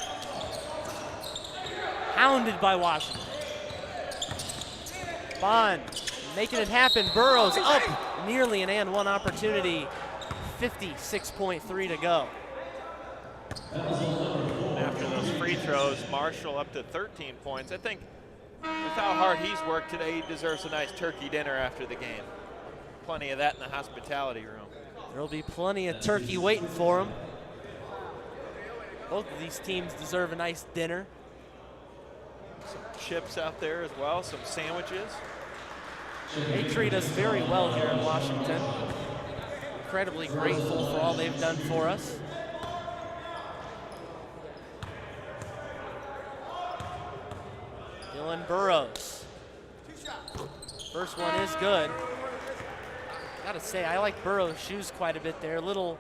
Hounded by Washington. Bond making it happen. Burrows up, nearly an and one opportunity. 56.3 to go. After those free throws, Marshall up to 13 points. I think with how hard he's worked today, he deserves a nice turkey dinner after the game. Plenty of that in the hospitality room. There'll be plenty of turkey waiting for him. Both of these teams deserve a nice dinner. Some chips out there as well, some sandwiches. They treat us very well here in Washington. Incredibly grateful for all they've done for us. Dylan Burrows. First one is good. Gotta say, I like Burrows' shoes quite a bit there. A little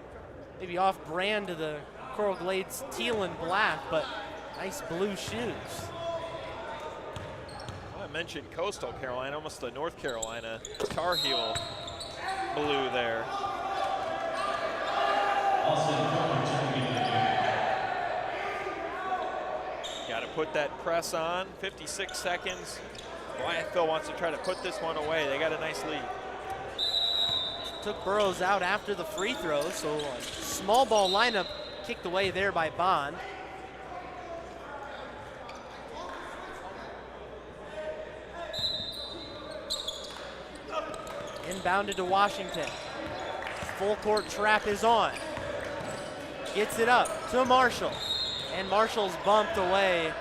maybe off brand to the Coral Glades teal and black, but nice blue shoes. I mentioned Coastal Carolina, almost the North Carolina Tar Heel blue there. Got to put that press on. 56 seconds. Blytheville wants to try to put this one away. They got a nice lead. Took Burrows out after the free throw, so a small ball lineup kicked away there by Bond. Inbounded to Washington. Full court trap is on. Gets it up to Marshall. And Marshall's bumped away.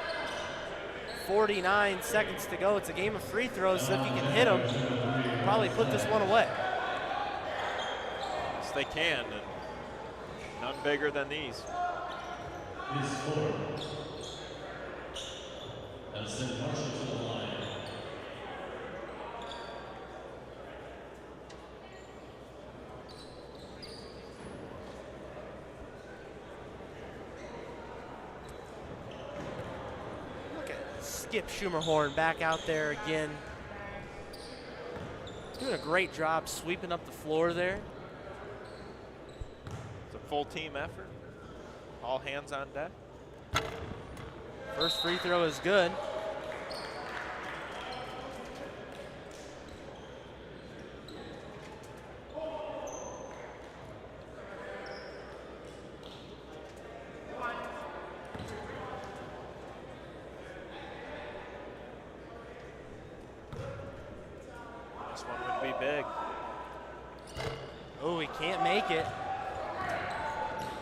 49 seconds to go. It's a game of free throws, so if you can hit them, probably put this one away. Yes, they can. And none bigger than these. That'll send Marshall to the line. Skip Schumerhorn back out there again. Doing a great job sweeping up the floor there. It's a full team effort. All hands on deck. First free throw is good. Big. Oh, he can't make it.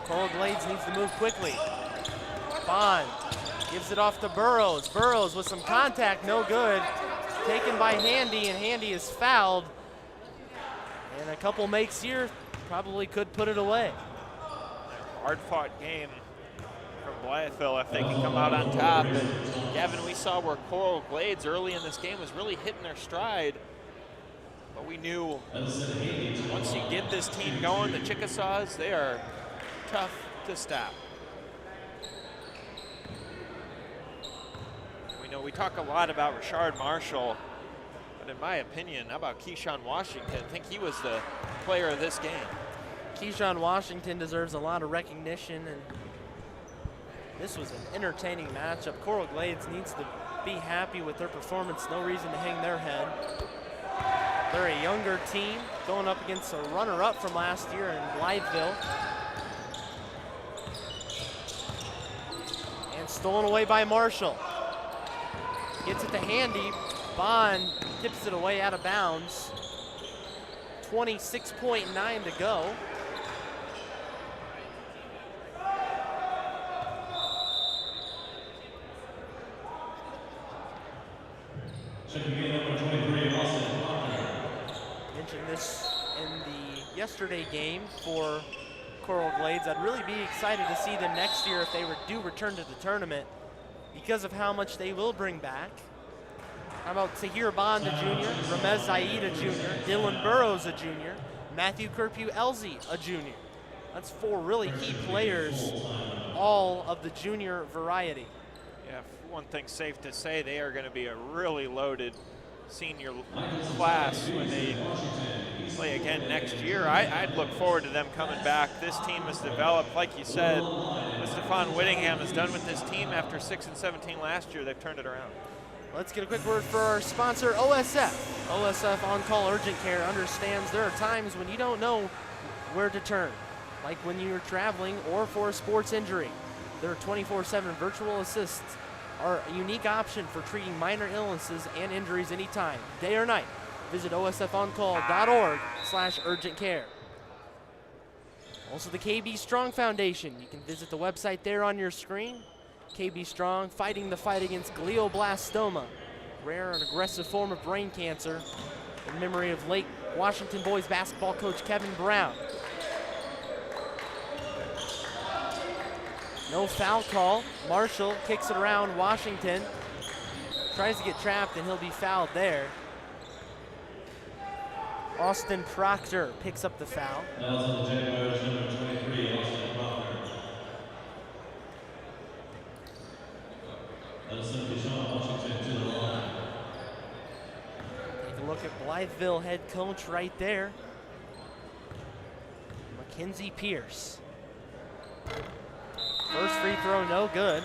Coral Glades needs to move quickly. Bond gives it off to Burrows. Burrows with some contact, no good. Taken by Handy, and Handy is fouled. And a couple makes here, probably could put it away. Hard-fought game from Blytheville if they can come out on top. And Gavin, we saw where Coral Glades early in this game was really hitting their stride. But we knew once you get this team going, the Chickasaws, they are tough to stop. We know we talk a lot about Rashard Marshall, but in my opinion, how about Keyshawn Washington? I think he was the player of this game. Keyshawn Washington deserves a lot of recognition, and this was an entertaining matchup. Coral Glades needs to be happy with their performance. No reason to hang their head. They're a younger team going up against a runner-up from last year in Blytheville. And stolen away by Marshall. Gets it to Handy. Bond tips it away out of bounds. 26.9 to go. Mentioned this in the yesterday game for Coral Glades. I'd really be excited to see them next year if they do return to the tournament because of how much they will bring back. How about Tahir Bond, a junior, Ramez Zaid, a junior, Dylan Burrows, a junior, Matthew Kerpue-Elzy, a junior. That's 4 really key players, all of the junior variety. Yeah, one thing's safe to say, they are going to be a really loaded senior class when they play again next year. I'd look forward to them coming back. This team has developed, like you said, what Stephon Whittingham has done with this team after 6-17 last year. They've turned it around. Let's get a quick word for our sponsor, OSF. OSF On-Call Urgent Care understands there are times when you don't know where to turn, like when you're traveling or for a sports injury. Their 24/7 virtual assists are a unique option for treating minor illnesses and injuries anytime, day or night. Visit osfoncall.org/urgent care. Also the KB Strong Foundation. You can visit the website there on your screen. KB Strong, fighting the fight against glioblastoma, rare and aggressive form of brain cancer, in memory of late Washington boys basketball coach Kevin Brown. No foul call. Marshall kicks it around Washington. Tries to get trapped and he'll be fouled there. Austin Proctor picks up the foul. Take a look at Blytheville head coach right there. Mackenzie Pierce. First free throw, no good.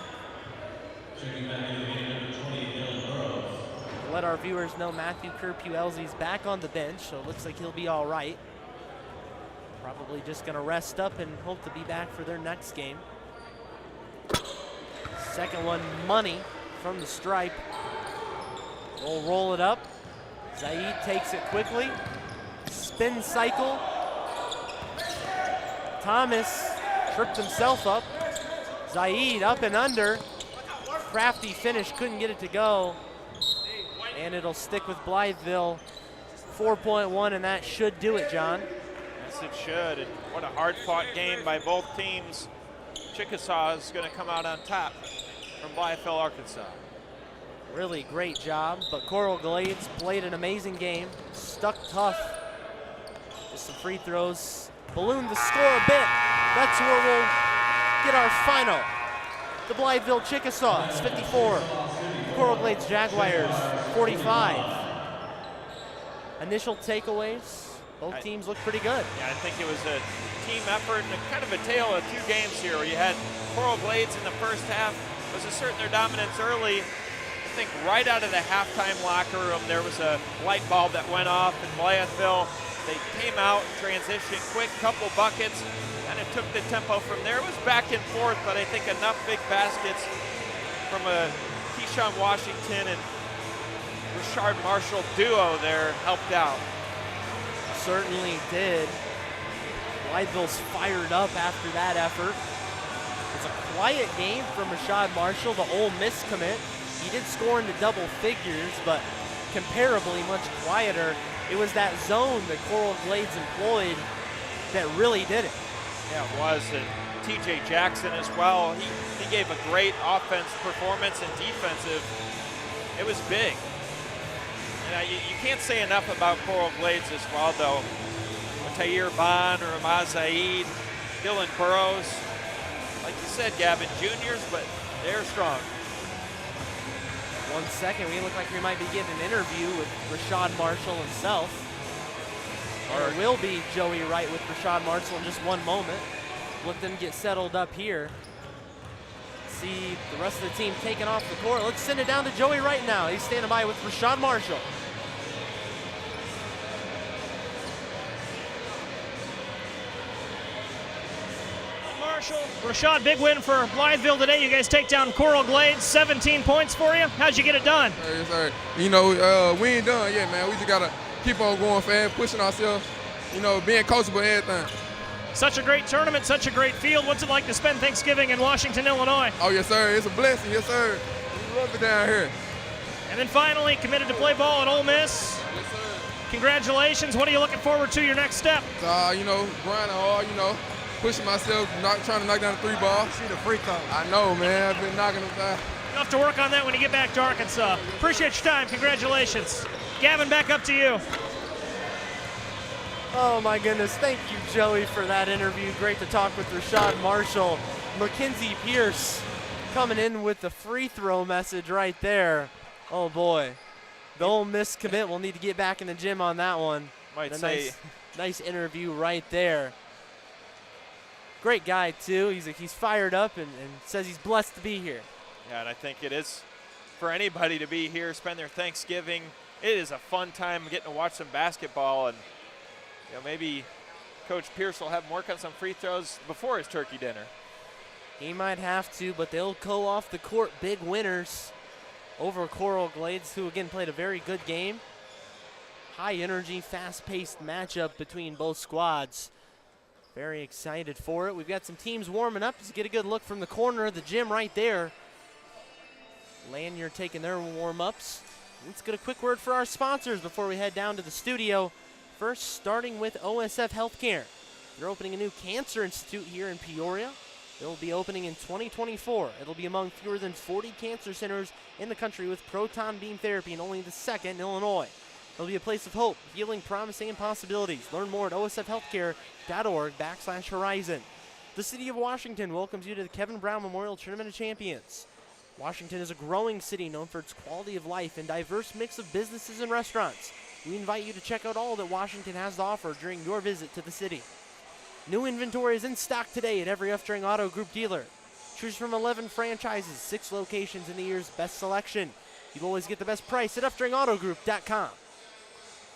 Let our viewers know Matthew Kerpue-Elzy's back on the bench, so it looks like he'll be all right. Probably just gonna rest up and hope to be back for their next game. Second one, money from the stripe. We'll roll it up. Zaid takes it quickly. Spin cycle. Thomas tripped himself up. Zaid up and under. Crafty finish, couldn't get it to go. And it'll stick with Blytheville. 4.1, and that should do it, John. Yes, it should. And what a hard-fought game by both teams. Chickasaw is going to come out on top from Blytheville, Arkansas. Really great job, but Coral Glades played an amazing game, stuck tough. Just some free throws, ballooned the score a bit. That's where we'll get our final. The Blytheville Chickasaws, 54. Coral Glades Jaguars, 45. Initial takeaways, both teams look pretty good. Yeah, I think it was a team effort and kind of a tale of 2 games here where you had Coral Glades in the first half was asserting their dominance early. I think right out of the halftime locker room, there was a light bulb that went off in Blytheville. They came out, transitioned quick, couple buckets, and it took the tempo from there. It was back and forth, but I think enough big baskets from a Keyshawn Washington and Richard Marshall duo there helped out. Certainly did. Blytheville's fired up after that effort. It's a quiet game from Rashad Marshall, the Ole Miss commit. He did score into double figures, but comparably much quieter. It was that zone that Coral Glades employed that really did it. Yeah, it was. And TJ Jackson as well. He gave a great offense performance and defensive. It was big. And you can't say enough about Coral Glades as well, though. Tahir Bond, Ramaz Zaid, Dylan Burrows. Like you said, Gavin, juniors, but they're strong. 1 second, we look like we might be getting an interview with Rashad Marshall himself. Or it will be Joey Wright with Rashad Marshall in just 1 moment. Let them get settled up here. See the rest of the team taking off the court. Let's send it down to Joey Wright now. He's standing by with Rashad Marshall. Marshall, Rashad, big win for Blytheville today. You guys take down Coral Glades, 17 points for you. How'd you get it done? Yes, sir. You know, we ain't done yet, man. We just got to keep on going fast, pushing ourselves, you know, being coachable and everything. Such a great tournament, such a great field. What's it like to spend Thanksgiving in Washington, Illinois? Oh, yes, sir. It's a blessing. Yes, sir. We love it down here. And then finally, committed to play ball at Ole Miss. Yes, sir. Congratulations. What are you looking forward to your next step? You know, grinding hard, you know, pushing myself, trying to knock down the 3 ball. See the free throw. I know, man. I've been knocking them down. You'll have to work on that when you get back to Arkansas. Appreciate your time. Congratulations. Gavin, back up to you. Oh my goodness, thank you, Joey, for that interview. Great to talk with Rashad Marshall. Mackenzie Pierce coming in with the free throw message right there. Oh boy, the Ole Miss commit will need to get back in the gym on that one. Might say, nice interview right there. Great guy too. He's fired up and says he's blessed to be here. Yeah, and I think it is for anybody to be here, spend their Thanksgiving. It is a fun time getting to watch some basketball, and you know, maybe Coach Pierce will have more on free throws before his turkey dinner. He might have to, but they'll go off the court big winners over Coral Glades, who again played a very good game. High energy, fast-paced matchup between both squads. Very excited for it. We've got some teams warming up. Let's get a good look from the corner of the gym right there. Lanyard taking their warm-ups. Let's get a quick word for our sponsors before we head down to the studio. First, starting with OSF Healthcare. They're opening a new cancer institute here in Peoria. It'll be opening in 2024. It'll be among fewer than 40 cancer centers in the country with proton beam therapy, and only the second in Illinois. It'll be a place of hope, healing, promise, and possibilities. Learn more at osfhealthcare.org/horizon. The City of Washington welcomes you to the Kevin Brown Memorial Tournament of Champions. Washington is a growing city known for its quality of life and diverse mix of businesses and restaurants. We invite you to check out all that Washington has to offer during your visit to the city. New inventory is in stock today at every F-String Auto Group dealer. Choose from 11 franchises, 6 locations in the year's best selection. You'll always get the best price at FStringAutoGroup.com.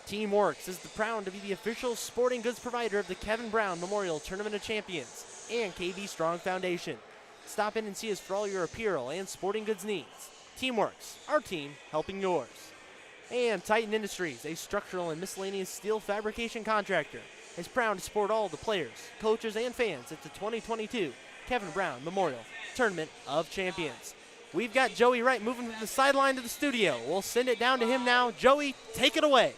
Teamworks is proud to be the official sporting goods provider of the Kevin Brown Memorial Tournament of Champions and KB Strong Foundation. Stop in and see us for all your apparel and sporting goods needs. Teamworks, our team helping yours. And Titan Industries, a structural and miscellaneous steel fabrication contractor, is proud to support all the players, coaches, and fans at the 2022 Kevin Brown Memorial Tournament of Champions. We've got Joey Wright moving from the sideline to the studio. We'll send it down to him now. Joey, take it away.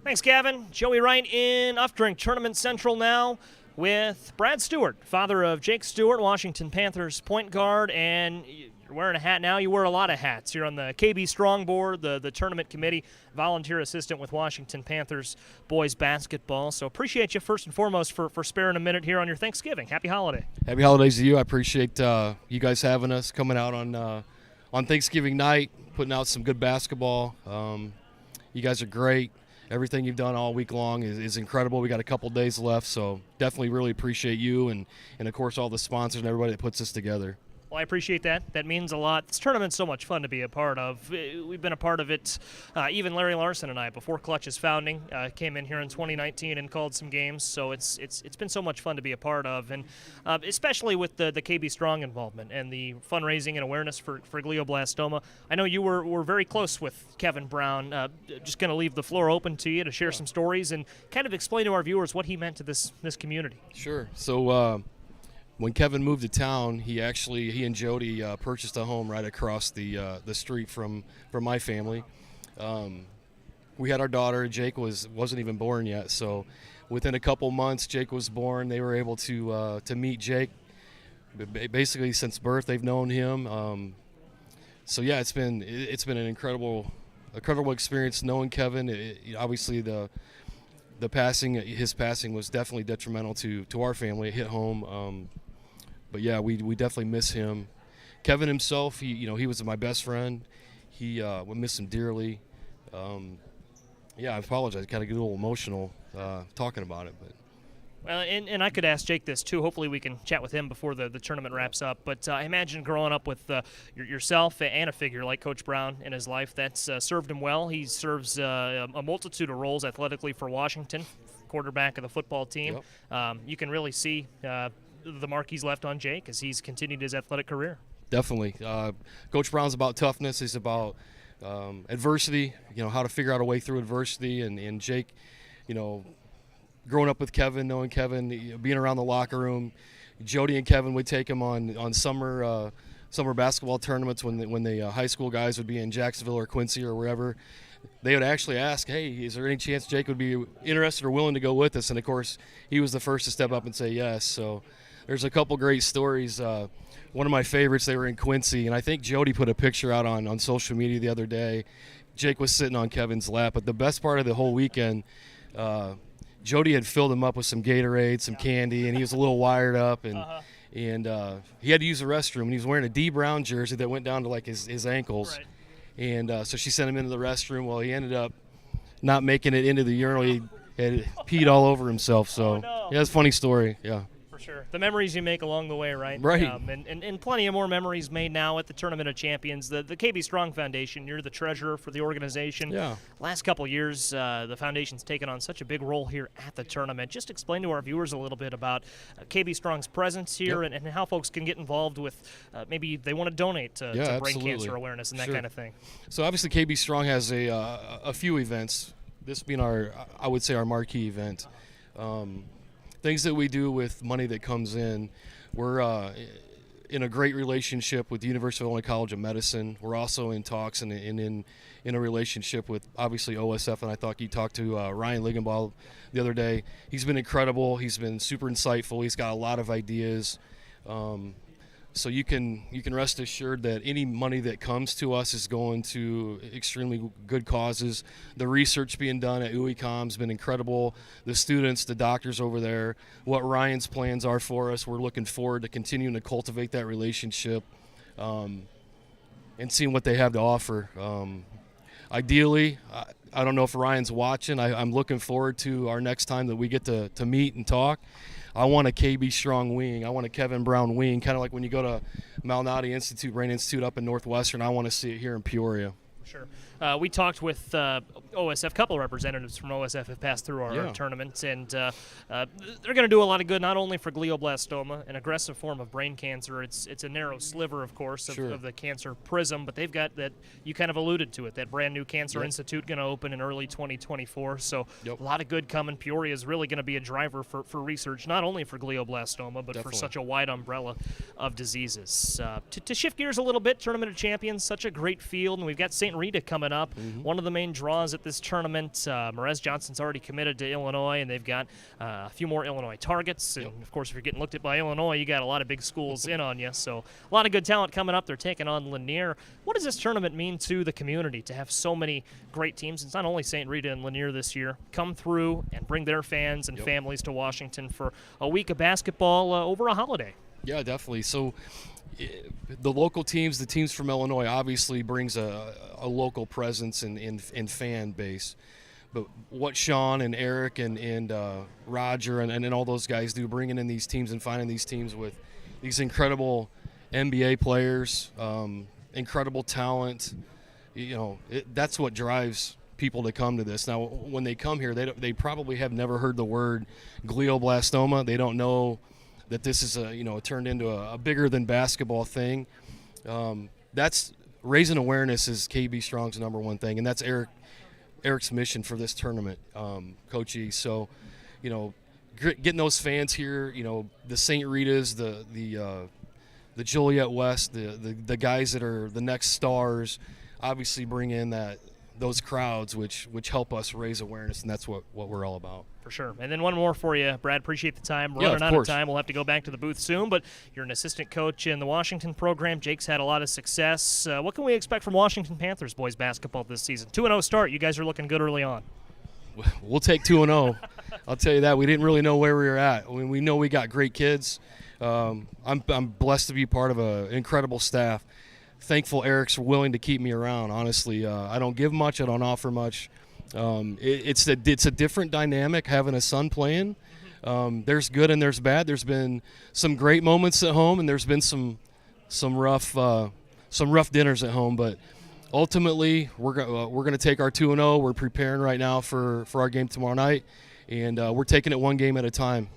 Thanks, Gavin. Joey Wright in Uftring Tournament Central now with Brad Stewart, father of Jake Stewart, Washington Panthers point guard, and you're wearing a hat now. You wear a lot of hats. You're on the KB Strong board, the tournament committee, volunteer assistant with Washington Panthers boys basketball. So appreciate you first and foremost for sparing a minute here on your Thanksgiving. Happy holiday. Happy holidays to you. I appreciate you guys having us, coming out on Thanksgiving night, putting out some good basketball. You guys are great. Everything you've done all week long is incredible. We got a couple days left, so definitely really appreciate you and of course all the sponsors and everybody that puts this together. Well, I appreciate that. That means a lot. This tournament's so much fun to be a part of. We've been a part of it, even Larry Larson and I, before Clutch's founding, came in here in 2019 and called some games. So it's been so much fun to be a part of, and especially with the KB Strong involvement and the fundraising and awareness for glioblastoma. I know you were very close with Kevin Brown. Just going to leave the floor open to you to share some stories and kind of explain to our viewers what he meant to this community. Sure. So when Kevin moved to town, he and Jody purchased a home right across the street from my family. We had our daughter. Jake wasn't even born yet, so within a couple months, Jake was born. They were able to meet Jake. Basically, since birth, they've known him. So yeah, it's been an incredible experience knowing Kevin. Obviously, his passing was definitely detrimental to our family. It hit home. But yeah, we definitely miss him. Kevin himself, he was my best friend. We miss him dearly. Yeah, I apologize. I kind of get a little emotional talking about it, but. Well, and I could ask Jake this too. Hopefully we can chat with him before the tournament wraps up. But I imagine growing up with yourself and a figure like Coach Brown in his life, that's served him well. He serves a multitude of roles athletically for Washington. quarterback of the football team. You can really see the mark he's left on Jake as he's continued his athletic career. Definitely. Coach Brown's about toughness. He's about adversity, how to figure out a way through adversity. And Jake, growing up with Kevin, knowing Kevin, being around the locker room, Jody and Kevin would take him on summer basketball tournaments when the high school guys would be in Jacksonville or Quincy or wherever. They would actually ask, hey, is there any chance Jake would be interested or willing to go with us? And, of course, he was the first to step up and say yes. So there's a couple great stories. One of my favorites, they were in Quincy, and I think Jody put a picture out on social media the other day. Jake was sitting on Kevin's lap. But the best part of the whole weekend, Jody had filled him up with some Gatorade, some candy, and he was a little wired up. And he had to use the restroom, and he was wearing a D. Brown jersey that went down to, like, his ankles. Right. And so she sent him into the restroom. Well, he ended up not making it into the urinal. He had peed all over himself. So, yeah, it's a funny story, yeah. For sure. The memories you make along the way, right? Right. And plenty of more memories made now at the Tournament of Champions. The KB Strong Foundation, you're the treasurer for the organization. Yeah. Last couple years, the foundation's taken on such a big role here at the tournament. Just explain to our viewers a little bit about KB Strong's presence here and how folks can get involved with maybe they want to donate to brain cancer awareness and that kind of thing. So obviously KB Strong has a few events, this being I would say our marquee event. Things that we do with money that comes in, we're in a great relationship with the University of Illinois College of Medicine. We're also in talks and in a relationship with, obviously, OSF, and I thought you talked to Ryan Liggenbaugh the other day. He's been incredible. He's been super insightful. He's got a lot of ideas. So you can rest assured that any money that comes to us is going to extremely good causes. The research being done at UECOM has been incredible. The students, the doctors over there, what Ryan's plans are for us, we're looking forward to continuing to cultivate that relationship and seeing what they have to offer. Ideally, I don't know if Ryan's watching. I'm looking forward to our next time that we get to meet and talk. I want a KB Strong wing. I want a Kevin Brown wing, kind of like when you go to Malnati Brain Institute up in Northwestern. I want to see it here in Peoria. Sure. We talked with OSF, a couple of representatives from OSF have passed through our tournament, and they're going to do a lot of good, not only for glioblastoma, an aggressive form of brain cancer. It's a narrow sliver, of course, of the cancer prism, but they've got that, you kind of alluded to it, that brand new cancer institute going to open in early 2024. So a lot of good coming. Peoria is really going to be a driver for research, not only for glioblastoma, but for such a wide umbrella of diseases. To shift gears a little bit, Tournament of Champions, such a great field, and we've got St. Rita coming up. One of the main draws at this tournament. Morez Johnson's already committed to Illinois, and they've got a few more Illinois targets. And, of course, if you're getting looked at by Illinois, you got a lot of big schools in on you. So a lot of good talent coming up. They're taking on Lanier. What does this tournament mean to the community to have so many great teams? It's not only St. Rita and Lanier this year come through and bring their fans and families to Washington for a week of basketball over a holiday. Yeah, definitely. So the local teams, the teams from Illinois, obviously brings a local presence and fan base. But what Sean and Eric and Roger and all those guys do, bringing in these teams and finding these teams with these incredible NBA players, incredible talent, that's what drives people to come to this. Now, when they come here, they probably have never heard the word glioblastoma. They don't know that this is turned into a bigger than basketball thing. That's raising awareness is KB Strong's number one thing, and that's Eric's mission for this tournament, Coach E. So, getting those fans here, the St. Rita's, the Joliet West, the guys that are the next stars, obviously bring in those crowds, which help us raise awareness, and that's what we're all about. For sure. And then one more for you, Brad. Appreciate the time. We're running out of time. We'll have to go back to the booth soon, but you're an assistant coach in the Washington program. Jake's had a lot of success. What can we expect from Washington Panthers boys basketball this season? 2-0 start. You guys are looking good early on. We'll take 2-0. I'll tell you that. We didn't really know where we were at. We know we got great kids. I'm blessed to be part of an incredible staff. Thankful Eric's willing to keep me around, honestly. I don't give much. I don't offer much. It's a different dynamic having a son playing. There's good and there's bad. There's been some great moments at home, and there's been some rough dinners at home. But ultimately, we're going to take our 2-0. We're preparing right now for our game tomorrow night, and we're taking it one game at a time.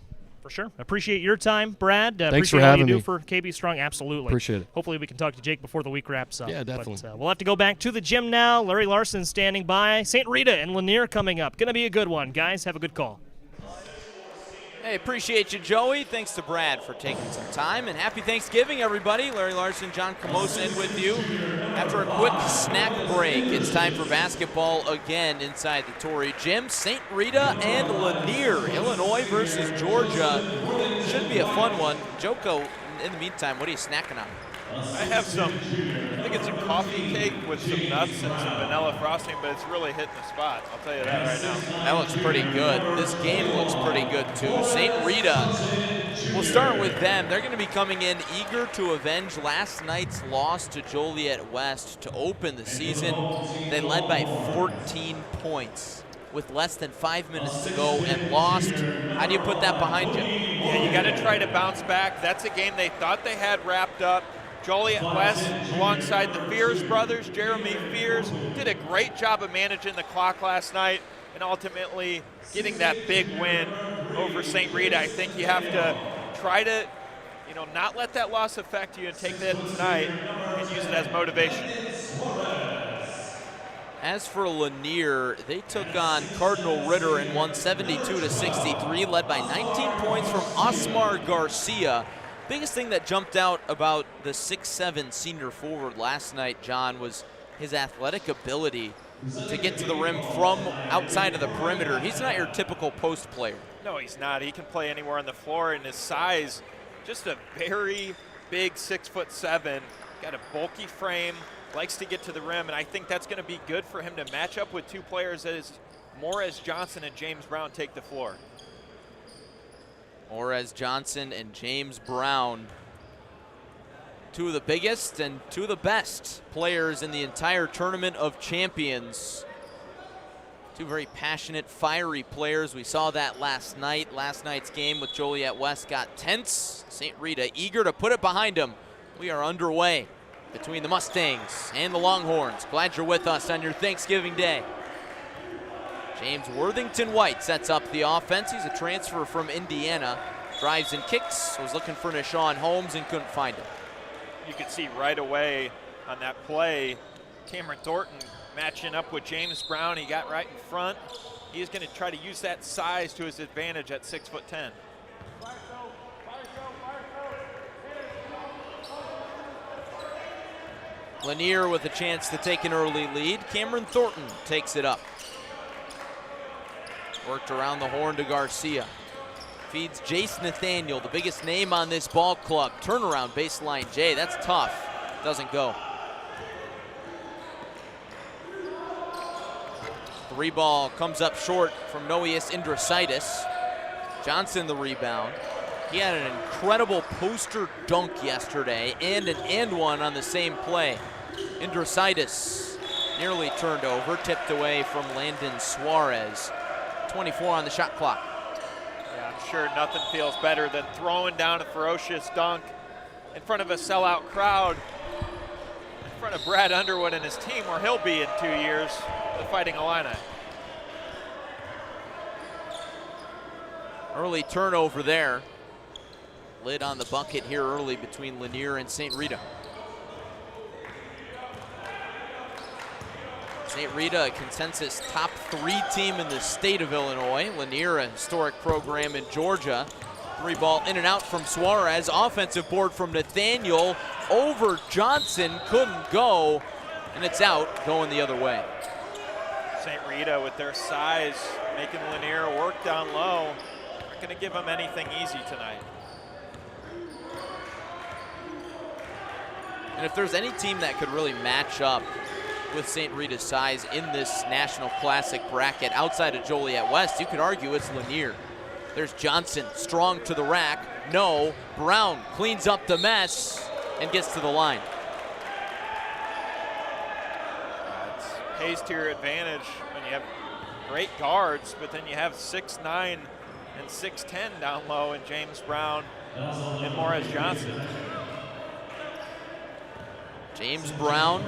For sure. Appreciate your time, Brad. Thanks for appreciate all having you do me. for KB Strong. Absolutely. Appreciate it. Hopefully we can talk to Jake before the week wraps up. Yeah, definitely. But, we'll have to go back to the gym now. Larry Larson standing by. St. Rita and Lanier coming up. Going to be a good one. Guys, have a good call. Hey, appreciate you, Joey. Thanks to Brad for taking some time. And happy Thanksgiving, everybody. Larry Larson, John Camosa in with you. After a quick snack break, it's time for basketball again inside the Torrey Gym. St. Rita and Lanier, Illinois versus Georgia. Should be a fun one. Joko, in the meantime, what are you snacking on? I have some, I think it's a coffee cake with some nuts and some vanilla frosting, but it's really hitting the spot. I'll tell you that right now. That looks pretty good. This game looks pretty good too. St. Rita, we'll start with them. They're going to be coming in eager to avenge last night's loss to Joliet West to open the season. They led by 14 points with less than 5 minutes to go and lost. How do you put that behind you? Yeah, you got to try to bounce back. That's a game they thought they had wrapped up. Joliet West, alongside the Fears brothers, Jeremy Fears, did a great job of managing the clock last night and ultimately getting that big win over St. Rita. I think you have to try to, not let that loss affect you and take that tonight and use it as motivation. As for Lanier, they took on Cardinal Ritter and won 72-63, led by 19 points from Osmar Garcia. Biggest thing that jumped out about the 6'7" senior forward last night, John, was his athletic ability to get to the rim from outside of the perimeter. He's not your typical post player. No, he's not. He can play anywhere on the floor, and his size, just a very big 6'7", got a bulky frame, likes to get to the rim, and I think that's going to be good for him to match up with two players as Morris Johnson and James Brown take the floor. Morris Johnson and James Brown, two of the biggest and two of the best players in the entire Tournament of Champions. Two very passionate, fiery players. We saw that last night. Last night's game with Joliet West got tense. St. Rita eager to put it behind them. We are underway between the Mustangs and the Longhorns. Glad you're with us on your Thanksgiving Day. James Worthington White sets up the offense. He's a transfer from Indiana. Drives and kicks. Was looking for Nishawn Holmes and couldn't find him. You could see right away on that play, Cameron Thornton matching up with James Brown. He got right in front. He's going to try to use that size to his advantage at 6'10". Lanier with a chance to take an early lead. Cameron Thornton takes it up. Worked around the horn to Garcia. Feeds Jace Nathaniel, the biggest name on this ball club. Turnaround baseline J, that's tough. Doesn't go. Three ball comes up short from Noeus Indrasitis. Johnson the rebound. He had an incredible poster dunk yesterday and an and one on the same play. Indrasitis nearly turned over, tipped away from Landon Suarez. 24 on the shot clock. Yeah, I'm sure nothing feels better than throwing down a ferocious dunk in front of a sellout crowd, in front of Brad Underwood and his team, where he'll be in 2 years, the Fighting Illini. Early turnover there. Lid on the bucket here early between Lanier and St. Rita. St. Rita, a consensus top 3 team in the state of Illinois. Lanier, a historic program in Georgia. Three ball in and out from Suarez. Offensive board from Nathaniel over Johnson. Couldn't go, and it's out, going the other way. St. Rita with their size, making Lanier work down low. Not going to give him anything easy tonight. And if there's any team that could really match up with St. Rita's size in this National Classic bracket outside of Joliet West, you could argue it's Lanier. There's Johnson, strong to the rack. No, Brown cleans up the mess and gets to the line. It pays to your advantage when you have great guards, but then you have 6'9" and 6'10" down low in James Brown and Morris Johnson. James Brown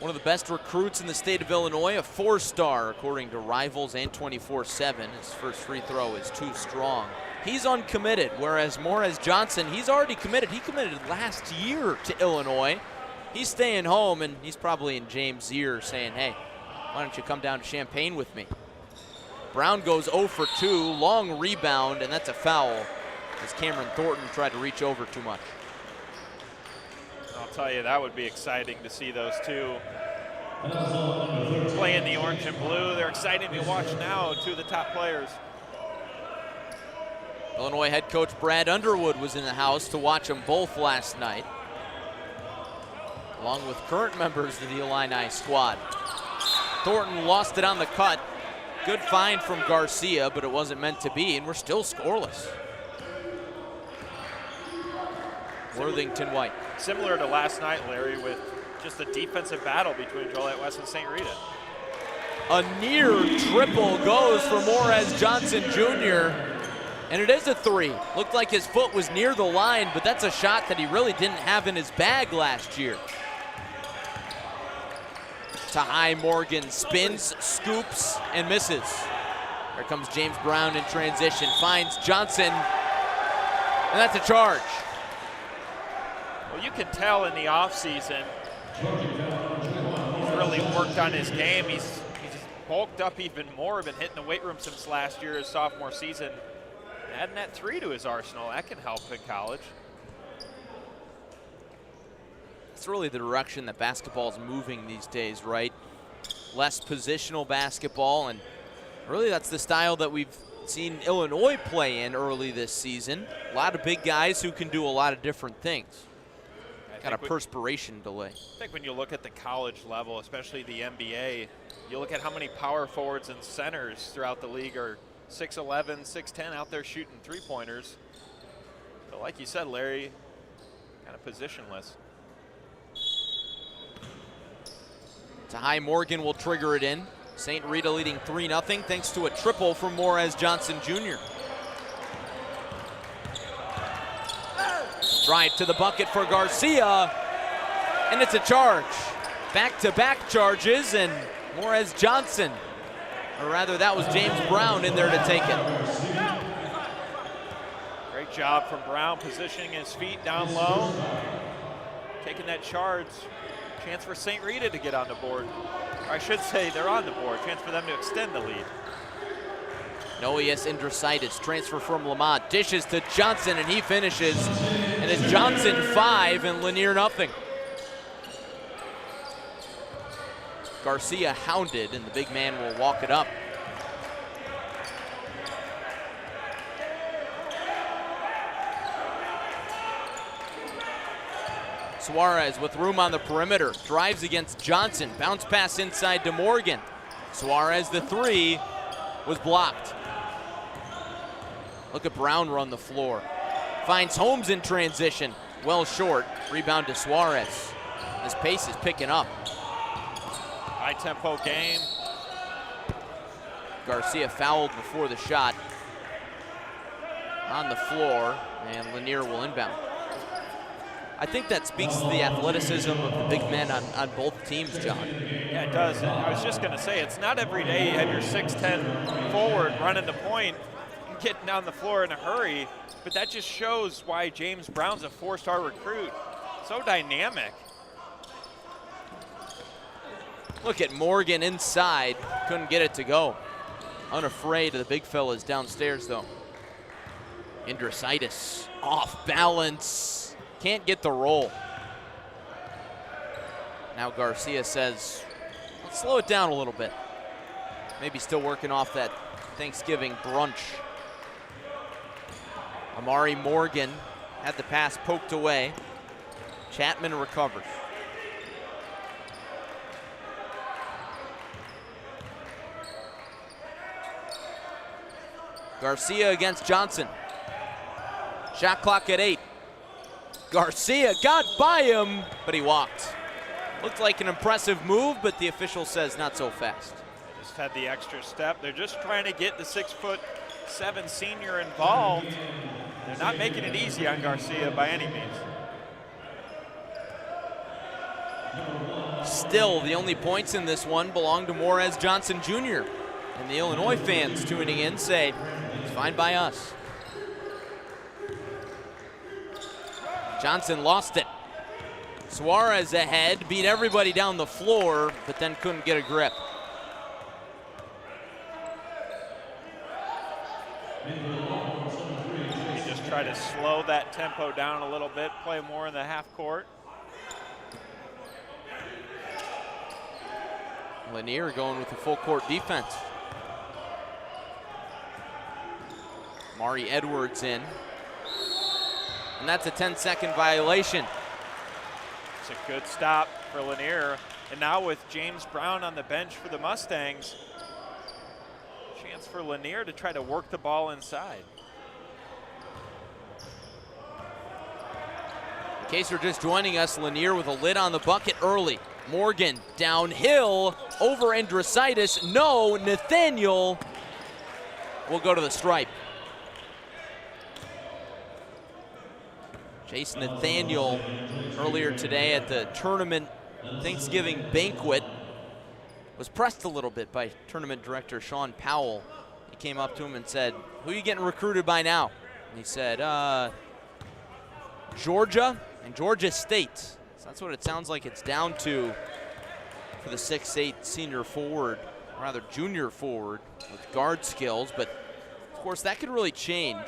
One of the best recruits in the state of Illinois, a 4-star according to Rivals and 24/7. His first free throw is too strong. He's uncommitted, whereas Morez Johnson, he's already committed. He committed last year to Illinois. He's staying home, and he's probably in James' ear saying, hey, why don't you come down to Champaign with me? Brown goes 0 for 2, long rebound, and that's a foul as Cameron Thornton tried to reach over too much. I'll tell you, that would be exciting to see those two play in the orange and blue. They're exciting to watch now, two of the top players. Illinois head coach Brad Underwood was in the house to watch them both last night, along with current members of the Illini squad. Thornton lost it on the cut. Good find from Garcia, but it wasn't meant to be, and we're still scoreless. Worthington White. Similar to last night, Larry, with just a defensive battle between Joliet West and St. Rita. A near triple goes for Morez Johnson Jr., and it is a 3. Looked like his foot was near the line, but that's a shot that he really didn't have in his bag last year. Tahai Morgan spins, scoops, and misses. Here comes James Brown in transition, finds Johnson, and that's a charge. Well, you can tell in the offseason he's really worked on his game. He's bulked up even more, been hitting the weight room since last year, his sophomore season. Adding that 3 to his arsenal, that can help in college. It's really the direction that basketball is moving these days, right? Less positional basketball, and really that's the style that we've seen Illinois play in early this season. A lot of big guys who can do a lot of different things. Got a perspiration delay. I think when you look at the college level, especially the NBA, you look at how many power forwards and centers throughout the league are 6'11", 6'10", out there shooting three-pointers. But like you said, Larry, kind of positionless. Tahai Morgan will trigger it in. St. Rita leading 3-0 thanks to a triple from Morez Johnson Jr. Drive to the bucket for Garcia, and it's a charge. Back-to-back charges, and Morez Johnson, or rather that was James Brown in there to take it. Great job from Brown, positioning his feet down low, taking that charge. Chance for St. Rita to get on the board. Or I should say they're on the board. Chance for them to extend the lead. Noeus Indrositis, transfer from Lamont, dishes to Johnson, and he finishes. And it's Johnson 5 and Lanier nothing. Garcia hounded, and the big man will walk it up. Suarez with room on the perimeter, drives against Johnson, bounce pass inside to Morgan. Suarez, the 3, was blocked. Look at Brown run the floor. Finds Holmes in transition, well short. Rebound to Suarez. His pace is picking up. High tempo game. Garcia fouled before the shot. On the floor, and Lanier will inbound. I think that speaks to the athleticism of the big men on both teams, John. Yeah, it does. I was just going to say, it's not every day you have your 6'10" forward running the point and getting down the floor in a hurry, but that just shows why James Brown's a 4-star recruit. So dynamic. Look at Morgan inside. Couldn't get it to go. Unafraid of the big fellas downstairs, though. Indrositis off balance. Can't get the roll. Now Garcia says, let's slow it down a little bit. Maybe still working off that Thanksgiving brunch. Amari Morgan had the pass poked away. Chapman recovers. Garcia against Johnson. Shot clock at 8. Garcia got by him, but he walked. Looked like an impressive move, but the official says not so fast. Just had the extra step. They're just trying to get the 6'7" senior involved. They're not making it easy on Garcia by any means. Still, the only points in this one belong to Morez Johnson Jr. And the Illinois fans tuning in say, it's fine by us. Johnson lost it. Suarez ahead, beat everybody down the floor, but then couldn't get a grip. You just try to slow that tempo down a little bit, play more in the half court. Lanier going with the full court defense. Mari Edwards in. And that's a 10-second violation. It's a good stop for Lanier. And now with James Brown on the bench for the Mustangs, chance for Lanier to try to work the ball inside. In case you're just joining us, Lanier with a lid on the bucket early. Morgan downhill over Andrositis. No, Nathaniel will go to the stripe. Chase Nathaniel earlier today at the tournament Thanksgiving banquet was pressed a little bit by tournament director Sean Powell. He came up to him and said, "Who are you getting recruited by now?" And he said, Georgia and Georgia State. So that's what it sounds like it's down to for the 6'8" senior forward, or rather junior forward with guard skills, but of course that could really change.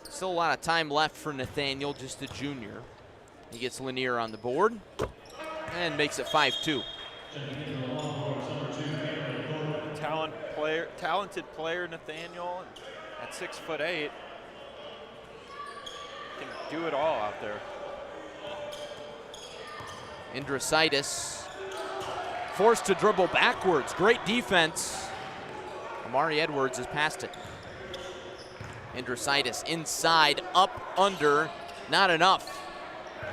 Still a lot of time left for Nathaniel, just a junior. He gets Lanier on the board and makes it 5-2. Talented player Nathaniel at 6'8". Can do it all out there. Andrositis forced to dribble backwards. Great defense. Amari Edwards has passed it. Andrositis inside, up, under, not enough.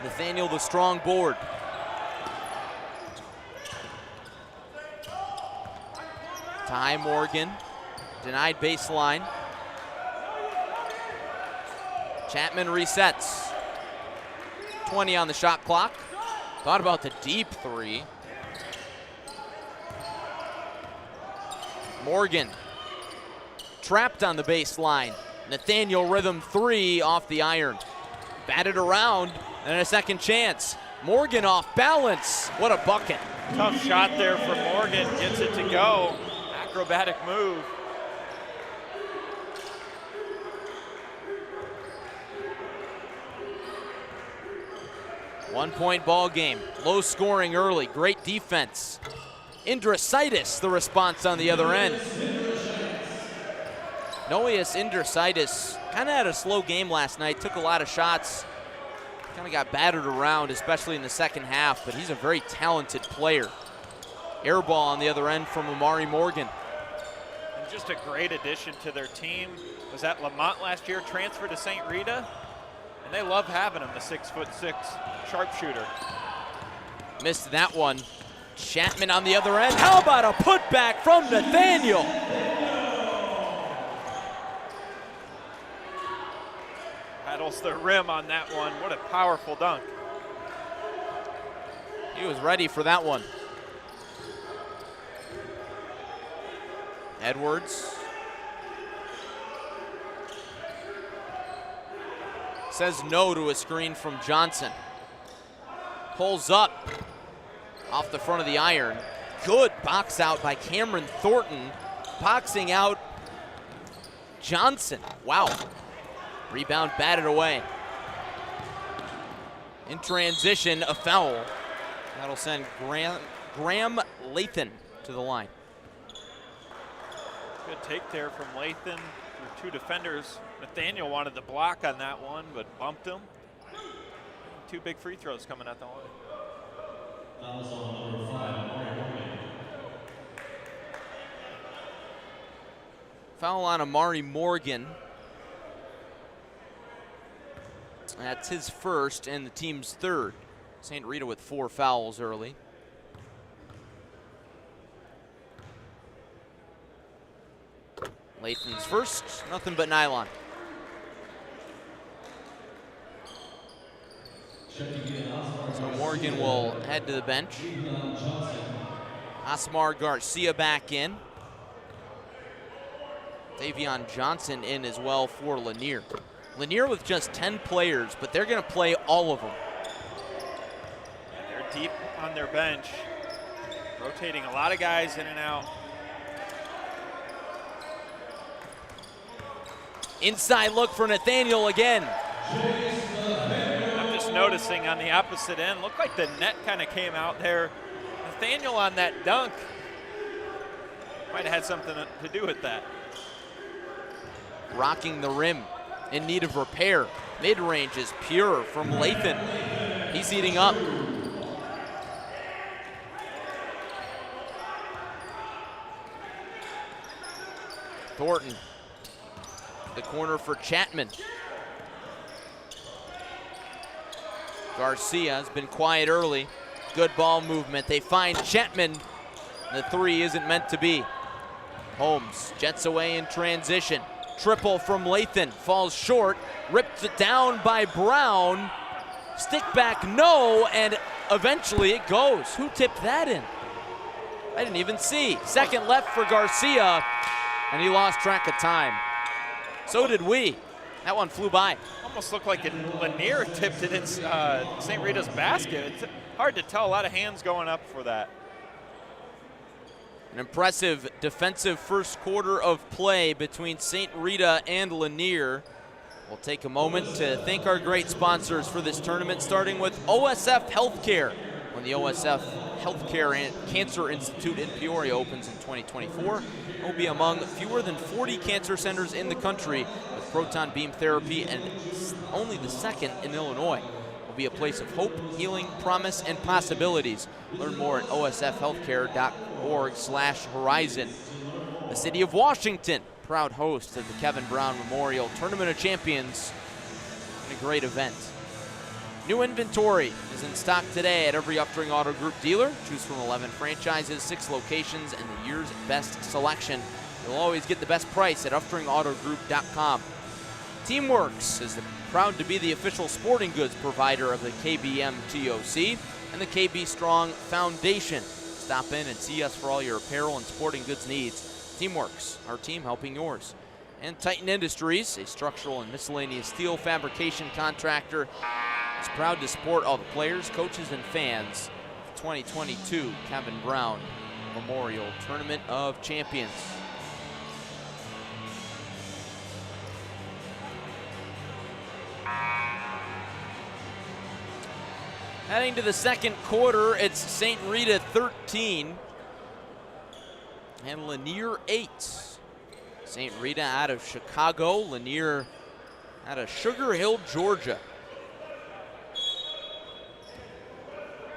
Nathaniel the strong board. Ty Morgan, denied baseline. Chapman resets. 20 on the shot clock. Thought about the deep three. Morgan trapped on the baseline. Nathaniel rhythm three off the iron. Batted around and a second chance. Morgan off balance. What a bucket. Tough shot there from Morgan. Gets it to go. Acrobatic move. One-point ball game. Low scoring early. Great defense. Andrositis, the response on the other end. Noeus Andrositis kind of had a slow game last night. Took a lot of shots. Kind of got battered around, especially in the second half, but he's a very talented player. Air ball on the other end from Amari Morgan. And just a great addition to their team. Was at Lamont last year, transferred to St. Rita, and they love having him, the 6'6" sharpshooter. Missed that one. Chapman on the other end. How about a putback from Nathaniel? Paddles the rim on that one. What a powerful dunk. He was ready for that one. Edwards says no to a screen from Johnson. Pulls up off the front of the iron. Good box out by Cameron Thornton. Boxing out Johnson. Wow. Rebound batted away. In transition, a foul. That'll send Graham Lathan to the line. Good take there from Lathan. Two defenders. Nathaniel wanted the block on that one, but bumped him. Two big free throws coming at the line. Foul on Amari Morgan. That's his first and the team's third. St. Rita with 4 fouls early. Lathan's first, nothing but nylon. So So Morgan will head to the bench. Asmar Garcia back in. Davion Johnson in as well for Lanier. Lanier with just 10 players, but they're going to play all of them. They're deep on their bench, rotating a lot of guys in and out. Inside look for Nathaniel again. I'm just noticing on the opposite end, looked like the net kind of came out there. Nathaniel on that dunk might have had something to do with that. Rocking the rim, in need of repair. Mid-range is pure from Lathan. He's heating up. Thornton, the corner for Chapman. Garcia has been quiet early. Good ball movement. They find Chapman. The three isn't meant to be. Holmes jets away in transition. Triple from Lathan, falls short, ripped it down by Brown. Stick back, no, and eventually it goes. Who tipped that in? I didn't even see. Second left for Garcia, and he lost track of time. So did we. That one flew by. Almost looked like Lanier tipped it in St. Rita's basket. It's hard to tell, a lot of hands going up for that. An impressive defensive first quarter of play between St. Rita and Lanier. We'll take a moment to thank our great sponsors for this tournament, starting with OSF Healthcare. When the OSF Healthcare and Cancer Institute in Peoria opens in 2024, it will be among fewer than 40 cancer centers in the country with proton beam therapy, and only the second in Illinois. Will be a place of hope, healing, promise, and possibilities. Learn more at osfhealthcare.org/horizon. The City of Washington, proud host of the Kevin Brown Memorial Tournament of Champions, and a great event. New inventory is in stock today at every Uptering Auto Group dealer. Choose from 11 franchises, 6 locations, and the year's best selection. You'll always get the best price at UpteringAutoGroup.com. Teamworks is proud to be the official sporting goods provider of the KBM TOC and the KB Strong Foundation. Stop in and see us for all your apparel and sporting goods needs. Teamworks, our team helping yours. And Titan Industries, a structural and miscellaneous steel fabrication contractor, is proud to support all the players, coaches, and fans of the 2022 Kevin Brown Memorial Tournament of Champions. Heading to the second quarter, it's St. Rita 13 and Lanier 8. St. Rita out of Chicago, Lanier out of Sugar Hill, Georgia.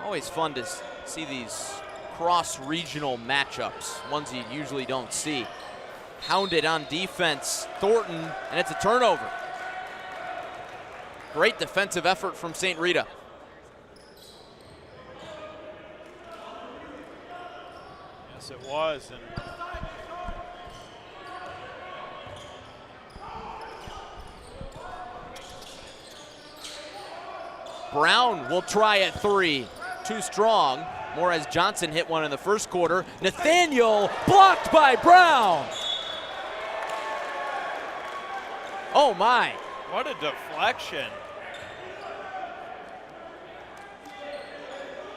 Always fun to see these cross-regional matchups, ones you usually don't see. Hounded on defense, Thornton, and it's a turnover. Great defensive effort from St. Rita. Yes, it was. And Brown will try at three. Too strong. Morez Johnson hit one in the first quarter. Nathaniel blocked by Brown. Oh my. what a deflection.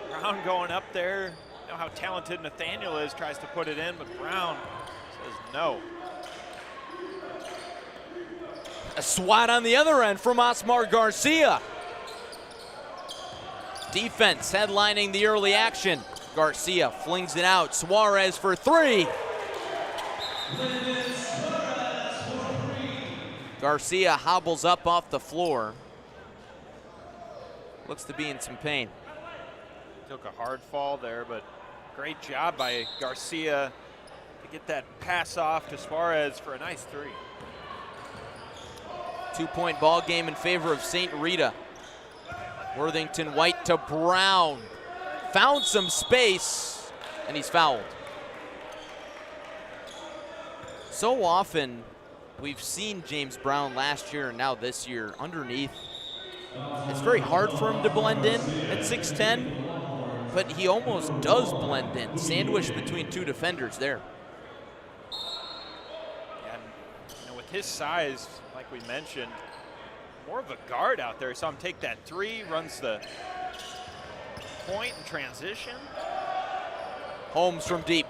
Brown going up there. You know how talented Nathaniel is, tries to put it in, but Brown says no. A swat on the other end from Asmar Garcia. Defense headlining the early action. Garcia flings it out. Suarez for three. Garcia hobbles up off the floor. Looks to be in some pain. Took a hard fall there, but great job by Garcia to get that pass off to Suarez for a nice three. 2-point ball game in favor of St. Rita. Worthington White to Brown. Found some space, and he's fouled. So often, we've seen James Brown last year and now this year underneath It's very hard for him to blend in at 6'10", but he almost does blend in, sandwiched between two defenders there. And with his size, like we mentioned, more of a guard out there. Saw him take that three, runs the point in transition. Holmes from deep,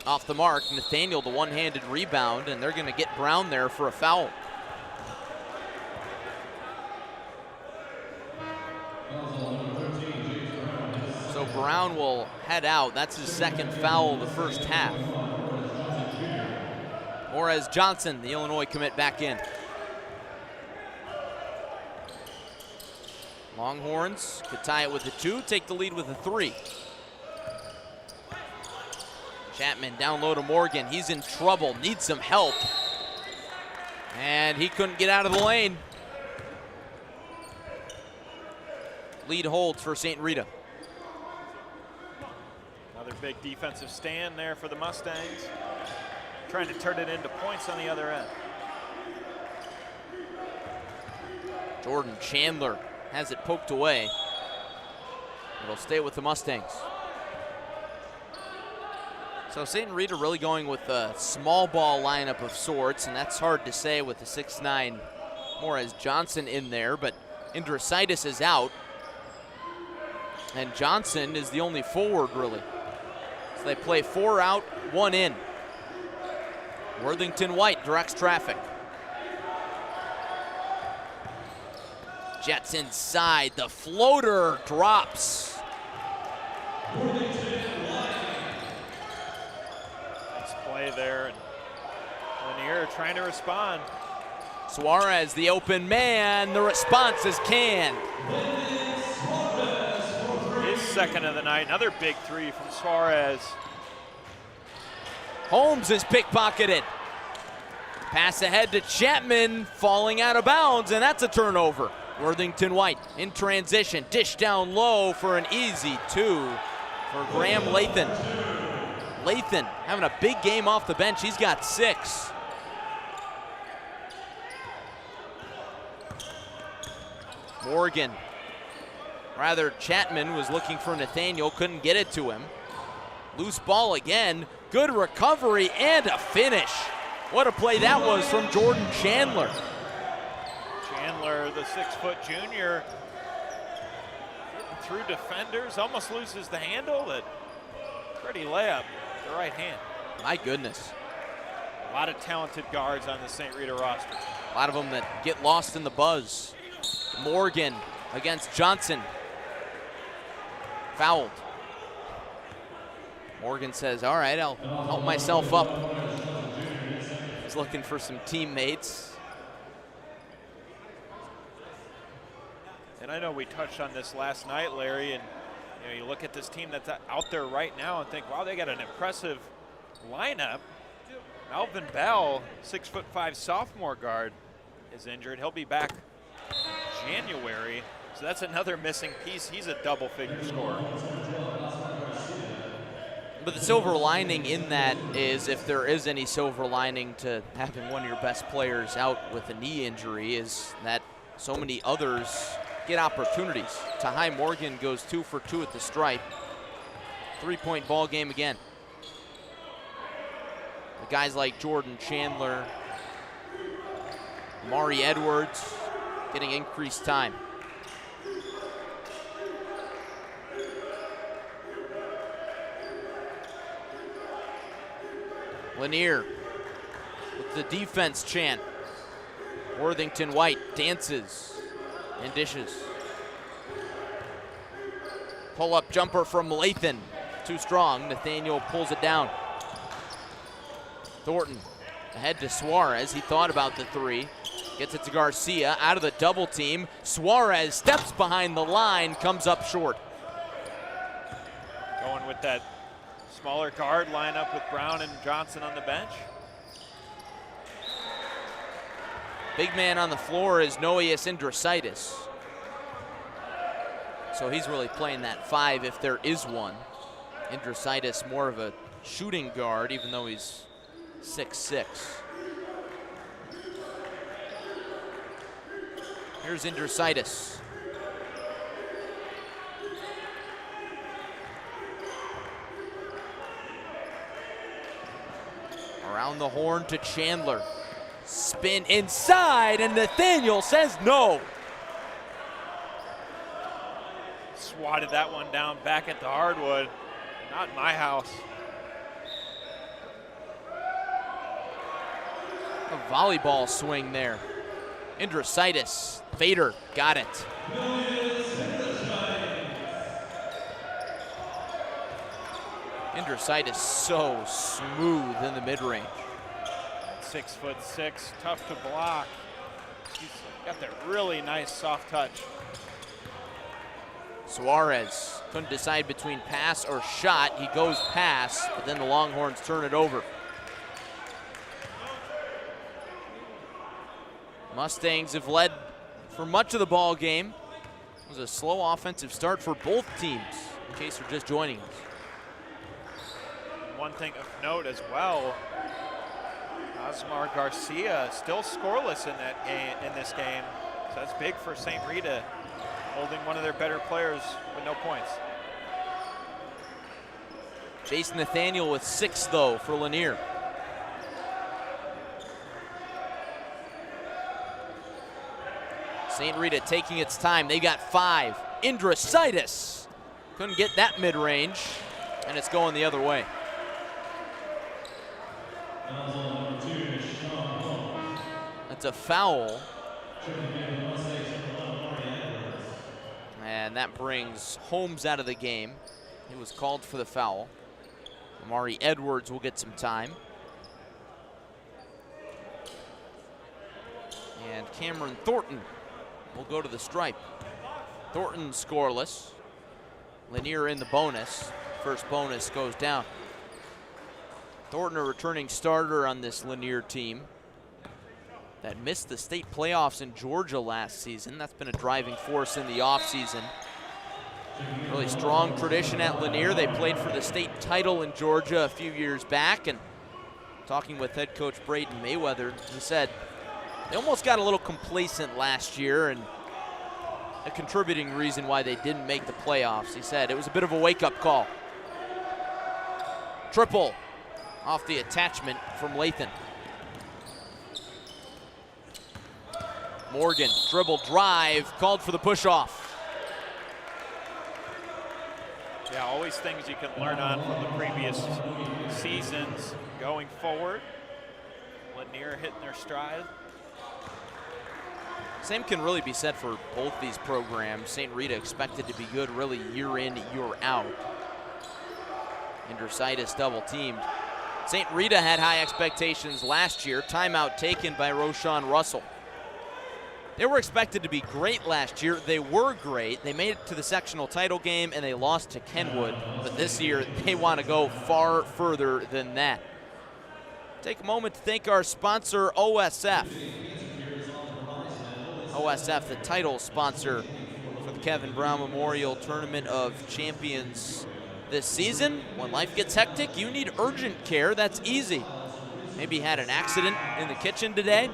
off the mark. Nathaniel, the one-handed rebound, and they're going to get Brown there for a foul. So Brown will head out. That's his second foul of the first half. Morez Johnson, the Illinois commit, back in. Longhorns could tie it with a 2, take the lead with a 3. Chapman down low to Morgan. He's in trouble, needs some help. And he couldn't get out of the lane. Lead holds for St. Rita. Another big defensive stand there for the Mustangs. Trying to turn it into points on the other end. Jordan Chandler has it poked away. It'll stay with the Mustangs. So St. Rita really going with a small ball lineup of sorts, and that's hard to say with the 6'9" Morez Johnson in there, but Indrasitis is out. And Johnson is the only forward, really. So they play 4 out, 1 in. Worthington White directs traffic. Jets inside, the floater drops. Nice play there, and Lanier trying to respond. Suarez, the open man, the response is canned. His second of the night, another big 3 from Suarez. Holmes is pickpocketed. Pass ahead to Chapman, falling out of bounds, and that's a turnover. Worthington White in transition, dish down low for an easy 2 for Graham Lathan. Lathan having a big game off the bench. He's got 6. Morgan, rather Chapman was looking for Nathaniel, couldn't get it to him. Loose ball again, good recovery and a finish. What a play that was from Jordan Chandler. Chandler, the 6-foot junior, getting through defenders, almost loses the handle, but pretty layup with the right hand. My goodness. A lot of talented guards on the St. Rita roster. A lot of them that get lost in the buzz. Morgan against Johnson. Fouled. Morgan says, all right, I'll help myself up. He's looking for some teammates. And I know we touched on this last night, Larry, and you look at this team that's out there right now and think, wow, they got an impressive lineup. Melvin Bell, 6'5" sophomore guard, is injured. He'll be back January, so that's another missing piece. He's a double-figure scorer. But the silver lining in that is, if there is any silver lining to having one of your best players out with a knee injury, is that so many others get opportunities. Tahai Morgan goes 2 for 2 at the stripe. 3-point ball game again. The guys like Jordan Chandler, Mari Edwards getting increased time. Lanier with the defense chant. Worthington White dances and dishes. Pull-up jumper from Lathan. Too strong. Nathaniel pulls it down. Thornton ahead to Suarez. He thought about the 3. Gets it to Garcia out of the double team. Suarez steps behind the line, comes up short. Going with that smaller guard lineup with Brown and Johnson on the bench. Big man on the floor is Noeus Indrasitis. So he's really playing that 5 if there is one. Indrasitis more of a shooting guard, even though he's 6'6". Here's Indrasitis. Around the horn to Chandler. Spin inside, and Nathaniel says no. Swatted that one down back at the hardwood. Not in my house. A volleyball swing there. Indrasitis. Vader got it. Indrasitis so smooth in the mid-range. 6'6", tough to block. He's got that really nice soft touch. Suarez couldn't decide between pass or shot. He goes pass, but then the Longhorns turn it over. Mustangs have led for much of the ball game. It was a slow offensive start for both teams, in case you're just joining us. One thing of note as well, Osmar Garcia still scoreless in that game, in this game. So that's big for St. Rita, holding one of their better players with no points. Jason Nathaniel with 6 though for Lanier. St. Rita taking its time. They got 5. Indrasitis couldn't get that mid-range, and it's going the other way. That's a foul. And that brings Holmes out of the game. He was called for the foul. Amari Edwards will get some time. And Cameron Thornton will go to the stripe. Thornton scoreless. Lanier in the bonus. First bonus goes down. Thornton, a returning starter on this Lanier team that missed the state playoffs in Georgia last season. That's been a driving force in the offseason. Really strong tradition at Lanier. They played for the state title in Georgia a few years back, and talking with head coach Braden Mayweather, he said they almost got a little complacent last year, and a contributing reason why they didn't make the playoffs. He said it was a bit of a wake-up call. Triple off the attachment from Lathan. Morgan, dribble drive, called for the push-off. Yeah, always things you can learn on from the previous seasons going forward. Lanier hitting their stride. Same can really be said for both these programs. St. Rita expected to be good really year in, year out. Indrasitis double teamed. St. Rita had high expectations last year. Timeout taken by Roshan Russell. They were expected to be great last year. They were great. They made it to the sectional title game and they lost to Kenwood. But this year they want to go far further than that. Take a moment to thank our sponsor, OSF. OSF, the title sponsor for the Kevin Brown Memorial Tournament of Champions this season. When life gets hectic, you need urgent care. That's easy. Maybe you had an accident in the kitchen today.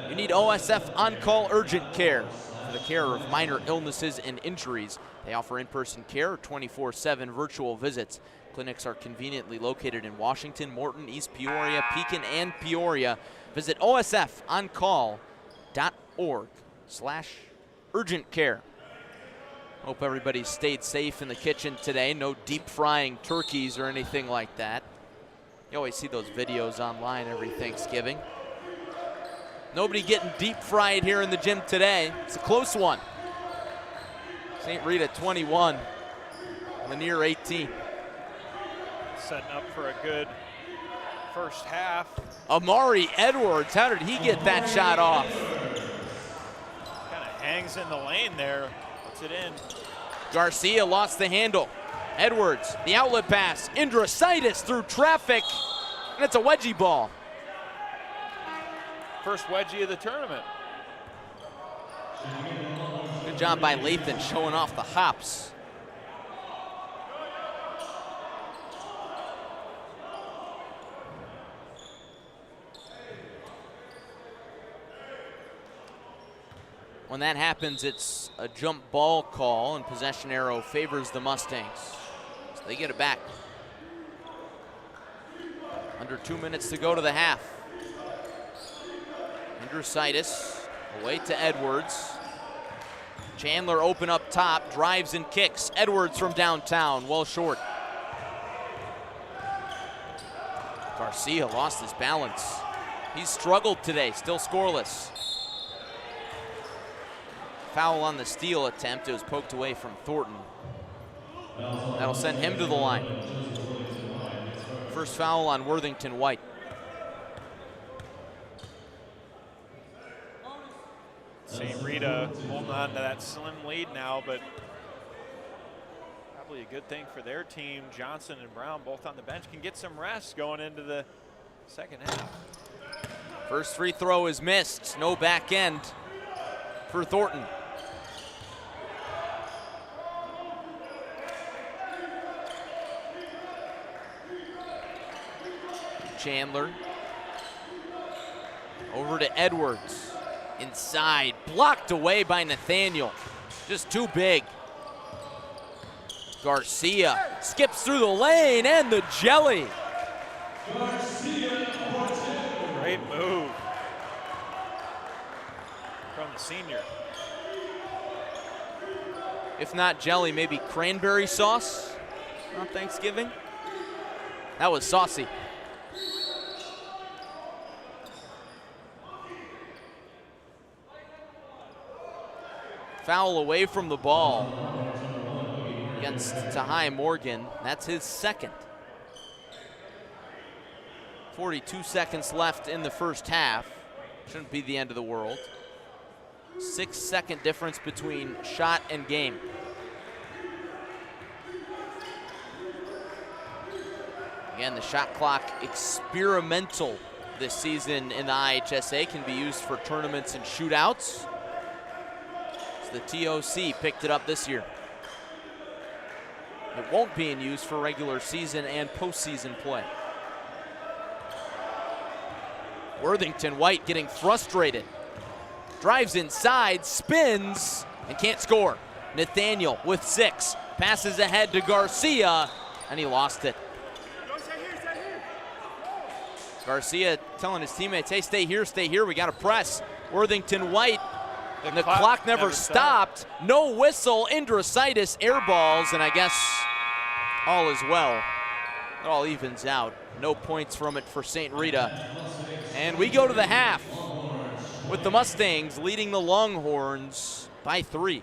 You need OSF On-Call Urgent Care for the care of minor illnesses and injuries. They offer in-person care or 24/7 virtual visits. Clinics are conveniently located in Washington, Morton, East Peoria, Pekin, and Peoria. Visit osfoncall.org/urgent care. Hope everybody stayed safe in the kitchen today. No deep frying turkeys or anything like that. You always see those videos online every Thanksgiving. Nobody getting deep fried here in the gym today. It's a close one. St. Rita 21, Lanier 18. Setting up for a good first half. Amari Edwards, how did he get that shot off? Kind of hangs in the lane there, puts it in. Garcia lost the handle. Edwards, the outlet pass. Indrasitis through traffic, and it's a wedgie ball. First wedgie of the tournament. Good job by Lathan showing off the hops. When that happens, it's a jump ball call, and possession arrow favors the Mustangs. So they get it back. Under 2 minutes to go to the half. Andrusaitis away to Edwards. Chandler open up top, drives and kicks. Edwards from downtown, well short. Garcia lost his balance. He's struggled today, still scoreless. Foul on the steal attempt. It was poked away from Thornton. That'll send him to the line. First foul on Worthington White. St. Rita holding on to that slim lead now, but probably a good thing for their team. Johnson and Brown both on the bench can get some rest going into the second half. First free throw is missed. No back end for Thornton. Chandler over to Edwards. Inside, blocked away by Nathaniel. Just too big. Garcia skips through the lane and the jelly. Great move from the senior. If not jelly, maybe cranberry sauce on Thanksgiving. That was saucy. Foul away from the ball against Tahai Morgan. That's his second. 42 seconds left in the first half. Shouldn't be the end of the world. 6-second difference between shot and game. Again, the shot clock experimental this season in the IHSA, can be used for tournaments and shootouts. The TOC picked it up this year. It won't be in use for regular season and postseason play. Worthington White getting frustrated. Drives inside, spins, and can't score. Nathaniel with 6, passes ahead to Garcia, and he lost it. Garcia telling his teammates, hey, stay here, we gotta press. Worthington White, and the clock never stopped. No whistle, Andrusaitis airballs, and I guess all is well. It all evens out. No points from it for St. Rita. And we go to the half with the Mustangs leading the Longhorns by 3.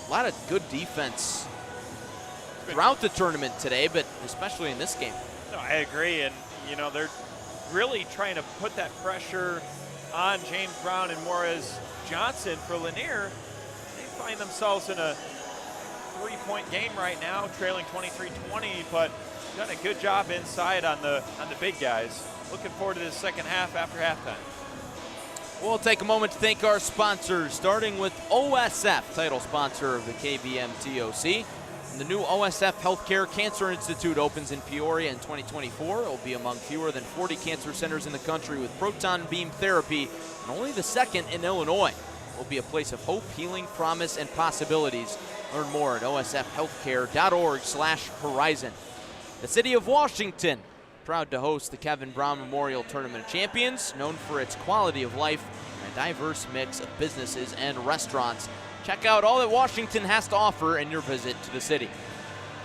A lot of good defense throughout the tournament today, but especially in this game. No, I agree, and you know, they're really trying to put that pressure on James Brown and Morris Johnson for Lanier. They find themselves in a 3-point game right now, trailing 23-20, but done a good job inside on the big guys. Looking forward to this second half after halftime. We'll take a moment to thank our sponsors, starting with OSF, title sponsor of the KBM TOC. And the new OSF Healthcare Cancer Institute opens in Peoria in 2024. It will be among fewer than 40 cancer centers in the country with proton beam therapy, and only the second in Illinois. It will be a place of hope, healing, promise, and possibilities. Learn more at osfhealthcare.org/horizon. The City of Washington, proud to host the Kevin Brown Memorial Tournament of Champions, known for its quality of life and a diverse mix of businesses and restaurants. Check out all that Washington has to offer in your visit to the city.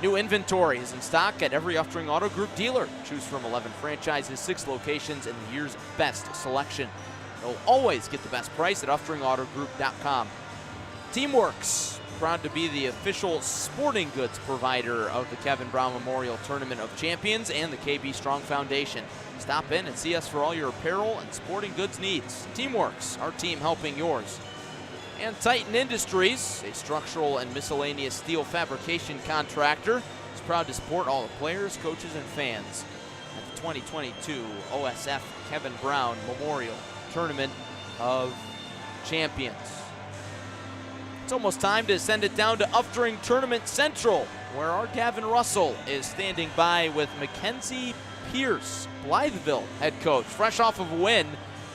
New inventory is in stock at every Uftring Auto Group dealer. Choose from 11 franchises, 6 locations, and the year's best selection. You'll always get the best price at UftingAutoGroup.com. Teamworks, proud to be the official sporting goods provider of the Kevin Brown Memorial Tournament of Champions and the KB Strong Foundation. Stop in and see us for all your apparel and sporting goods needs. Teamworks, our team helping yours. And Titan Industries, a structural and miscellaneous steel fabrication contractor, is proud to support all the players, coaches, and fans at the 2022 OSF Kevin Brown Memorial Tournament of Champions. It's almost time to send it down to Uftring Tournament Central, where our Gavin Russell is standing by with Mackenzie Pierce, Blytheville head coach, fresh off of a win.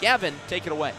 Gavin, take it away.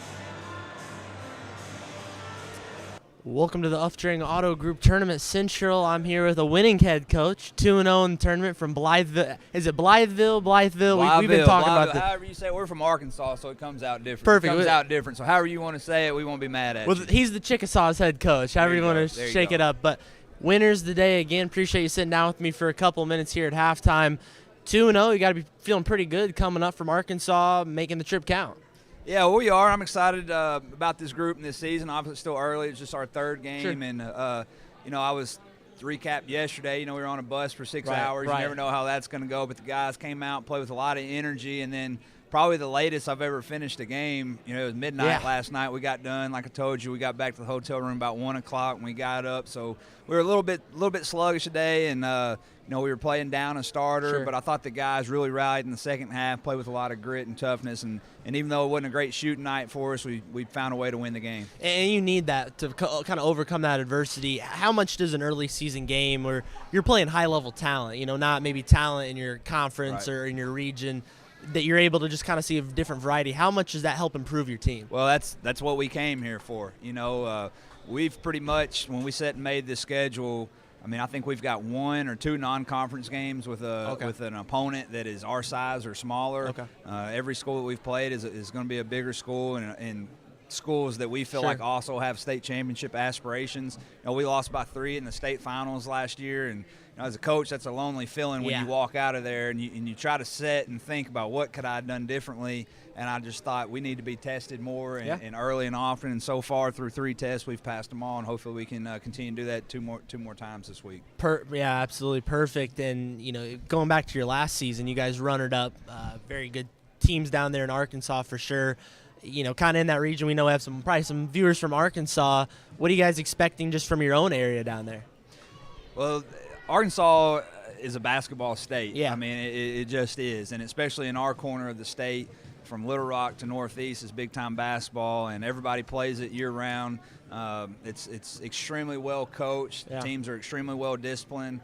Welcome to the Uftring Auto Group Tournament Central. I'm here with a winning head coach, 2-0 in the tournament from Blytheville. Is it Blytheville? Blytheville? We've been talking about this. However you say it. We're from Arkansas, so it comes out different. Perfect. It comes out different. So however you want to say it, we won't be mad at Well, you. he's the Chickasaws head coach. However you want to shake it up. But winners today, again, appreciate you sitting down with me for a couple minutes here at halftime. 2-0, you got to be feeling pretty good coming up from Arkansas, making the trip count. Yeah, well, we are. I'm excited about this group and this season. Obviously, it's still early. It's just our third game. Sure. And, I was recapped yesterday. We were on a bus for 6 hours. Right. You never know how that's going to go. But the guys came out, played with a lot of energy. And then probably the latest I've ever finished a game, it was midnight last night. We got done. Like I told you, we got back to the hotel room about 1 o'clock when we got up. So we were a little bit sluggish today. And, we were playing down a starter. Sure. But I thought the guys really rallied in the second half, played with a lot of grit and toughness. And even though it wasn't a great shooting night for us, we found a way to win the game. And you need that to kind of overcome that adversity. How much does an early season game where you're playing high-level talent, not maybe talent in your conference or in your region, that you're able to just kind of see a different variety, how much does that help improve your team? Well, that's what we came here for. We've pretty much, when we sat and made this schedule, I think we've got 1 or 2 non-conference games with an opponent that is our size or smaller. Okay. Every school that we've played is going to be a bigger school, and schools that we feel like also have state championship aspirations. We lost by 3 in the state finals last year, and as a coach, that's a lonely feeling when you walk out of there and you try to sit and think about what could I have done differently. And I just thought we need to be tested more and early and often. And so far through 3 tests, we've passed them all, and hopefully we can continue to do that two more times this week. Yeah, absolutely perfect. And going back to your last season, you guys runnered up very good teams down there in Arkansas for sure. Kind of in that region, we know we have probably some viewers from Arkansas. What are you guys expecting just from your own area down there? Well, Arkansas is a basketball state. Yeah. It just is, and especially in our corner of the state, from Little Rock to Northeast, is big-time basketball, and everybody plays it year-round. It's extremely well coached. Yeah. The teams are extremely well disciplined.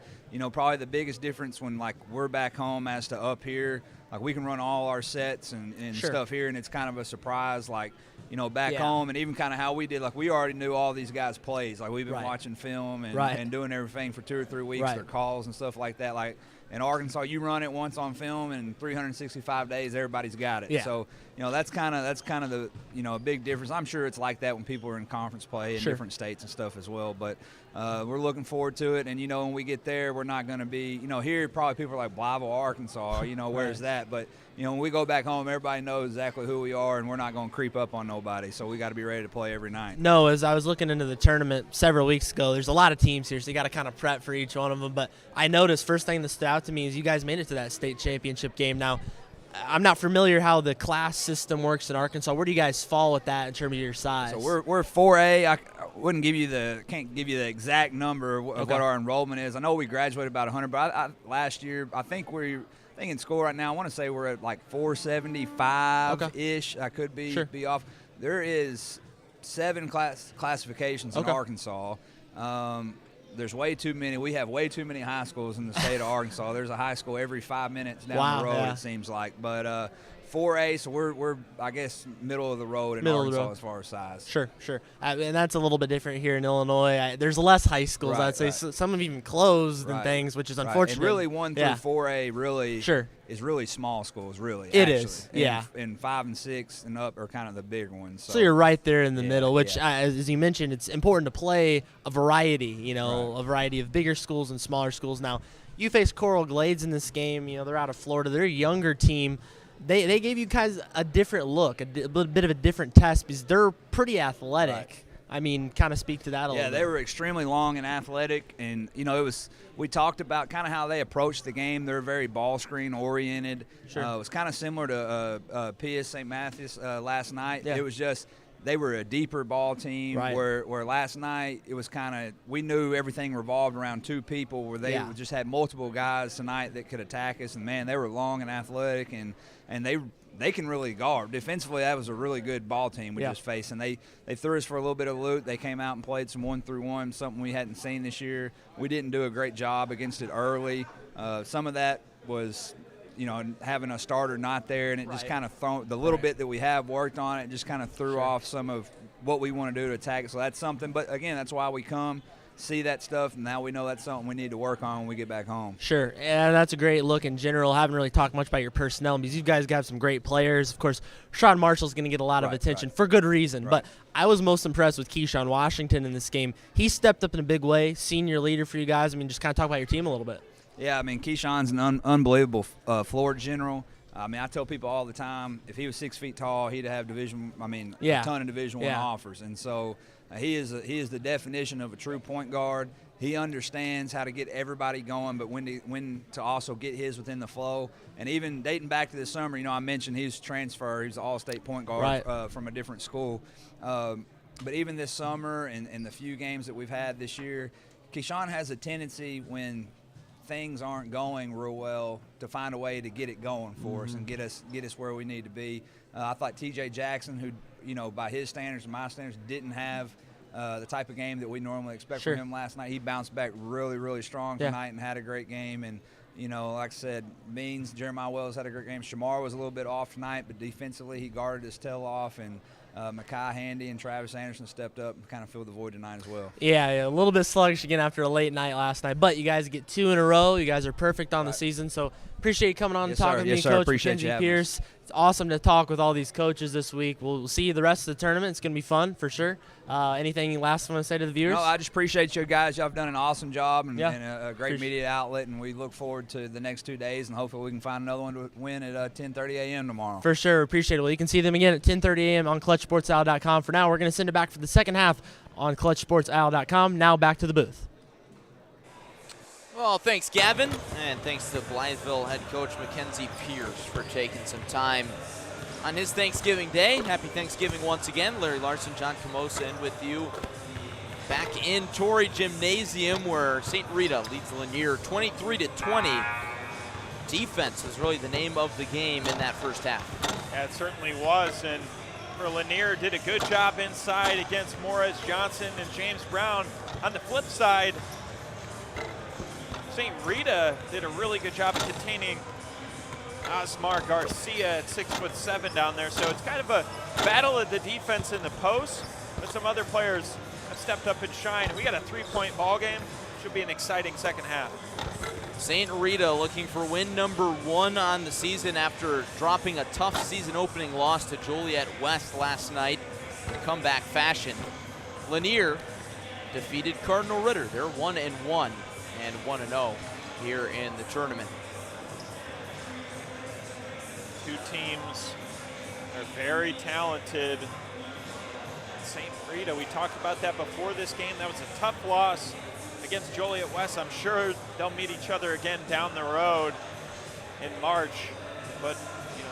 Probably the biggest difference when we're back home as to up here, we can run all our sets and stuff here, and it's kind of a surprise. Back home, and even kind of how we did. We already knew all these guys' plays. We've been watching film and doing everything for 2 or 3 weeks, their calls and stuff like that. In Arkansas, you run it once on film, and 365 days, everybody's got it. Yeah. So, that's kind of the a big difference. I'm sure it's like that when people are in conference play in different states and stuff as well. But we're looking forward to it. And when we get there, we're not going to be here. Probably people are like Blytheville, Arkansas. Where's that? But when we go back home, everybody knows exactly who we are, and we're not going to creep up on nobody. So we got to be ready to play every night. No, as I was looking into the tournament several weeks ago, there's a lot of teams here, so you got to kind of prep for each one of them. But I noticed first thing that stood out to me is you guys made it to that state championship game. Now, I'm not familiar how the class system works in Arkansas. Where do you guys fall with that in terms of your size? So we're 4A. I can't give you the exact number of what our enrollment is. I know we graduated about 100, but last year I think in school right now, I want to say we're at 475-ish. I could be off. There is 7 classifications in Arkansas. There's way too many. We have way too many high schools in the state of Arkansas. There's a high school every 5 minutes down the road, it seems like. But 4A, so we're I guess middle of the road in Arkansas as far as size. Sure. And that's a little bit different here in Illinois. There's less high schools, I'd say. So some have even closed and things, which is unfortunate. And really 1 through 4A really is really small schools, really. It is, And 5 and 6 and up are kind of the bigger ones. So you're right there in the middle, which, as you mentioned, it's important to play a variety, a variety of bigger schools and smaller schools. Now, you face Coral Glades in this game. They're out of Florida. They're a younger team. They gave you guys a different look, a bit of a different test because they're pretty athletic. Kind of speak to that a little bit. Yeah, they were extremely long and athletic, and we talked about kind of how they approached the game. They're very ball screen oriented. Sure. It was kind of similar to PS St. Matthews last night. Yeah. It was just they were a deeper ball team where last night it was kind of we knew everything revolved around 2 people where they just had multiple guys tonight that could attack us, and man, they were long and athletic, and they can really guard. Defensively, that was a really good ball team we just faced, and they threw us for a little bit of loot. They came out and played some 1-through-1, something we hadn't seen this year. We didn't do a great job against it early. Some of that was having a starter not there, and it just kind of the little bit that we have worked on it just kind of threw off some of what we want to do to attack it. So that's something. But again, that's why we come, see that stuff, and now we know that's something we need to work on when we get back home. Sure, and that's a great look in general. Haven't really talked much about your personnel because you guys got some great players. Of course, Sean Marshall's going to get a lot of attention for good reason, but I was most impressed with Keyshawn Washington in this game. He stepped up in a big way, senior leader for you guys. I mean, just kind of talk about your team a little bit. Yeah, I mean, Keyshawn's an unbelievable floor general. I mean, I tell people all the time, if he was 6 feet tall, he'd have a ton of Division I offers. And so he is the definition of a true point guard. He understands how to get everybody going, but when to also get his within the flow. And even dating back to this summer, I mentioned he's transferred. He's an all-state point guard from a different school. But even this summer and the few games that we've had this year, Keyshawn has a tendency when things aren't going real well to find a way to get it going for us and get us where we need to be. I thought TJ Jackson, who by his standards and my standards didn't have the type of game that we normally expect from him last night. He bounced back really, really strong tonight and had a great game. And like I said, Means, Jeremiah Wells had a great game. Shamar was a little bit off tonight, but defensively he guarded his tail off, and Makai Handy and Travis Anderson stepped up and kind of filled the void tonight as well. Yeah, a little bit sluggish again after a late night last night, but you guys get 2 in a row. You guys are perfect on the season, so appreciate you coming on and talking with me, Coach Mackenzie Pierce. It's awesome to talk with all these coaches this week. We'll see you the rest of the tournament. It's going to be fun for sure. Anything last want to say to the viewers? No, I just appreciate you guys. Y'all have done an awesome job and a great media outlet, and we look forward to the next 2 days, and hopefully we can find another one to win at 10:30 a.m. tomorrow. For sure. Appreciate it. Well, you can see them again at 10:30 a.m. on ClutchSportsIsle.com. For now, we're going to send it back for the second half on ClutchSportsIsle.com. Now back to the booth. Well, thanks, Gavin, and thanks to Blytheville head coach Mackenzie Pierce for taking some time on his Thanksgiving Day. Happy Thanksgiving once again. Larry Larson, John Camosa in with you back in Torrey Gymnasium, where St. Rita leads Lanier 23-20. Defense is really the name of the game in that first half. Yeah, it certainly was, and for Lanier did a good job inside against Morris Johnson and James Brown. On the flip side, St. Rita did a really good job of containing Osmar Garcia at 6'7" down there. So it's kind of a battle of the defense in the post, but some other players have stepped up and shined. We got a 3-point ball game. Should be an exciting second half. St. Rita looking for win number 1 on the season after dropping a tough season opening loss to Joliet West last night in comeback fashion. Lanier defeated Cardinal Ritter. They're 1-1 and 1-0 here in the tournament. Two teams are very talented. St. Rita, we talked about that before this game. That was a tough loss against Joliet West. I'm sure they'll meet each other again down the road in March. But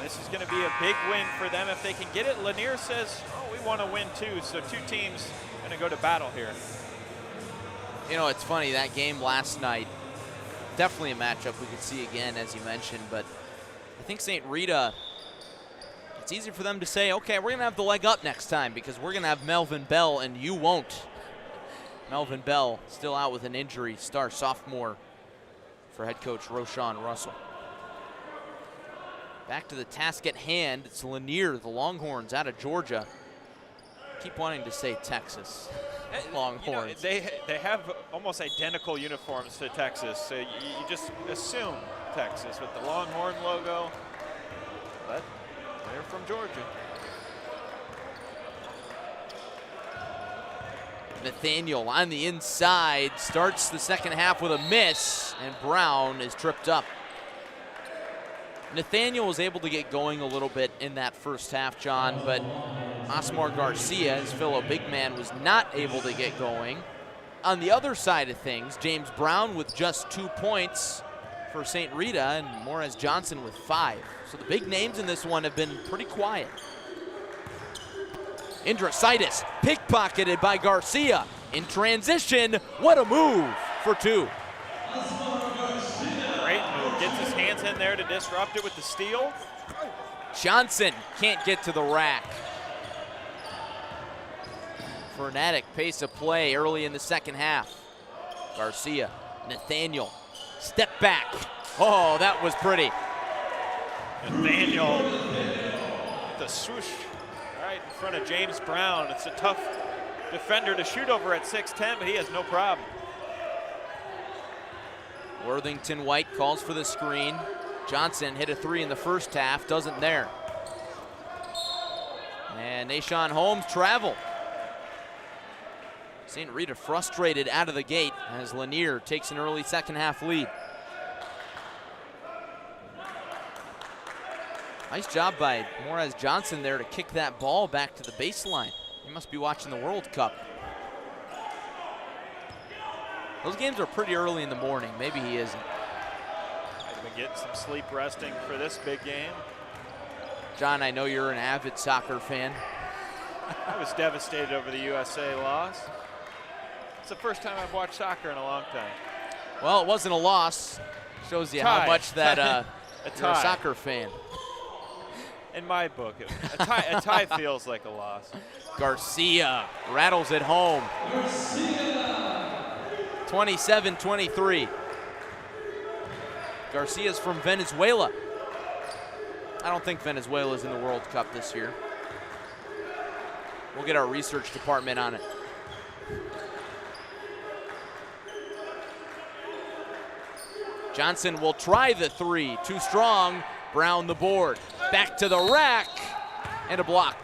this is going to be a big win for them if they can get it. Lanier says, we want to win too. So two teams going to go to battle here. It's funny, that game last night, definitely a matchup we could see again, as you mentioned, but I think St. Rita, it's easy for them to say, okay, we're going to have the leg up next time because we're going to have Melvin Bell and you won't. Melvin Bell still out with an injury, star sophomore for head coach Roshan Russell. Back to the task at hand. It's Lanier, the Longhorns out of Georgia. Keep wanting to say Texas. Longhorns. They have almost identical uniforms to Texas, so you just assume Texas with the Longhorn logo, but they're from Georgia. Nathaniel on the inside starts the second half with a miss, and Brown is tripped up. Nathaniel was able to get going a little bit in that first half, John, but Osmar Garcia, his fellow big man, was not able to get going. On the other side of things, James Brown with just 2 points for St. Rita, and Morris Johnson with 5. So the big names in this one have been pretty quiet. Indrasitis, pickpocketed by Garcia. In transition, what a move for 2. Great move, gets his hands in there to disrupt it with the steal. Johnson can't get to the rack. Frenetic pace of play early in the second half. Garcia, Nathaniel, step back. Oh, that was pretty. Nathaniel, the swoosh right in front of James Brown. It's a tough defender to shoot over at 6'10", but he has no problem. Worthington White calls for the screen. Johnson hit a 3 in the first half, doesn't there. And Nashawn Holmes travel. St. Rita frustrated out of the gate as Lanier takes an early second half lead. Nice job by Morez Johnson there to kick that ball back to the baseline. He must be watching the World Cup. Those games are pretty early in the morning. Maybe he isn't. Might have been getting some sleep resting for this big game. John, I know you're an avid soccer fan. I was devastated over the USA loss. It's the first time I've watched soccer in a long time. Well, it wasn't a loss. Shows you how much that you're a soccer fan. In my book, a tie feels like a loss. Garcia rattles it home. 27-23. Garcia's from Venezuela. I don't think Venezuela's in the World Cup this year. We'll get our research department on it. Johnson will try the 3, too strong. Brown the board, back to the rack, and a block.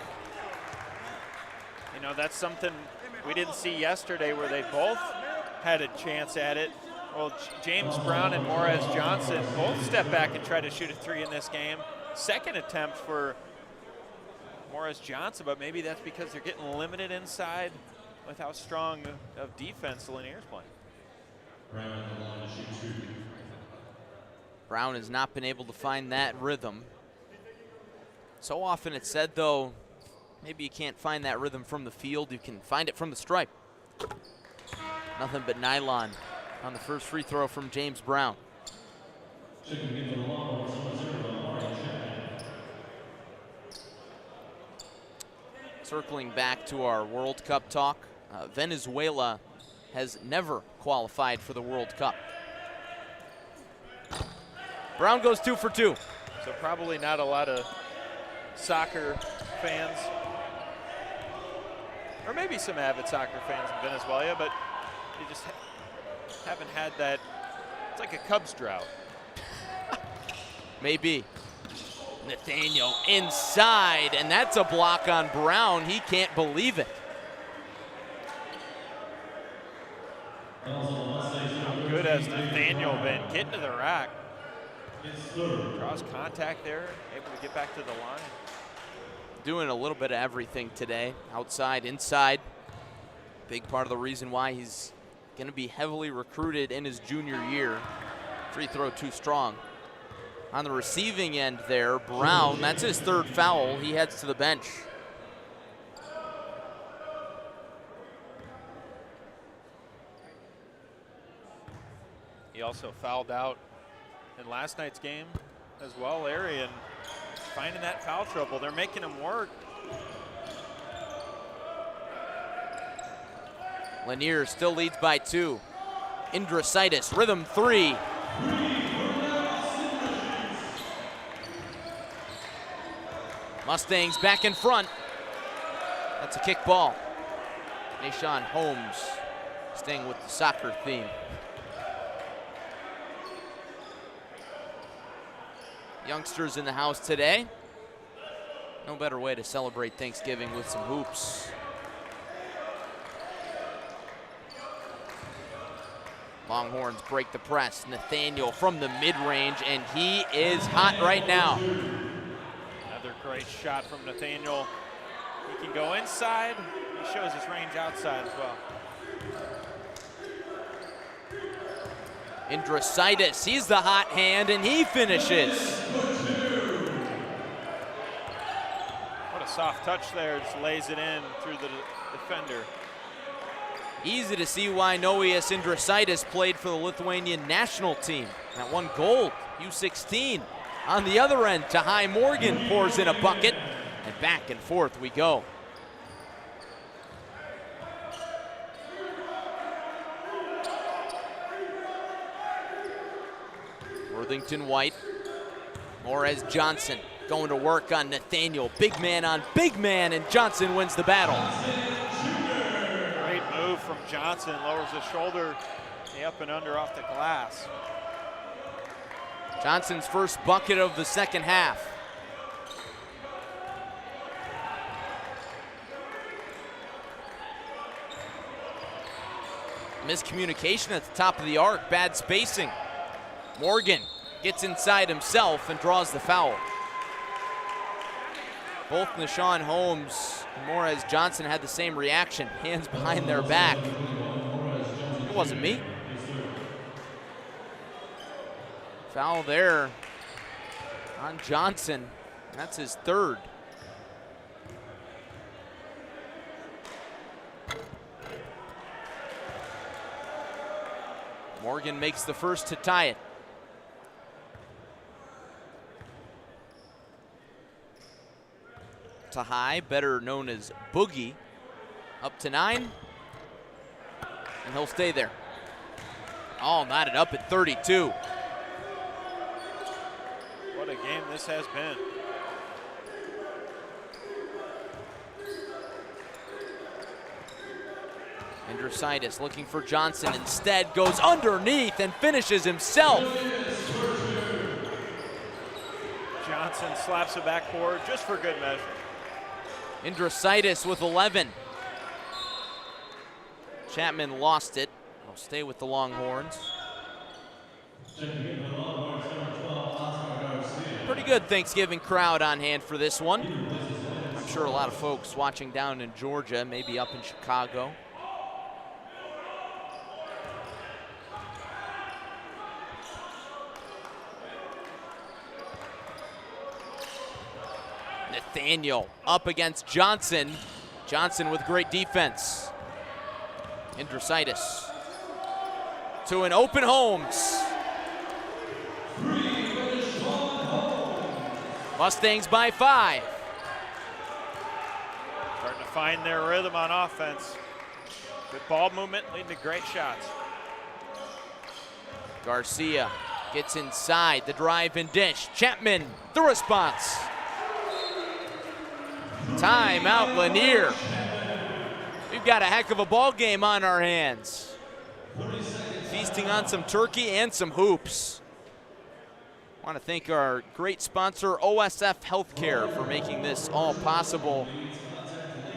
You know, that's something we didn't see yesterday where they both had a chance at it. Well, James Brown and Morez Johnson both step back and try to shoot a 3 in this game. Second attempt for Morez Johnson, but maybe that's because they're getting limited inside with how strong of defense Lanier's playing. Brown has not been able to find that rhythm. So often it's said, though, maybe you can't find that rhythm from the field, you can find it from the stripe. Nothing but nylon on the first free throw from James Brown. Circling back to our World Cup talk, Venezuela has never qualified for the World Cup. Brown goes 2 for 2. So probably not a lot of soccer fans, or maybe some avid soccer fans in Venezuela, but they just haven't had that. It's like a Cubs drought. Maybe. Nathaniel inside, and that's a block on Brown. He can't believe it. How good has Nathaniel been getting to the rack? Draws contact there, able to get back to the line. Doing a little bit of everything today, outside, inside. Big part of the reason why he's going to be heavily recruited in his junior year. Free throw too strong. On the receiving end there, Brown, that's his 3rd foul. He heads to the bench. He also fouled out in last night's game as well, Larry, and finding that foul trouble. They're making him work. Lanier still leads by 2. Indrasitis, rhythm 3. Mustangs back in front. That's a kick ball. Nashawn Holmes staying with the soccer theme. Youngsters in the house today. No better way to celebrate Thanksgiving with some hoops. Longhorns break the press. Nathaniel from the mid-range, and he is hot right now. Another great shot from Nathaniel. He can go inside. He shows his range outside as well. Indrasitis, he's the hot hand, and he finishes. What a soft touch there, just lays it in through the defender. Easy to see why Noeas Indrasitis played for the Lithuanian national team. That won gold, U16. On the other end, Tahai Morgan pours in a bucket, and back and forth we go. Worthington White, Morez Johnson going to work on Nathaniel. Big man on big man, and Johnson wins the battle. Great move from Johnson, lowers the shoulder, the up and under off the glass. Johnson's first bucket of the second half. Miscommunication at the top of the arc, bad spacing. Morgan gets inside himself and draws the foul. Both Nashawn Holmes and Morez Johnson had the same reaction, hands behind their back. It wasn't me. Foul there on Johnson. That's his third. Morgan makes the first to tie it. Tahai, better known as Boogie, up to 9, and he'll stay there. All knotted up at 32. What a game this has been. Andrositis looking for Johnson, instead goes underneath and finishes himself. Johnson slaps it backboard just for good measure. Andrositis with 11. Chapman lost it. He'll stay with the Longhorns. Pretty good Thanksgiving crowd on hand for this one. I'm sure a lot of folks watching down in Georgia, maybe up in Chicago. Nathaniel up against Johnson. Johnson with great defense. Andrositis to an open Holmes. Mustangs by 5. Starting to find their rhythm on offense. Good ball movement leading to great shots. Garcia gets inside, the drive and dish. Chapman, the response. Timeout, Lanier. We've got a heck of a ball game on our hands. Feasting on some turkey and some hoops. I want to thank our great sponsor, OSF Healthcare, for making this all possible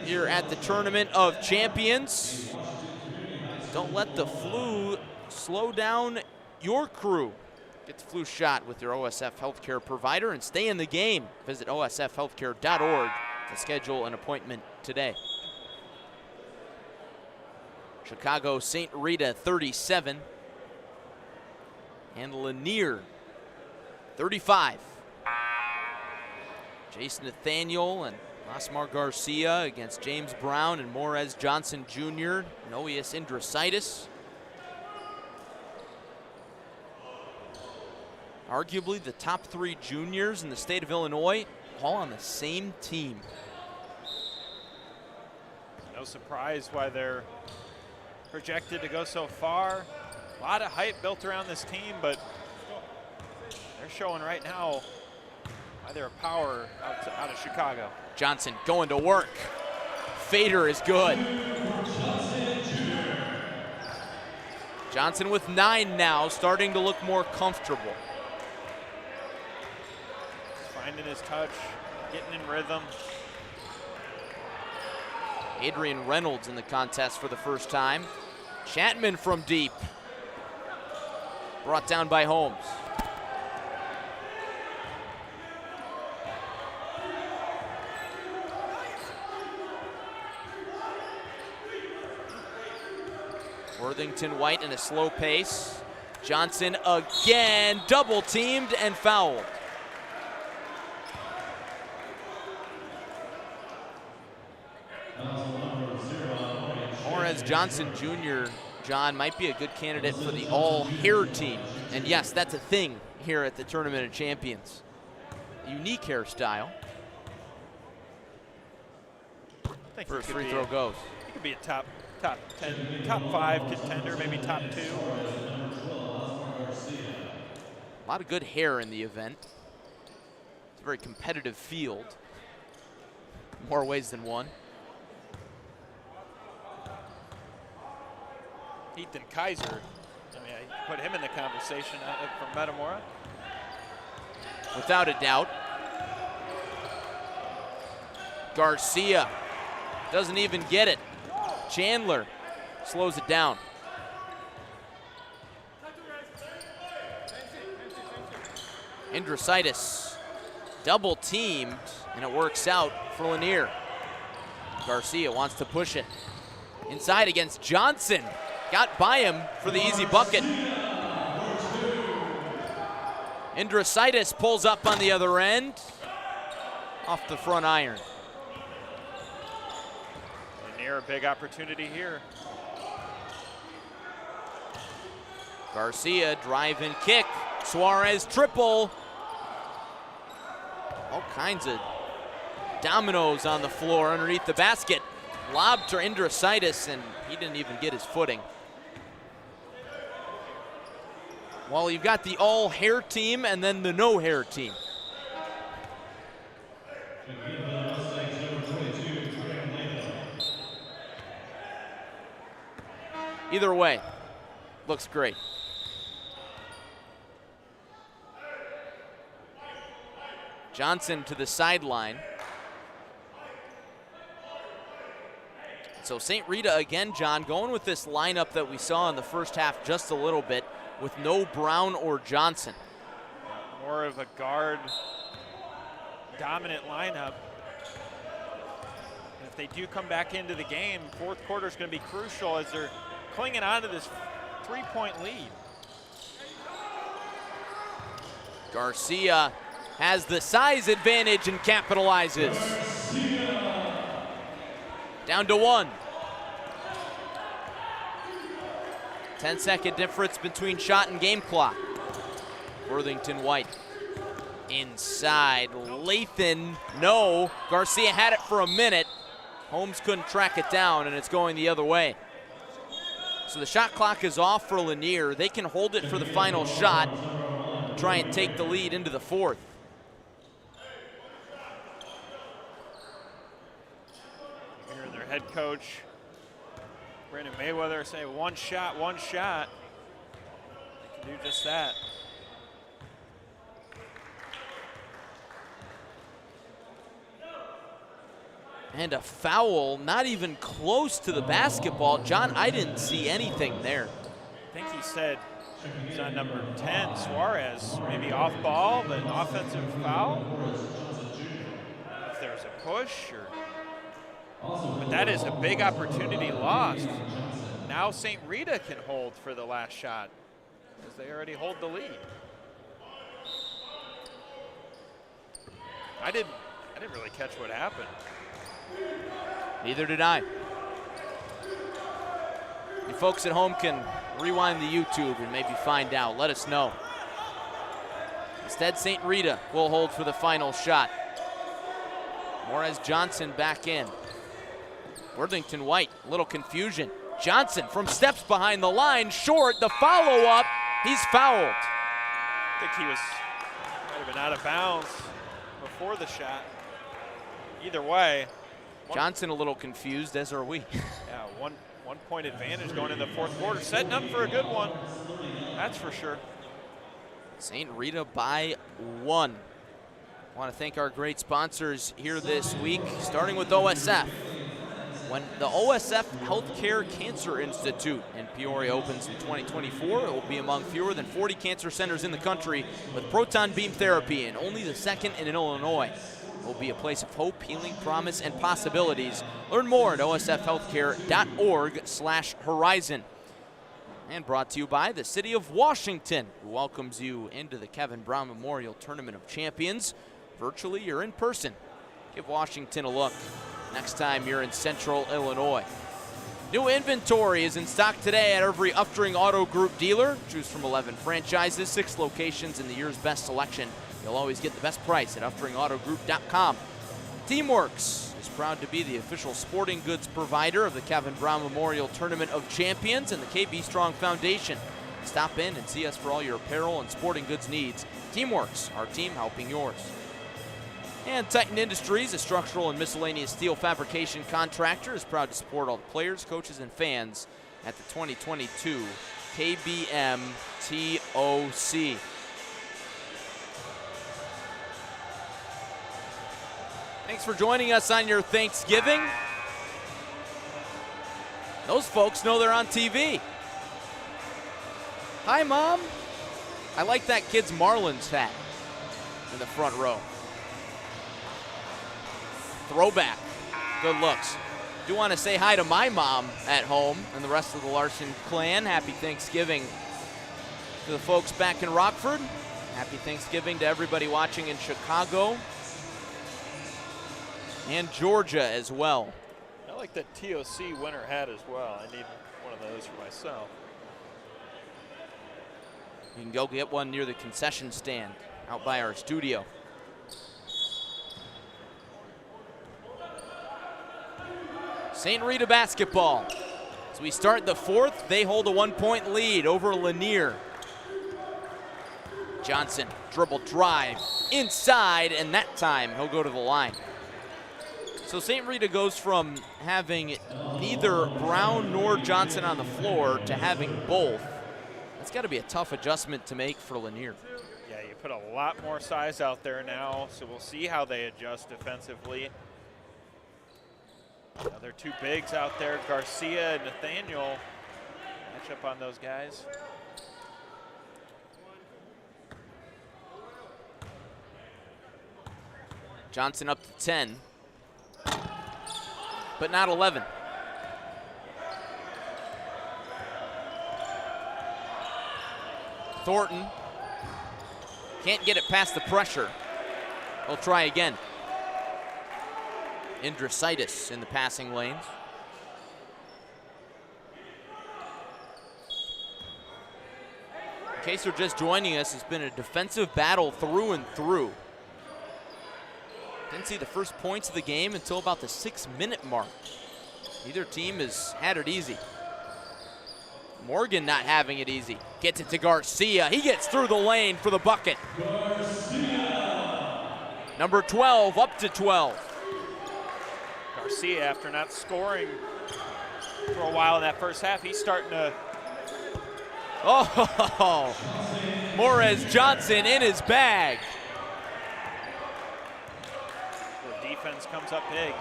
here at the Tournament of Champions. Don't let the flu slow down your crew. Get the flu shot with your OSF Healthcare provider and stay in the game. Visit osfhealthcare.org to schedule an appointment today. Chicago St. Rita 37 and Lanier 35. Jason Nathaniel and Lasmar Garcia against James Brown and Morez Johnson Jr. Noeus Andrositis. Arguably the top 3 juniors in the state of Illinois, all on the same team. No surprise why they're projected to go so far. A lot of hype built around this team, but they're showing right now why they're a power out of Chicago. Johnson going to work. Fader is good. Johnson with 9 now, starting to look more comfortable. Finding his touch, getting in rhythm. Adrian Reynolds in the contest for the first time. Chapman from deep. Brought down by Holmes. Worthington White in a slow pace. Johnson again, double teamed and fouled. Morez Johnson Jr., John, might be a good candidate for the all-hair team. And yes, that's a thing here at the Tournament of Champions. Unique hairstyle. First free throw goes. He could be a top 10, top 5 contender, maybe top 2. A lot of good hair in the event. a very competitive field, more ways than one. Ethan Kaiser, I mean, I put him in the conversation from Metamora. Without a doubt. Garcia doesn't even get it. Chandler slows it down. Indrasitis double teamed, and it works out for Lanier. Garcia wants to push it. Inside against Johnson. Got by him for the easy bucket. Indrasitis pulls up on the other end. Off the front iron. Lanier, a big opportunity here. Garcia, drive and kick. Suarez triple. All kinds of dominoes on the floor underneath the basket. Lob to Indrasitis, and he didn't even get his footing. Well, you've got the all-hair team and then the no-hair team. Either way, looks great. Johnson to the sideline. So St. Rita again, John, going with this lineup that we saw in the first half just a little bit, with no Brown or Johnson. More of a guard dominant lineup. If they do come back into the game, fourth quarter is going to be crucial as they're clinging on to this 3-point lead. Garcia has the size advantage and capitalizes. Down to 1. 10-second difference between shot and game clock. Worthington White inside. Lathan, no. Garcia had it for a minute. Holmes couldn't track it down, and it's going the other way. So the shot clock is off for Lanier. They can hold it for the final shot, try and take the lead into the fourth. Here, their head coach, Brandon Mayweather, say one shot, one shot. They can do just that. And a foul, not even close to the basketball. John, I didn't see anything there. I think he said he's on number 10, Suarez. Maybe off ball, but an offensive foul. If there's a push, but that is a big opportunity lost. Now St. Rita can hold for the last shot, because they already hold the lead. I didn't really catch what happened. Neither did I. You folks at home can rewind the YouTube and maybe find out. Let us know. Instead, St. Rita will hold for the final shot. Morez Johnson back in. Worthington White, a little confusion. Johnson from steps behind the line, short, the follow-up, he's fouled. I think he might have been out of bounds before the shot. Either way. Johnson a little confused, as are we. Yeah, one point advantage going into the fourth quarter. Setting up for a good one, that's for sure. St. Rita by 1. I want to thank our great sponsors here this week, starting with OSF. When the OSF Healthcare Cancer Institute in Peoria opens in 2024, it will be among fewer than 40 cancer centers in the country with proton beam therapy, and only the second in Illinois. It will be a place of hope, healing, promise, and possibilities. Learn more at osfhealthcare.org/horizon. And brought to you by the City of Washington, who welcomes you into the Kevin Brown Memorial Tournament of Champions, virtually or in person. Give Washington a look next time you're in Central Illinois. New inventory is in stock today at every Uftring Auto Group dealer. Choose from 11 franchises, 6 locations in the year's best selection. You'll always get the best price at UfteringAutoGroup.com. Teamworks is proud to be the official sporting goods provider of the Kevin Brown Memorial Tournament of Champions and the KB Strong Foundation. Stop in and see us for all your apparel and sporting goods needs. Teamworks, our team helping yours. And Titan Industries, a structural and miscellaneous steel fabrication contractor, is proud to support all the players, coaches, and fans at the 2022 KBM TOC. Thanks for joining us on your Thanksgiving. Those folks know they're on TV. Hi, Mom. I like that kid's Marlins hat in the front row. Throwback. Good looks. Do want to say hi to my mom at home and the rest of the Larson clan. Happy Thanksgiving to the folks back in Rockford. Happy Thanksgiving to everybody watching in Chicago and Georgia as well. I like that TOC winter hat as well. I need one of those for myself. You can go get one near the concession stand out by our studio. St. Rita basketball. As we start the fourth, they hold a 1-point lead over Lanier. Johnson, dribble drive, inside, and that time he'll go to the line. So St. Rita goes from having neither Brown nor Johnson on the floor to having both. That's got to be a tough adjustment to make for Lanier. Yeah, you put a lot more size out there now, so we'll see how they adjust defensively. Other two bigs out there, Garcia and Nathaniel. Match up on those guys. Johnson up to 10, but not 11. Thornton can't get it past the pressure. He'll try again. Indricitis in the passing lanes. In case you're just joining us, it's been a defensive battle through and through. Didn't see the first points of the game until about the 6-minute mark. Neither team has had it easy. Morgan not having it easy. Gets it to Garcia. He gets through the lane for the bucket. Number 12 up to 12. Garcia, after not scoring for a while in that first half, he's starting to. Oh, Morez Johnson in his bag. The defense comes up big.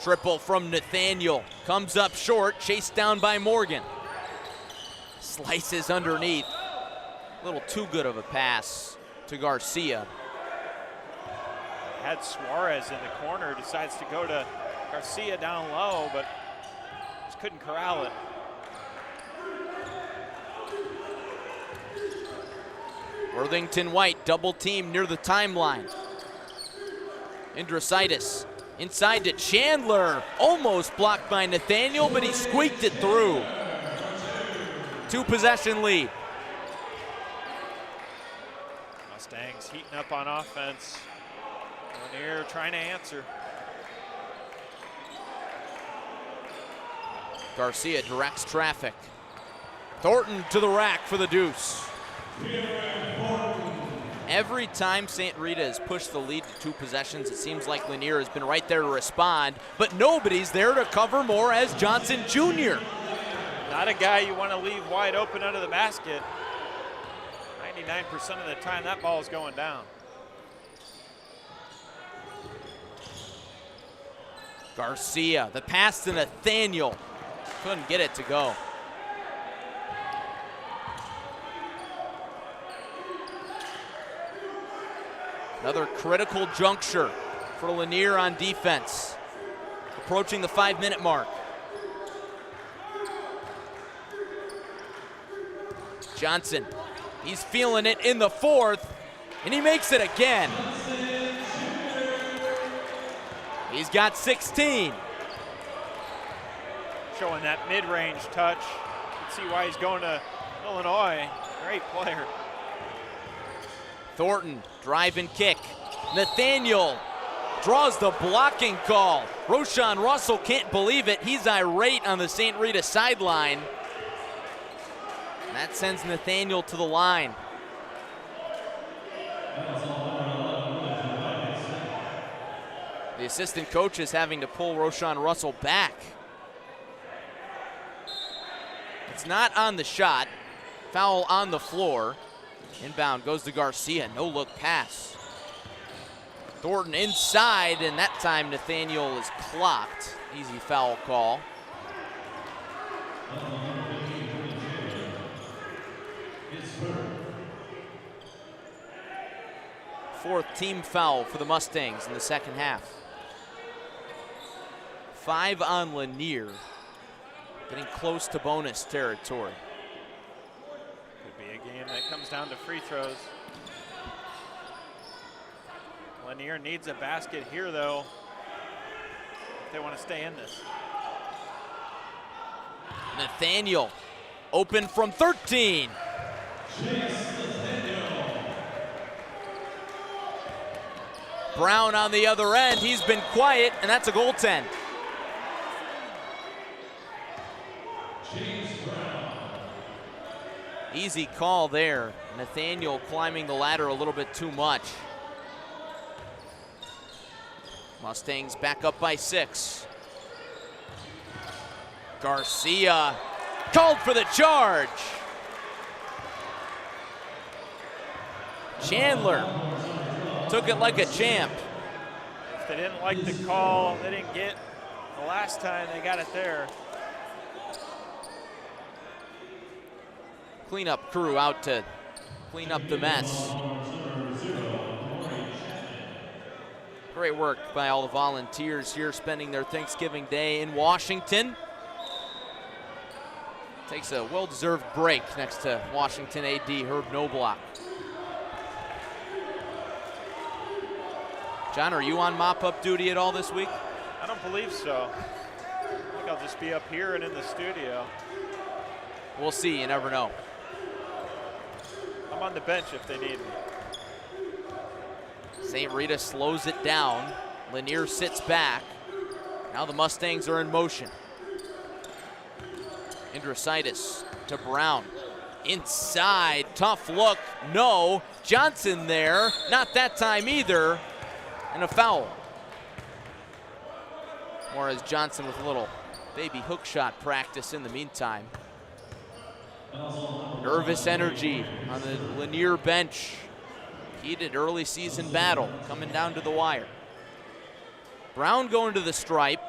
Triple from Nathaniel. Comes up short, chased down by Morgan. Slices underneath. A little too good of a pass to Garcia. Had Suarez in the corner, decides to go to Garcia down low, but just couldn't corral it. Worthington White double team near the timeline. Indricitis inside to Chandler. Almost blocked by Nathaniel, but he squeaked it through. 2-possession lead. Mustangs heating up on offense. Lanier trying to answer. Garcia directs traffic. Thornton to the rack for the deuce. Every time St. Rita has pushed the lead to 2 possessions, it seems like Lanier has been right there to respond, but nobody's there to cover Morez Johnson Jr. Not a guy you want to leave wide open under the basket. 99% of the time that ball is going down. Garcia, the pass to Nathaniel. Couldn't get it to go. Another critical juncture for Lanier on defense. Approaching the 5-minute mark. Johnson, he's feeling it in the fourth, and he makes it again. He's got 16. Showing that mid-range touch. You can see why he's going to Illinois. Great player. Thornton, drive and kick. Nathaniel draws the blocking call. Roshan Russell can't believe it. He's irate on the St. Rita sideline. That sends Nathaniel to the line. The assistant coach is having to pull Roshan Russell back. It's not on the shot. Foul on the floor. Inbound goes to Garcia. No look pass. Thornton inside, and that time Nathaniel is clocked. Easy foul call. Fourth team foul for the Mustangs in the second half. 5 on Lanier. Getting close to bonus territory. Could be a game that comes down to free throws. Lanier needs a basket here, though, if they want to stay in this. Nathaniel open from 13. Brown on the other end. He's been quiet, and that's a goaltend. Easy call there. Nathaniel climbing the ladder a little bit too much. Mustangs back up by 6. Garcia called for the charge. Chandler took it like a champ. If they didn't like the call, they didn't get the last time, they got it there. Cleanup crew out to clean up the mess. Great work by all the volunteers here spending their Thanksgiving Day in Washington. Takes a well-deserved break next to Washington AD Herb Knobloch. John, are you on mop-up duty at all this week? I don't believe so. I think I'll just be up here and in the studio. We'll see, you never know. I'm on the bench if they need me. St. Rita slows it down. Lanier sits back. Now the Mustangs are in motion. Indrasitis to Brown. Inside, tough look, no. Johnson there, not that time either. And a foul. Morris Johnson with a little baby hook shot practice in the meantime. Nervous energy on the Lanier bench. Heated early season battle coming down to the wire. Brown going to the stripe.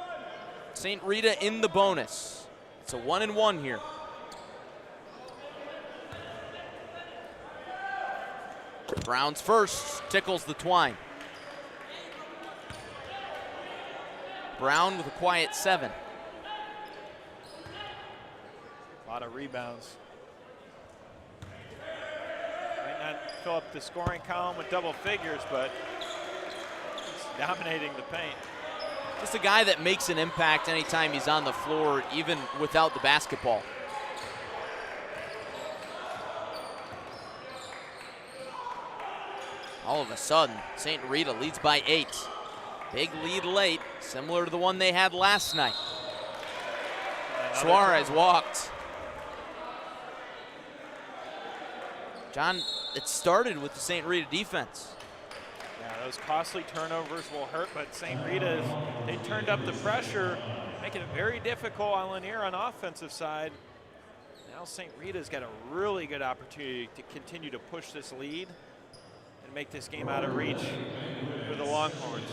St. Rita in the bonus. It's a 1-and-1 here. Brown's first tickles the twine. Brown with a quiet 7. A lot of rebounds. Might not fill up the scoring column with double figures, but it's dominating the paint. Just a guy that makes an impact anytime he's on the floor, even without the basketball. All of a sudden, St. Rita leads by 8. Big lead late, similar to the one they had last night. Suarez walked. John, it started with the St. Rita defense. Yeah, those costly turnovers will hurt, but St. Rita, they turned up the pressure, making it very difficult on Lanier on offensive side. Now St. Rita's got a really good opportunity to continue to push this lead and make this game out of reach for the Longhorns.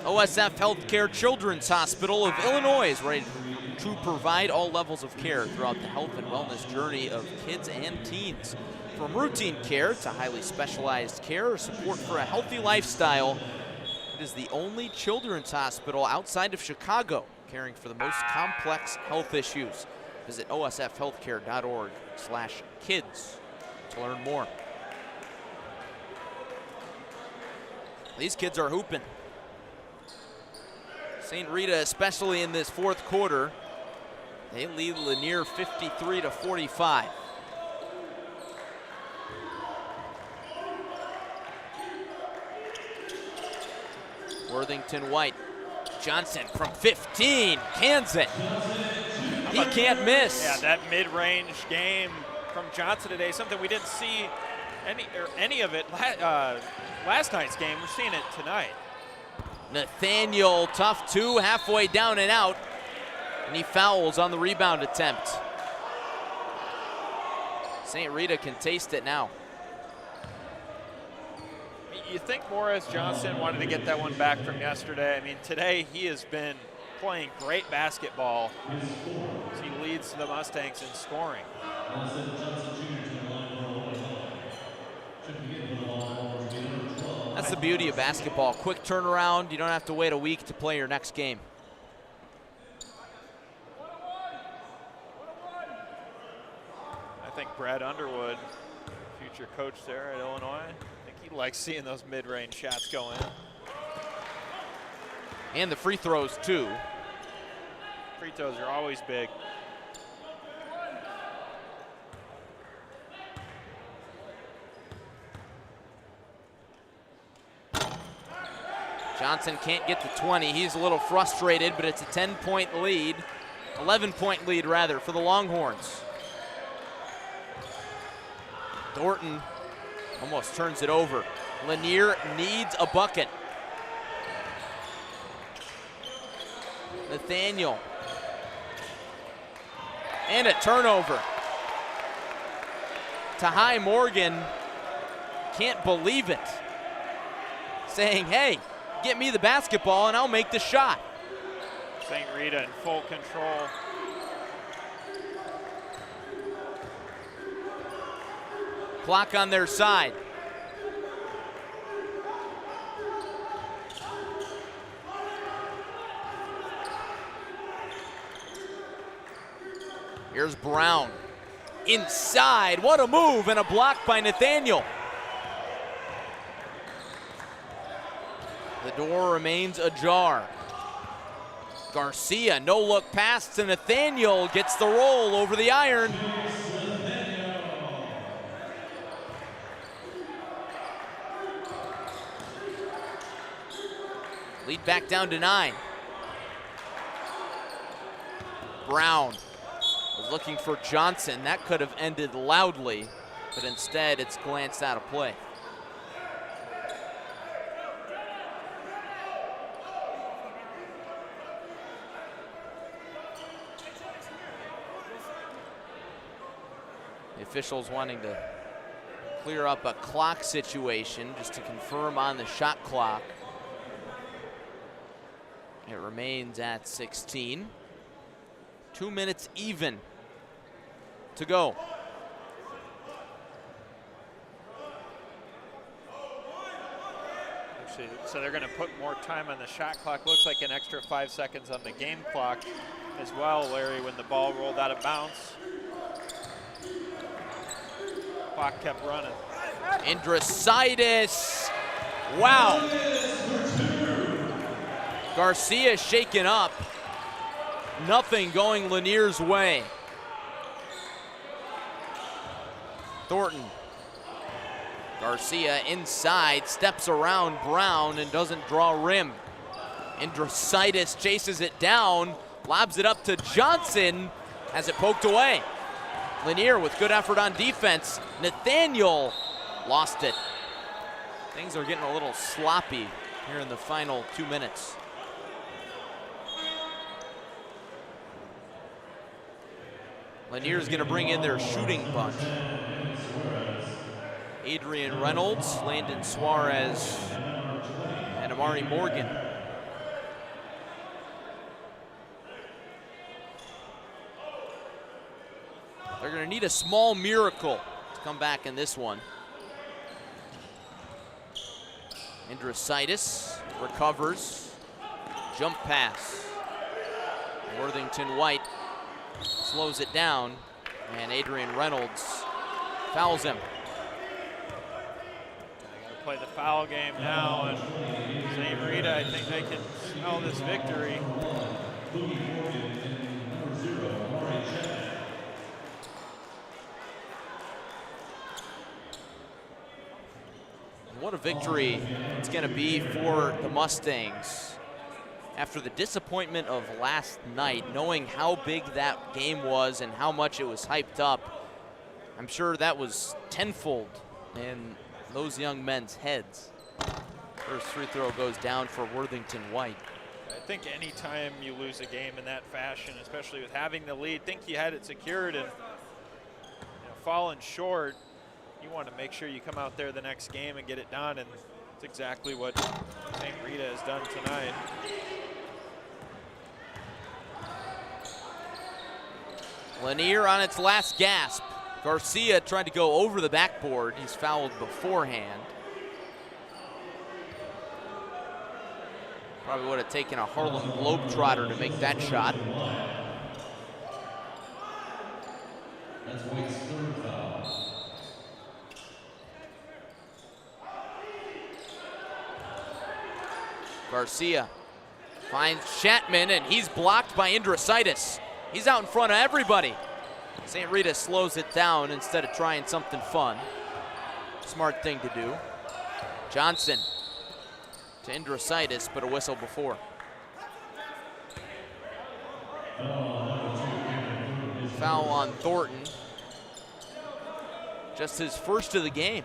OSF Healthcare Children's Hospital of Illinois is ready to provide all levels of care throughout the health and wellness journey of kids and teens. From routine care to highly specialized care or support for a healthy lifestyle, it is the only children's hospital outside of Chicago caring for the most complex health issues. Visit osfhealthcare.org/kids to learn more. These kids are hooping. St. Rita, especially in this fourth quarter, they lead Lanier 53-45. Worthington White. Johnson from 15, cans it. How He can't miss. Yeah, that mid-range game from Johnson today, something we didn't see any of it last night's game. We're seeing it tonight. Nathaniel, tough two, halfway down and out. And he fouls on the rebound attempt. St. Rita can taste it now. You think Morris Johnson wanted to get that one back from yesterday. I mean, today he has been playing great basketball as he leads the Mustangs in scoring. That's the beauty of basketball. Quick turnaround. You don't have to wait a week to play your next game. I think Brad Underwood, future coach there at Illinois, I think he likes seeing those mid-range shots go in. And the free throws too. Free throws are always big. Johnson can't get to 20. He's a little frustrated, but it's a 10-point lead, 11-point lead rather, for the Longhorns. Thornton almost turns it over. Lanier needs a bucket. Nathaniel. And a turnover. Tahai Morgan can't believe it. Saying, hey, get me the basketball and I'll make the shot. St. Rita in full control. Clock on their side. Here's Brown. Inside, what a move, and a block by Nathaniel. The door remains ajar. Garcia, no look pass to Nathaniel, gets the roll over the iron. Lead back down to 9. Brown was looking for Johnson. That could have ended loudly, but instead it's glanced out of play. The officials wanting to clear up a clock situation just to confirm on the shot clock. It remains at 16. 2 minutes even to go. So they're going to put more time on the shot clock. Looks like an extra 5 seconds on the game clock as well, Larry, when the ball rolled out of bounds. Clock kept running. Andrositis. Wow. Garcia shaken up. Nothing going Lanier's way. Thornton. Garcia inside, steps around Brown and doesn't draw rim. Andrositis chases it down, lobs it up to Johnson, has it poked away. Lanier with good effort on defense. Nathaniel lost it. Things are getting a little sloppy here in the final 2 minutes. Lanier's gonna bring in their shooting bunch. Adrian Reynolds, Landon Suarez, and Amari Morgan. They're gonna need a small miracle to come back in this one. Andrositis recovers, jump pass. Worthington White slows it down, and Adrian Reynolds fouls him. Play the foul game now, and St. Rita, I think they can smell this victory. What a victory it's going to be for the Mustangs. after the disappointment of last night, knowing how big that game was and how much it was hyped up, I'm sure that was tenfold in those young men's heads. First free throw goes down for Worthington White. I think any time you lose a game in that fashion, especially with having the lead, think you had it secured and falling short, you want to make sure you come out there the next game and get it done, and it's exactly what St. Rita has done tonight. Lanier on its last gasp. Garcia tried to go over the backboard. He's fouled beforehand. Probably would have taken a Harlem Globetrotter to make that shot. That's White's third foul. Garcia finds Shatman, and he's blocked by Indrasitis. He's out in front of everybody. St. Rita slows it down instead of trying something fun. Smart thing to do. Johnson to Indrasitis, but a whistle before. Foul on Thornton. Just his first of the game.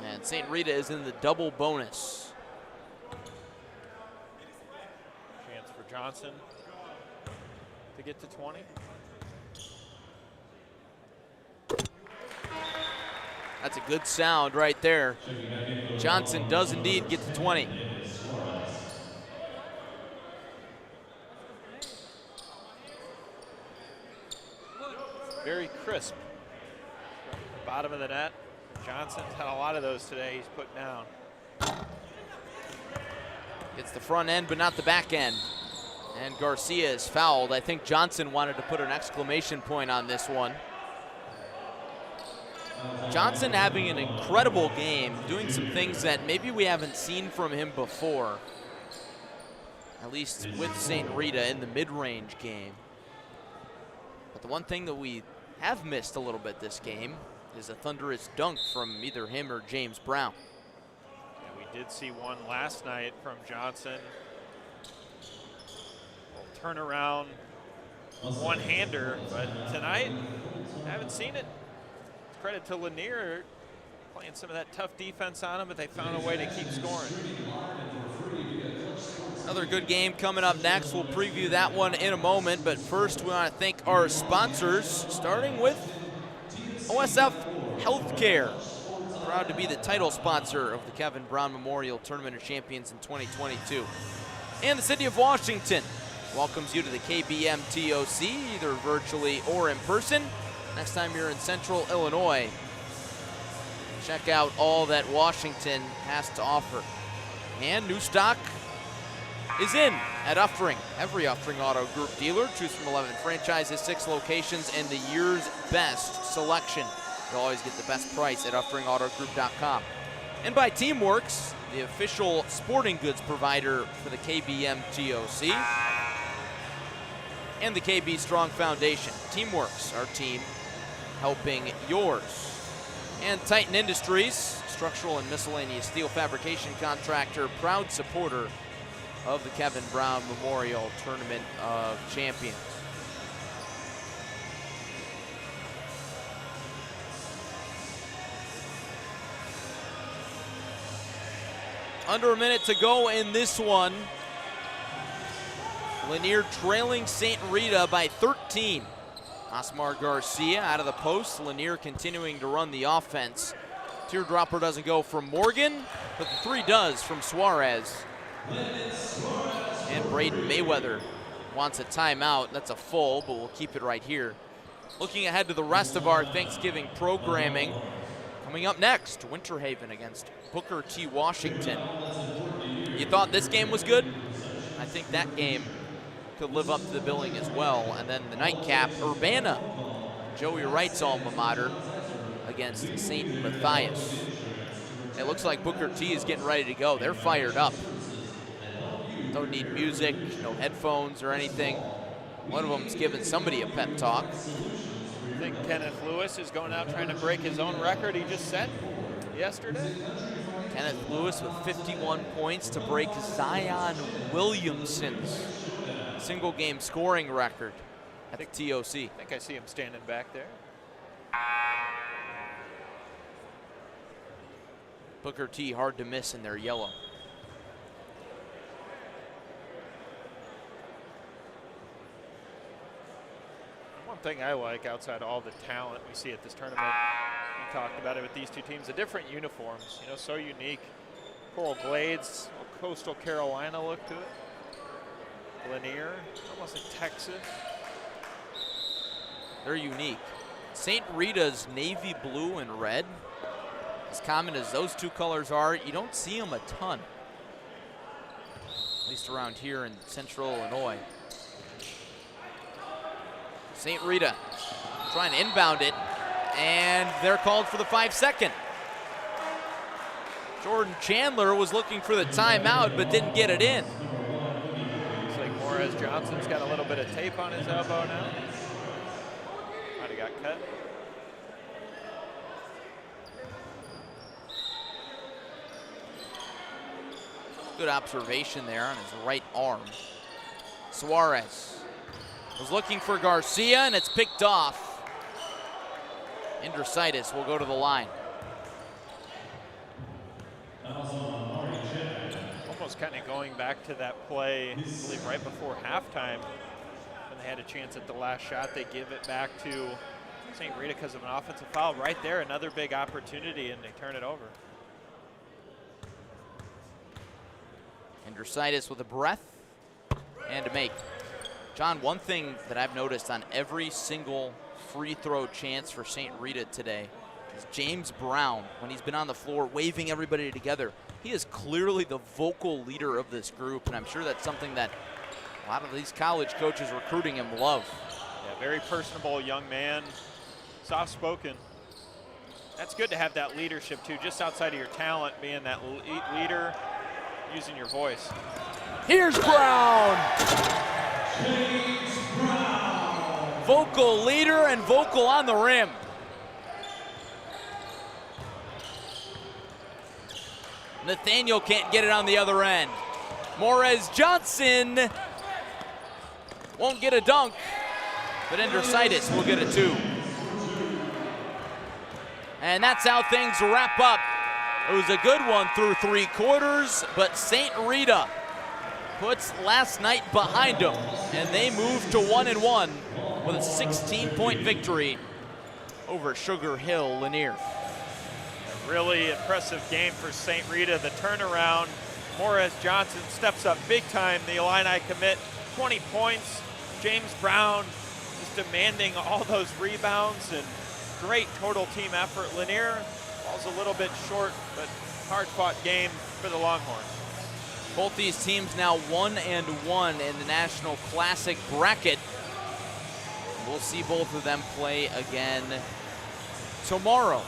And St. Rita is in the double bonus. Chance for Johnson to get to 20. That's a good sound right there. Johnson does indeed get to 20. Very crisp. Bottom of the net. Johnson's had a lot of those today he's put down. Gets the front end, but not the back end. And Garcia is fouled. I think Johnson wanted to put an exclamation point on this one. Johnson having an incredible game, doing some things that maybe we haven't seen from him before, at least with St. Rita in the mid-range game. But the one thing that we have missed a little bit this game is a thunderous dunk from either him or James Brown. Yeah, we did see one last night from Johnson. Turnaround one-hander, but tonight, I haven't seen it. Credit to Lanier, playing some of that tough defense on him, but they found a way to keep scoring. Another good game coming up next. We'll preview that one in a moment, but first we want to thank our sponsors, starting with OSF Healthcare. Proud to be the title sponsor of the Kevin Brown Memorial Tournament of Champions in 2022. And the City of Washington welcomes you to the KBM TOC, either virtually or in person. Next time you're in Central Illinois, check out all that Washington has to offer. And new stock is in at Uftring. Every Uftring Auto Group dealer. Choose from 11 franchises, 6 locations, and the year's best selection. You'll always get the best price at UfteringAutoGroup.com. And by Teamworks, the official sporting goods provider for the KBM TOC. And the KB Strong Foundation. Teamworks, our team helping yours. And Titan Industries, structural and miscellaneous steel fabrication contractor, proud supporter of the Kevin Brown Memorial Tournament of Champions. Under a minute to go in this one. Lanier trailing St. Rita by 13. Osmar Garcia out of the post. Lanier continuing to run the offense. Teardropper doesn't go from Morgan, but the three does from Suarez. And Braden Mayweather wants a timeout. That's a full, but we'll keep it right here. Looking ahead to the rest of our Thanksgiving programming. Coming up next, Winter Haven against Booker T. Washington. You thought this game was good? I think that game could live up to the billing as well. And then the nightcap, Urbana, Joey Wright's alma mater, against St. Matthias. It looks like Booker T is getting ready to go. They're fired up. Don't need music, no headphones or anything. One of them's giving somebody a pep talk. I think Kenneth Lewis is going out trying to break his own record he just set yesterday. Kenneth Lewis with 51 points to break Zion Williamson's single game scoring record at the TOC. I think I see him standing back there. Booker T hard to miss in their yellow. One thing I like outside all the talent we see at this tournament, we talked about it with these two teams, the different uniforms, you know, so unique. Coral Glades, Coastal Carolina look to it. Lanier, almost like Texas. They're unique. St. Rita's navy blue and red, as common as those two colors are, you don't see them a ton, at least around here in central Illinois. St. Rita trying to inbound it, and they're called for the 5-second. Jordan Chandler was looking for the timeout, but didn't get it in. Looks like Morez Johnson's got a little bit of tape on his elbow now. Might have got cut. Good observation there on his right arm. Suarez was looking for Garcia, and it's picked off. Indricitis will go to the line. Almost kind of going back to that play, I believe right before halftime, when they had a chance at the last shot. They give it back to St. Rita because of an offensive foul. Right there, another big opportunity, and they turn it over. Indricitis with a breath and to make. John, one thing that I've noticed on every single free throw chance for St. Rita today is James Brown, when he's been on the floor waving everybody together. He is clearly the vocal leader of this group, and I'm sure that's something that a lot of these college coaches recruiting him love. Yeah, very personable young man, soft-spoken. That's good to have that leadership too, just outside of your talent, being that leader, using your voice. Here's Brown. Vocal leader and vocal on the rim. Nathaniel can't get it on the other end. Morez Johnson won't get a dunk, but Indricitis will get a 2. And that's how things wrap up. It was a good one through 3 quarters, but St. Rita puts last night behind them, and they move to 1-1 with a 16-point victory over Sugar Hill Lanier. A really impressive game for St. Rita. The turnaround, Morez Johnson steps up big time. The Illini commit 20 points. James Brown just demanding all those rebounds, and great total team effort. Lanier falls a little bit short, but hard-fought game for the Longhorns. Both these teams now 1-1 in the National Classic bracket. We'll see both of them play again tomorrow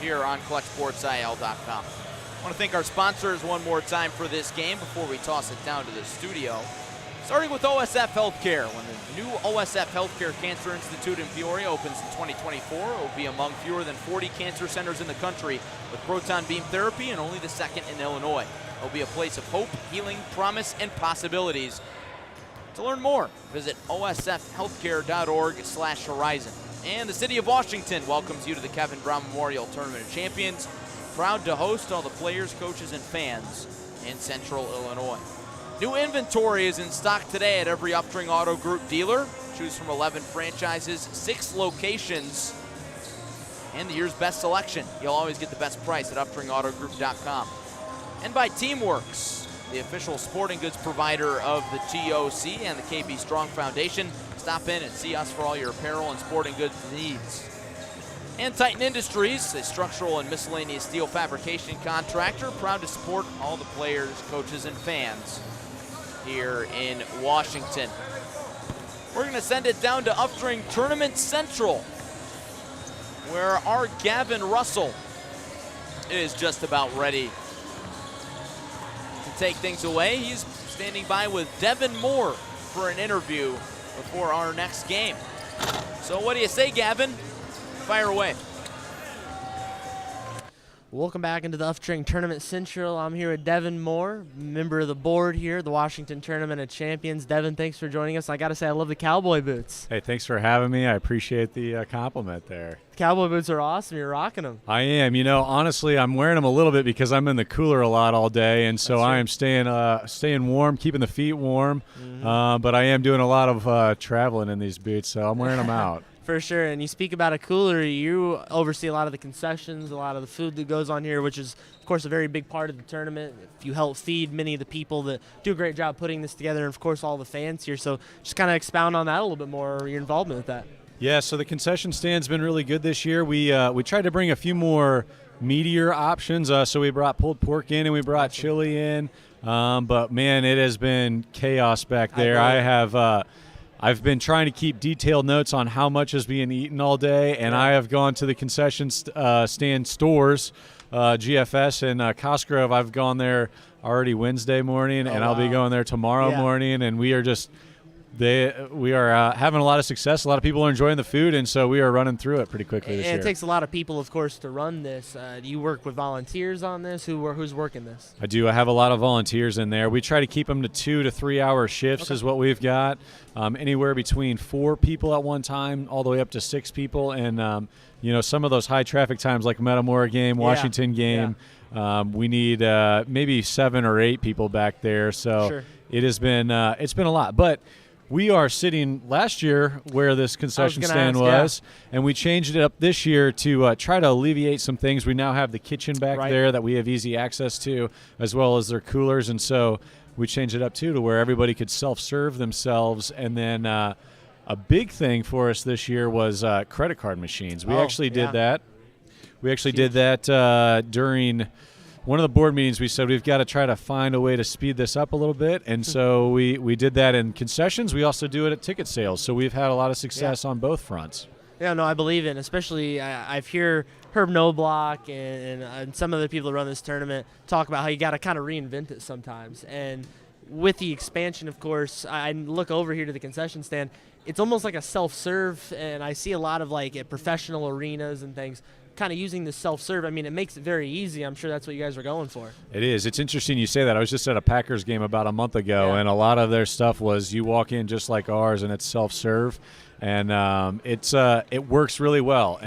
here on ClutchSportsIL.com. I want to thank our sponsors one more time for this game before we toss it down to the studio. Starting with OSF Healthcare. When the new OSF Healthcare Cancer Institute in Peoria opens in 2024, it will be among fewer than 40 cancer centers in the country with proton beam therapy, and only the second in Illinois. It will be a place of hope, healing, promise, and possibilities. To learn more, visit osfhealthcare.org/horizon. And the City of Washington welcomes you to the Kevin Brown Memorial Tournament of Champions. Proud to host all the players, coaches, and fans in Central Illinois. New inventory is in stock today at every Uptring Auto Group dealer. Choose from 11 franchises, 6 locations, and the year's best selection. You'll always get the best price at UptringAutoGroup.com. And by Teamworks, the official sporting goods provider of the TOC and the KB Strong Foundation. Stop in and see us for all your apparel and sporting goods needs. And Titan Industries, a structural and miscellaneous steel fabrication contractor, proud to support all the players, coaches, and fans here in Washington. We're going to send it down to Uptring Tournament Central, where our Gavin Russell is just about ready to take things away. He's standing by with Devin Moore for an interview before our next game. So what do you say, Gavin? Fire away. Welcome back into the UFTRAN Tournament Central. I'm here with Devin Moore, member of the board here, the Washington Tournament of Champions. Devin, thanks for joining us. I got to say, I love the cowboy boots. Hey, thanks for having me. I appreciate the compliment there. The cowboy boots are awesome. You're rocking them. I am. You know, honestly, I'm wearing them a little bit because I'm in the cooler a lot all day, and so I am staying warm, keeping the feet warm. But I am doing a lot of traveling in these boots, so I'm wearing them out. For sure. And you speak about a cooler. You oversee a lot of the concessions, a lot of the food that goes on here, which is, of course, a very big part of the tournament. If you help feed many of the people that do a great job putting this together, and, of course, all the fans here. So just kind of expound on that a little bit more, your involvement with that. Yeah, so the concession stand's been really good this year. We tried to bring a few more meatier options. So we brought pulled pork in and we brought chili in. But, man, it has been chaos back there. I've been trying to keep detailed notes on how much is being eaten all day, and I have gone to the concession stand stores, GFS and Cosgrove. I've gone there already Wednesday morning, and I'll be going there tomorrow morning, and we are just we are having a lot of success. A lot of people are enjoying the food, and so we are running through it pretty quickly this year. And it takes a lot of people, of course, to run this. Do you work with volunteers on this? Who's working this? I do. I have a lot of volunteers in there. We try to keep them to 2 to 3 hour shifts is what we've got. Anywhere between 4 people at one time all the way up to 6 people. And, you know, some of those high traffic times like Metamora game, Washington game, we need maybe 7 or 8 people back there. So it has been it's been a lot. But we are sitting last year where this concession stand was, and we changed it up this year to try to alleviate some things. We now have the kitchen back there that we have easy access to, as well as their coolers, and so we changed it up too to where everybody could self-serve themselves. And then a big thing for us this year was credit card machines. We actually did that. We actually did that during one of the board meetings. We said we've got to try to find a way to speed this up a little bit, and so we did that in concessions. We also do it at ticket sales, so we've had a lot of success on both fronts. Yeah, no, I believe it. Especially I've heard Herb Noblock and some of the people that run this tournament talk about how you got to kind of reinvent it sometimes. And with the expansion, of course, I look over here to the concession stand. It's almost like a self-serve, and I see a lot of like at professional arenas and things kind of using the self-serve. I mean, it makes it very easy. I'm sure that's what you guys are going for. It is. It's interesting you say that. I was just at a Packers game about a month ago, and a lot of their stuff was you walk in just like ours, and it's self-serve, and it works really well.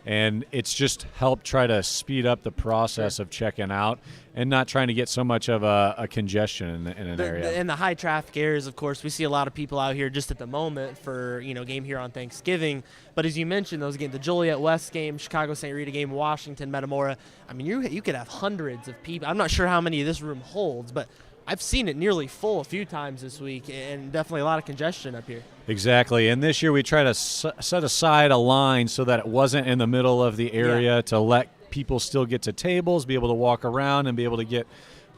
And it's just helped try to speed up the process of checking out and not trying to get so much of a congestion in an area. In the high traffic areas, of course, we see a lot of people out here just at the moment for, you know, game here on Thanksgiving. But as you mentioned, those games, the Joliet West game, Chicago St. Rita game, Washington, Metamora, I mean, you could have hundreds of people. I'm not sure how many this room holds, but I've seen it nearly full a few times this week, and definitely a lot of congestion up here. Exactly. And this year we try to set aside a line so that it wasn't in the middle of the area to let people still get to tables, be able to walk around and be able to get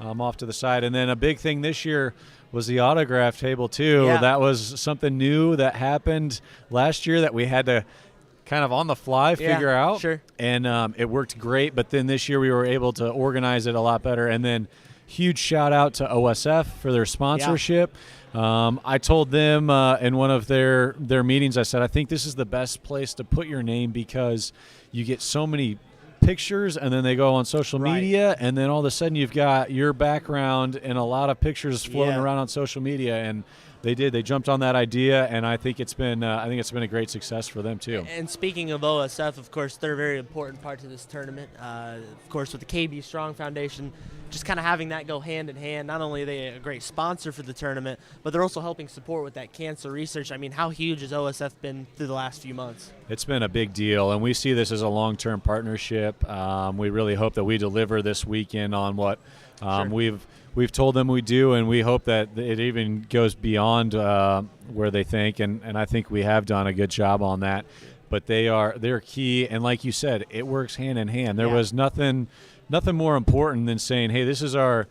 off to the side. And then a big thing this year was the autograph table too. That was something new that happened last year that we had to kind of on the fly figure out. And it worked great. But then this year we were able to organize it a lot better. And then huge shout out to OSF for their sponsorship. I told them in one of their meetings, I said, I think this is the best place to put your name because you get so many pictures and then they go on social media, and then all of a sudden you've got your background and a lot of pictures floating around on social media. And they jumped on that idea, and I think it's been a great success for them too. And speaking of OSF, of course, they're a very important part to this tournament. Of course, with the KB Strong Foundation, just kind of having that go hand in hand. Not only are they a great sponsor for the tournament, but they're also helping support with that cancer research. I mean, how huge has OSF been through the last few months? It's been a big deal, and we see this as a long-term partnership. We really hope that we deliver this weekend on what we've told them we do, and we hope that it even goes beyond where they think, and I think we have done a good job on that. But they're key, and like you said, it works hand in hand. There was nothing more important than saying, hey, this is our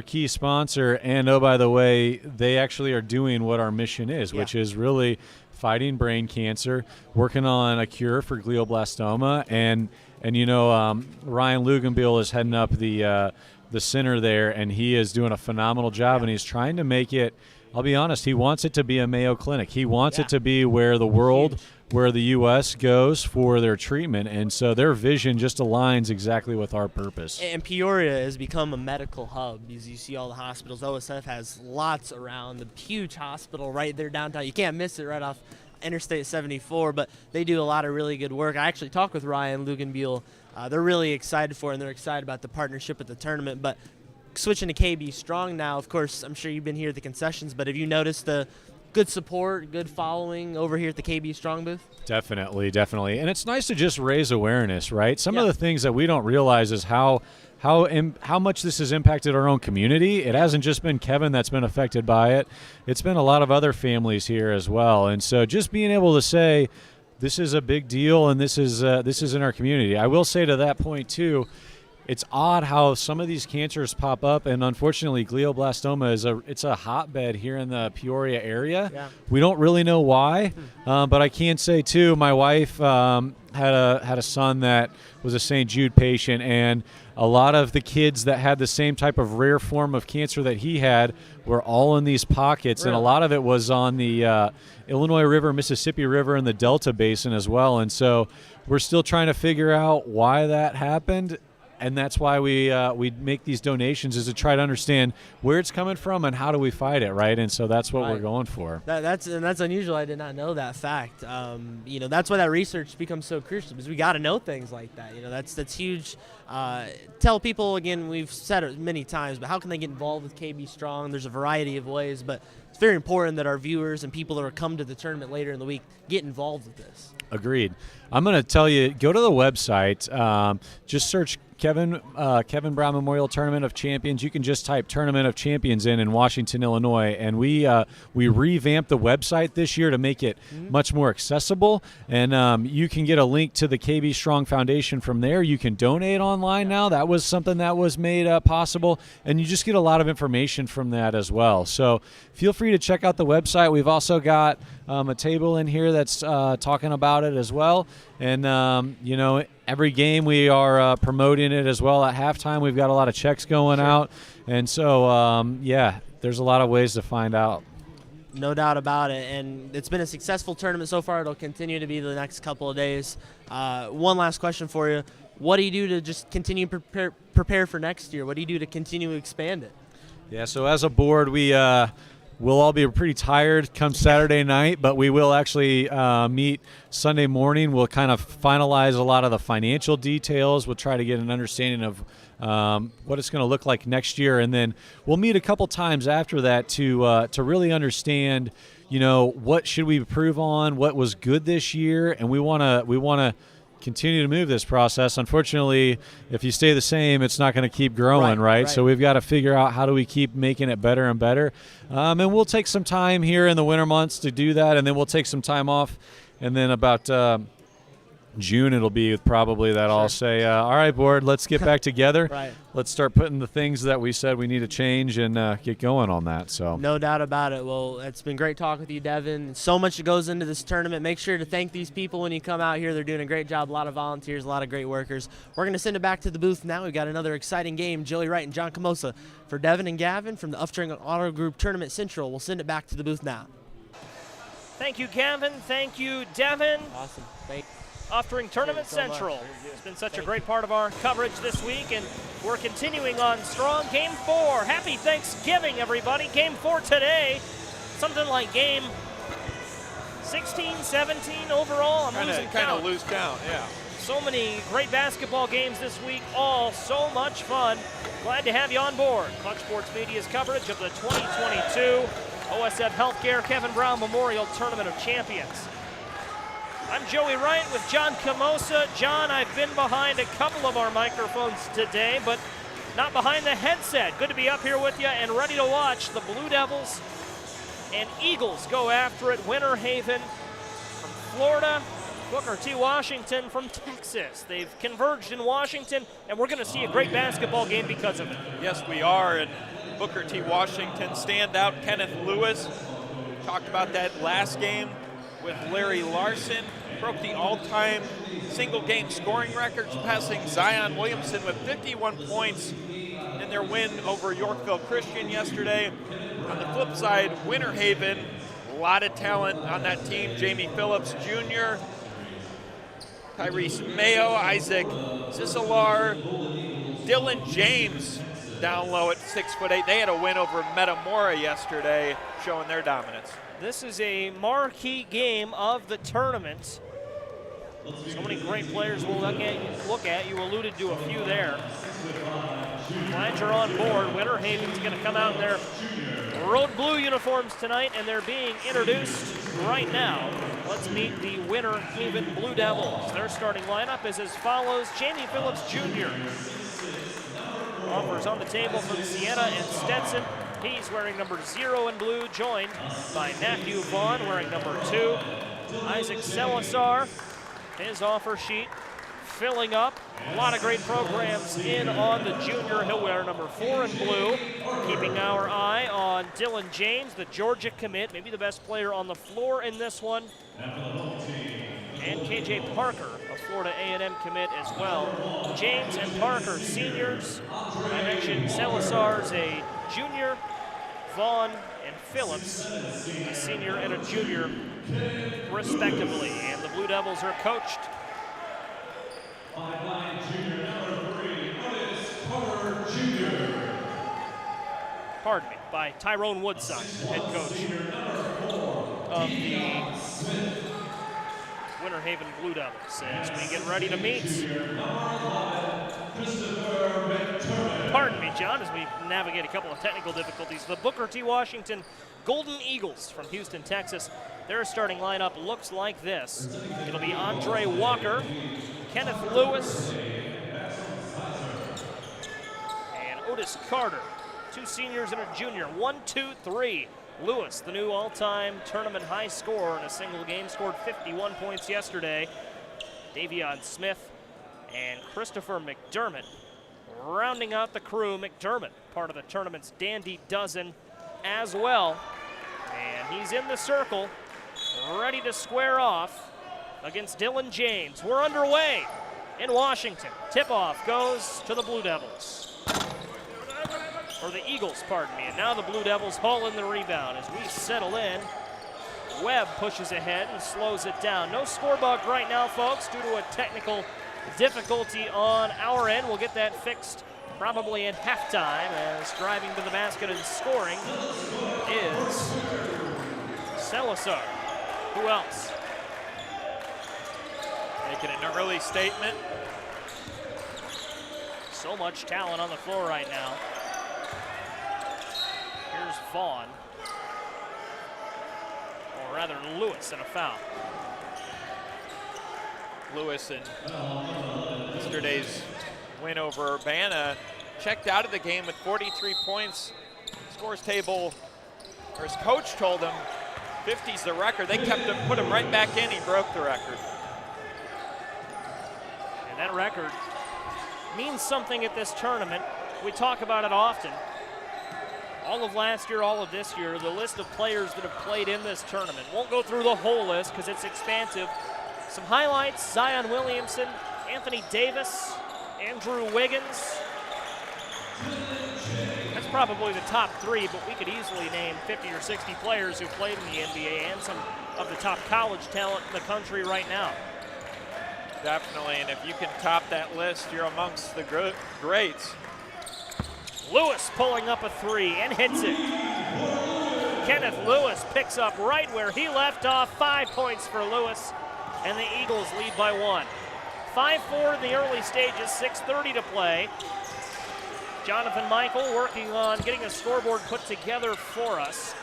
key sponsor, and oh, by the way, they actually are doing what our mission is, which is really fighting brain cancer, working on a cure for glioblastoma, and you know, Ryan Luganbill is heading up the center there, and he is doing a phenomenal job, and he's trying to make it, I'll be honest, he wants it to be a Mayo Clinic. He wants it to be where the world where the U.S. goes for their treatment, and so their vision just aligns exactly with our purpose. And Peoria has become a medical hub. As you see all the hospitals, OSF has lots around, the huge hospital right there downtown. You can't miss it right off Interstate 74, but they do a lot of really good work. I actually talked with Ryan Luganbuehl. They're really excited for it, and they're excited about the partnership at the tournament. But switching to KB Strong now, of course, I'm sure you've been here at the concessions, but have you noticed the good support, good following over here at the KB Strong booth? Definitely. And it's nice to just raise awareness, right? Some of the things that we don't realize is how much this has impacted our own community. It hasn't just been Kevin that's been affected by it. It's been a lot of other families here as well. And so just being able to say, this is a big deal and this is in our community. I will say to that point too, it's odd how some of these cancers pop up, and unfortunately glioblastoma it's a hotbed here in the Peoria area. Yeah. We don't really know why, but I can say too, my wife had a son that was a St. Jude patient, and a lot of the kids that had the same type of rare form of cancer that he had were all in these pockets, and a lot of it was on the Illinois River, Mississippi River, and the Delta Basin as well. And so we're still trying to figure out why that happened. And that's why we make these donations, is to try to understand where it's coming from and how do we fight it, right? And so that's what we're going for. That's unusual. I did not know that fact. That's why that research becomes so crucial, because we got to know things like that. That's huge. Tell people, again, we've said it many times, but how can they get involved with KB Strong? There's a variety of ways, but it's very important that our viewers and people that are come to the tournament later in the week get involved with this. Agreed. I'm going to tell you, go to the website, just search Kevin Brown Memorial Tournament of Champions. You can just type Tournament of Champions in Washington, Illinois, and we revamped the website this year to make it much more accessible, and you can get a link to the KB Strong Foundation from there. You can donate online now. That was something that was made possible, and you just get a lot of information from that as well. So feel free to check out the website. We've also got a table in here that's talking about it as well, and every game we are promoting it as well. At halftime, we've got a lot of checks going out. And so, there's a lot of ways to find out. No doubt about it. And it's been a successful tournament so far. It'll continue to be the next couple of days. One last question for you. What do you do to just continue prepare for next year? What do you do to continue to expand it? Yeah, so as a board, we'll all be pretty tired come Saturday night, but we will actually meet Sunday morning. We'll kind of finalize a lot of the financial details. We'll try to get an understanding of what it's going to look like next year, and then we'll meet a couple times after that to really understand, what should we improve on, what was good this year, and we want to continue to move this process. Unfortunately, if you stay the same, it's not going to keep growing, right? So we've got to figure out how do we keep making it better and better. And we'll take some time here in the winter months to do that, and then we'll take some time off. And then about June, it'll be probably that I'll say, all right, board, let's get back together. Right. Let's start putting the things that we said we need to change and get going on that. So no doubt about it. Well, it's been great talking with you, Devin. So much goes into this tournament. Make sure to thank these people when you come out here. They're doing a great job. A lot of volunteers, a lot of great workers. We're going to send it back to the booth now. We've got another exciting game. Joey Wright and John Camosa for Devin and Gavin from the Ufftring Auto Group Tournament Central. We'll send it back to the booth now. Thank you, Gavin. Thank you, Devin. Awesome. Thank you. Ufftring Tournament Central. It's been such a great part of our coverage this week, and we're continuing on strong. Game 4. Happy Thanksgiving, everybody. Game 4 today. Something like game 16, 17 overall. I'm losing count. Kind of lose count, yeah. So many great basketball games this week, all so much fun. Glad to have you on board. Clutch Sports Media's coverage of the 2022 OSF Healthcare Kevin Brown Memorial Tournament of Champions. I'm Joey Wright with John Camosa. John, I've been behind a couple of our microphones today, but not behind the headset. Good to be up here with you and ready to watch the Blue Devils and Eagles go after it. Winter Haven from Florida, Booker T. Washington from Texas. They've converged in Washington, and we're going to see a great basketball game because of it. Yes, we are, and Booker T. Washington standout Kenneth Lewis. Talked about that last game with Larry Larson. Broke the all-time single-game scoring record, passing Zion Williamson with 51 points in their win over Yorkville Christian yesterday. On the flip side, Winter Haven A lot of talent on that team. Jamie Phillips Jr., Tyrese Mayo, Isaac Zisalar, Dylan James down low at 6'8". They had a win over Metamora yesterday, showing their dominance. This is a marquee game of the tournament. So many great players we'll look at. You alluded to a few there. Glad you're on board. Winter Haven's going to come out in their road blue uniforms tonight, and they're being introduced right now. Let's meet the Winter Haven Blue Devils. Their starting lineup is as follows. Jamie Phillips Jr. Offers on the table from Siena and Stetson. He's wearing number 0 in blue, joined by Matthew Vaughn wearing number 2. Isaac Salazar, his offer sheet filling up. A lot of great programs in on the junior. He'll wear number 4 in blue. Keeping our eye on Dylan James, the Georgia commit, maybe the best player on the floor in this one. And KJ Parker, a Florida A&M commit as well. James and Parker, seniors. I mentioned Salazar's a junior. Vaughn and Phillips, a senior and a junior, respectively. And the Blue Devils are coached by Tyrone Woodside, the head coach of the Winter Haven Blue Devils, as we get ready to meet. Pardon me, John, as we navigate a couple of technical difficulties. The Booker T. Washington Golden Eagles from Houston, Texas. Their starting lineup looks like this. It'll be Andre Walker, Kenneth Lewis, and Otis Carter. 2 seniors and a junior. 1, 2, 3. Lewis, the new all-time tournament high scorer in a single game, scored 51 points yesterday. Davion Smith and Christopher McDermott rounding out the crew. McDermott, part of the tournament's Dandy Dozen as well. And he's in the circle, ready to square off against Dylan James. We're underway in Washington. Tip-off goes to the Blue Devils. Or the Eagles, pardon me. And now the Blue Devils haul in the rebound as we settle in. Webb pushes ahead and slows it down. No score bug right now, folks, due to a technical difficulty on our end. We'll get that fixed probably at halftime, as driving to the basket and scoring is Salazar. Who else? Making an early statement. So much talent on the floor right now. Here's Vaughn. Or rather, Lewis and a foul. Lewis in yesterday's win over Urbana checked out of the game with 43 points. Scores table, or his coach told him 50's the record. They kept him, put him right back in. He broke the record. And that record means something at this tournament. We talk about it often. All of last year, all of this year, the list of players that have played in this tournament. Won't go through the whole list because it's expansive. Some highlights: Zion Williamson, Anthony Davis, Andrew Wiggins. That's probably the top 3, but we could easily name 50 or 60 players who played in the NBA and some of the top college talent in the country right now. Definitely, and if you can top that list, you're amongst the greats. Lewis pulling up a 3 and hits it. Kenneth Lewis picks up right where he left off. 5 points for Lewis, and the Eagles lead by 1. 5-4 in the early stages, 6:30 to play. Jonathan Michael working on getting a scoreboard put together for us.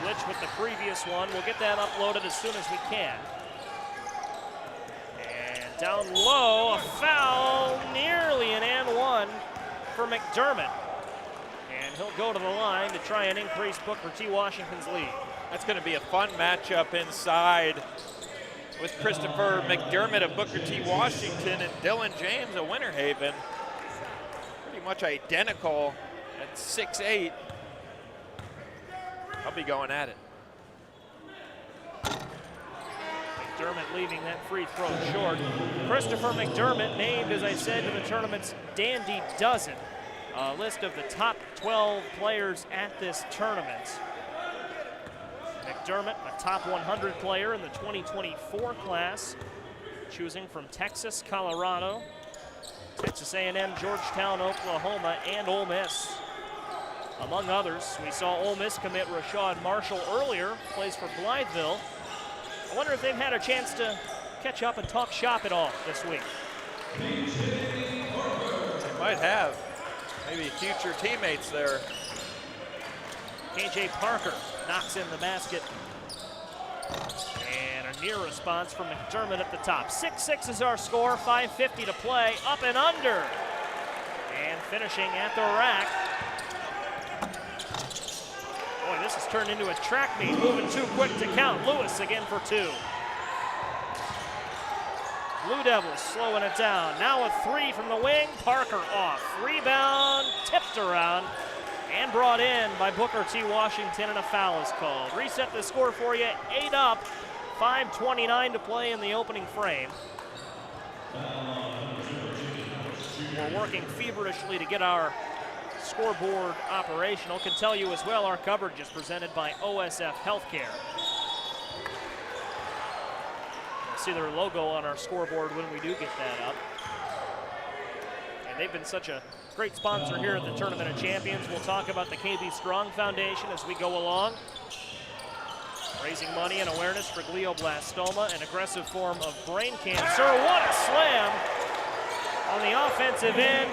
Glitch with the previous one. We'll get that uploaded as soon as we can. And down low, a foul, nearly an and one for McDermott. And he'll go to the line to try and increase Booker T. Washington's lead. That's going to be a fun matchup inside with Christopher McDermott of Booker T. Washington and Dylan James of Winter Haven. Pretty much identical at 6'8". I'll be going at it. McDermott leaving that free throw short. Christopher McDermott named, as I said, to the tournament's Dandy Dozen, a list of the top 12 players at this tournament. McDermott, a top 100 player in the 2024 class, choosing from Texas, Colorado, Texas A&M, Georgetown, Oklahoma, and Ole Miss. Among others, we saw Ole Miss commit Rashad Marshall earlier, plays for Blytheville. I wonder if they've had a chance to catch up and talk shop at all this week. They might have. Maybe future teammates there. KJ Parker knocks in the basket. And a near response from McDermott at the top. 6-6 is our score, 5:50 to play, up and under. And finishing at the rack. Boy, this has turned into a track meet, moving too quick to count. Lewis again for 2. Blue Devils slowing it down. Now a 3 from the wing, Parker off. Rebound, tipped around, and brought in by Booker T. Washington, and a foul is called. Reset the score for you, 8 up, 5:29 to play in the opening frame. We're working feverishly to get our scoreboard operational. Can tell you as well, our coverage is presented by OSF Healthcare. See their logo on our scoreboard when we do get that up. And they've been such a great sponsor here at the Tournament of Champions. We'll talk about the KB Strong Foundation as we go along. Raising money and awareness for glioblastoma, an aggressive form of brain cancer. What a slam on the offensive end.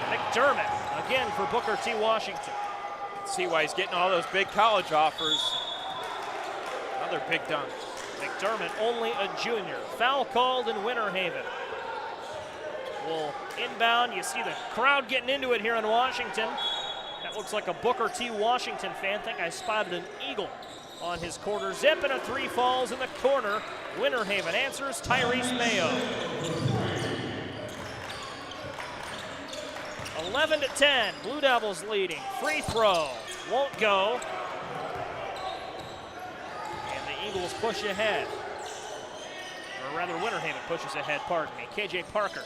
McDermott again for Booker T. Washington. See why he's getting all those big college offers. Another big dunk. McDermott, only a junior. Foul called in Winter Haven. Will inbound. You see the crowd getting into it here in Washington. That looks like a Booker T. Washington fan. Think I spotted an eagle on his quarter zip, and a 3 falls in the corner. Winter Haven answers, Tyrese Mayo. 11-10, Blue Devils leading. Free throw, won't go. Eagles push ahead, or rather Winter Haven pushes ahead, pardon me. KJ Parker.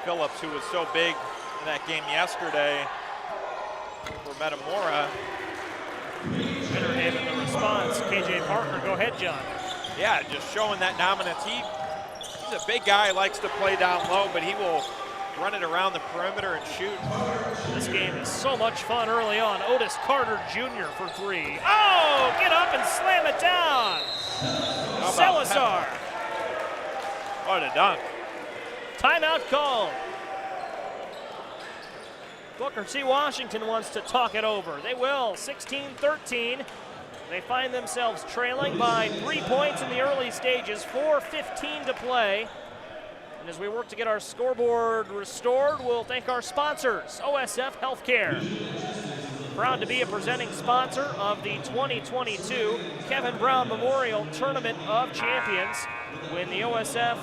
Phillips, who was so big in that game yesterday for Metamora. Winter Haven the response. KJ Parker, go ahead, John. Yeah, just showing that dominance. He's a big guy, likes to play down low, but he will run it around the perimeter and shoot. This game is so much fun early on. Otis Carter Jr. for 3. Oh, get up and slam it down. Salazar. What a dunk. Timeout called. Booker T. Washington wants to talk it over. They will, 16-13. They find themselves trailing by 3 points in the early stages, 4:15 to play. And as we work to get our scoreboard restored, we'll thank our sponsors, OSF Healthcare. Proud to be a presenting sponsor of the 2022 Kevin Brown Memorial Tournament of Champions. When the OSF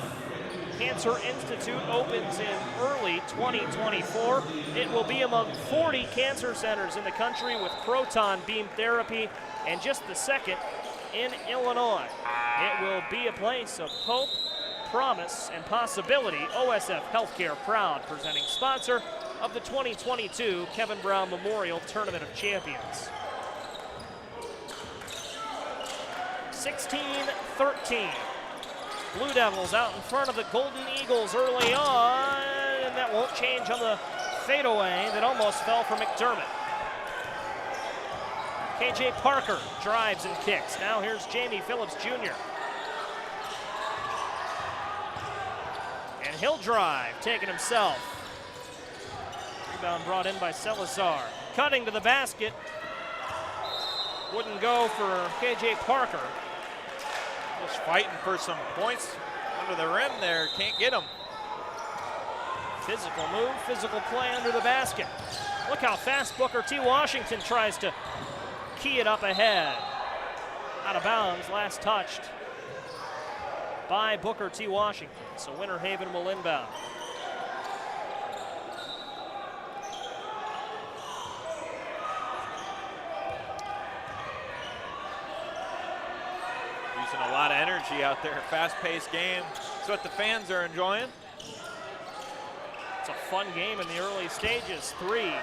Cancer Institute opens in early 2024, it will be among 40 cancer centers in the country with proton beam therapy, and just the second in Illinois. It will be a place of hope, promise, and possibility. OSF Healthcare, proud presenting sponsor of the 2022 Kevin Brown Memorial Tournament of Champions. 16-13. Blue Devils out in front of the Golden Eagles early on, and that won't change on the fadeaway that almost fell for McDermott. KJ Parker drives and kicks. Now here's Jamie Phillips Jr. And he'll drive, taking himself. Rebound brought in by Salazar. Cutting to the basket. Wouldn't go for KJ Parker. Just fighting for some points under the rim there. Can't get him. Physical move, physical play under the basket. Look how fast Booker T. Washington tries to key it up ahead. Out of bounds, last touched by Booker T. Washington. So Winter Haven will inbound. Using a lot of energy out there. Fast-paced game. That's what the fans are enjoying. It's a fun game in the early stages. 3.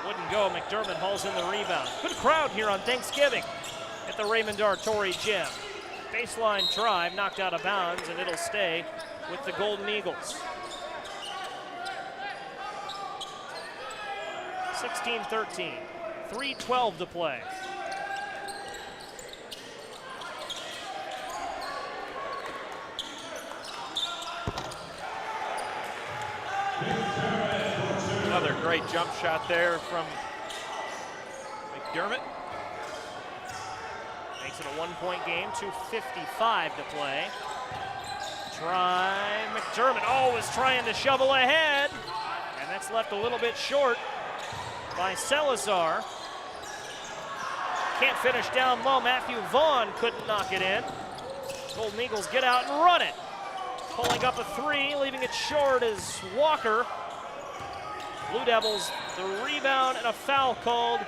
Wouldn't go. McDermott hauls in the rebound. Good crowd here on Thanksgiving at the Raymond R. Torrey Gym. Baseline drive knocked out of bounds, and it'll stay with the Golden Eagles. 16-13. 3:12 to play. Another great jump shot there from McDermott. Makes it a 1-point game, 2:55 to play. Try McDermott. Oh, was trying to shovel ahead. And that's left a little bit short by Salazar. Can't finish down low. Matthew Vaughn couldn't knock it in. Golden Eagles get out and run it. Pulling up a 3, leaving it short is Walker. Blue Devils, the rebound and a foul called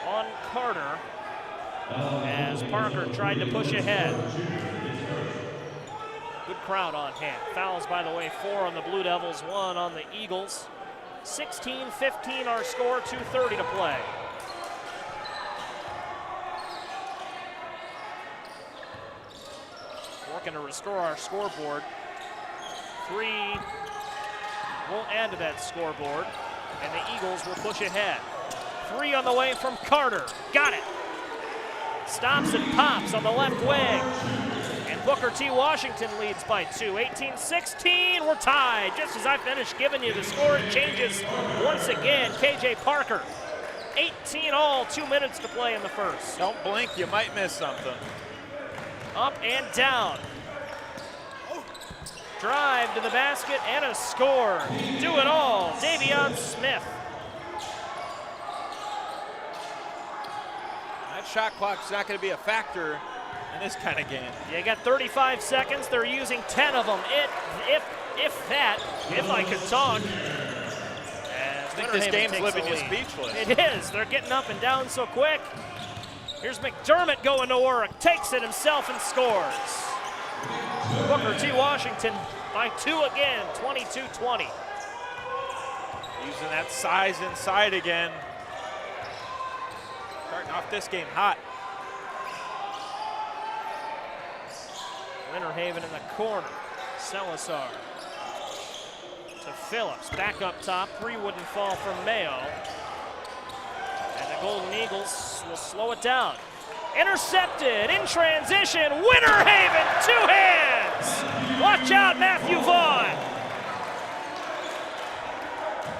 on Carter as Parker tried to push ahead. Good crowd on hand. Fouls, by the way, 4 on the Blue Devils, 1 on the Eagles. 16-15 our score, 2:30 to play. Working to restore our scoreboard. 3 won't add to that scoreboard, and the Eagles will push ahead. 3 on the way from Carter. Got it. Stops and pops on the left wing. And Booker T. Washington leads by 2. 18-16, we're tied. Just as I finished giving you the score, it changes once again. KJ Parker, 18 all, 2 minutes to play in the first. Don't blink, you might miss something. Up and down. Drive to the basket and a score. Do it all, Davion Smith. That shot clock's not going to be a factor in this kind of game. You got 35 seconds. They're using 10 of them. If I could talk. I think this game's leaving you speechless. It is. They're getting up and down so quick. Here's McDermott going to work. Takes it himself and scores. Booker T. Washington by 2 again, 22-20. Using that size inside again. Starting off this game hot. Winter Haven in the corner. Salazar to Phillips. Back up top. 3 wouldn't fall from Mayo. And the Golden Eagles will slow it down. Intercepted in transition. Winter Haven, 2 hands. Watch out, Matthew Vaughn.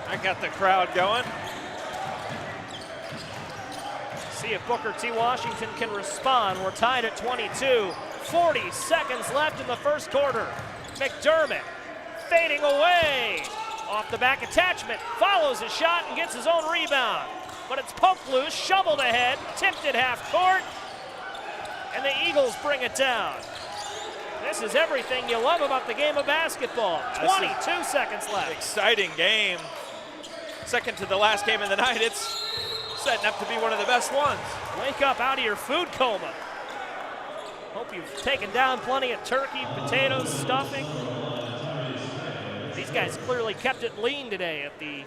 I got the crowd going. See if Booker T. Washington can respond. We're tied at 22. 40 seconds left in the first quarter. McDermott fading away. Off the back attachment. Follows his shot and gets his own rebound. But it's poked loose, shoveled ahead, tipped at half court. And the Eagles bring it down. This is everything you love about the game of basketball. 22 seconds left. Exciting game. Second to the last game of the night. It's setting up to be one of the best ones. Wake up out of your food coma. Hope you've taken down plenty of turkey, potatoes, stuffing. These guys clearly kept it lean today at the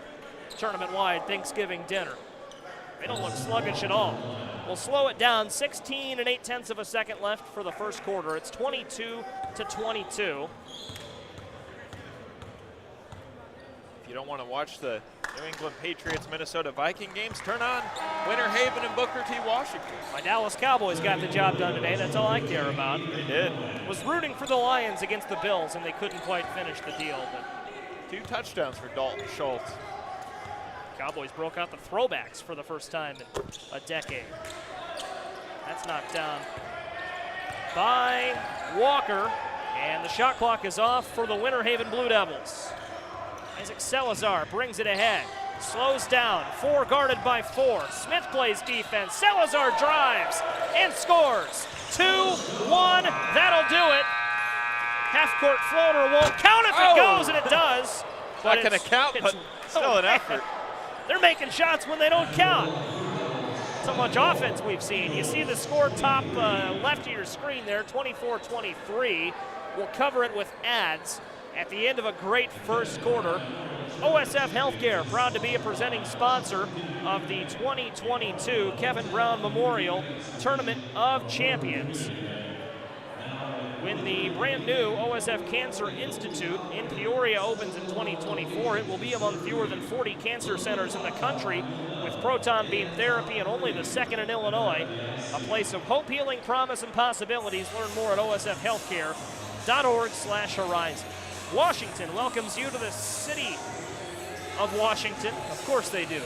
tournament-wide Thanksgiving dinner. They don't look sluggish at all. We'll slow it down. 16 8/10 of a second left for the first quarter. It's 22-22. If you don't want to watch the New England Patriots Minnesota Viking games, turn on Winter Haven and Booker T. Washington. My Dallas Cowboys got the job done today. That's all I care about. They did. Was rooting for the Lions against the Bills, and they couldn't quite finish the deal. But 2 touchdowns for Dalton Schultz. Cowboys broke out the throwbacks for the first time in a decade. That's knocked down by Walker, and the shot clock is off for the Winter Haven Blue Devils. Isaac Salazar brings it ahead, slows down, 4 guarded by 4. Smith plays defense, Salazar drives and scores. 2-1, that'll do it. Half-court floater won't count if it goes, and it does. Not going to count, but still an effort. They're making shots when they don't count. So much offense we've seen. You see the score top left of your screen there, 24-23. We'll cover it with ads at the end of a great first quarter. OSF Healthcare, proud to be a presenting sponsor of the 2022 Kevin Brown Memorial Tournament of Champions. When the brand new OSF Cancer Institute in Peoria opens in 2024, it will be among fewer than 40 cancer centers in the country with proton beam therapy, and only the second in Illinois. A place of hope, healing, promise, and possibilities. Learn more at osfhealthcare.org/horizon. Washington welcomes you to the city of Washington. Of course they do.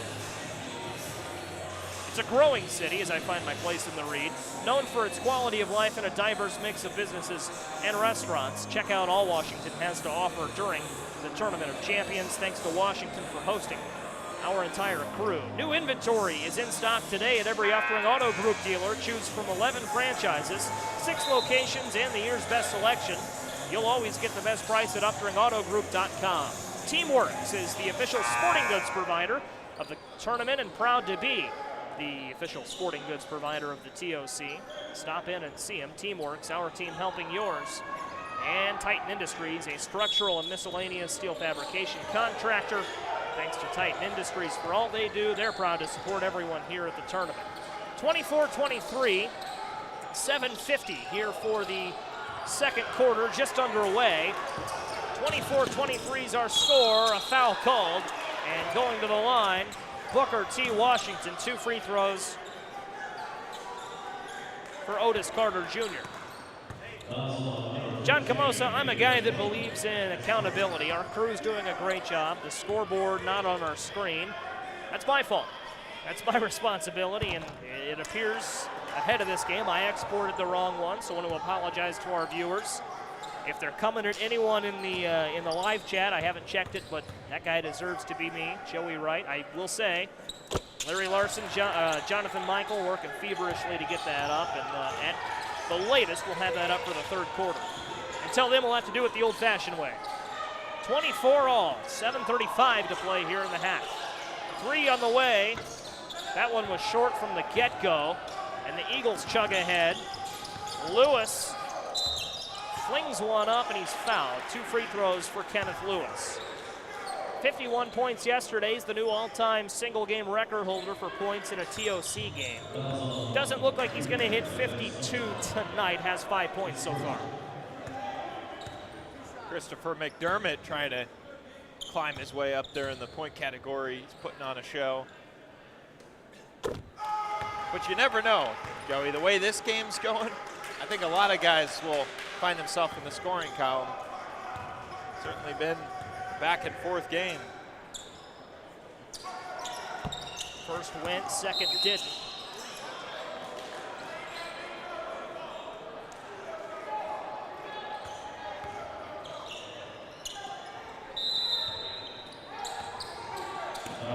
It's a growing city, as I find my place in the read, known for its quality of life and a diverse mix of businesses and restaurants. Check out all Washington has to offer during the Tournament of Champions. Thanks to Washington for hosting our entire crew. New inventory is in stock today at every Uftring Auto Group dealer. Choose from 11 franchises, 6 locations, and the year's best selection. You'll always get the best price at UfteringAutoGroup.com. Teamworks is the official sporting goods provider of the tournament and proud to be the official sporting goods provider of the TOC. Stop in and see them. Teamworks, our team helping yours. And Titan Industries, a structural and miscellaneous steel fabrication contractor. Thanks to Titan Industries for all they do. They're proud to support everyone here at the tournament. 24-23, 7:50 here for the second quarter, just underway. 24-23 is our score, a foul called, and going to the line, Booker T. Washington, 2 free throws for Otis Carter Jr. John Camosa, I'm a guy that believes in accountability. Our crew's doing a great job. The scoreboard not on our screen. That's my fault. That's my responsibility, and it appears ahead of this game I exported the wrong one, so I want to apologize to our viewers. If they're coming at anyone in the live chat, I haven't checked it, but that guy deserves to be me, Joey Wright. I will say, Larry Larson, Jonathan Michael working feverishly to get that up, and at the latest, we'll have that up for the third quarter. Until then, we'll have to do it the old-fashioned way. 24 all, 7:35 to play here in the half. 3 on the way. That one was short from the get-go, and the Eagles chug ahead. Lewis flings one up, and he's fouled. 2 free throws for Kenneth Lewis. 51 points yesterday. He's the new all-time single-game record holder for points in a TOC game. Doesn't look like he's going to hit 52 tonight. Has 5 points so far. Christopher McDermott trying to climb his way up there in the point category. He's putting on a show. But you never know, Joey. The way this game's going, I think a lot of guys will find themselves in the scoring column. Certainly been back and forth game. First went, second didn't.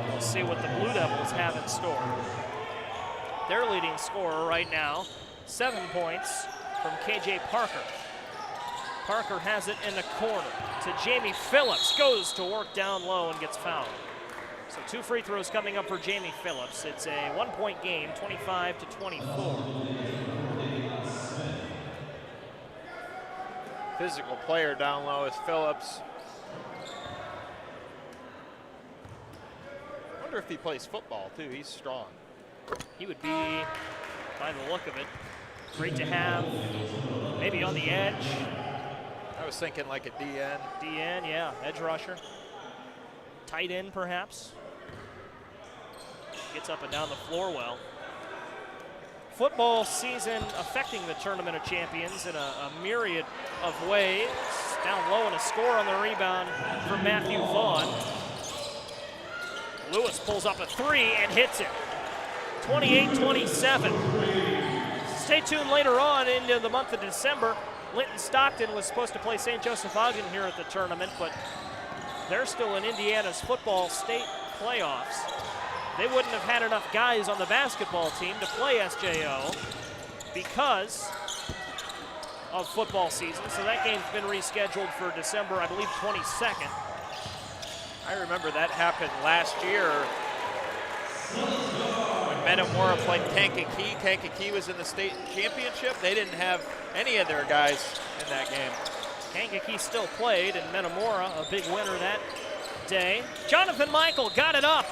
We'll see what the Blue Devils have in store. Their leading scorer right now, 7 points from KJ Parker. Parker has it in the corner to Jamie Phillips. Goes to work down low and gets fouled. So 2 free throws coming up for Jamie Phillips. It's a 1-point game, 25-24. Physical player down low is Phillips. I wonder if he plays football too. He's strong. He would be, by the look of it, great to have. Maybe on the edge. I was thinking like a DN. DN, yeah, edge rusher. Tight end, perhaps. Gets up and down the floor well. Football season affecting the Tournament of Champions in a myriad of ways. Down low and a score on the rebound for Matthew Vaughn. Lewis pulls up a 3 and hits it. 28-27. Stay tuned later on into the month of December. Linton Stockton was supposed to play St. Joseph Ogden here at the tournament, but they're still in Indiana's football state playoffs. They wouldn't have had enough guys on the basketball team to play SJO because of football season, so that game's been rescheduled for December, I believe, 22nd. I remember that happened last year when Metamora played Kankakee. Kankakee was in the state championship. They didn't have any of their guys in that game. Kankakee still played, and Metamora a big winner that day. Jonathan Michael got it up.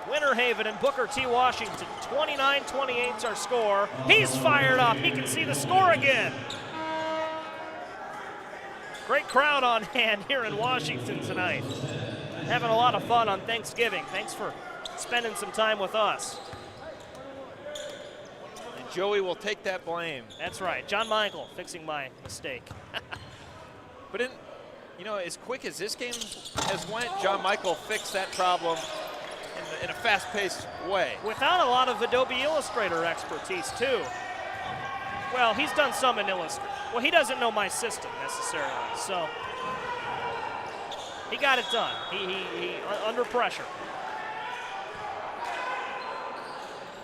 Winter Haven and Booker T. Washington, 29-28's our score. He's fired up. He can see the score again. Great crowd on hand here in Washington tonight. Having a lot of fun on Thanksgiving. Thanks for spending some time with us. And Joey will take that blame. That's right. John Michael fixing my mistake. But as quick as this game has went, John Michael fixed that problem in a fast-paced way. Without a lot of Adobe Illustrator expertise, too. Well, he's done some in Illustrator. Well, he doesn't know my system necessarily, so he got it done. He under pressure.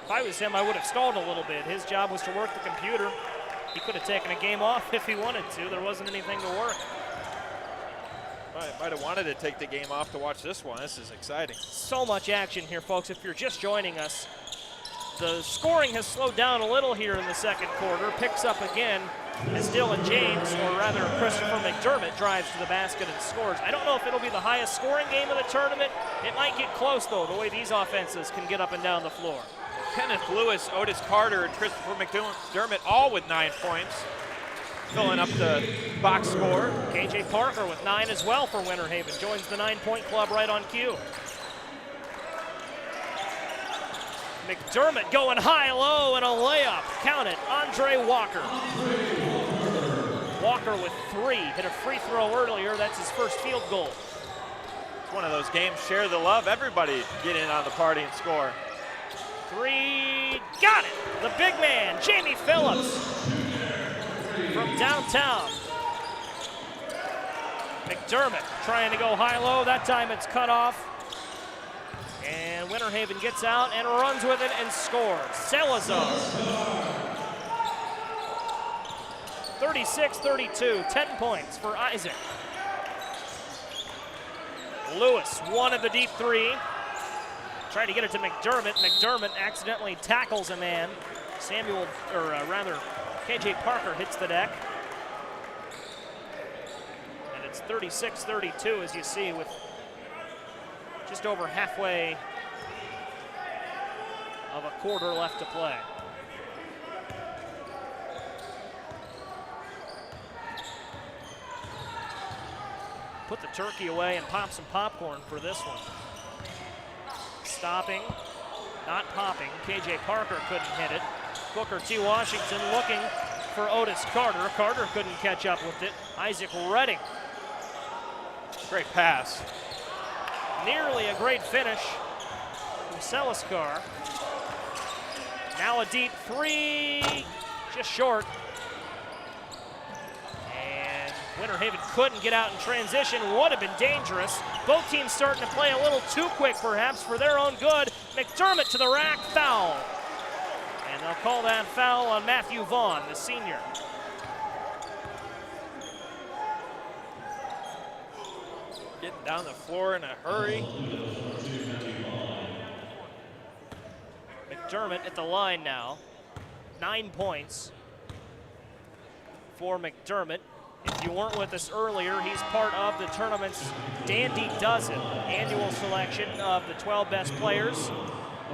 If I was him, I would have stalled a little bit. His job was to work the computer. He could have taken a game off if he wanted to. There wasn't anything to work. Might have wanted to take the game off to watch this one. This is exciting. So much action here, folks. If you're just joining us, the scoring has slowed down a little here in the second quarter. Picks up again as Dylan James, or rather Christopher McDermott, drives to the basket and scores. I don't know if it'll be the highest scoring game of the tournament. It might get close, though, the way these offenses can get up and down the floor. Kenneth Lewis, Otis Carter, and Christopher McDermott all with 9 points, filling up the box score. KJ Parker with 9 as well for Winter Haven. Joins the 9-point club right on cue. McDermott going high-low and a layup. Count it, Andre Walker. Walker with 3. Hit a free throw earlier. That's his first field goal. It's one of those games, share the love. Everybody get in on the party and score. 3, got it. The big man, Jamie Phillips from downtown. McDermott trying to go high-low. That time it's cut off. And Winter Haven gets out and runs with it and scores. Salazar. 36-32, 10 points for Isaac. Lewis, 1 of the deep 3. Tried to get it to McDermott. McDermott accidentally tackles a man. KJ Parker hits the deck. And it's 36-32, as you see, with just over halfway of a quarter left to play. Put the turkey away and pop some popcorn for this one. Stopping, not popping. KJ Parker couldn't hit it. Booker T. Washington looking for Otis Carter. Carter couldn't catch up with it. Isaac Redding. Great pass. Nearly a great finish from Seliskar. Now a deep 3, just short. And Winter Haven couldn't get out in transition. Would have been dangerous. Both teams starting to play a little too quick, perhaps, for their own good. McDermott to the rack, foul. And they'll call that foul on Matthew Vaughn, the senior. Getting down the floor in a hurry. McDermott at the line now. 9 points for McDermott. If you weren't with us earlier, he's part of the tournament's Dandy Dozen annual selection of the 12 best players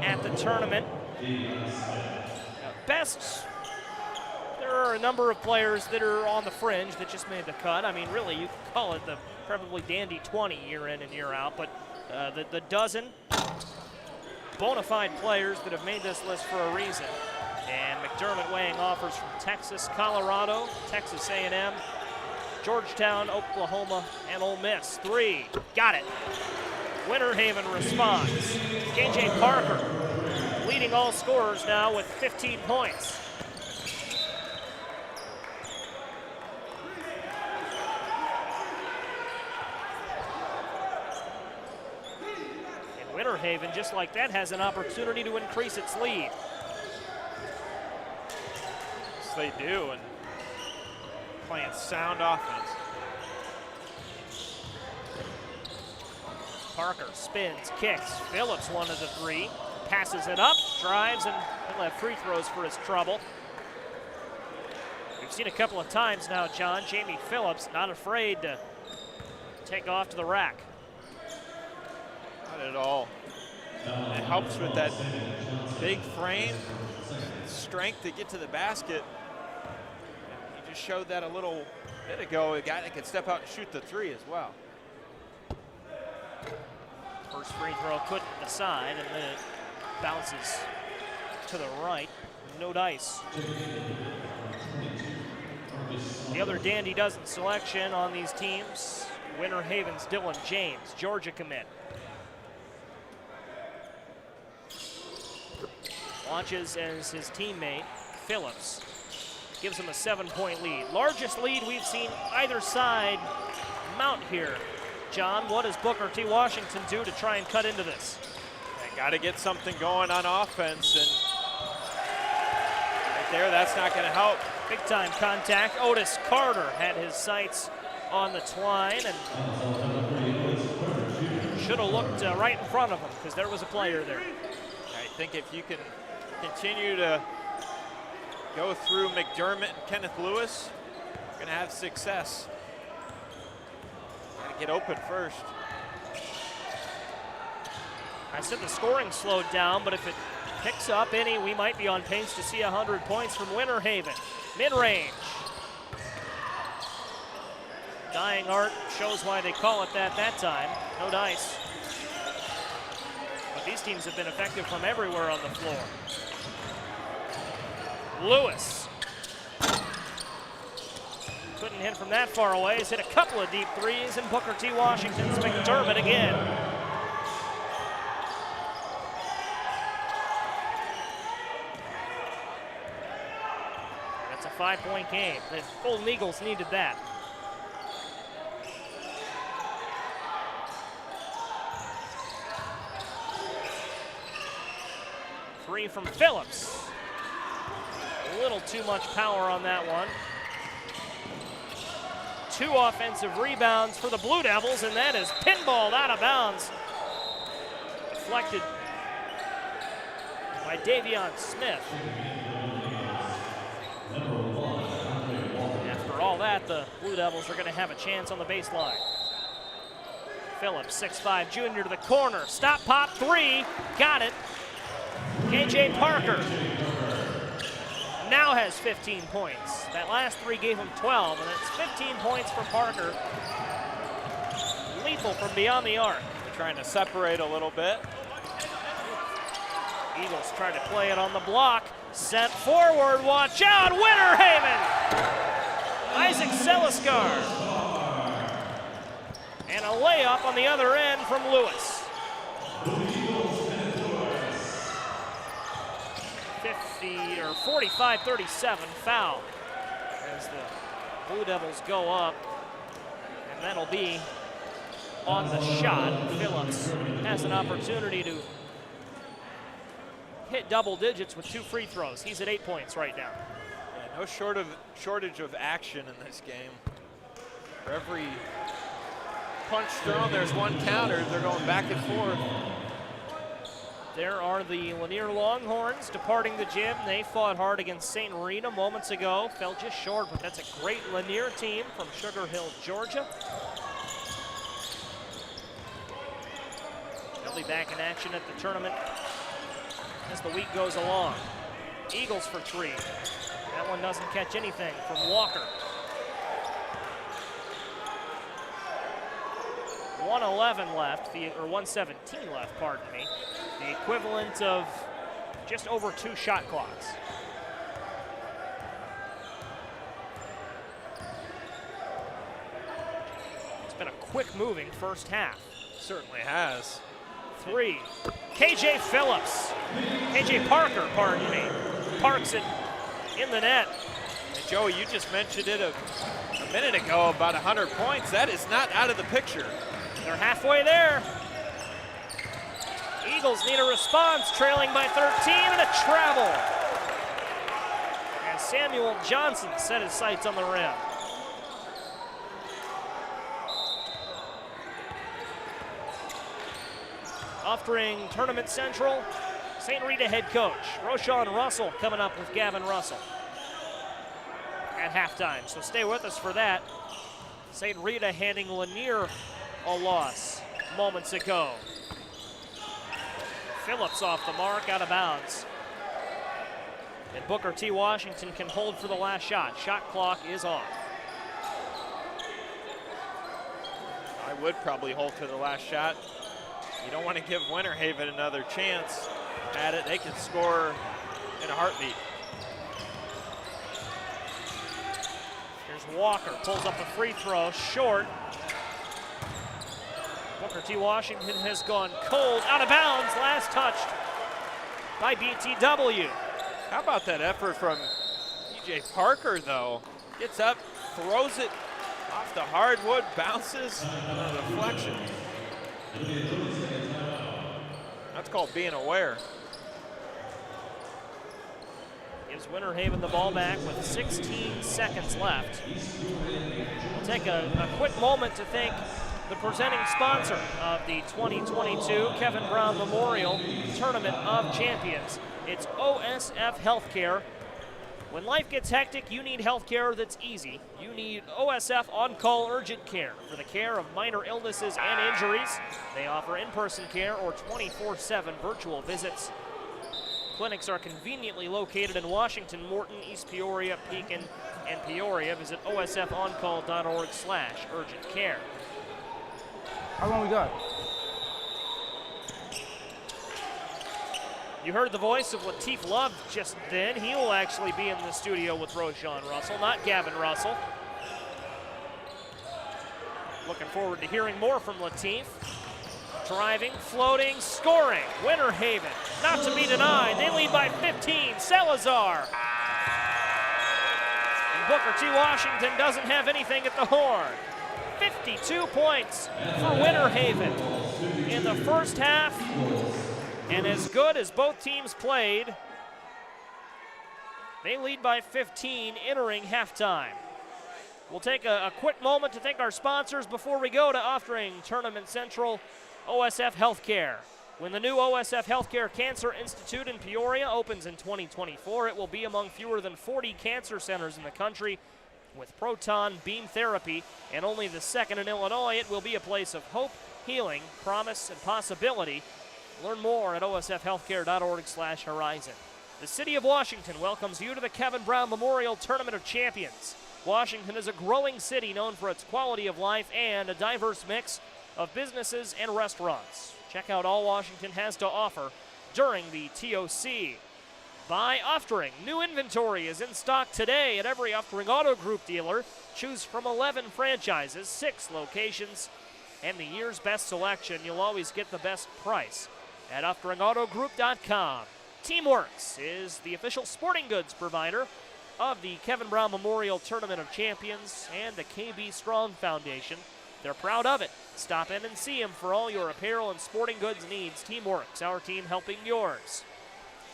at the tournament. Best, there are a number of players that are on the fringe that just made the cut. I mean, really, you could call it the probably Dandy 20 year in and year out, but the dozen bona fide players that have made this list for a reason. And McDermott weighing offers from Texas, Colorado, Texas A&M, Georgetown, Oklahoma, and Ole Miss. 3, got it. Winter Haven responds. KJ Parker leading all scorers now with 15 points. And Winter Haven, just like that, has an opportunity to increase its lead. Yes, they do, and playing sound offense. Parker spins, kicks. Phillips, 1 of the 3. Passes it up, drives, and he'll have free throws for his trouble. We've seen a couple of times now, John. Jamie Phillips not afraid to take off to the rack. Not at all. It helps with that big frame, strength to get to the basket. He just showed that a little bit ago, a guy that could step out and shoot the three as well. First free throw couldn't decide, and then it bounces to the right. No dice. The other Dandy Dozen selection on these teams, Winter Haven's Dylan James, Georgia commit. Launches as his teammate, Phillips. Gives him a 7-point lead. Largest lead we've seen either side mount here. John, what does Booker T. Washington do to try and cut into this? They got to get something going on offense, and right there, that's not going to help. Big time contact. Otis Carter had his sights on the twine and should have looked right in front of him because there was a player there. I think if you can continue to go through McDermott and Kenneth Lewis, you're going to have success. Got to get open first. I said the scoring slowed down, but if it picks up any, we might be on pace to see 100 points from Winter Haven. Mid-range. Dying Art shows why they call it that time. No dice. But these teams have been effective from everywhere on the floor. Lewis. Couldn't hit from that far away. He's hit a couple of deep threes, and Booker T. Washington's McDermott again. That's a 5-point game. The Golden Eagles needed that. Three from Phillips. A little too much power on that one. 2 offensive rebounds for the Blue Devils, and that is pinballed out of bounds. Deflected by Davion Smith. After all that, the Blue Devils are going to have a chance on the baseline. Phillips, 6'5", junior to the corner. Stop, pop, 3. Got it. KJ Parker now has 15 points. That last 3 gave him 12, and it's 15 points for Parker. Lethal from beyond the arc. They're trying to separate a little bit. Eagles trying to play it on the block. Sent forward, watch out, Winter Haven! Isaac Seliskar. And a layup on the other end from Lewis. 45-37 foul as the Blue Devils go up, and that'll be on the shot. Phillips has an opportunity to hit double digits with 2 free throws. He's at 8 points right now. Yeah, no shortage of action in this game. For every punch thrown, there's one counter. They're going back and forth. There are the Lanier Longhorns departing the gym. They fought hard against St. Rita moments ago. Fell just short, but that's a great Lanier team from Sugar Hill, Georgia. They'll be back in action at the tournament as the week goes along. Eagles for 3. That one doesn't catch anything from Walker. 111 left, or 117 left, pardon me. The equivalent of just over 2 shot clocks. It's been a quick moving first half. Certainly has. 3. KJ Phillips. KJ Parker, pardon me. Parks it in the net. And Joey, you just mentioned it a minute ago about 100 points. That is not out of the picture. They're halfway there. Eagles need a response, trailing by 13, and a travel. And Samuel Johnson set his sights on the rim. Offering Tournament Central, St. Rita head coach Roshawn Russell coming up with Gavin Russell. at halftime. So stay with us for that. St. Rita handing Lanier a loss moments ago. Phillips off the mark, out of bounds. And Booker T. Washington can hold for the last shot. Shot clock is off. I would probably hold for the last shot. You don't want to give Winter Haven another chance at it. They can score in a heartbeat. Here's Walker, pulls up a free throw, short. Booker T. Washington has gone cold, out of bounds, last touched by BTW. How about that effort from DJ Parker, though? Gets up, throws it off the hardwood, bounces, and a deflection. That's called being aware. Gives Winter Haven the ball back with 16 seconds left. We'll take a quick moment to thank the presenting sponsor of the 2022 Kevin Brown Memorial Tournament of Champions. It's OSF Healthcare. When life gets hectic, you need healthcare that's easy. You need OSF On-Call Urgent Care for the care of minor illnesses and injuries. They offer in-person care or 24/7 virtual visits. Clinics are conveniently located in Washington, Morton, East Peoria, Pekin, and Peoria. Visit osfoncall.org/urgent care. How long we got? You heard the voice of Lateef Love just then. He will actually be in the studio with Roshan Russell, not Gavin Russell. Looking forward to hearing more from Lateef. Driving, floating, scoring. Winter Haven, not to be denied. They lead by 15. Salazar. And Booker T. Washington doesn't have anything at the horn. 52 points for Winter Haven in the first half. And as good as both teams played, they lead by 15 entering halftime. We'll take a quick moment to thank our sponsors before we go to Oftring Tournament Central, OSF Healthcare. When the new OSF Healthcare Cancer Institute in Peoria opens in 2024, it will be among fewer than 40 cancer centers in the country with proton beam therapy, and only the second in Illinois. It will be a place of hope, healing, promise, and possibility. Learn more at osfhealthcare.org/horizon. The City of Washington welcomes you to the Kevin Brown Memorial Tournament of Champions. Washington is a growing city known for its quality of life and a diverse mix of businesses and restaurants. Check out all Washington has to offer during the TOC. By Oftring, new inventory is in stock today at every Oftring Auto Group dealer. Choose from 11 franchises, 6 locations, and the year's best selection. You'll always get the best price at OfteringAutoGroup.com. Teamworks is the official sporting goods provider of the Kevin Brown Memorial Tournament of Champions and the KB Strong Foundation. They're proud of it. Stop in and see them for all your apparel and sporting goods needs. Teamworks, our team helping yours.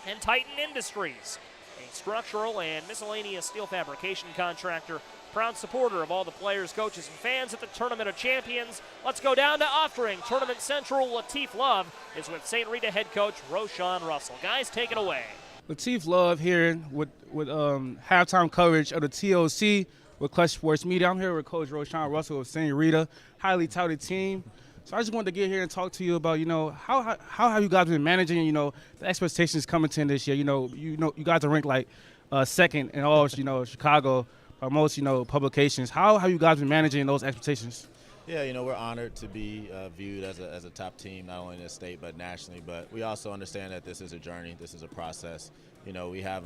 And Titan Industries, a structural and miscellaneous steel fabrication contractor, proud supporter of all the players, coaches, and fans at the Tournament of Champions. Let's go down to Oftring. Tournament Central, Lateef Love is with St. Rita head coach Roshan Russell. Guys, take it away. Lateef Love here with halftime coverage of the TOC with Clutch Sports Media. I'm here with Coach Roshan Russell of St. Rita, highly touted team. So I just wanted to get here and talk to you about, how have you guys been managing, the expectations coming to this year. You guys are ranked like second in all, Chicago by most, publications. How have you guys been managing those expectations? Yeah, we're honored to be viewed as a top team, not only in the state but nationally. But we also understand that this is a journey, this is a process. We have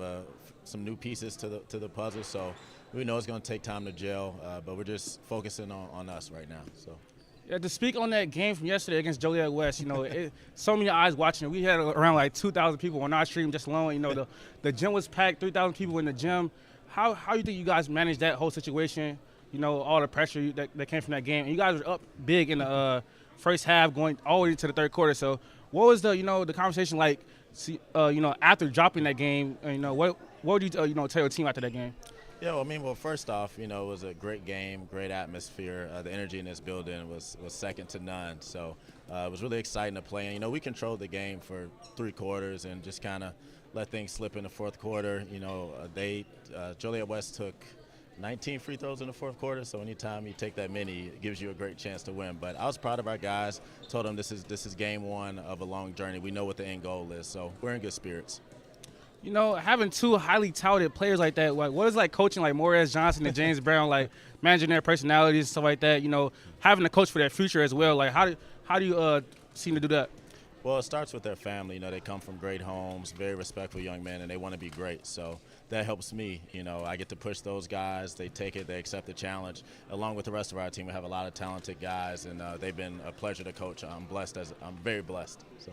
some new pieces to the puzzle, so we know it's going to take time to gel. But we're just focusing on us right now. So. Yeah, to speak on that game from yesterday against Joliet West, so many eyes watching it. We had around like 2,000 people on our stream just alone. The gym was packed, 3,000 people in the gym. How you think you guys managed that whole situation? All the pressure that came from that game. And you guys were up big in the first half, going all the way into the third quarter. So, what was the conversation like? After dropping that game, what would you tell your team after that game? Yeah, well, first off, it was a great game, great atmosphere. The energy in this building was second to none. So it was really exciting to play. And, we controlled the game for 3 quarters and just kind of let things slip in the fourth quarter. Joliet West took 19 free throws in the fourth quarter, so anytime you take that many, it gives you a great chance to win. But I was proud of our guys. Told them this is game one of a long journey. We know what the end goal is, so we're in good spirits. You know, having two highly touted players like that, like, what is like coaching like Morez Johnson and James Brown, like managing their personalities and stuff like that? You know, having a coach for their future as well. Like, how do you seem to do that? Well, it starts with their family. You know, they come from great homes, very respectful young men, and they want to be great. So that helps me. You know, I get to push those guys. They take it. They accept the challenge. Along with the rest of our team, we have a lot of talented guys, and they've been a pleasure to coach. I'm very blessed. So.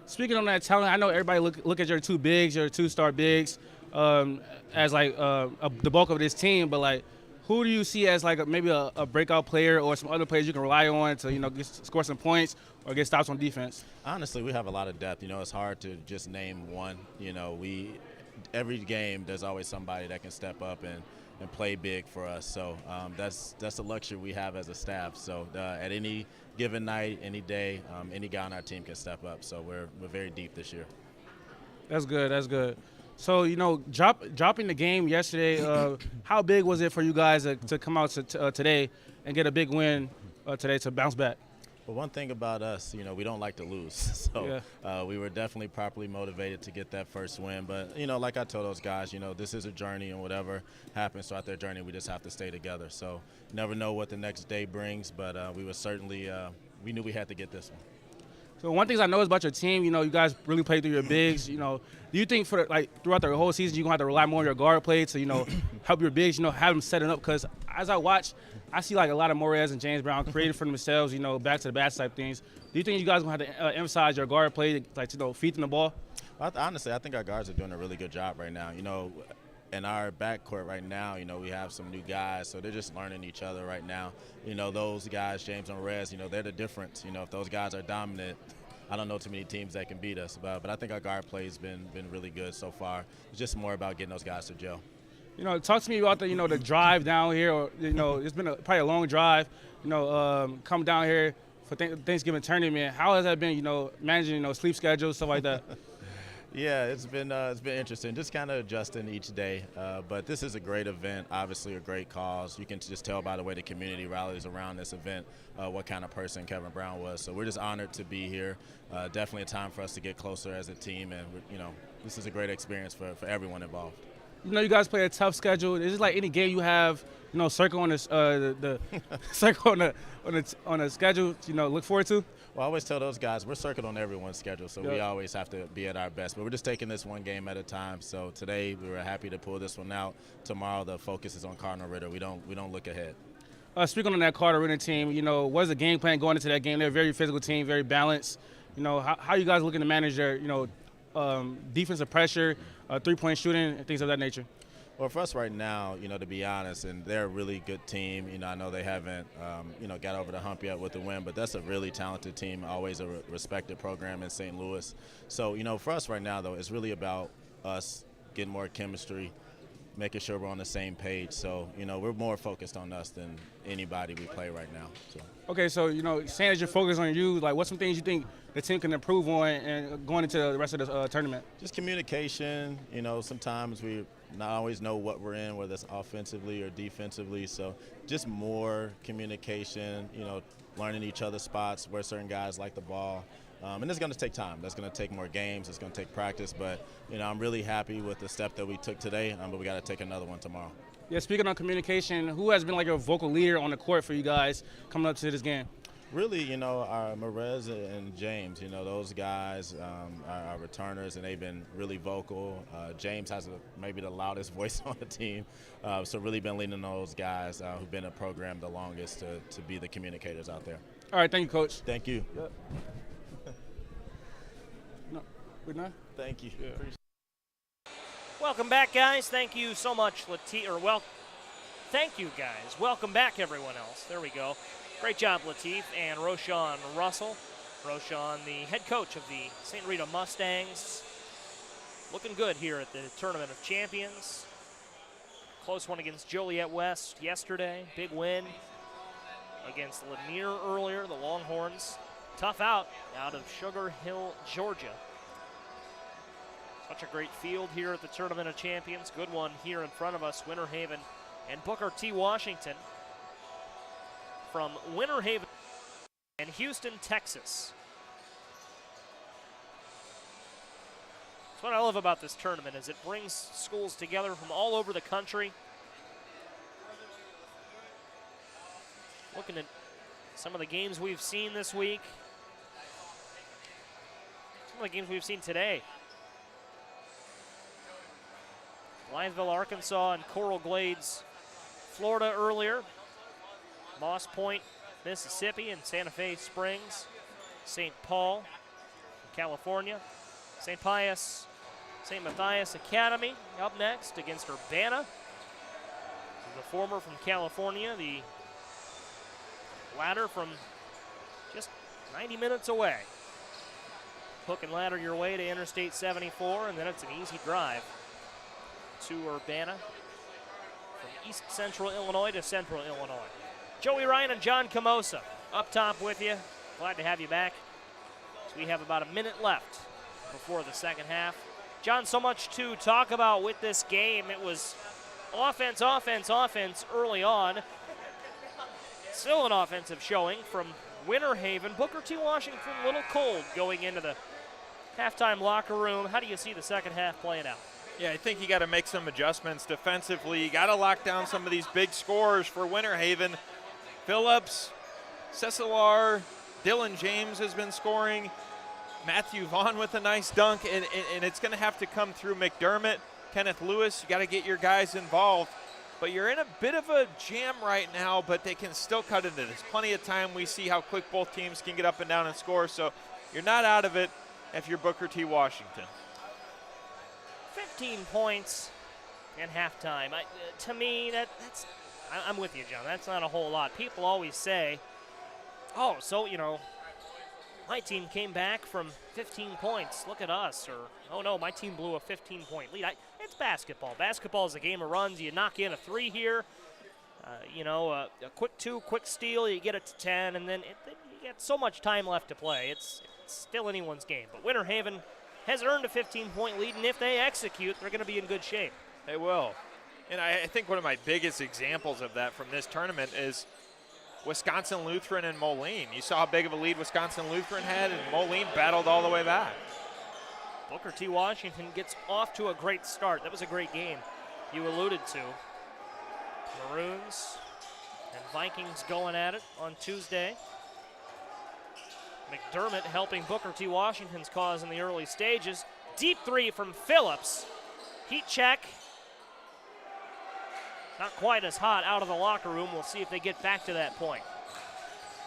Speaking on that talent, I know everybody look at your two bigs, your two-star bigs, as like the bulk of this team. But like, who do you see as like maybe a breakout player or some other players you can rely on to score some points or get stops on defense? Honestly, we have a lot of depth. You know, it's hard to just name one. You know, every game there's always somebody that can step up and play big for us. So that's the luxury we have as a staff. So at any given night, any day, any guy on our team can step up. So we're very deep this year. That's good. That's good. So, you know, dropping the game yesterday, how big was it for you guys to come out today and get a big win today to bounce back? Well, one thing about us, you know, we don't like to lose. So we were definitely properly motivated to get that first win. But, you know, like I told those guys, you know, this is a journey, and whatever happens throughout their journey, we just have to stay together. So never know what the next day brings, but we were certainly we knew we had to get this one. So one thing I know is about your team, you know, you guys really play through your bigs. You know, do you think throughout the whole season you're gonna have to rely more on your guard play to, you know, help your bigs, you know, have them setting up? Because as I watch, I see like a lot of Morez and James Brown creating for themselves, you know, back to the basket type things. Do you think you guys gonna have to emphasize your guard play, like, you know, feeding the ball? Honestly, I think our guards are doing a really good job right now. You know, in our backcourt right now, you know, we have some new guys, so they're just learning each other right now. You know, those guys, James and Rez, you know, they're the difference. You know, if those guys are dominant, I don't know too many teams that can beat us. But I think our guard play has been really good so far. It's just more about getting those guys to gel. You know, talk to me about the drive down here. Or, you know, it's been probably a long drive. You know, come down here for Thanksgiving tournament. How has that been? You know, managing, you know, sleep schedules, stuff like that. Yeah, it's been interesting, just kind of adjusting each day. But this is a great event, obviously a great cause. You can just tell by the way the community rallies around this event what kind of person Kevin Brown was. So we're just honored to be here. Definitely a time for us to get closer as a team, and you know, this is a great experience for everyone involved. You know, you guys play a tough schedule. Is it like any game you have, you know, circle on the circle on the schedule, you know, look forward to? Well, I always tell those guys we're circled on everyone's schedule, so we always have to be at our best. But we're just taking this one game at a time. So today we were happy to pull this one out. Tomorrow the focus is on Cardinal Ritter. We don't look ahead. Speaking on that Cardinal Ritter team, you know, what is the game plan going into that game? They're a very physical team, very balanced. You know, how you guys looking to manage their, you know, defensive pressure, three-point shooting, and things of that nature? Well, for us right now, you know, to be honest, and they're a really good team. You know, I know they haven't, you know, got over the hump yet with the win, but that's a really talented team, always a respected program in St. Louis. So, you know, for us right now, though, it's really about us getting more chemistry, making sure we're on the same page. So, you know, we're more focused on us than anybody we play right now. So. Okay, so, you know, saying as you're focused on you, like, what's some things you think the team can improve on and going into the rest of the tournament? Just communication. You know, sometimes we not always know what we're in, whether it's offensively or defensively. So just more communication, you know, learning each other's spots, where certain guys like the ball. And it's going to take time. That's going to take more games. It's going to take practice. But, you know, I'm really happy with the step that we took today, but we got to take another one tomorrow. Yeah, speaking on communication, who has been like your vocal leader on the court for you guys coming up to this game? Really, you know, our Morez and James, you know, those guys are returners, and they've been really vocal. James has maybe the loudest voice on the team, so really been leaning on those guys who've been in the program the longest to be the communicators out there. All right, thank you, Coach. Thank you. Yep. No, good night. Thank you. Yeah. Welcome back, guys. Thank you so much, thank you, guys. Welcome back, everyone else. There we go. Great job, Latif and Roshan Russell. Roshan, the head coach of the St. Rita Mustangs. Looking good here at the Tournament of Champions. Close one against Joliet West yesterday. Big win against Lanier earlier, the Longhorns. Tough out of Sugar Hill, Georgia. Such a great field here at the Tournament of Champions. Good one here in front of us. Winter Haven and Booker T. Washington from Winter Haven and Houston, Texas. That's what I love about this tournament, is it brings schools together from all over the country. Looking at some of the games we've seen this week, some of the games we've seen today. Blytheville, Arkansas, and Coral Glades, Florida earlier. Moss Point, Mississippi, and Santa Fe Springs, St. Paul, California. St. Matthias Academy up next against Urbana. The former from California, the latter from just 90 minutes away. Hook and ladder your way to Interstate 74, and then it's an easy drive to Urbana from East Central Illinois to Central Illinois. Joey Ryan and John Camosa up top with you. Glad to have you back. So we have about a minute left before the second half. John, so much to talk about with this game. It was offense early on. Still an offensive showing from Winter Haven. Booker T. Washington a little cold going into the halftime locker room. How do you see the second half playing out? Yeah, I think you got to make some adjustments defensively. You got to lock down some of these big scores for Winter Haven. Phillips, Cecilar, Dylan James has been scoring. Matthew Vaughn with a nice dunk, and it's going to have to come through McDermott, Kenneth Lewis. You got to get your guys involved. But you're in a bit of a jam right now, but they can still cut into this. Plenty of time. We see how quick both teams can get up and down and score, so you're not out of it if you're Booker T. Washington. 15 points in halftime. To me, I'm with you, John. That's not a whole lot. People always say, oh, so, my team came back from 15 points. Look at us. Or, oh, no, my team blew a 15-point lead. It's basketball. Basketball is a game of runs. You knock in a 3 here, a quick 2, quick steal, you get it to 10, and then you get so much time left to play. It's still anyone's game. But Winter Haven has earned a 15-point lead, and if they execute, they're going to be in good shape. They will. And I think one of my biggest examples of that from this tournament is Wisconsin Lutheran and Moline. You saw how big of a lead Wisconsin Lutheran had, and Moline battled all the way back. Booker T. Washington gets off to a great start. That was a great game you alluded to. Maroons and Vikings going at it on Tuesday. McDermott helping Booker T. Washington's cause in the early stages. Deep 3 from Phillips. Heat check. Not quite as hot out of the locker room. We'll see if they get back to that point.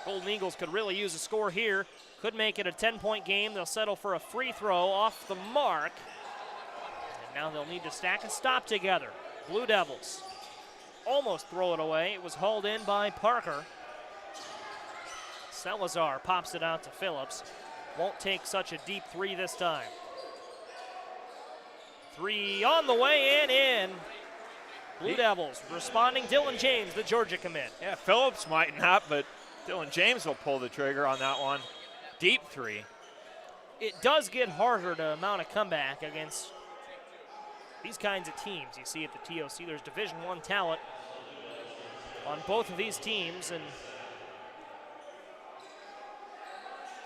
Golden Eagles could really use a score here. Could make it a 10-point game. They'll settle for a free throw off the mark. And now they'll need to stack a stop together. Blue Devils almost throw it away. It was hauled in by Parker. Salazar pops it out to Phillips. Won't take such a deep 3 this time. 3 on the way and in. Blue Devils responding. Dylan James, the Georgia commit. Yeah, Phillips might not, but Dylan James will pull the trigger on that one. Deep 3. It does get harder to mount a comeback against these kinds of teams. You see at the TOC, there's Division I talent on both of these teams, and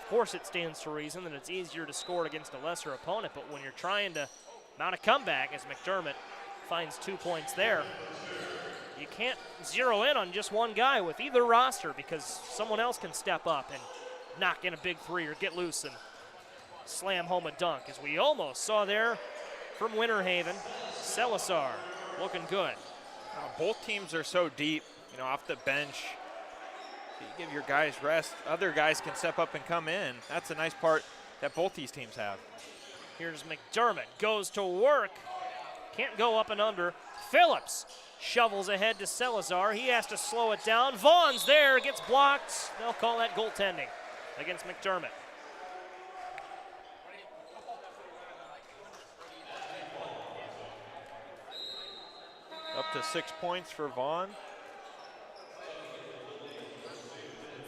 of course it stands to reason that it's easier to score against a lesser opponent, but when you're trying to mount a comeback, as McDermott finds 2 points there, you can't zero in on just one guy with either roster, because someone else can step up and knock in a big 3 or get loose and slam home a dunk, as we almost saw there from Winter Haven. Salazar looking good. Both teams are so deep, off the bench. You give your guys rest. Other guys can step up and come in. That's a nice part that both these teams have. Here's McDermott, goes to work. Can't go up and under. Phillips shovels ahead to Salazar. He has to slow it down. Vaughn's there, gets blocked. They'll call that goaltending against McDermott. Up to 6 points for Vaughn.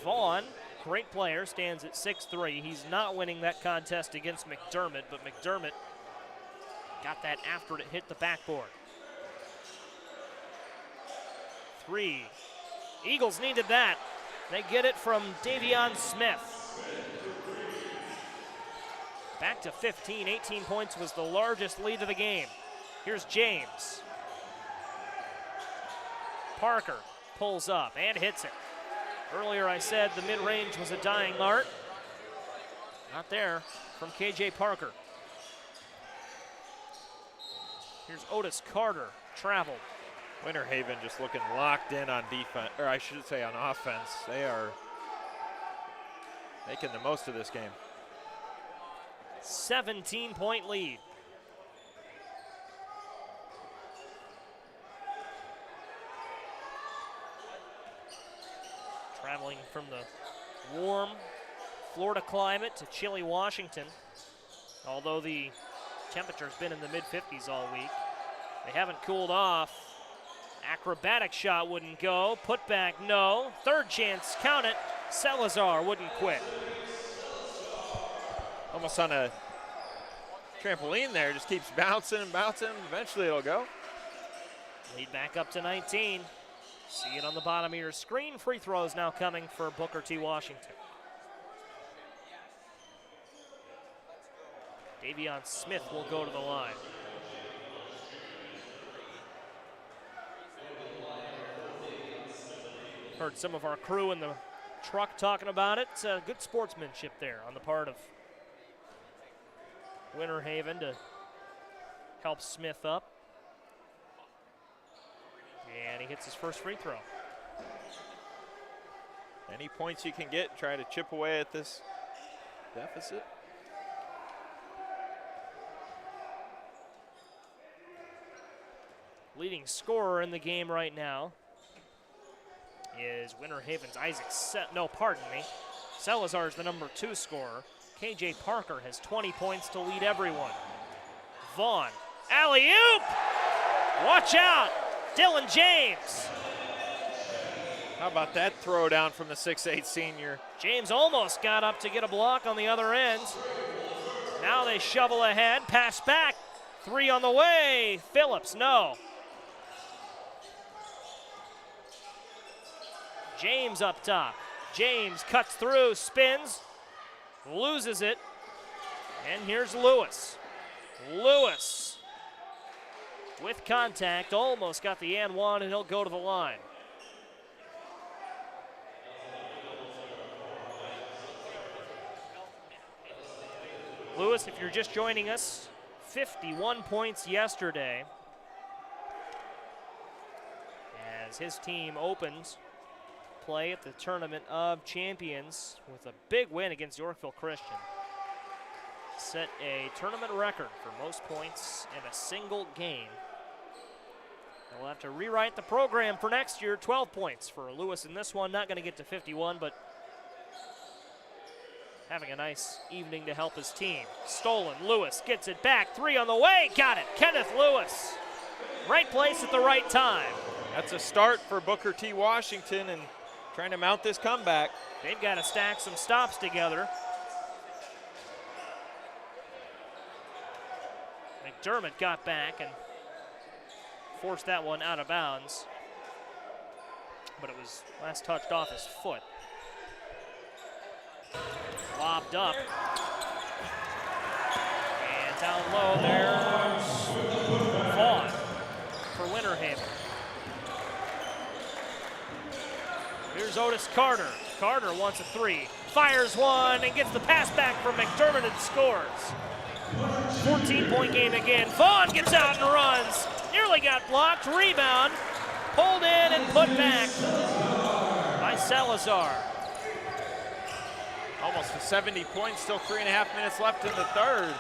Vaughn, great player, stands at 6'3". He's not winning that contest against McDermott, but McDermott got that after it hit the backboard. three. Eagles needed that. They get it from Davion Smith. Back to 15. 18 points was the largest lead of the game. Here's James. Parker pulls up and hits it. Earlier I said the mid-range was a dying art. Not there from KJ Parker. Here's Otis Carter, traveled. Winter Haven just looking locked in on defense, or I should say on offense. They are making the most of this game. 17-point lead. Traveling from the warm Florida climate to chilly Washington. Although the temperature's been in the mid-50s all week, they haven't cooled off. Acrobatic shot wouldn't go. Put back, no. Third chance, count it. Salazar wouldn't quit. Almost on a trampoline there, just keeps bouncing and bouncing. Eventually it'll go. Lead back up to 19. See it on the bottom of your screen. Free throws now coming for Booker T. Washington. Davion Smith will go to the line. Heard some of our crew in the truck talking about it. Good sportsmanship there on the part of Winter Haven to help Smith up. And he hits his first free throw. Any points you can get, try to chip away at this deficit. Leading scorer in the game right now is Winter Haven's Isaac Salazar is the number 2 scorer. KJ Parker has 20 points to lead everyone. Vaughn, alley-oop! Watch out, Dylan James. How about that throw down from the 6'8 senior? James almost got up to get a block on the other end. Now they shovel ahead, pass back, 3 on the way. Phillips, no. James up top. James cuts through, spins, loses it, and here's Lewis. Lewis with contact, almost got the and one, and he'll go to the line. Lewis, if you're just joining us, 51 points yesterday as his team opens play at the Tournament of Champions with a big win against Yorkville Christian. Set a tournament record for most points in a single game. And we'll have to rewrite the program for next year. 12 points for Lewis in this one. Not going to get to 51, but having a nice evening to help his team. Stolen, Lewis gets it back. 3 on the way, got it. Kenneth Lewis. Right place at the right time. That's a start for Booker T. Washington and trying to mount this comeback. They've got to stack some stops together. McDermott got back and forced that one out of bounds, but it was last touched off his foot. Lobbed up. And down low there's Vaughn for Winter Haven. Here's Otis Carter. Carter wants a 3. Fires one and gets the pass back from McDermott and scores. 14-point game again. Vaughn gets out and runs. Nearly got blocked. Rebound. Pulled in and put back by Salazar. Almost for 70 points. Still 3.5 minutes left in the third.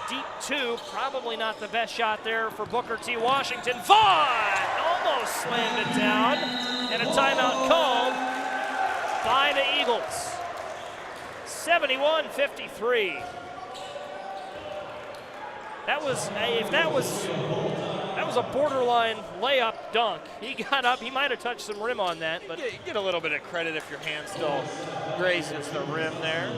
Deep 2. Probably not the best shot there for Booker T. Washington. Vaughn almost slammed it down. And a timeout called by the Eagles. 71-53. That was a borderline layup dunk. He got up, he might have touched some rim on that, but you get a little bit of credit if your hand still grazes the rim there.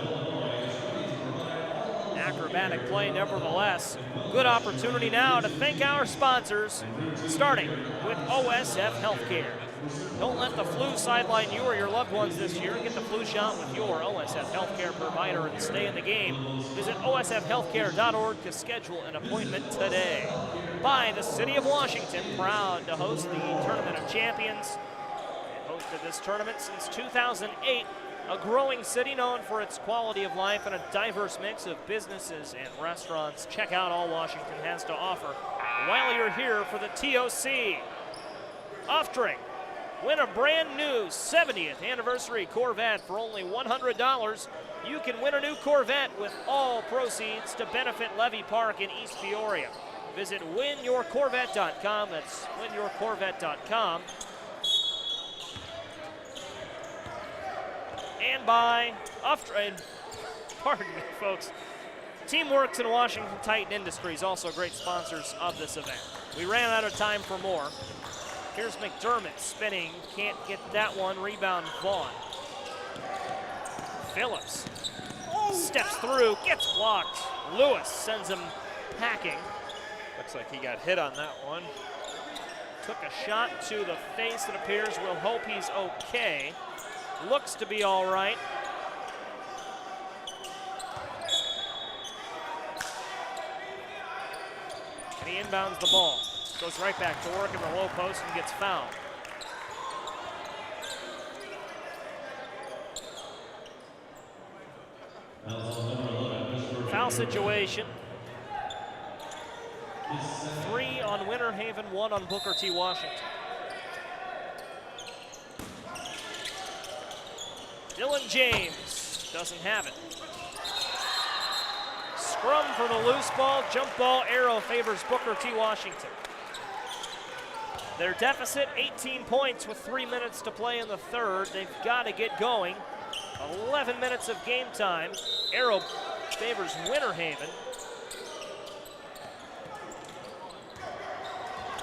Acrobatic play nevertheless. Good opportunity now to thank our sponsors, starting with OSF Healthcare. Don't let the flu sideline you or your loved ones this year. Get the flu shot with your OSF healthcare provider and stay in the game. Visit osfhealthcare.org to schedule an appointment today. By the City of Washington, proud to host the Tournament of Champions. It hosted this tournament since 2008. A growing city known for its quality of life and a diverse mix of businesses and restaurants. Check out all Washington has to offer while you're here for the TOC. Off drink. Win a brand new 70th anniversary Corvette for only $100. You can win a new Corvette with all proceeds to benefit Levy Park in East Peoria. Visit winyourcorvette.com. That's winyourcorvette.com. And by pardon me, folks. Teamworks in Washington Titan Industries, also great sponsors of this event. We ran out of time for more. Here's McDermott spinning, can't get that one. Rebound Vaughn. Phillips steps through, gets blocked. Lewis sends him packing. Looks like he got hit on that one. Took a shot to the face, it appears. We'll hope he's okay. Looks to be all right. And he inbounds the ball. Goes right back to work in the low post and gets fouled. Foul situation. 3 on Winter Haven, 1 on Booker T. Washington. Dylan James doesn't have it. Scrum for the loose ball, jump ball arrow favors Booker T. Washington. Their deficit, 18 points with 3 minutes to play in the third. They've got to get going. 11 minutes of game time. Arrow favors Winter Haven.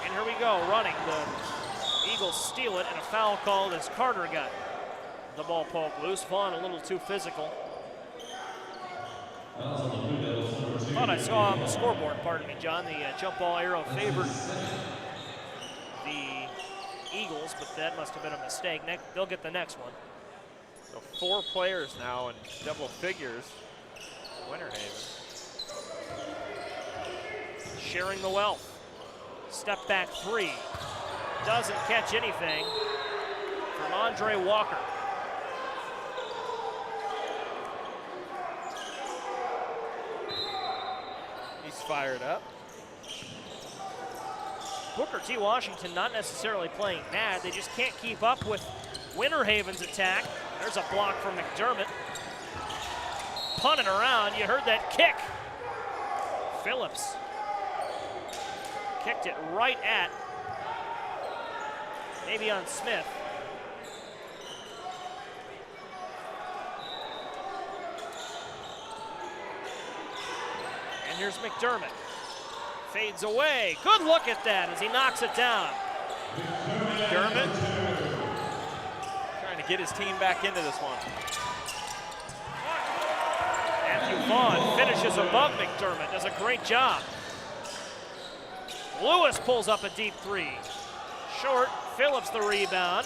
And here we go, running. The Eagles steal it, and a foul called as Carter got the ball poked loose. Vaughn a little too physical. Thought I saw on the scoreboard, pardon me, John, the jump ball arrow favored the Eagles, but that must have been a mistake. They'll get the next one. So 4 players now in double figures. Winter Haven. Sharing the wealth. Step back 3. Doesn't catch anything from Andre Walker. He's fired up. Booker T. Washington not necessarily playing mad. They just can't keep up with Winter Haven's attack. There's a block from McDermott. Punting around, you heard that kick. Phillips kicked it right at Davion Smith. And here's McDermott. Fades away. Good look at that as he knocks it down. McDermott trying to get his team back into this one. Matthew Vaughn finishes above McDermott. Does a great job. Lewis pulls up a deep 3. Short. Phillips the rebound.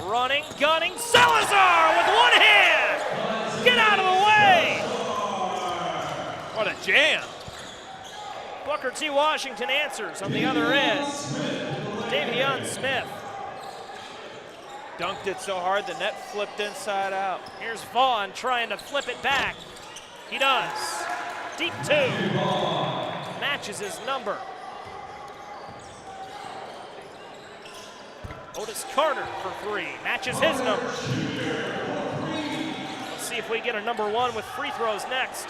Running, gunning. Salazar with one hand. Get out of the way. What a jam. Booker T. Washington answers on the other end. Davion Smith. Dunked it so hard the net flipped inside out. Here's Vaughn trying to flip it back. He does. Deep 2. Matches his number. Otis Carter for 3. Matches his number. Let's see if we get a number 1 with free throws next.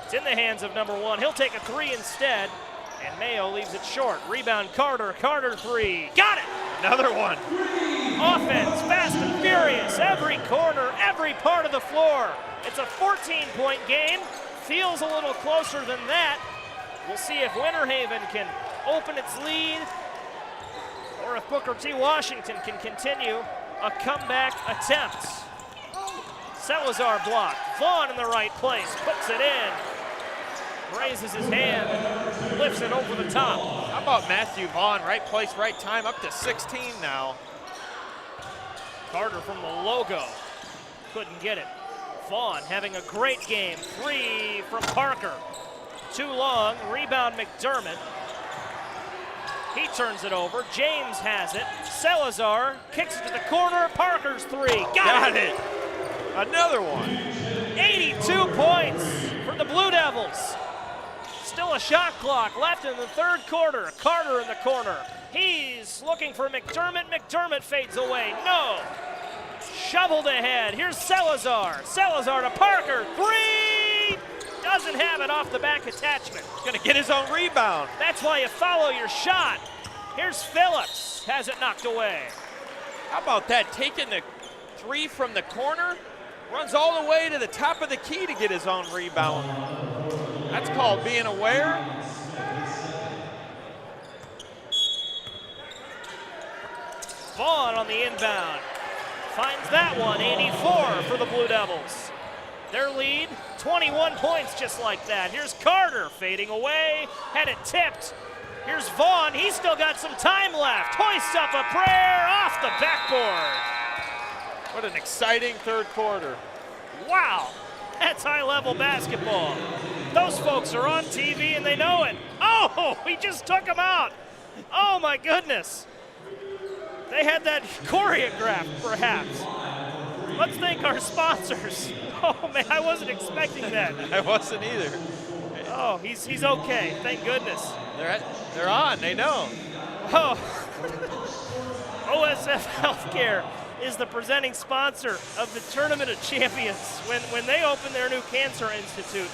It's in the hands of number 1. He'll take a 3 instead. And Mayo leaves it short. Rebound Carter. Carter 3. Got it! Another one. Offense, fast and furious. Every corner, every part of the floor. It's a 14-point game. Feels a little closer than that. We'll see if Winter Haven can open its lead or if Booker T. Washington can continue a comeback attempt. Salazar blocked. Vaughn in the right place. Puts it in. Raises his hand. Lifts it over the top. How How about Matthew Vaughn? Right place, right time, up to 16 now. Carter from the logo. Couldn't get it. Vaughn having a great game. 3 from Parker. Too long. Rebound McDermott. He turns it over. James has it. Salazar kicks it to the corner. Parker's 3. Got it. Another one. 82 points for the Blue Devils. Still a shot clock left in the third quarter. Carter in the corner. He's looking for McDermott. McDermott fades away. No. Shoveled ahead. Here's Salazar. Salazar to Parker. 3. Doesn't have it off the back attachment. Gonna get his own rebound. That's why you follow your shot. Here's Phillips. Has it knocked away. How about that? Taking the 3 from the corner. Runs all the way to the top of the key to get his own rebound. That's called being aware. Vaughn on the inbound. Finds that one, 84 for the Blue Devils. Their lead, 21 points just like that. Here's Carter fading away, had it tipped. Here's Vaughn, he's still got some time left. Hoists up a prayer off the backboard. What an exciting third quarter. Wow, that's high-level basketball. Those folks are on TV and they know it. Oh, he just took him out. Oh my goodness. They had that choreographed, perhaps. Let's thank our sponsors. Oh man, I wasn't expecting that. I wasn't either. Oh, he's okay, thank goodness. They're on, they know. Oh, OSF Healthcare is the presenting sponsor of the Tournament of Champions. When they open their new cancer institute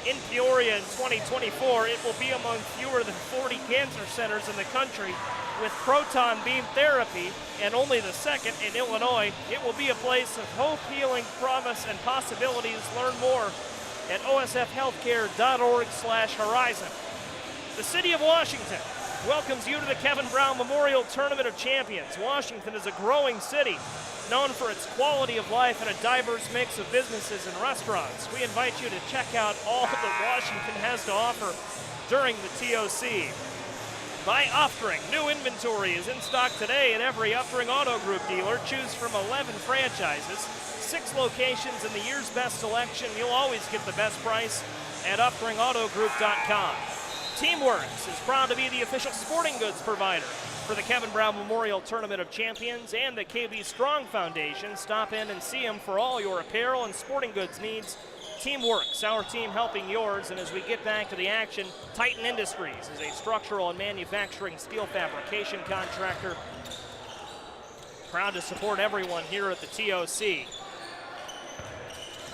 in Peoria in 2024, it will be among fewer than 40 cancer centers in the country with proton beam therapy, and only the second in Illinois. It will be a place of hope, healing, promise, and possibilities. Learn more at osfhealthcare.org/horizon. The City of Washington welcomes you to the Kevin Brown Memorial Tournament of Champions. Washington is a growing city known for its quality of life and a diverse mix of businesses and restaurants. We invite you to check out all that Washington has to offer during the TOC. By Uftring, new inventory is in stock today at every Uftring Auto Group dealer. Choose from 11 franchises, 6 locations, and the year's best selection. You'll always get the best price at UftingAutoGroup.com. Teamworks is proud to be the official sporting goods provider for the Kevin Brown Memorial Tournament of Champions and the KB Strong Foundation. Stop in and see them for all your apparel and sporting goods needs. Teamworks, our team helping yours. And as we get back to the action, Titan Industries is a structural and manufacturing steel fabrication contractor. Proud to support everyone here at the TOC.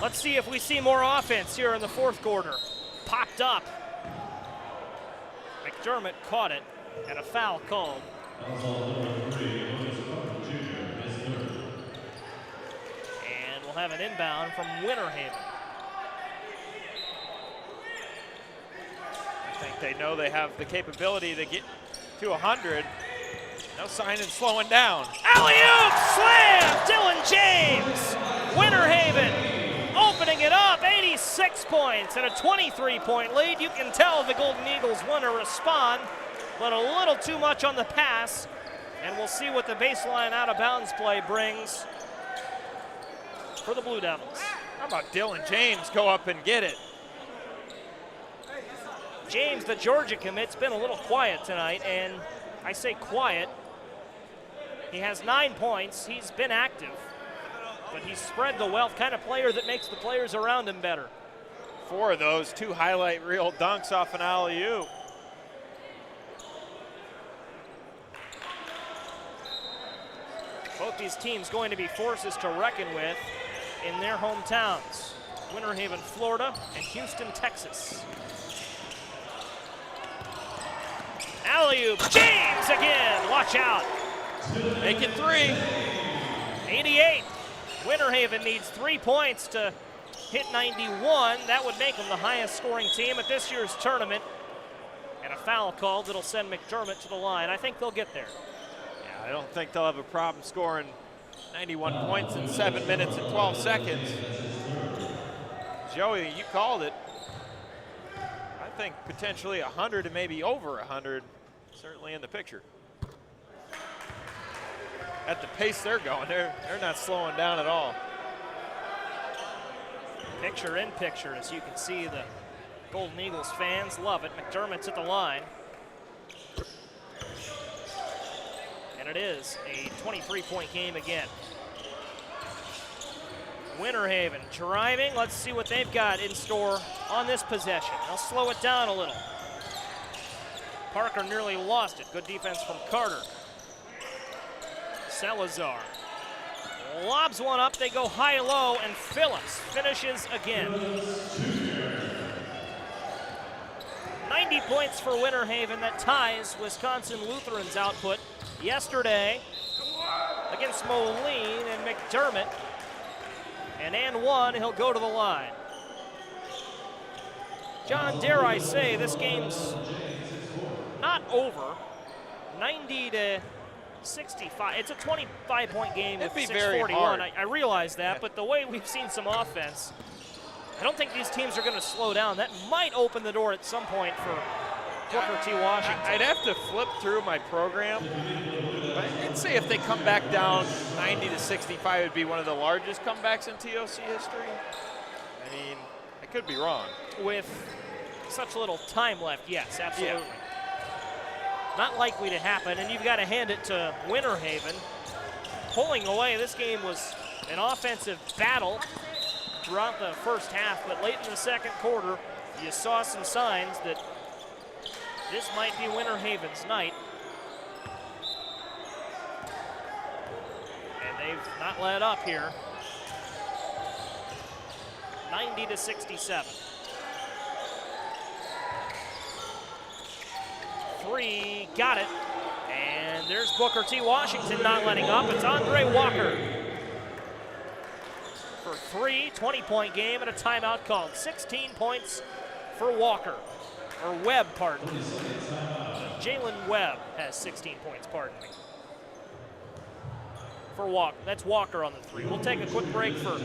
Let's see if we see more offense here in the fourth quarter. Popped up. McDermott caught it, and a foul called. And we'll have an inbound from Winter Haven. I think they know they have the capability to get to 100. No sign of slowing down. Alley-oop slam! Dylan James! Winter Haven opening it up, 86 points and a 23-point lead. You can tell the Golden Eagles want to respond, but a little too much on the pass. And we'll see what the baseline out-of-bounds play brings for the Blue Devils. How about Dylan James go up and get it? James, the Georgia commit's been a little quiet tonight, and I say quiet. He has 9 points. He's been active, but he's spread the wealth, kind of player that makes the players around him better. 4 of those, 2 highlight reel dunks off an alley-oop. Both these teams going to be forces to reckon with in their hometowns. Winter Haven, Florida, and Houston, Texas. Alley-oop, James again, watch out. Make it 3. 88. Winter Haven needs 3 points to hit 91. That would make them the highest scoring team at this year's tournament. And a foul called that'll send McDermott to the line. I think they'll get there. Yeah, I don't think they'll have a problem scoring 91 points in 7 minutes and 12 seconds. Joey, you called it. I think potentially 100 and maybe over 100. certainly in the picture. At the pace they're going, they're not slowing down at all. Picture in picture, as you can see, the Golden Eagles fans love it. McDermott's at the line. And it is a 23-point game again. Winter Haven driving. Let's see what they've got in store on this possession. They'll slow it down a little. Parker nearly lost it. Good defense from Carter. Salazar lobs one up. They go high-low, and Phillips finishes again. 90 points for Winter Haven. That ties Wisconsin Lutheran's output yesterday against Moline and McDermott. And one, he'll go to the line. John, dare I say, this game's not over. 90 to 65. It's a 25-point game with 6:41. I realize that, but the way we've seen some offense, I don't think these teams are going to slow down. That might open the door at some point for Booker T. Washington. I'd have to flip through my program, but I'd say if they come back down 90 to 65, it'd be one of the largest comebacks in TOC history. I mean, I could be wrong. With such little time left, yes, absolutely. Yeah. Not likely to happen, and you've got to hand it to Winter Haven. Pulling away, this game was an offensive battle throughout the first half, but late in the second quarter, you saw some signs that this might be Winter Haven's night. And they've not let up here. 90 to 67. 3, got it. And there's Booker T. Washington not letting up. It's Andre Walker for 3, 20-point game and a timeout called. 16 points for Walker. Or Webb, pardon me. Jalen Webb has 16 points, pardon me. For Walker, that's Walker on the 3. We'll take a quick break for a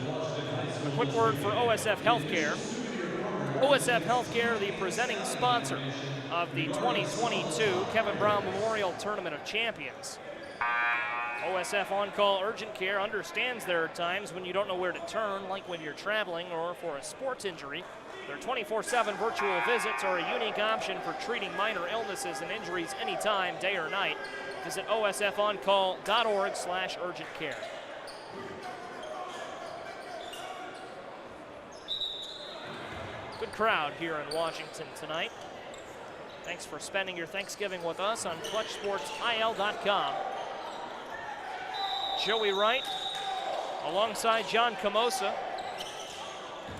quick word for OSF Healthcare. OSF Healthcare, the presenting sponsor of the 2022 Kevin Brown Memorial Tournament of Champions. OSF On-Call Urgent Care understands there are times when you don't know where to turn, like when you're traveling or for a sports injury. Their 24/7 virtual visits are a unique option for treating minor illnesses and injuries anytime, day or night. Visit osfoncall.org/urgent care. Good crowd here in Washington tonight. Thanks for spending your Thanksgiving with us on ClutchSportsIL.com. Joey Wright alongside John Camosa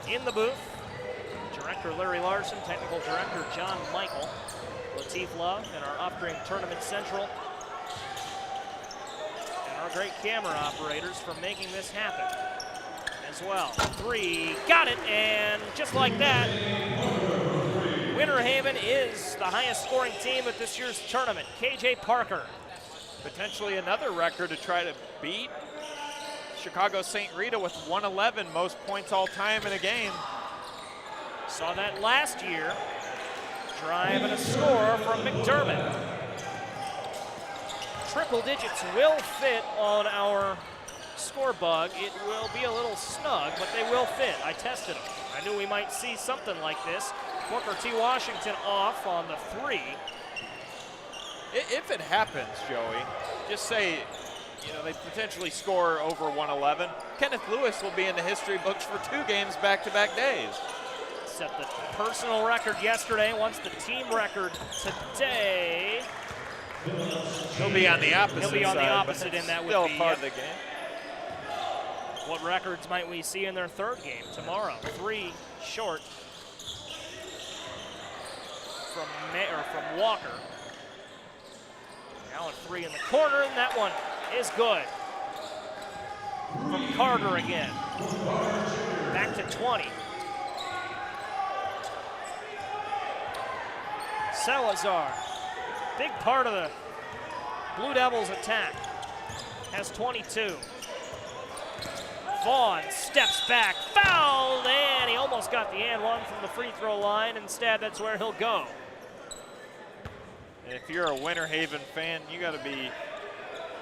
in the booth. Director Larry Larson, Technical Director John Michael, Lateef Love, and our off-grade tournament central, and our great camera operators for making this happen as well. 3, got it, and just like that, Winter Haven is the highest scoring team at this year's tournament. KJ Parker. Potentially another record to try to beat. Chicago St. Rita with 111, most points all time in a game. Saw that last year. Drive and a score from McDermott. Triple digits will fit on our score bug. It will be a little snug, but they will fit. I tested them. I knew we might see something like this. Booker T. Washington off on the 3. If it happens, Joey, just say, you know, they potentially score over 111. Kenneth Lewis will be in the history books for 2 games back-to-back days. Set the personal record yesterday, wants the team record today. He'll be on the opposite side. He'll be on the opposite, and that would still be part of the game. What records might we see in their 3rd game tomorrow? 3 short from Walker. Now a 3 in the corner, and that one is good. From Carter again. Back to 20. Salazar, big part of the Blue Devils attack, has 22. Vaughn steps back, fouled, and he almost got the and one from the free throw line. Instead, that's where he'll go. And if you're a Winter Haven fan, you got to be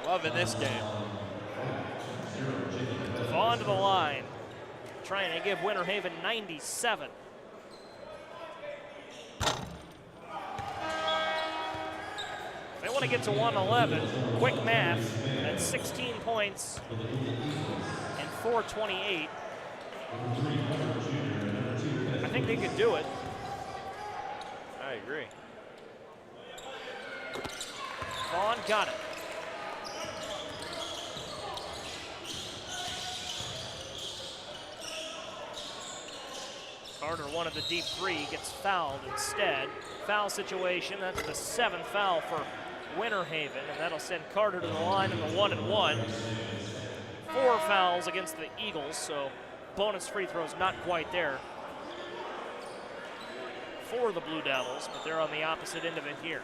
loving this game. Vaughn to the line, trying to give Winter Haven 97. They want to get to 111. Quick math, that's 16 points and 428. I think they could do it. I agree. Vaughn got it. Carter wanted the deep three, gets fouled instead. Foul situation, that's the 7th foul for Winter Haven, and that'll send Carter to the line in the 1-and-1. 4 fouls against the Eagles, so bonus free throws not quite there for the Blue Devils, but they're on the opposite end of it here.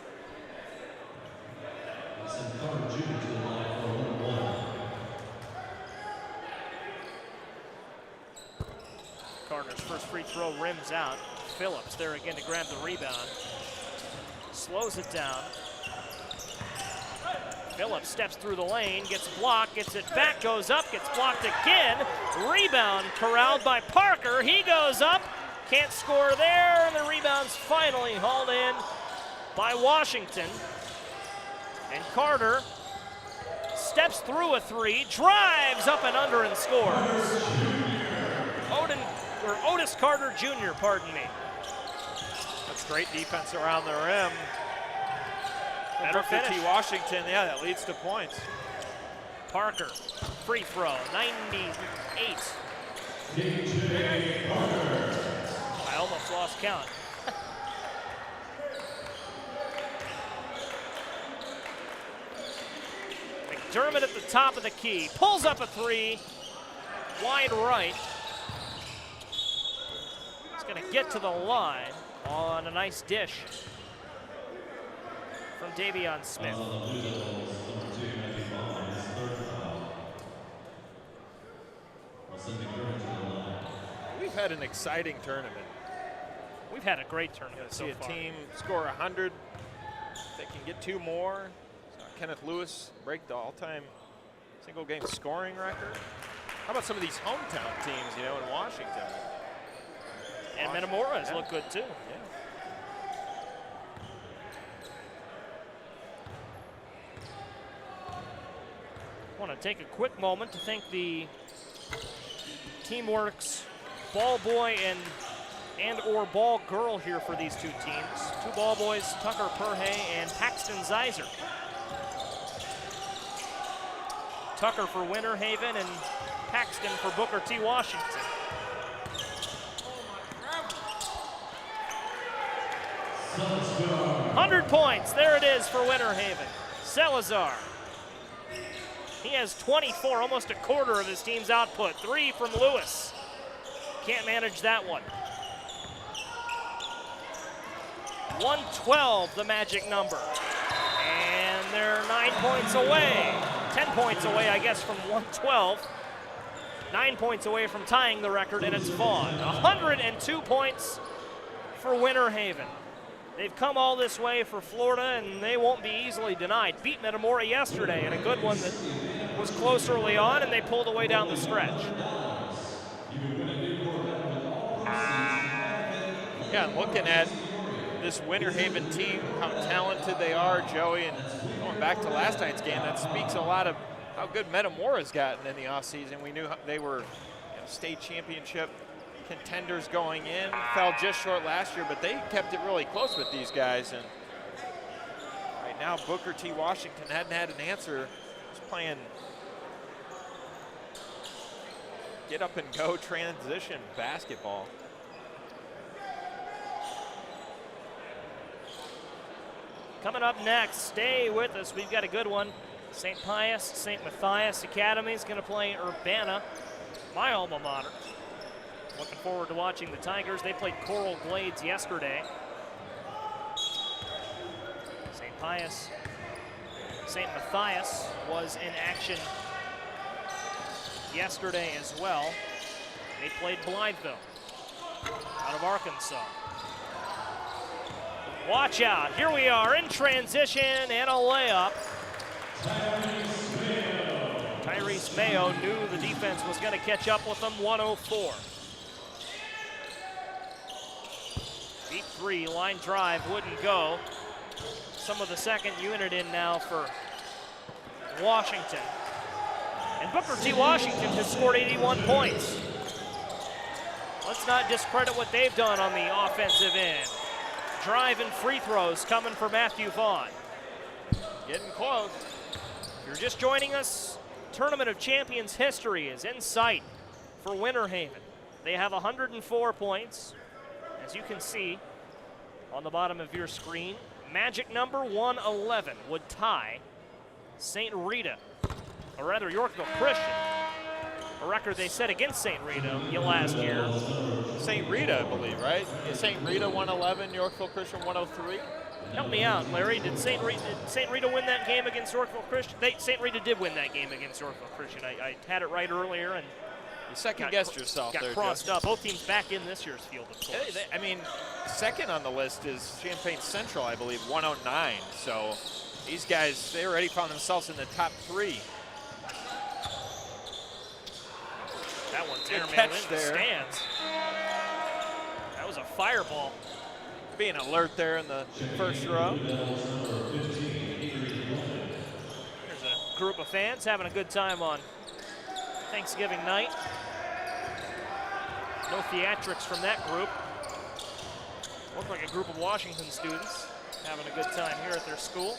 Carter's first free throw rims out. Phillips there again to grab the rebound. Slows it down. Phillips steps through the lane, gets blocked, gets it back, goes up, gets blocked again. Rebound corralled by Parker. He goes up, can't score there, and the rebound's finally hauled in by Washington. And Carter steps through a three, drives up and under and scores. Otis Carter Jr., pardon me. That's great defense around the rim. Better finish. T. Washington, yeah, that leads to points. Parker, free throw, 98. I almost lost count. McDermott at the top of the key, pulls up a three, wide right. He's gonna get to the line on a nice dish from Davion Smith. We've had an exciting tournament. We've had a great tournament so see far. a team score 100. They can get 2 more. Kenneth Lewis break the all-time single-game scoring record. How about some of these hometown teams, in Washington? And Metamora's look good too. Yeah. I want to take a quick moment to thank the Teamworks ball boy and or ball girl here for these two teams. 2 ball boys, Tucker Perhay and Paxton Zeiser. Tucker for Winter Haven and Paxton for Booker T. Washington. $100 points, there it is for Winter Haven. Salazar. He has 24, almost a quarter of his team's output. 3 from Lewis. Can't manage that one. 112, the magic number. And they're 9 points away. 10 points away, I guess, from 112. 9 points away from tying the record, and it's Vaughn. 102 points for Winter Haven. They've come all this way for Florida, and they won't be easily denied. Beat Metamora yesterday in a good one that was close early on, and they pulled away down the stretch. Yeah, looking at this Winter Haven team, how talented they are, Joey, and going back to last night's game, that speaks a lot of how good Metamora's gotten in the offseason. We knew they were state championship contenders going in, fell just short last year, but they kept it really close with these guys. And right now, Booker T. Washington hadn't had an answer. He's playing get up and go transition basketball. Coming up next, stay with us. We've got a good one. St. Pius, St. Matthias Academy is going to play Urbana, my alma mater. Looking forward to watching the Tigers. They played Coral Glades yesterday. St. Pius, St. Matthias was in action yesterday as well. They played Blytheville out of Arkansas. Watch out. Here we are in transition and a layup. Tyrese Mayo knew the defense was going to catch up with them. 104. Deep three, line drive wouldn't go. Some of the second unit in now for Washington. And Booker T. Washington has scored 81 points. Let's not discredit what they've done on the offensive end. Drive and free throws coming for Matthew Vaughn. Getting close. If you're just joining us, Tournament of Champions history is in sight for Winter Haven. They have 104 points, as you can see on the bottom of your screen. Magic number 111 would tie St. Rita, or rather Yorkville Christian, a record they set against St. Rita last year. St. Rita, I believe, right? Is St. Rita 111, Yorkville Christian 103? Help me out, Larry. Did St. Rita win that game against Yorkville Christian? St. Rita did win that game against Yorkville Christian. I had it right earlier, and you second-guessed yourself got there, crossed Jeff. up. Both teams back in this year's field, of course. I mean, second on the list is Champaign Central, I believe, 109. So these guys, they already found themselves in the top 3. That one's Good airmailed catch into the there. stands. That was a fireball. Being alert there in the first row. There's a group of fans having a good time on Thanksgiving night. No theatrics from that group. Looked like a group of Washington students having a good time here at their school.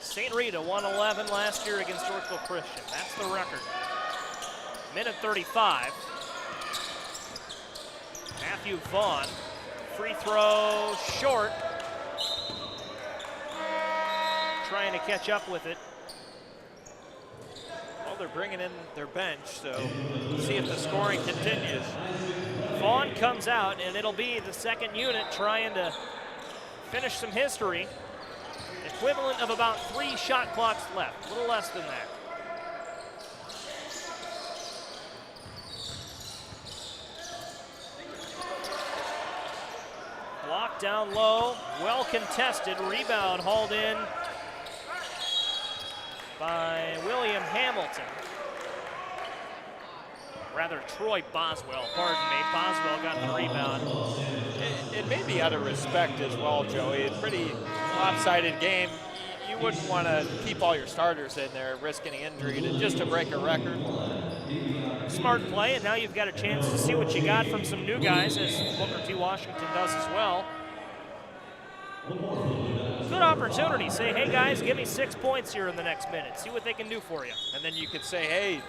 St. Rita 111 last year against Yorkville Christian. That's the record. Minute 35. Matthew Vaughn, free throw short. Trying to catch up with it. Well, they're bringing in their bench, so see if the scoring continues. Vaughn comes out, and it'll be the second unit trying to finish some history. Equivalent of about 3 shot clocks left, a little less than that. Blocked down low, well contested, rebound hauled in by William Hamilton. Rather, Troy Boswell, pardon me. Boswell got the rebound. It may be out of respect as well, Joey. A pretty lopsided game. You wouldn't want to keep all your starters in there, risk any injury just to break a record. Smart play, and now you've got a chance to see what you got from some new guys, as Booker T. Washington does as well. Good opportunity. Say, hey guys, give me 6 points here in the next minute. See what they can do for you. And then you could say, hey,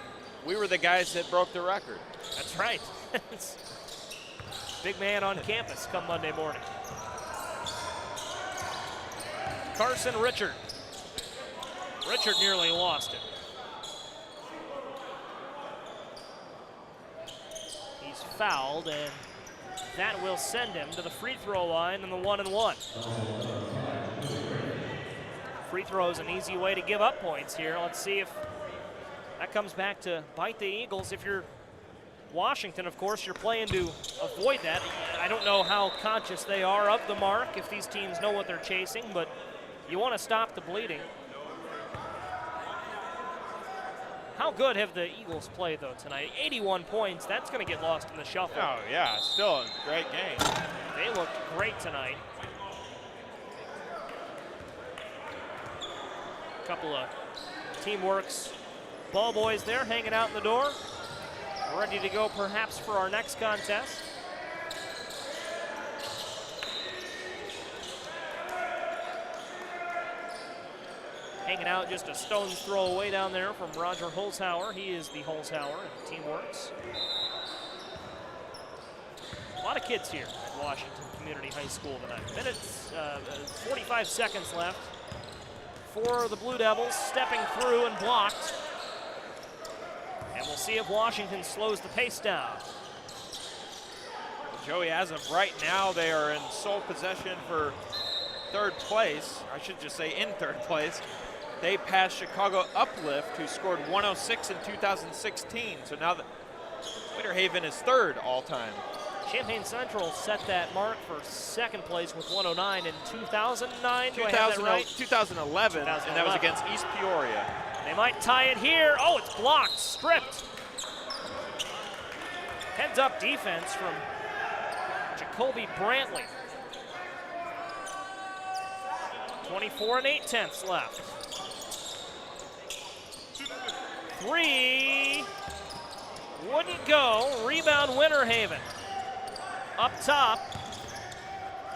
we were the guys that broke the record. That's right. Big man on campus come Monday morning. Carson Richard. Richard nearly lost it. He's fouled, and that will send him to the free throw line in the 1-and-1. Free throw is an easy way to give up points here. Let's see if that comes back to bite the Eagles. If you're Washington, of course, you're playing to avoid that. I don't know how conscious they are of the mark, if these teams know what they're chasing, but you want to stop the bleeding. How good have the Eagles played, though, tonight? 81 points. That's going to get lost in the shuffle. Oh, yeah, still a great game. They looked great tonight. A couple of Teamworks ball boys there hanging out in the door. Ready to go perhaps for our next contest. Hanging out just a stone's throw away down there from Roger Holzhauer. He is the Holzhauer at Teamworks. A lot of kids here at Washington Community High School tonight. 45 seconds left for the Blue Devils, stepping through and blocked. And we'll see if Washington slows the pace down. Joey, as of right now, they are in sole possession for third place. I should just say in third place. They passed Chicago Uplift, who scored 106 in 2016. So now Winter Haven is third all time. Champaign Central set that mark for second place with 109 in 2009. Do I have that right? 2011, and that was against East Peoria. They might tie it here. Oh, it's blocked, stripped. Heads up defense from Jacoby Brantley. 24 8/10 left. 3 wouldn't go. Rebound Winter Haven. Up top.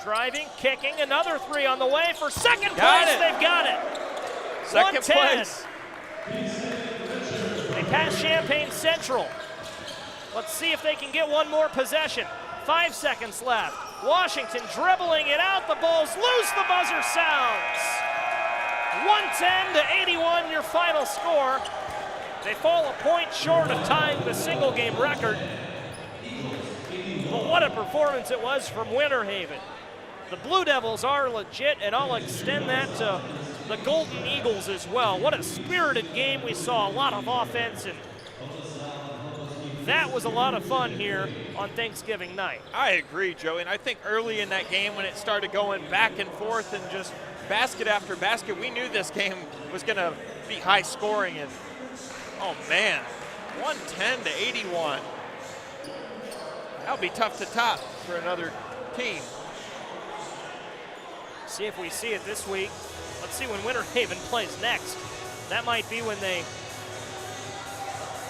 Driving, kicking, another 3 on the way for second place. They've got it. Second place. They pass Champaign Central. Let's see if they can get one more possession. 5 seconds left. Washington dribbling it out. The ball's loose. The buzzer sounds. 110-81, your final score. They fall a point short of tying the single game record. But what a performance it was from Winter Haven. The Blue Devils are legit, and I'll extend that to the Golden Eagles as well. What a spirited game we saw. A lot of offense, and that was a lot of fun here on Thanksgiving night. I agree, Joey, and I think early in that game when it started going back and forth and just basket after basket, we knew this game was going to be high scoring. And oh man, 110-81. That'll be tough to top for another team. See if we see it this week. Let's see when Winter Haven plays next. That might be when they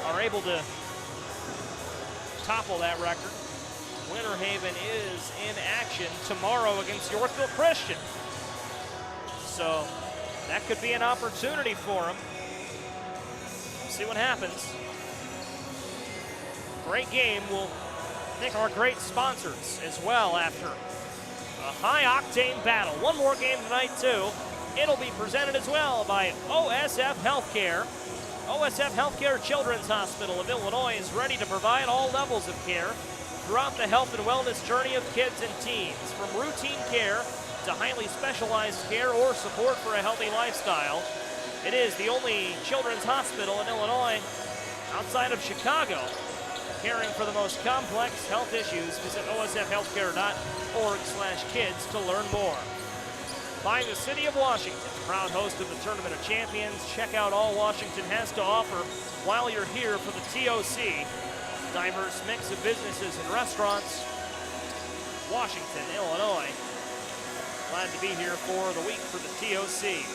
are able to topple that record. Winter Haven is in action tomorrow against Yorkville Christian. So that could be an opportunity for them. See what happens. Great game. We'll thank our great sponsors as well after a high-octane battle. One more game tonight, too. It'll be presented as well by OSF Healthcare. OSF Healthcare Children's Hospital of Illinois is ready to provide all levels of care throughout the health and wellness journey of kids and teens, from routine care to highly specialized care or support for a healthy lifestyle. It is the only children's hospital in Illinois outside of Chicago caring for the most complex health issues. Visit osfhealthcare.org/kids to learn more. By the City of Washington, proud host of the Tournament of Champions. Check out all Washington has to offer while you're here for the TOC. Diverse mix of businesses and restaurants. Washington, Illinois. Glad to be here for the week for the TOC.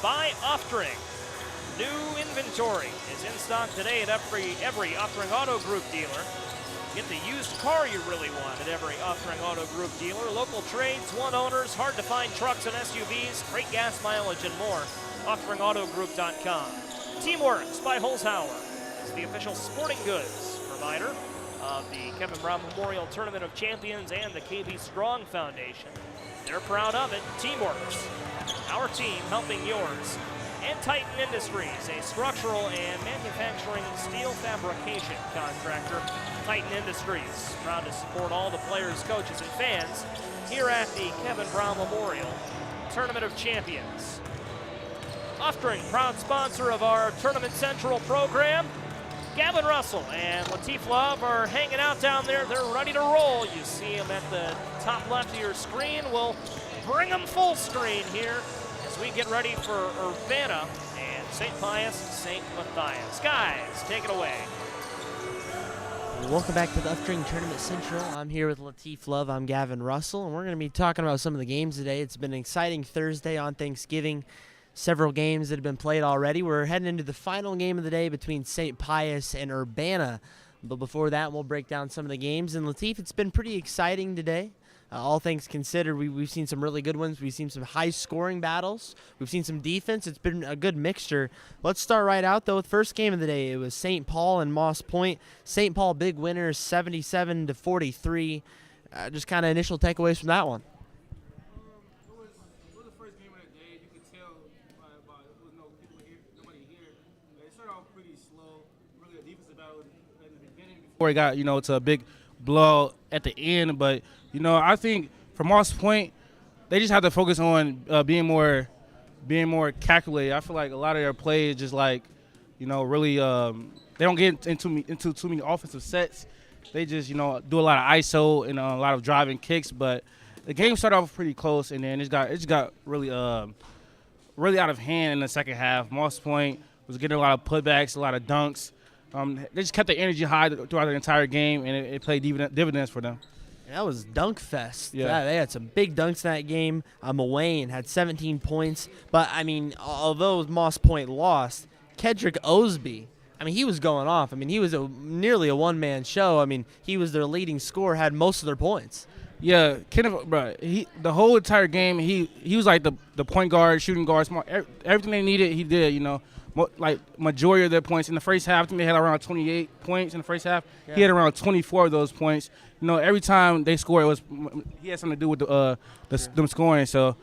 By Uftring. New inventory is in stock today at every Uftring Auto Group dealer. Get the used car you really want at every Uftring Auto Group dealer. Local trades, one owners, hard to find trucks and SUVs, great gas mileage and more. UfteringAutoGroup.com. Teamworks by Holzhauer is the official sporting goods provider of the Kevin Brown Memorial Tournament of Champions and the KB Strong Foundation. They're proud of it. Teamworks, our team helping yours. And Titan Industries, a structural and manufacturing steel fabrication contractor. Titan Industries, proud to support all the players, coaches, and fans here at the Kevin Brown Memorial Tournament of Champions. Uftring, proud sponsor of our Tournament Central program. Gavin Russell and Lateef Love are hanging out down there. They're ready to roll. You see them at the top left of your screen. We'll bring them full screen here as we get ready for Urbana and St. Pius, St. Matthias. Guys, take it away. Welcome back to the Uftring Tournament Central. I'm here with Lateef Love. I'm Gavin Russell, and we're going to be talking about some of the games today. It's been an exciting Thursday on Thanksgiving. Several games that have been played already. We're heading into the final game of the day between St. Pius and Urbana. But before that, we'll break down some of the games. And Lateef, it's been pretty exciting today. All things considered, we've seen some really good ones. We've seen some high-scoring battles. We've seen some defense. It's been a good mixture. Let's start right out, though, with the first game of the day. It was St. Paul and Moss Point. St. Paul big winners, 77-43. Just kind of initial takeaways from that one. Before it got, to a big blow at the end. But, I think for Moss Point, they just have to focus on being more calculated. I feel like a lot of their plays just really they don't get into too many offensive sets. they just, do a lot of ISO and a lot of driving kicks. But the game started off pretty close, and then it just got really really out of hand in the second half. Moss Point was getting a lot of putbacks, a lot of dunks. They just kept the energy high throughout the entire game, and it played dividends for them. And that was dunk fest. Yeah. They had some big dunks in that game. Mullane had 17 points. But, I mean, although Moss Point lost, Kedrick Osby, I mean, he was going off. I mean, he was nearly a one-man show. I mean, he was their leading scorer, had most of their points. Yeah, Kenneth, bro, the whole entire game, he was like the point guard, shooting guard, smart. Everything they needed, he did, Like, majority of their points. In the first half, I think they had around 28 points in the first half. Yeah. He had around 24 of those points. Every time they scored, he had something to do with them scoring. So,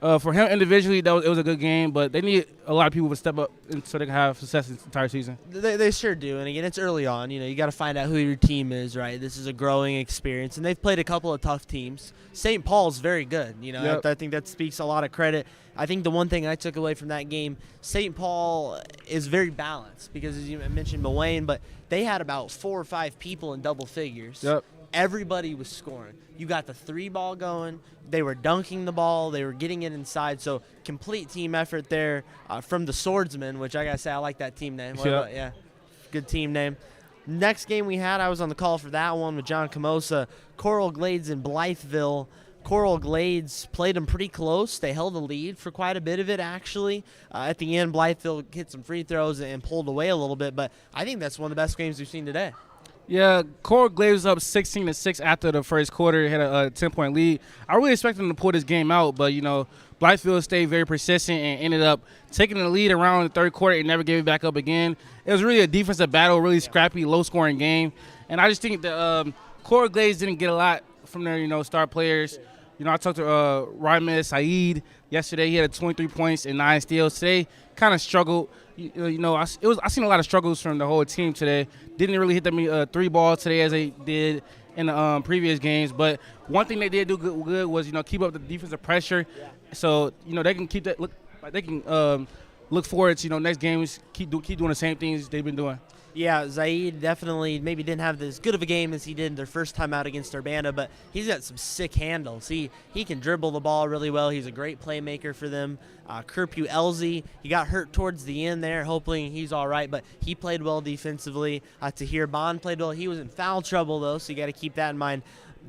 for him individually, it was a good game, but they need a lot of people to step up so they can have success this entire season. They sure do. And, again, it's early on. You got to find out who your team is, right? This is a growing experience. And they've played a couple of tough teams. St. Paul's very good. Yep. I think that speaks a lot of credit. I think the one thing I took away from that game, St. Paul is very balanced because, as you mentioned, Mullane, but they had about 4 or 5 people in double figures. Yep. Everybody was scoring. You got the 3-ball going. They were dunking the ball. They were getting it inside. So complete team effort there from the Swordsmen, which I got to say I like that team name. Yeah, good team name. Next game we had, I was on the call for that one with John Camosa. Coral Glades in Blytheville. Coral Glades played them pretty close. They held the lead for quite a bit of it, actually. At the end, Blytheville hit some free throws and pulled away a little bit, but I think that's one of the best games we've seen today. Yeah, Coral Glades was up 16-6 after the first quarter. Had a 10-point lead. I really expected them to pull this game out, but, Blytheville stayed very persistent and ended up taking the lead around the third quarter and never gave it back up again. It was really a defensive battle, really scrappy, low-scoring game. And I just think that Coral Glades didn't get a lot from their, star players. I talked to Ramez Saeed yesterday. He had 23 points and 9 steals. Today, kind of struggled. I seen a lot of struggles from the whole team today. Didn't really hit them 3 balls today as they did in the previous games. But one thing they did do good was keep up the defensive pressure. So they can keep that look forward to next games. Keep doing the same things they've been doing. Yeah, Zaid definitely maybe didn't have as good of a game as he did their first time out against Urbana, but he's got some sick handles. He can dribble the ball really well. He's a great playmaker for them. Kerpu Elzy, he got hurt towards the end there. Hopefully he's all right, but he played well defensively. Tahir Bond played well. He was in foul trouble, though, so you got to keep that in mind.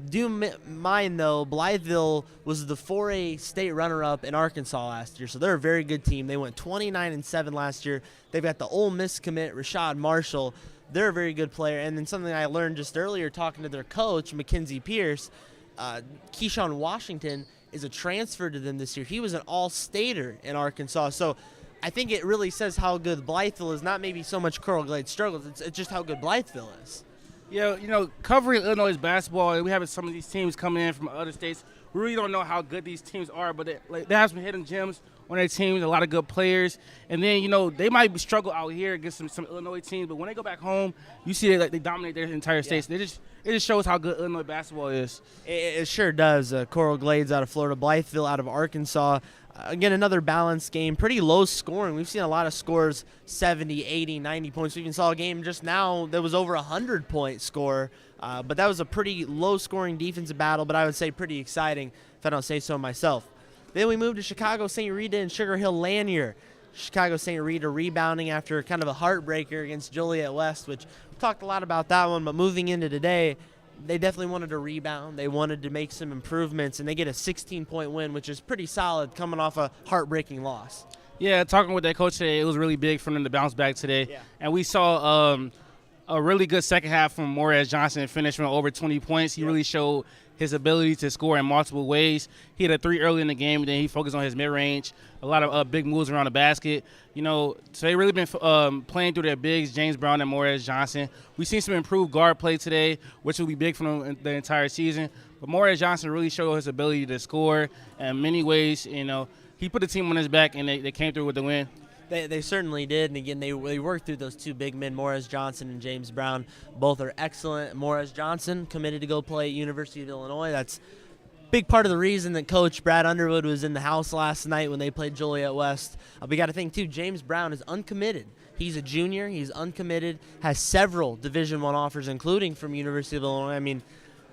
Do mind, though, Blytheville was the 4A state runner-up in Arkansas last year, so they're a very good team. They went 29-7 last year. They've got the Ole Miss commit, Rashad Marshall. They're a very good player. And then something I learned just earlier talking to their coach, Mackenzie Pierce, Keyshawn Washington is a transfer to them this year. He was an all-stater in Arkansas. So I think it really says how good Blytheville is, not maybe so much Coral Glades struggles. It's just how good Blytheville is. Yeah, covering Illinois basketball, we have some of these teams coming in from other states. We really don't know how good these teams are, but they have some hidden gems on their teams, a lot of good players. And then, they might struggle out here against some Illinois teams, but when they go back home, you see they dominate their entire states. It just shows how good Illinois basketball is. It sure does. Coral Glades out of Florida, Blytheville out of Arkansas. Again, another balanced game, pretty low scoring. We've seen a lot of scores, 70, 80, 90 points. We even saw a game just now that was over 100-point score, but that was a pretty low-scoring defensive battle, but I would say pretty exciting, if I don't say so myself. Then we moved to Chicago St. Rita and Sugar Hill Lanier. Chicago St. Rita rebounding after kind of a heartbreaker against Joliet West, which we talked a lot about that one, but moving into today, they definitely wanted to rebound. They wanted to make some improvements, and they get a 16-point win, which is pretty solid coming off a heartbreaking loss. Yeah, talking with their coach today, it was really big for them to bounce back today. Yeah. And we saw a really good second half from Morris Johnson, finishing over 20 points. He really showed his ability to score in multiple ways. He had a 3 early in the game, and then he focused on his mid-range, a lot of big moves around the basket. So they really been playing through their bigs, James Brown and Morris Johnson. We've seen some improved guard play today, which will be big for them the entire season. But Morris Johnson really showed his ability to score in many ways. He put the team on his back, and they came through with the win. They certainly did, and again, they worked through those 2 big men, Morris Johnson and James Brown. Both are excellent. Morris Johnson committed to go play at University of Illinois. That's big part of the reason that Coach Brad Underwood was in the house last night when they played Joliet West. We got to think, too, James Brown is uncommitted. He's a junior. He's uncommitted, has several Division I offers, including from University of Illinois. I mean,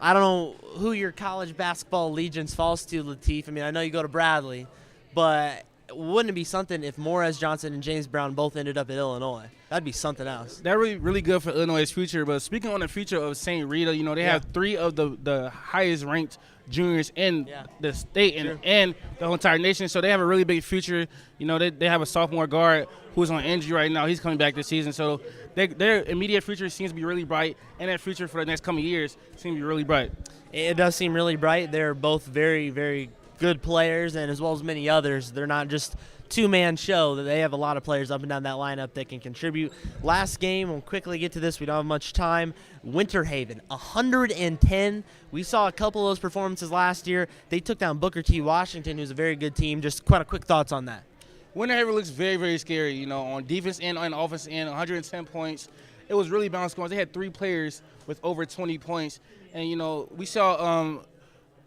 I don't know who your college basketball allegiance falls to, Latif. I mean, I know you go to Bradley, but wouldn't it be something if Morez Johnson and James Brown both ended up at Illinois? That'd be something else. That really good for Illinois' future. But speaking on the future of St. Rita, you know, they have 3 of the highest ranked juniors in the state and the whole entire nation. So they have a really big future. You know, they have a sophomore guard who's on injury right now. He's coming back this season. So their immediate future seems to be really bright, and their future for the next coming years seems to be really bright. It does seem really bright. They're both very, very good players, and as well as many others. They're not just two-man show. That they have a lot of players up and down that lineup that can contribute. Last game, we'll quickly get to this. We don't have much time. Winter Haven, 110. We saw a couple of those performances last year. They took down Booker T. Washington, who's a very good team. Just quite a quick thoughts on that. Winter Haven looks very, very scary. You know, on defense and on offense end, 110 points. It was really balanced scores. They had 3 players with over 20 points. And, you know, we saw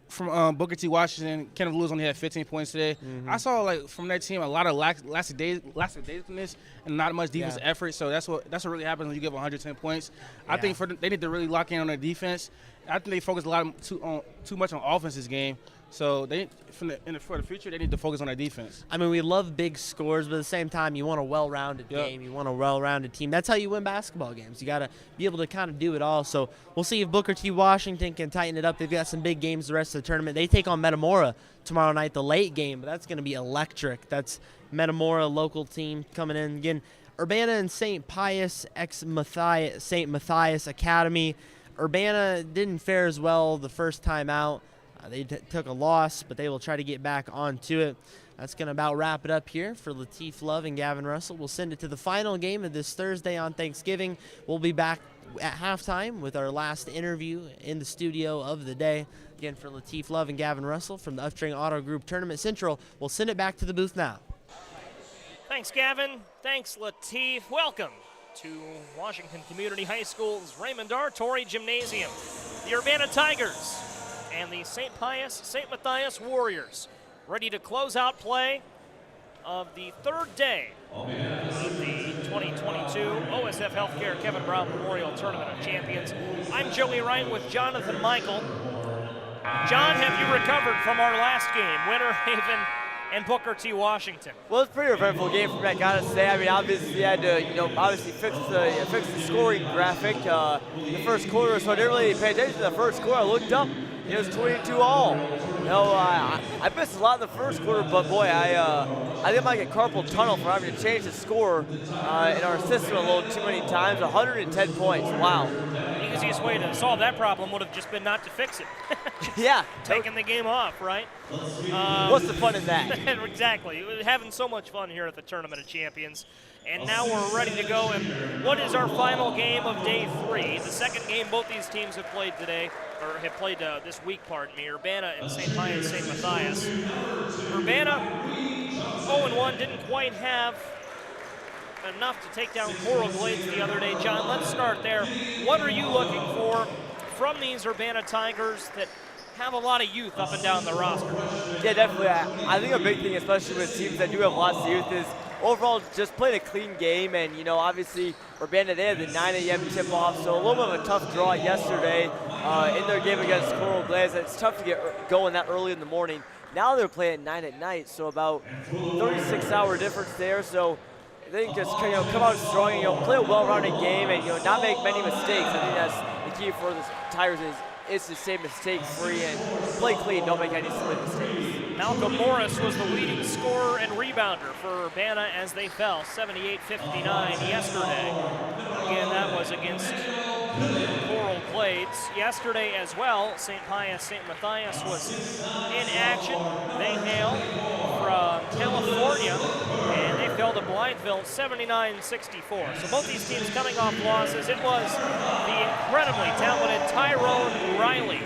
from Booker T. Washington, Kenneth Lewis only had 15 points today. Mm-hmm. I saw, like, from that team a lot of lackadaisicalness and not much defensive effort. So that's what really happens when you give 110 points. I think they need to really lock in on their defense. I think they focus a lot too much on offense this game. So for the future, they need to focus on their defense. I mean, we love big scores, but at the same time, you want a well-rounded game. You want a well-rounded team. That's how you win basketball games. You got to be able to kind of do it all. So we'll see if Booker T. Washington can tighten it up. They've got some big games the rest of the tournament. They take on Metamora tomorrow night, the late game, but that's going to be electric. That's Metamora, local team coming in. Again, Urbana and St. Pius, St. Matthias Academy. Urbana didn't fare as well the first time out. They took a loss, but they will try to get back onto it. That's going to about wrap it up here for Latif Love and Gavin Russell. We'll send it to the final game of this Thursday on Thanksgiving. We'll be back at halftime with our last interview in the studio of the day. Again, for Latif Love and Gavin Russell from the Upstring Auto Group Tournament Central, we'll send it back to the booth now. Thanks, Gavin. Thanks, Latif. Welcome to Washington Community High School's Raymond R. Torrey Gymnasium. The Urbana Tigers and the St. Pius, St. Matthias Warriors ready to close out play of the third day of the 2022 OSF Healthcare Kevin Brown Memorial Tournament of Champions. I'm Joey Wright with Jonathan Michael. John, have you recovered from our last game, Winter Haven and Booker T. Washington? Well, it's a pretty eventful game for me, I gotta say. I mean, obviously, I had to, fix the scoring graphic in the first quarter, so I didn't really pay attention to the first quarter. I looked up, it was 22-all. You know, I missed a lot in the first quarter, but boy, I think I might get carpal tunnel for having to change the score in our system a little too many times. 110 points, wow. The easiest way to solve that problem would have just been not to fix it. Yeah. Taking the game off, right? What's the fun in that? Exactly. We're having so much fun here at the Tournament of Champions. And now we're ready to go. And what is our final game of day 3? The second game both these teams have played today, or have played this week, pardon me. Urbana and St. Pius, St. Matthias. Urbana 0-1, didn't quite have enough to take down Coral Glades the other day. John, let's start there. What are you looking for from these Urbana Tigers that have a lot of youth up and down the roster? Yeah, definitely. I think a big thing, especially with teams that do have lots of youth, is overall just playing a clean game. And, you know, obviously Urbana, they had the 9 a.m. tip-off, so a little bit of a tough draw yesterday in their game against Coral Glades. It's tough to get going that early in the morning. Now they're playing at 9 at night, so about 36-hour difference there. So I think just come out strong and play a well-rounded game and not make many mistakes. I think that's the key for the Tigers is to stay mistake-free and play clean. Don't make any silly mistakes. Malcolm Morris was the leading scorer and rebounder for Urbana as they fell 78-59 yesterday. Again, that was against Coral Glades. Yesterday as well, St. Pius, St. Matthias was in action. They hail from California, and they fell to Blytheville 79-64. So both these teams coming off losses. It was the incredibly talented Tyrone Riley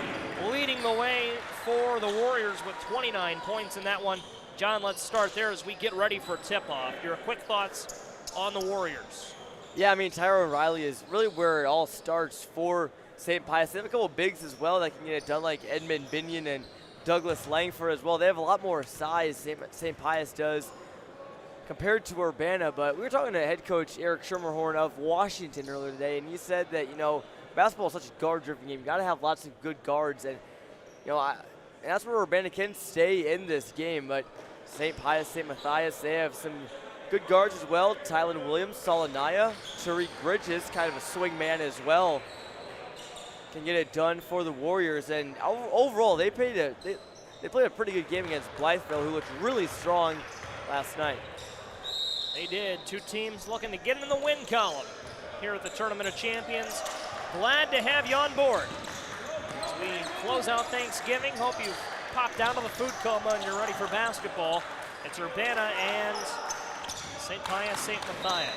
leading the way for the Warriors with 29 points in that one. John, let's start there as we get ready for tip-off. Your quick thoughts on the Warriors. Yeah, I mean, Tyrone Riley is really where it all starts for St. Pius. They have a couple of bigs as well that can get it done, like Edmund Binion and Douglas Langford as well. They have a lot more size, St. Pius does, compared to Urbana. But we were talking to head coach Eric Schermerhorn of Washington earlier today, and he said that, basketball is such a guard-driven game. You got to have lots of good guards, and and that's where Urbana can stay in this game. But St. Pius, St. Matthias, they have some good guards as well. Tylen Williams, Salanaya, Tariq Bridges, kind of a swing man as well, can get it done for the Warriors. And overall, they played a pretty good game against Blytheville, who looked really strong last night. They did. Two teams looking to get in the win column here at the Tournament of Champions. Glad to have you on board as we close out Thanksgiving. Hope you popped down to the food coma and you're ready for basketball. It's Urbana and St. Pius, St. Matthias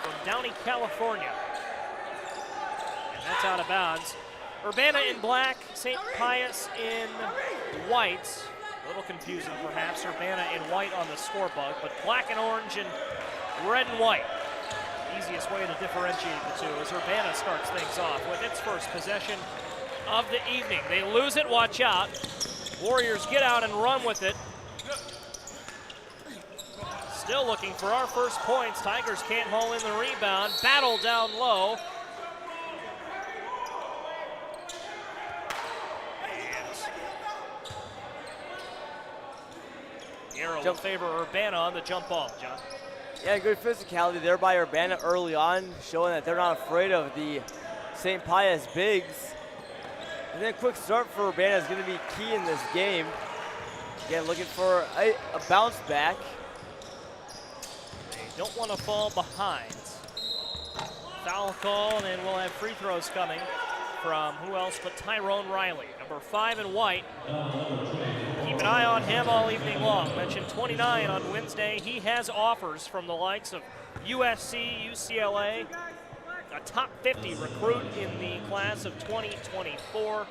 from Downey, California. And that's out of bounds. Urbana in black, St. Pius in white. A little confusing perhaps. Urbana in white on the scorebook, but black and orange and red and white. Easiest way to differentiate the two as Urbana starts things off with its first possession of the evening. They lose it, watch out. Warriors get out and run with it. Still looking for our first points. Tigers can't haul in the rebound. Battle down low. And Arrow will favor Urbana on the jump ball, John. Yeah, good physicality there by Urbana early on, showing that they're not afraid of the St. Pius bigs. And then a quick start for Urbana is going to be key in this game. Again, looking for a bounce back. They don't want to fall behind. Foul call, and we'll have free throws coming from who else but Tyrone Riley, number 5 in white. Keep an eye on him all evening long. Mentioned 29 on Wednesday. He has offers from the likes of USC, UCLA, a top 50 recruit in the class of 2024.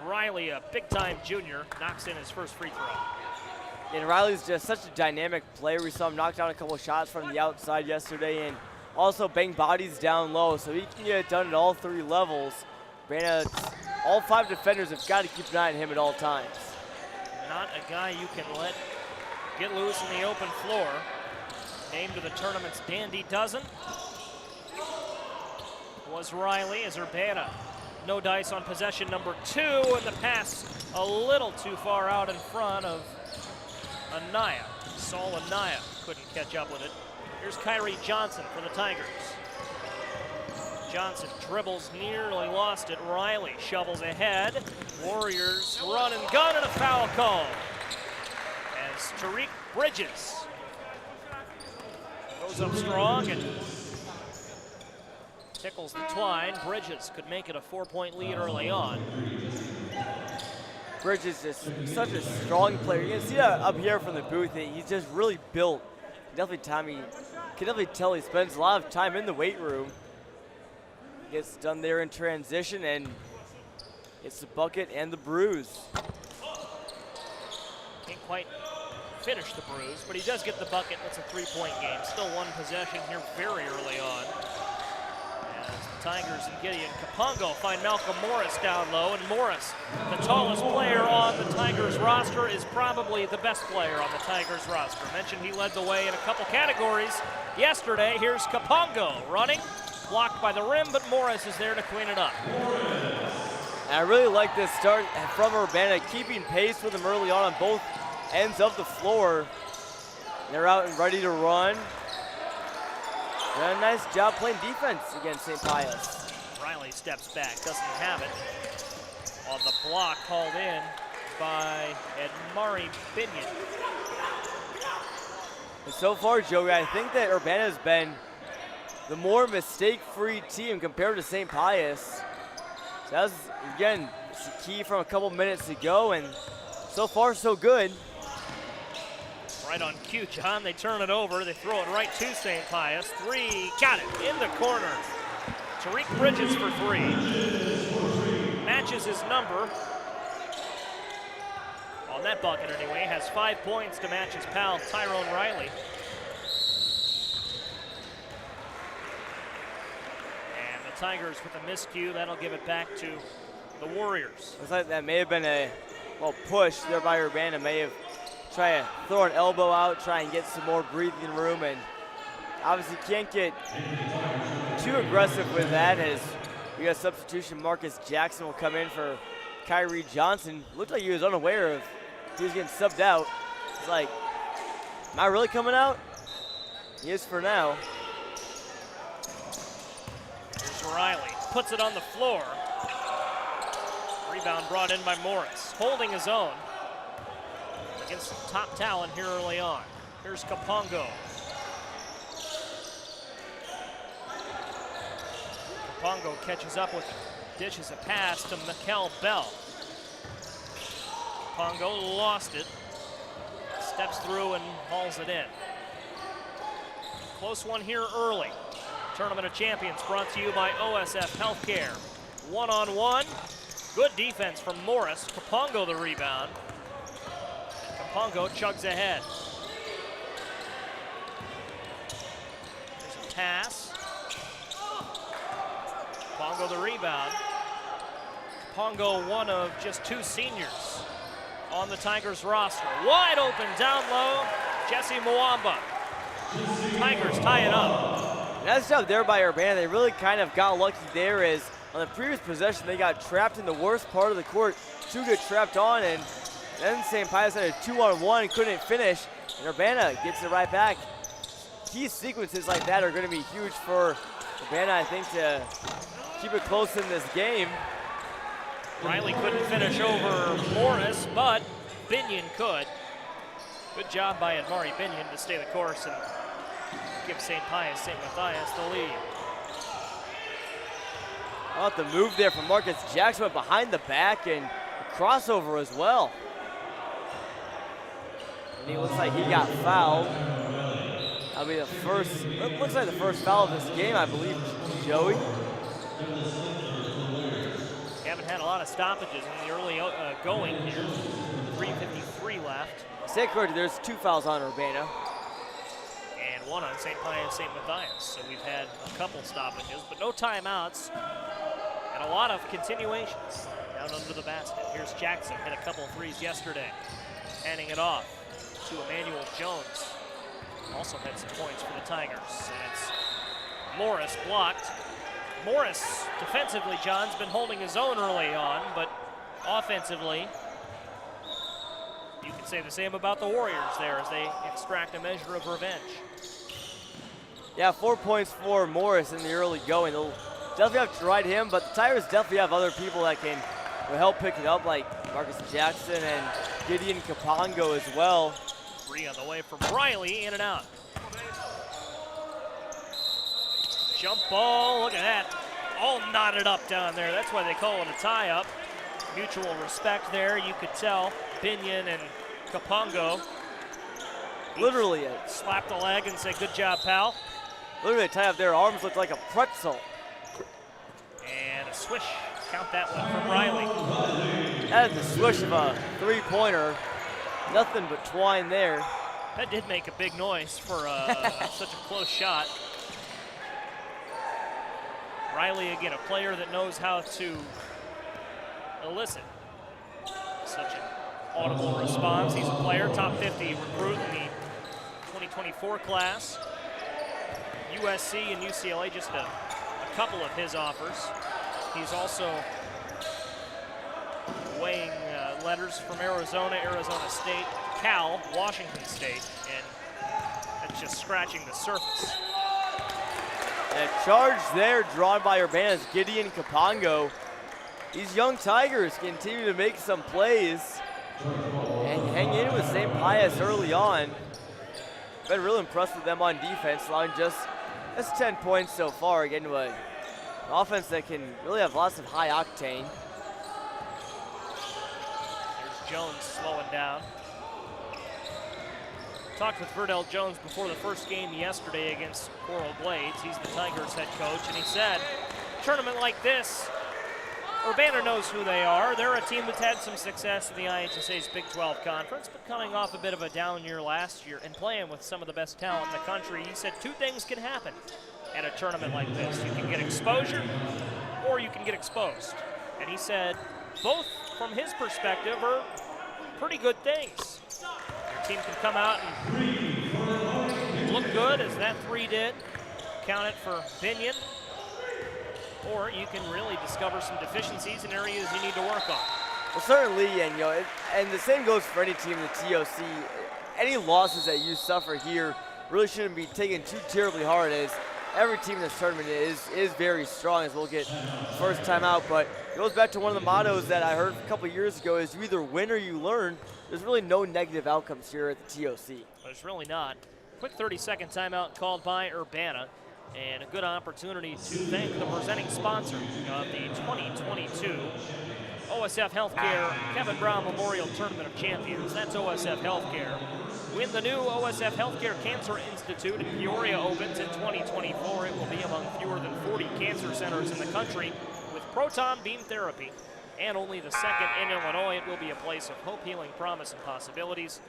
Riley, a big-time junior, knocks in his first free throw. And Riley's just such a dynamic player. We saw him knock down a couple shots from the outside yesterday and also bang bodies down low, so he can get it done at all 3 levels. Urbana, all 5 defenders have got to keep an eye on him at all times. Not a guy you can let get loose in the open floor. Named to the tournament's Dandy Dozen was Riley as Urbana. No dice on possession number 2, and the pass a little too far out in front of Anaya. Saul Anaya couldn't catch up with it. Here's Kyrie Johnson for the Tigers. Johnson dribbles, nearly lost it. Riley shovels ahead. Warriors run and gun, and a foul call as Tariq Bridges goes up strong and tickles the twine. Bridges could make it a 4-point lead early on. Bridges is such a strong player. You can see that up here from the booth. He's just really built. Can definitely tell he spends a lot of time in the weight room. Gets done there in transition and it's the bucket and the bruise. Can't quite finish the bruise, but he does get the bucket. That's a 3-point game. Still one possession here very early on. As the Tigers and Gideon Kapongo find Malcolm Morris down low, and Morris, the tallest player on the Tigers roster, is probably the best player on the Tigers roster. Mentioned he led the way in a couple categories yesterday. Here's Kapongo running. Blocked by the rim, but Morris is there to clean it up. And I really like this start from Urbana, keeping pace with them early on both ends of the floor. They're out and ready to run. And a nice job playing defense against St. Pius. Riley steps back, doesn't have it. On the block called in by Edmari Binion. And so far, Joey, I think that Urbana has been the more mistake-free team compared to St. Pius. So that was, again, key from a couple minutes to go, and so far so good. Right on cue, John. They turn it over. They throw it right to St. Pius. 3, got it in the corner. Tariq Bridges for 3. Matches his number. On that bucket anyway, has 5 points to match his pal Tyrone Riley. Tigers with a miscue. That'll give it back to the Warriors. Looks like that may have been a push there by Urbana. May have tried to throw an elbow out, try and get some more breathing room, and obviously can't get too aggressive with that as we got a substitution. Marcus Jackson will come in for Kyrie Johnson. Looked like he was unaware of he was getting subbed out. It's like, am I really coming out? He is for now. Here's Riley, puts it on the floor. Rebound brought in by Morris, holding his own against top talent here early on. Here's Kapongo. Kapongo catches up with it, dishes a pass to Mikel Bell. Kapongo lost it, steps through and hauls it in. Close one here early. Tournament of Champions brought to you by OSF Healthcare. One-on-one. Good defense from Morris. Kapongo the rebound. Kapongo chugs ahead. There's a pass. Kapongo the rebound. Kapongo, one of just 2 seniors on the Tigers roster. Wide open down low, Jesse Mwamba. Tigers tie it up. Nice job there by Urbana. They really kind of got lucky there as on the previous possession, they got trapped in the worst part of the court. 2 get trapped on, and then St. Pius had a 2-on-1, couldn't finish, and Urbana gets it right back. Key sequences like that are going to be huge for Urbana, I think, to keep it close in this game. Riley couldn't finish over Morris, but Binion could. Good job by Admari Binion to stay the course and give St. Matthias the lead. How about the move there from Marcus Jackson, went behind the back and a crossover as well. And he looks like he got fouled. That'll be the first, looks like the first foul of this game, I believe, Joey. Haven't had a lot of stoppages in the early going here. 3:53 left. Stay corrected, there's 2 fouls on Urbana. And 1 on St. Pius St. Matthias. So we've had a couple stoppages, but no timeouts. And a lot of continuations down under the basket. Here's Jackson, hit a couple threes yesterday. Handing it off to Emmanuel Jones. Also had some points for the Tigers. And it's Morris blocked. Morris, defensively, John's been holding his own early on, but offensively, you can say the same about the Warriors there as they extract a measure of revenge. Yeah, 4 points for Morris in the early going. They'll definitely have to ride him, but the Tigers definitely have other people that can help pick it up, like Marcus Jackson and Gideon Kapongo as well. 3 on the way from Riley, in and out. Jump ball, look at that. All knotted up down there. That's why they call it a tie-up. Mutual respect there, you could tell. Binion and Kapongo. Literally slap the leg and say, good job, pal. Literally a tie-up. Their arms look like a pretzel. And a swish. Count that one from Riley. That is the swish of a 3-pointer. Nothing but twine there. That did make a big noise for such a close shot. Riley, again, a player that knows how to elicit such an audible response. He's a player, top 50 recruit in the 2024 class. USC and UCLA, just a couple of his offers. He's also weighing letters from Arizona, Arizona State, Cal, Washington State, and that's just scratching the surface. And a charge there drawn by Urbana's Gideon Kapongo. These young Tigers continue to make some plays and hang in with St. Pius early on. Been real impressed with them on defense, allowing just 10 points so far, getting to an offense that can really have lots of high octane. There's Jones slowing down. Talked with Verdell Jones before the first game yesterday against Coral Glades. He's the Tigers head coach, and he said, a tournament like this, Urbana knows who they are. They're a team that's had some success in the IHSA's Big 12 Conference, but coming off a bit of a down year last year and playing with some of the best talent in the country, he said 2 things can happen at a tournament like this. You can get exposure, or you can get exposed. and he said both from his perspective are pretty good things. Your team can come out and look good, as that 3 did. Count it for Binion. Or you can really discover some deficiencies and areas you need to work on. Well, certainly, and and the same goes for any team in the TOC. Any losses that you suffer here really shouldn't be taken too terribly hard, as every team in this tournament is very strong, as we'll get first time out. But it goes back to one of the mottos that I heard a couple years ago: is you either win or you learn. There's really no negative outcomes here at the TOC. There's really not. Quick 30-second timeout called by Urbana, and a good opportunity to thank the presenting sponsor of the 2022 OSF Healthcare Kevin Brown Memorial Tournament of Champions. That's OSF Healthcare. When the new OSF Healthcare Cancer Institute in Peoria opens in 2024, it will be among fewer than 40 cancer centers in the country with proton beam therapy. And only the second in Illinois, it will be a place of hope, healing, promise, and possibilities.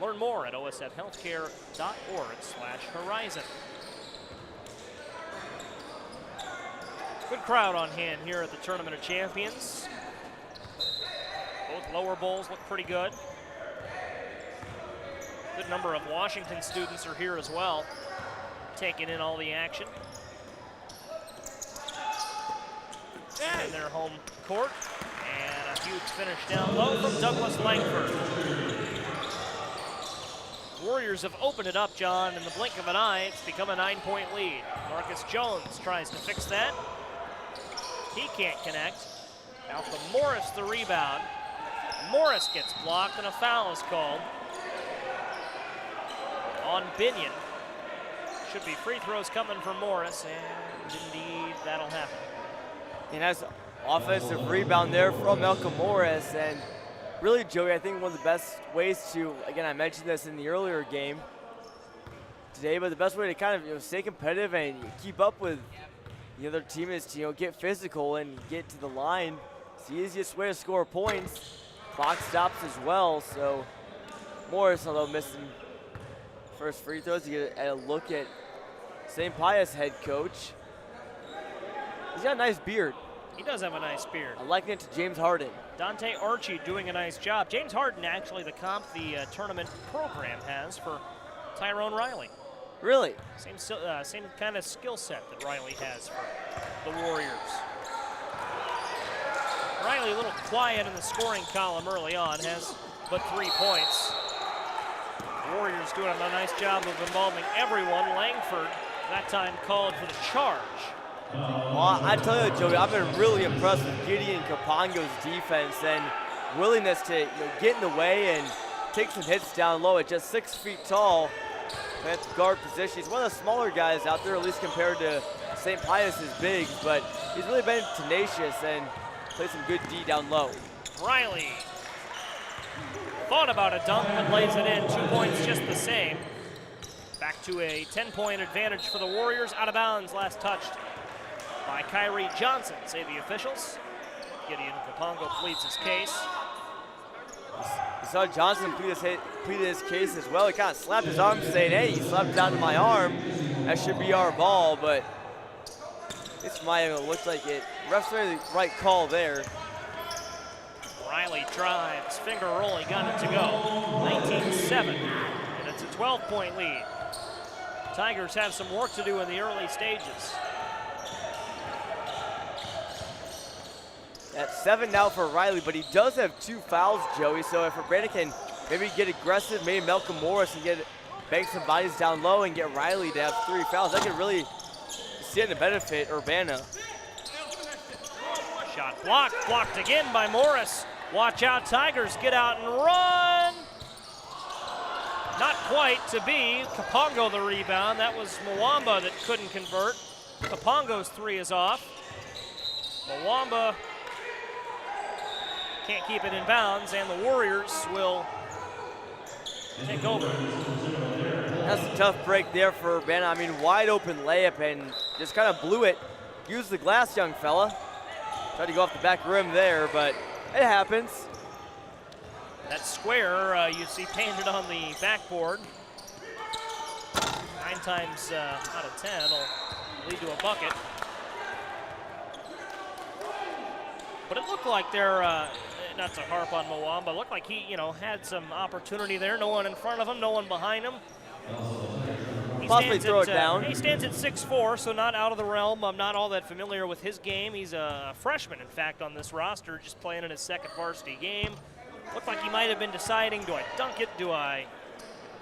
Learn more at osfhealthcare.org/horizon. Good crowd on hand here at the Tournament of Champions. Both lower bowls look pretty good. Good number of Washington students are here as well, taking in all the action. In their home court. And a huge finish down low from Douglas Langford. Warriors have opened it up, John, in the blink of an eye. It's become a 9-point lead. Marcus Jones tries to fix that. He can't connect. Malcolm Morris the rebound. Morris gets blocked and a foul is called on Binion. Should be free throws coming for Morris, and indeed that'll happen. And that's offensive rebound there from Malcolm Morris. And really, Joey, I think one of the best ways to, again, I mentioned this in the earlier game today, but the best way to kind of stay competitive and keep up with the other team is to get physical and get to the line. It's the easiest way to score points. Clock stops as well, so Morris, although missing first free throws, you get a look at St. Pius head coach. He's got a nice beard. He does have a nice beard. I liken it to James Harden. Dante Archie doing a nice job. James Harden, actually, the comp the tournament program has for Tyrone Riley. Really? Same kind of skill set that Riley has for the Warriors. Riley a little quiet in the scoring column early on, has but 3 points. Warriors doing a nice job of involving everyone. Langford, that time called for the charge. Well, I tell you, Joey, I've been really impressed with Gideon Kapongo's defense and willingness to get in the way and take some hits down low at just 6 feet tall. At the guard position. He's one of the smaller guys out there, at least compared to St. Pius's bigs, but he's really been tenacious and played some good D down low. Riley thought about a dunk, but lays it in. 2 points just the same. Back to a 10-point advantage for the Warriors. Out of bounds, last touched by Kyrie Johnson, say the officials. Gideon Kapongo pleads his case. You saw Johnson plead his case as well. He kind of slapped his arm saying, hey, you slapped down to my arm. That should be our ball, but it's Miami. It looks like it. Refs made the right call there. Riley drives, finger rolling, got it to go. 19-7, and it's a 12-point lead. Tigers have some work to do in the early stages. At 7 now for Riley, but he does have 2 fouls, Joey. So if Urbana can maybe get aggressive, maybe Malcolm Morris and bank some bodies down low and get Riley to have 3 fouls, that could really stand to benefit Urbana. Shot blocked again by Morris. Watch out, Tigers, get out and run. Not quite to be. Kapongo the rebound. That was Mwamba that couldn't convert. Kapongo's 3 is off. Mwamba can't keep it in bounds, and the Warriors will take over. That's a tough break there for Urbana. I mean, wide open layup and just kind of blew it. Used the glass, young fella. Tried to go off the back rim there, but it happens. That square you see painted on the backboard. 9 times out of 10 will lead to a bucket. But it looked like they're, not to harp on Mwamba, it looked like he, had some opportunity there. No one in front of him, no one behind him. Possibly throw it down. He stands at 6'4", so not out of the realm. I'm not all that familiar with his game. He's a freshman, in fact, on this roster, just playing in his second varsity game. Looked like he might have been deciding, do I dunk it, do I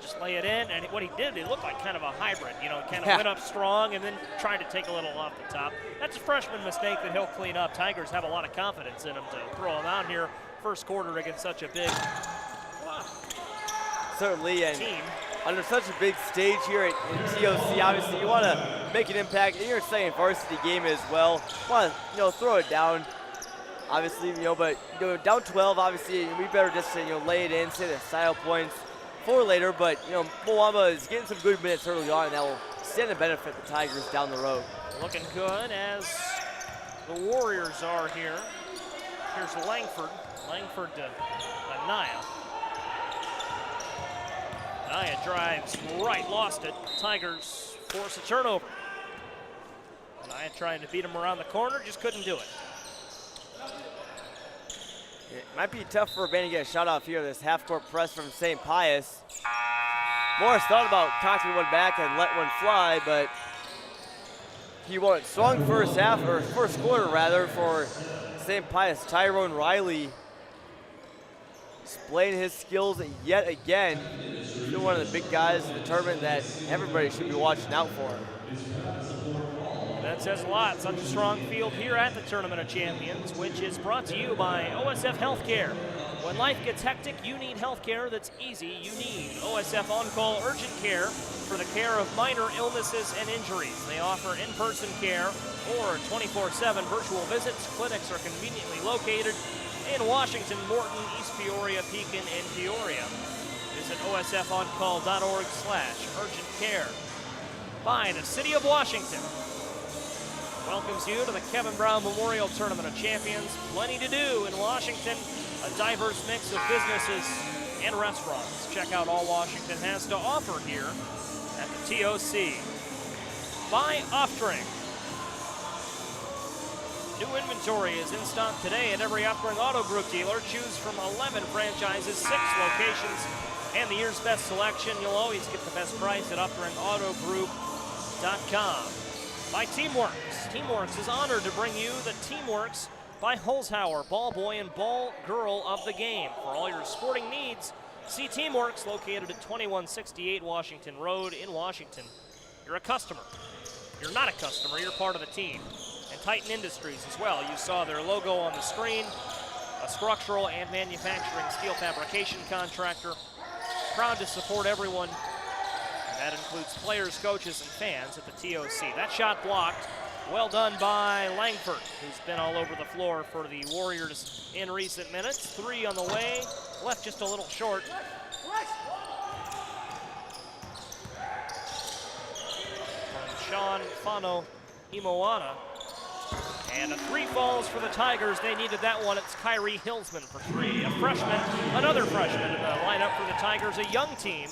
just lay it in? And what he did, it looked like kind of a hybrid, kind of went up strong and then tried to take a little off the top. That's a freshman mistake that he'll clean up. Tigers have a lot of confidence in him to throw him out here first quarter against such a big certainly, and team. Under such a big stage here in TOC, obviously you want to make an impact in your second varsity game as well. Want to throw it down, obviously, but down 12, obviously we better just lay it in, say the style points for later. But Mwamba is getting some good minutes early on, and that will stand to benefit the Tigers down the road. Looking good as the Warriors are here. Here's Langford to Anaya. Anaya drives right, lost it. Tigers force a turnover. Anaya trying to beat him around the corner, just couldn't do it. It might be tough for Urbana to get a shot off here. This half-court press from St. Pius. Morris thought about cocking one back and let one fly, but he won. Strong first quarter rather, for St. Pius. Tyrone Riley displaying his skills yet again. He's one of the big guys in the tournament that everybody should be watching out for. That says a lot. Such a strong field here at the Tournament of Champions, which is brought to you by OSF Healthcare. When life gets hectic, you need healthcare that's easy. You need OSF On-Call Urgent Care for the care of minor illnesses and injuries. They offer in-person care or 24/7 virtual visits. Clinics are conveniently located in Washington, Morton, East Peoria, Pekin, and Peoria. Visit osfoncall.org/urgent care. By the City of Washington welcomes you to the Kevin Brown Memorial Tournament of Champions. Plenty to do in Washington, a diverse mix of businesses and restaurants. Check out all Washington has to offer here at the TOC. By Off-Drink. New inventory is in stock today at every Off-Drink Auto Group dealer. Choose from 11 franchises, 6 locations, and the year's best selection. You'll always get the best price at offdrinkautogroup.com. By Teamworks. Teamworks is honored to bring you the Teamworks by Holzhauer, ball boy and ball girl of the game. For all your sporting needs, see Teamworks, located at 2168 Washington Road in Washington. You're a customer. You're not a customer, you're part of the team. And Titan Industries as well. You saw their logo on the screen, a structural and manufacturing steel fabrication contractor. Proud to support everyone. That includes players, coaches, and fans at the TOC. That shot blocked. Well done by Langford, who's been all over the floor for the Warriors in recent minutes. 3 on the way, left just a little short. From Sean Fano Imoana. And a 3 falls for the Tigers. They needed that one. It's Kyrie Hillsman for 3. A freshman, another freshman in the lineup for the Tigers, a young team.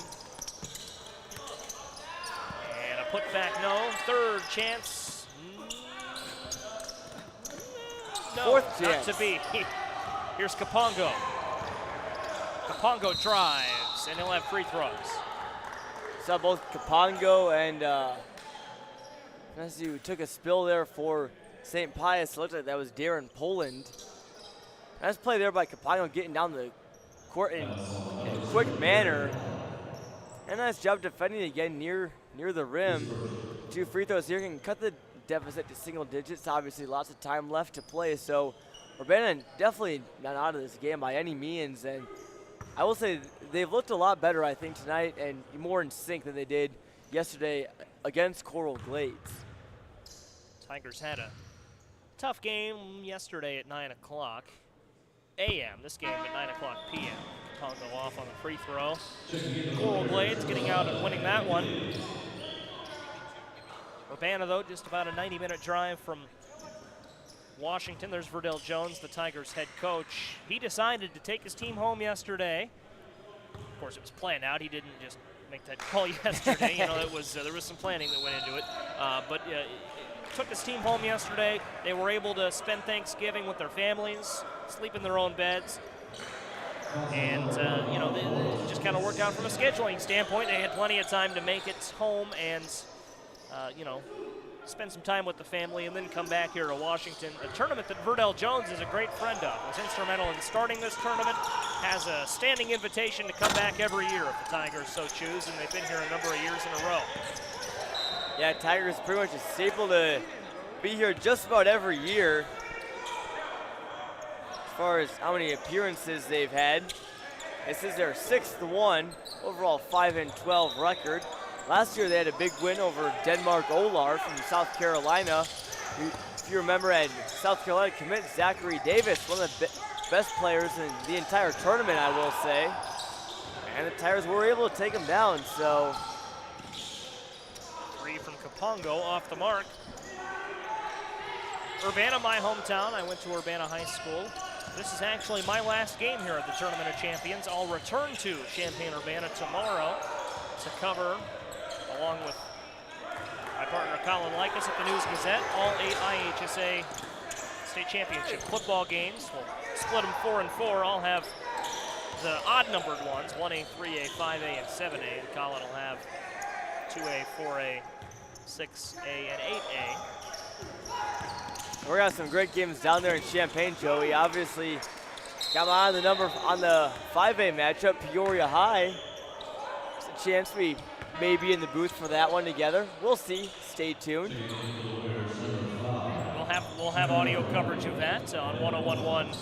Put back, no. Third chance. No, Fourth not chance. to be. Here's Kapongo. Kapongo drives, and he'll have free throws. Saw both Kapongo and who took a spill there for St. Pius. It looked like that was Darren Poland. Nice play there by Kapongo, getting down the court in a quick manner. And nice job defending again near the rim. 2 free throws here can cut the deficit to single digits. Obviously, lots of time left to play. So Urbana definitely not out of this game by any means. And I will say they've looked a lot better, I think, tonight, and more in sync than they did yesterday against Coral Glades. Tigers had a tough game yesterday at 9 o'clock a.m. This game at 9 o'clock p.m. Kapongo off on the free throw. Coral Glades getting out and winning that one. Urbana, though, just about a 90-minute drive from Washington. There's Verdell Jones, the Tigers head coach. He decided to take his team home yesterday. Of course, it was planned out. He didn't just make that call yesterday. It was there was some planning that went into it. But took his team home yesterday. They were able to spend Thanksgiving with their families, sleep in their own beds. And, you know, they just kind of worked out from a scheduling standpoint. They had plenty of time to make it home and, you know, spend some time with the family and then come back here to Washington. A tournament that Verdell Jones is a great friend of. Was instrumental in starting this tournament. Has a standing invitation to come back every year if the Tigers so choose, and they've been here a number of years in a row. Yeah, Tigers pretty much a staple to be here just about every year. As far as how many appearances they've had. This is their 6th one, overall 5-12 record. Last year they had a big win over Denmark Olar from South Carolina. If you remember, at South Carolina commit Zachary Davis, one of the best players in the entire tournament, I will say. And the Tigers were able to take him down, so. 3 from Kapongo off the mark. Urbana, my hometown. I went to Urbana High School. This is actually my last game here at the Tournament of Champions. I'll return to Champaign-Urbana tomorrow to cover, along with my partner Colin Likas at the News Gazette, all 8 IHSA state championship football games. We'll split them 4 and 4. I'll have the odd numbered ones, 1A, 3A, 5A, and 7A. And Colin will have 2A, 4A, 6A, and 8A. We're gonna have some great games down there in Champaign, Joey. Obviously, got my eye on the number on the 5A matchup, Peoria High. There's a chance we may be in the booth for that one together. We'll see. Stay tuned. We'll have audio coverage of that on 101.1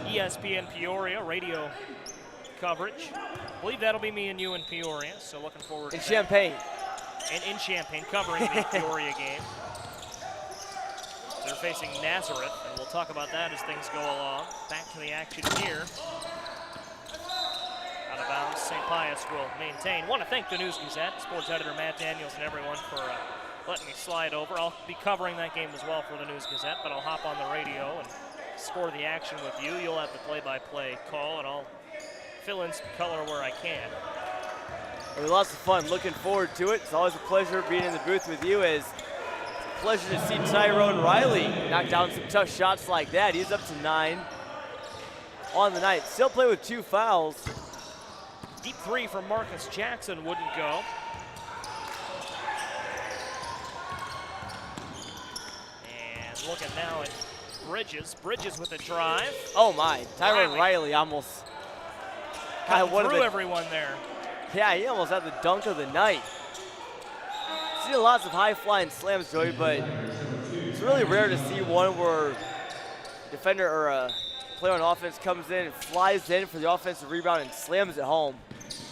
ESPN Peoria radio coverage. I believe that'll be me and you in Peoria, so looking forward to that. Champaign. And in Champaign, covering the Peoria game. They're facing Nazareth, and we'll talk about that as things go along. Back to the action here. Out of bounds, St. Pius will maintain. Want to thank the News Gazette, sports editor Matt Daniels, and everyone for letting me slide over. I'll be covering that game as well for the News Gazette, but I'll hop on the radio and score the action with you. You'll have the play-by-play call, and I'll fill in some color where I can. It'll be lots of fun. Looking forward to it. It's always a pleasure being in the booth with you. It's a pleasure to see Tyrone Riley knock down some tough shots like that. He's up to 9 on the night. Still play with 2 fouls. Deep 3 from Marcus Jackson wouldn't go. And looking now at Bridges. Bridges with a drive. Oh my, Tyrone Riley almost cut through everyone there. Yeah, he almost had the dunk of the night. Seen lots of high-flying slams, Joey, but it's really rare to see one where defender or a player on offense comes in and flies in for the offensive rebound and slams it home.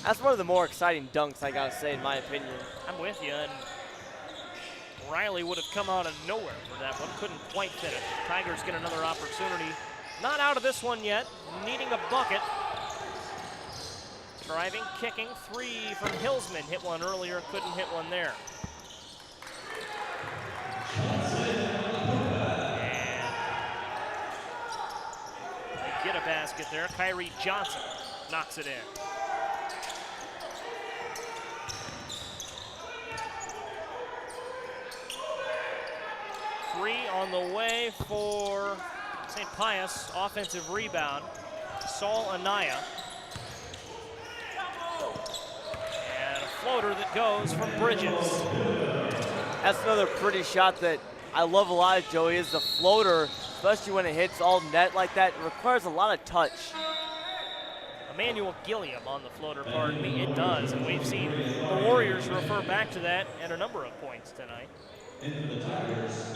That's one of the more exciting dunks, I gotta say, in my opinion. I'm with you, and Riley would have come out of nowhere for that one. Couldn't quite finish. Tigers get another opportunity. Not out of this one yet, needing a bucket. Driving, kicking, 3 from Hillsman. Hit one earlier, couldn't hit one there. And they get a basket there. Kyrie Johnson knocks it in. Three on the way for St. Pius. Offensive rebound. Saul Anaya. And a floater that goes from Bridges. That's another pretty shot that I love a lot, Joey, is the floater, especially when it hits all net like that. It requires a lot of touch. Emmanuel Gilliam on the floater, pardon me. It does, and we've seen the Warriors refer back to that at a number of points tonight.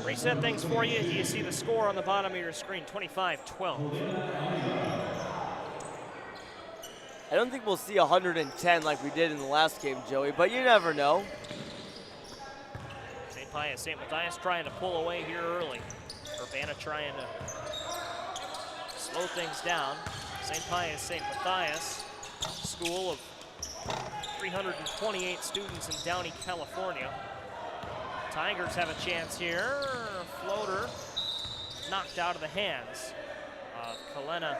Reset things for you. You see the score on the bottom of your screen, 25-12. I don't think we'll see 110 like we did in the last game, Joey, but you never know. St. Pius, St. Matthias trying to pull away here early. Urbana trying to slow things down. St. Pius, St. Matthias, school of 328 students in Downey, California. Tigers have a chance here. Floater knocked out of the hands of Kalena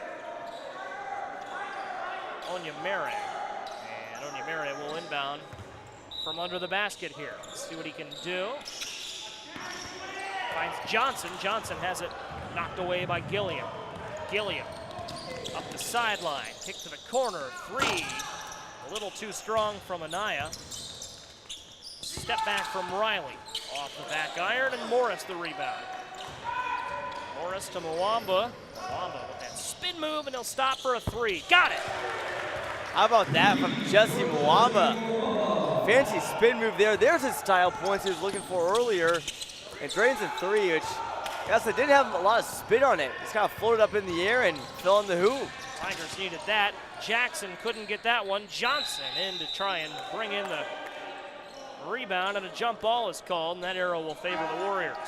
Onyemere. And Onyemere will inbound from under the basket here. Let's see what he can do. Finds Johnson. Johnson has it knocked away by Gilliam. Gilliam up the sideline. Kick to the corner. 3. A little too strong from Anaya. Step back from Riley. Off the back iron, and Morris the rebound. Morris to Mwamba. Mwamba with that spin move, and he'll stop for a 3. Got it! How about that from Jesse Mwamba? Fancy spin move there. There's his style points he was looking for earlier. And drains a 3, which, yes, it didn't have a lot of spin on it. Just kind of floated up in the air and fell in the hoop. Tigers needed that. Jackson couldn't get that one. Johnson in to try and bring in the rebound, and a jump ball is called, and that arrow will favor the Warriors.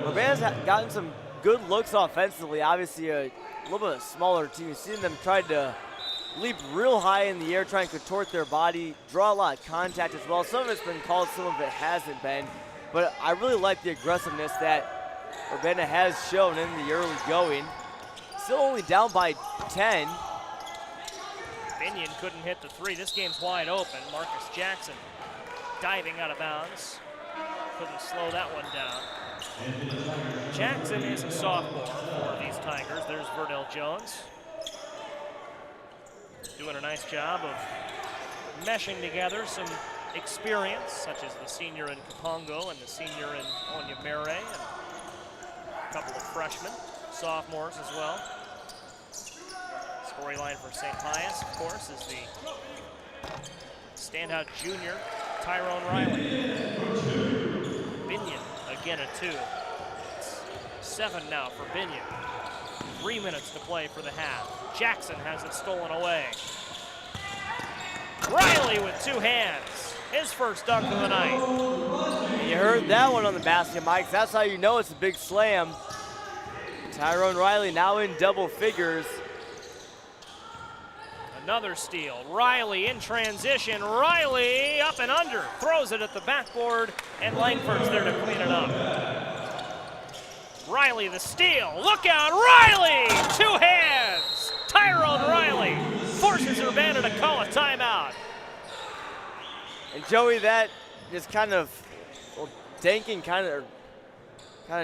Urbana's gotten some good looks offensively. Obviously, a little bit of a smaller team. You've seen them try to leap real high in the air, try and contort their body, draw a lot of contact as well. Some of it's been called, some of it hasn't been. But I really like the aggressiveness that Urbana has shown in the early going. Still only down by 10. Binion couldn't hit the 3. This game's wide open. Marcus Jackson diving out of bounds. Couldn't slow that one down. Jackson is a sophomore for these Tigers. There's Verdell Jones. Doing a nice job of meshing together some experience, such as the senior in Kapongo and the senior in Onyemere, and a couple of freshmen, sophomores as well. Storyline for St. Pius, of course, is the standout junior, Tyrone Riley. Binion, again a 2. It's 7 now for Binion. 3 minutes to play for the half. Jackson has it stolen away. Riley with 2 hands. His first dunk of the night. You heard that one on the basket, Mike. That's how you know it's a big slam. Tyrone Riley now in double figures. Another steal. Riley in transition. Riley up and under. Throws it at the backboard, and Langford's there to clean it up. Riley the steal. Look out, Riley! 2 hands! Tyrone Riley forces Urbana to call a timeout. And Joey, that just kind of danking, kind of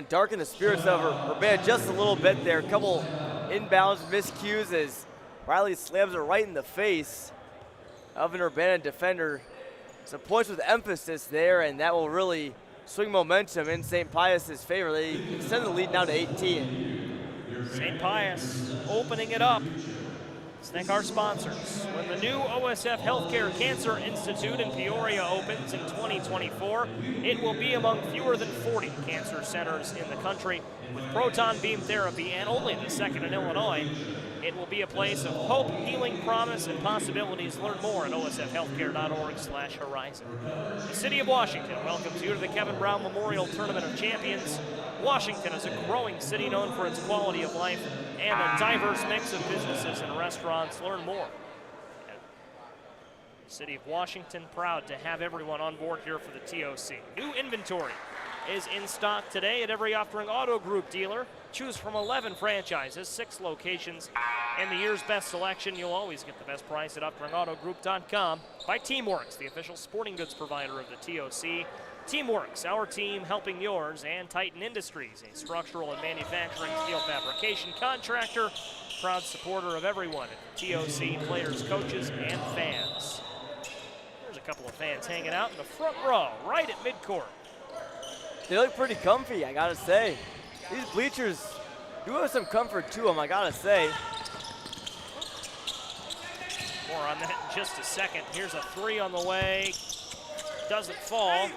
darkened the spirits of Urbana just a little bit there. A couple inbounds miscues as Riley slams it right in the face of an Urbana defender. Some points with emphasis there, and that will really swing momentum in St. Pius's favor. They extend the lead now to 18. St. Pius opening it up. Let's thank our sponsors. When the new OSF Healthcare Cancer Institute in Peoria opens in 2024, it will be among fewer than 40 cancer centers in the country. With proton beam therapy, and only the second in Illinois, it will be a place of hope, healing, promise, and possibilities. Learn more at osfhealthcare.org/horizon. The City of Washington welcomes you to the Kevin Brown Memorial Tournament of Champions. Washington is a growing city known for its quality of life and a diverse mix of businesses and restaurants. Learn more. City of Washington, proud to have everyone on board here for the TOC. New inventory is in stock today at every Oftring Auto Group dealer. Choose from 11 franchises, 6 locations, and the year's best selection. You'll always get the best price at OftringAutoGroup.com. By Teamworks, the official sporting goods provider of the TOC. Teamworks, our team helping yours, and Titan Industries, a structural and manufacturing steel fabrication contractor, proud supporter of everyone at the TOC, players, coaches, and fans. There's a couple of fans hanging out in the front row, right at midcourt. They look pretty comfy, I gotta say. These bleachers do have some comfort to them, I gotta say. More on that in just a second. Here's a 3 on the way. Doesn't fall.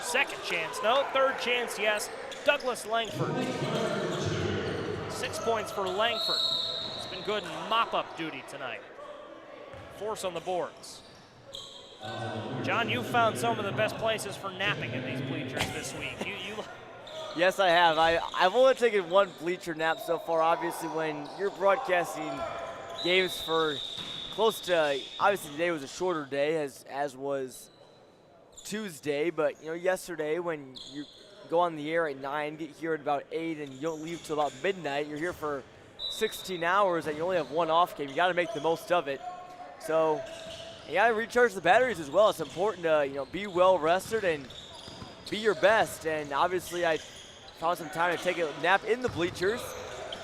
Second chance, no. Third chance, yes. Douglas Langford. 6 points for Langford. It's been good in mop-up duty tonight. Force on the boards. John, you found some of the best places for napping in these bleachers this week. Yes, I have. I've only taken one bleacher nap so far. Obviously, when you're broadcasting games for close to, obviously today was a shorter day, as was Tuesday. But yesterday when you go on the air at 9, get here at about 8, and you don't leave till about midnight, you're here for 16 hours, and you only have one off game. You got to make the most of it. So You gotta recharge the batteries as well. It's important to be well rested and be your best. And obviously, I found some time to take a nap in the bleachers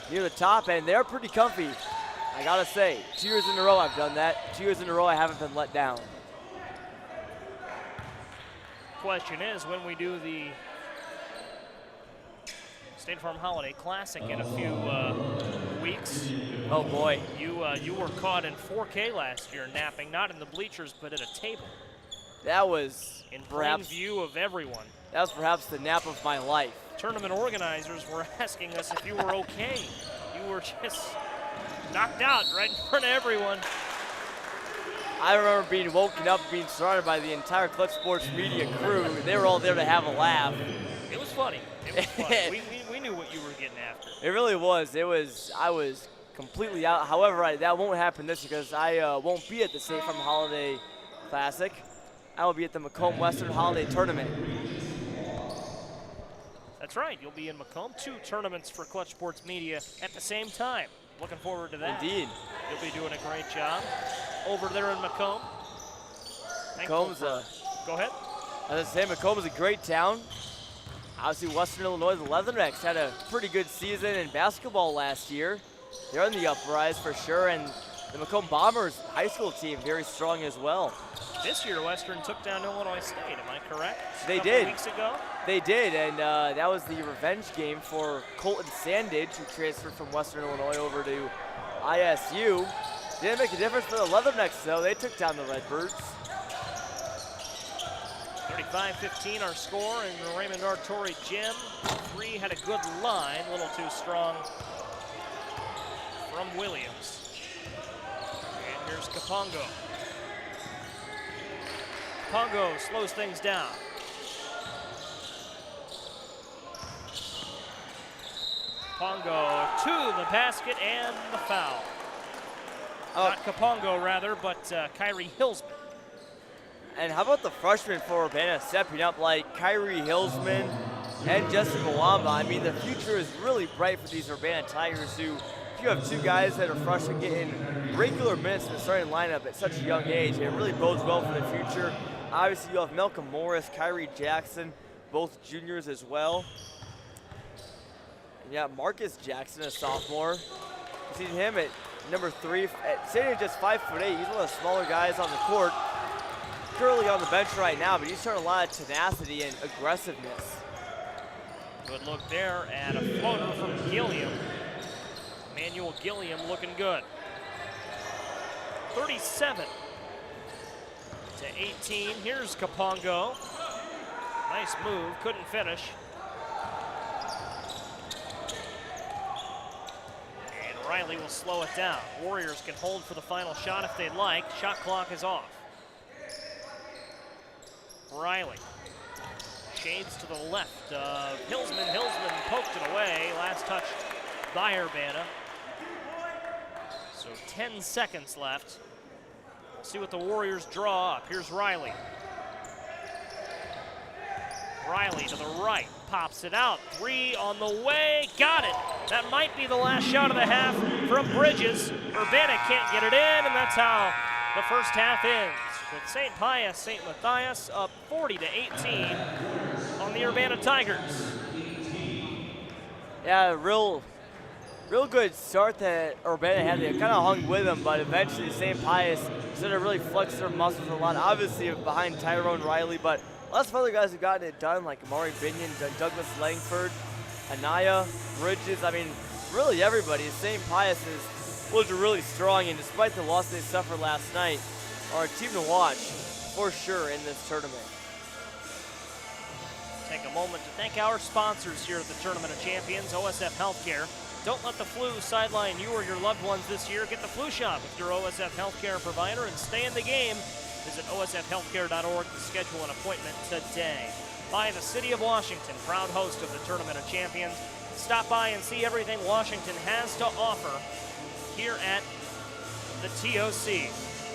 near the top, and they're pretty comfy. I gotta say, 2 years in a row I've done that. 2 years in a row I haven't been let down. Question is, when we do the State Farm Holiday Classic in a few weeks. Oh boy. You were caught in 4K last year napping, not in the bleachers, but at a table. That was in perhaps plain view of everyone. That was perhaps the nap of my life. Tournament organizers were asking us if you were okay. You were just knocked out right in front of everyone. I remember being woken up, being surrounded by the entire Clutch Sports media crew. They were all there to have a laugh. It was funny. It was funny. we knew what you were getting after. It really was. I was completely out. However, that won't happen this year because I won't be at the State Farm Holiday Classic. I will be at the Macomb Western Holiday Tournament. That's right. You'll be in Macomb. 2 tournaments for Clutch Sports Media at the same time. Looking forward to that. Indeed. You'll be doing a great job over there in Macomb. Macomb's go ahead. As I say, Macomb is a great town. Obviously, Western Illinois, the Leathernecks had a pretty good season in basketball last year. They're on the uprise for sure, and the Macomb Bombers high school team very strong as well. This year, Western took down Illinois State. Am I correct? They a couple did. Weeks ago. They did, and that was the revenge game for Colton Sandage, who transferred from Western Illinois over to ISU. Didn't make a difference for the Leathernecks, though. They took down the Redbirds. 35-15 our score in the Raymond Artori Gym. 3 had a good line, a little too strong from Williams. And here's Kapongo. Kapongo slows things down. Kapongo to the basket and the foul. Not Kapongo, rather, but Kyrie Hillsman. And how about the freshmen for Urbana stepping up like Kyrie Hillsman and Justin Mwamba? I mean, the future is really bright for these Urbana Tigers who, if you have 2 guys that are freshmen getting regular minutes in the starting lineup at such a young age, it really bodes well for the future. Obviously, you have Malcolm Morris, Kyrie Jackson, both juniors as well. And yeah, Marcus Jackson, a sophomore. You see him at number 3, sitting at just 5'8". He's one of the smaller guys on the court. Currently on the bench right now, but he's showing a lot of tenacity and aggressiveness. Good look there, and a floater from Gilliam. Emmanuel Gilliam looking good. 37-18. Here's Kapongo. Nice move, couldn't finish. And Riley will slow it down. Warriors can hold for the final shot if they'd like. Shot clock is off. Riley. Shades to the left of Hillsman. Hillsman poked it away. Last touch by Urbana. So 10 seconds left. See what the Warriors draw up. Here's Riley. Riley to the right. Pops it out. 3 on the way. Got it. That might be the last shot of the half from Bridges. Urbana can't get it in, and that's how the first half ends. With St. Pius, St. Matthias up 40-18 on the Urbana Tigers. Yeah, real good start that Urbana had. They kind of hung with them, but eventually St. Pius started to really flex their muscles a lot. Obviously behind Tyrone Riley, but lots of other guys have gotten it done, like Amari Binion, Douglas Langford, Anaya, Bridges. I mean, really everybody. St. Pius was really strong, and despite the loss they suffered last night, are a team to watch for sure in this tournament. Take a moment to thank our sponsors here at the Tournament of Champions, OSF Healthcare. Don't let the flu sideline you or your loved ones this year. Get the flu shot with your OSF Healthcare provider and stay in the game. Visit osfhealthcare.org to schedule an appointment today. By the City of Washington, proud host of the Tournament of Champions. Stop by and see everything Washington has to offer here at the TOC.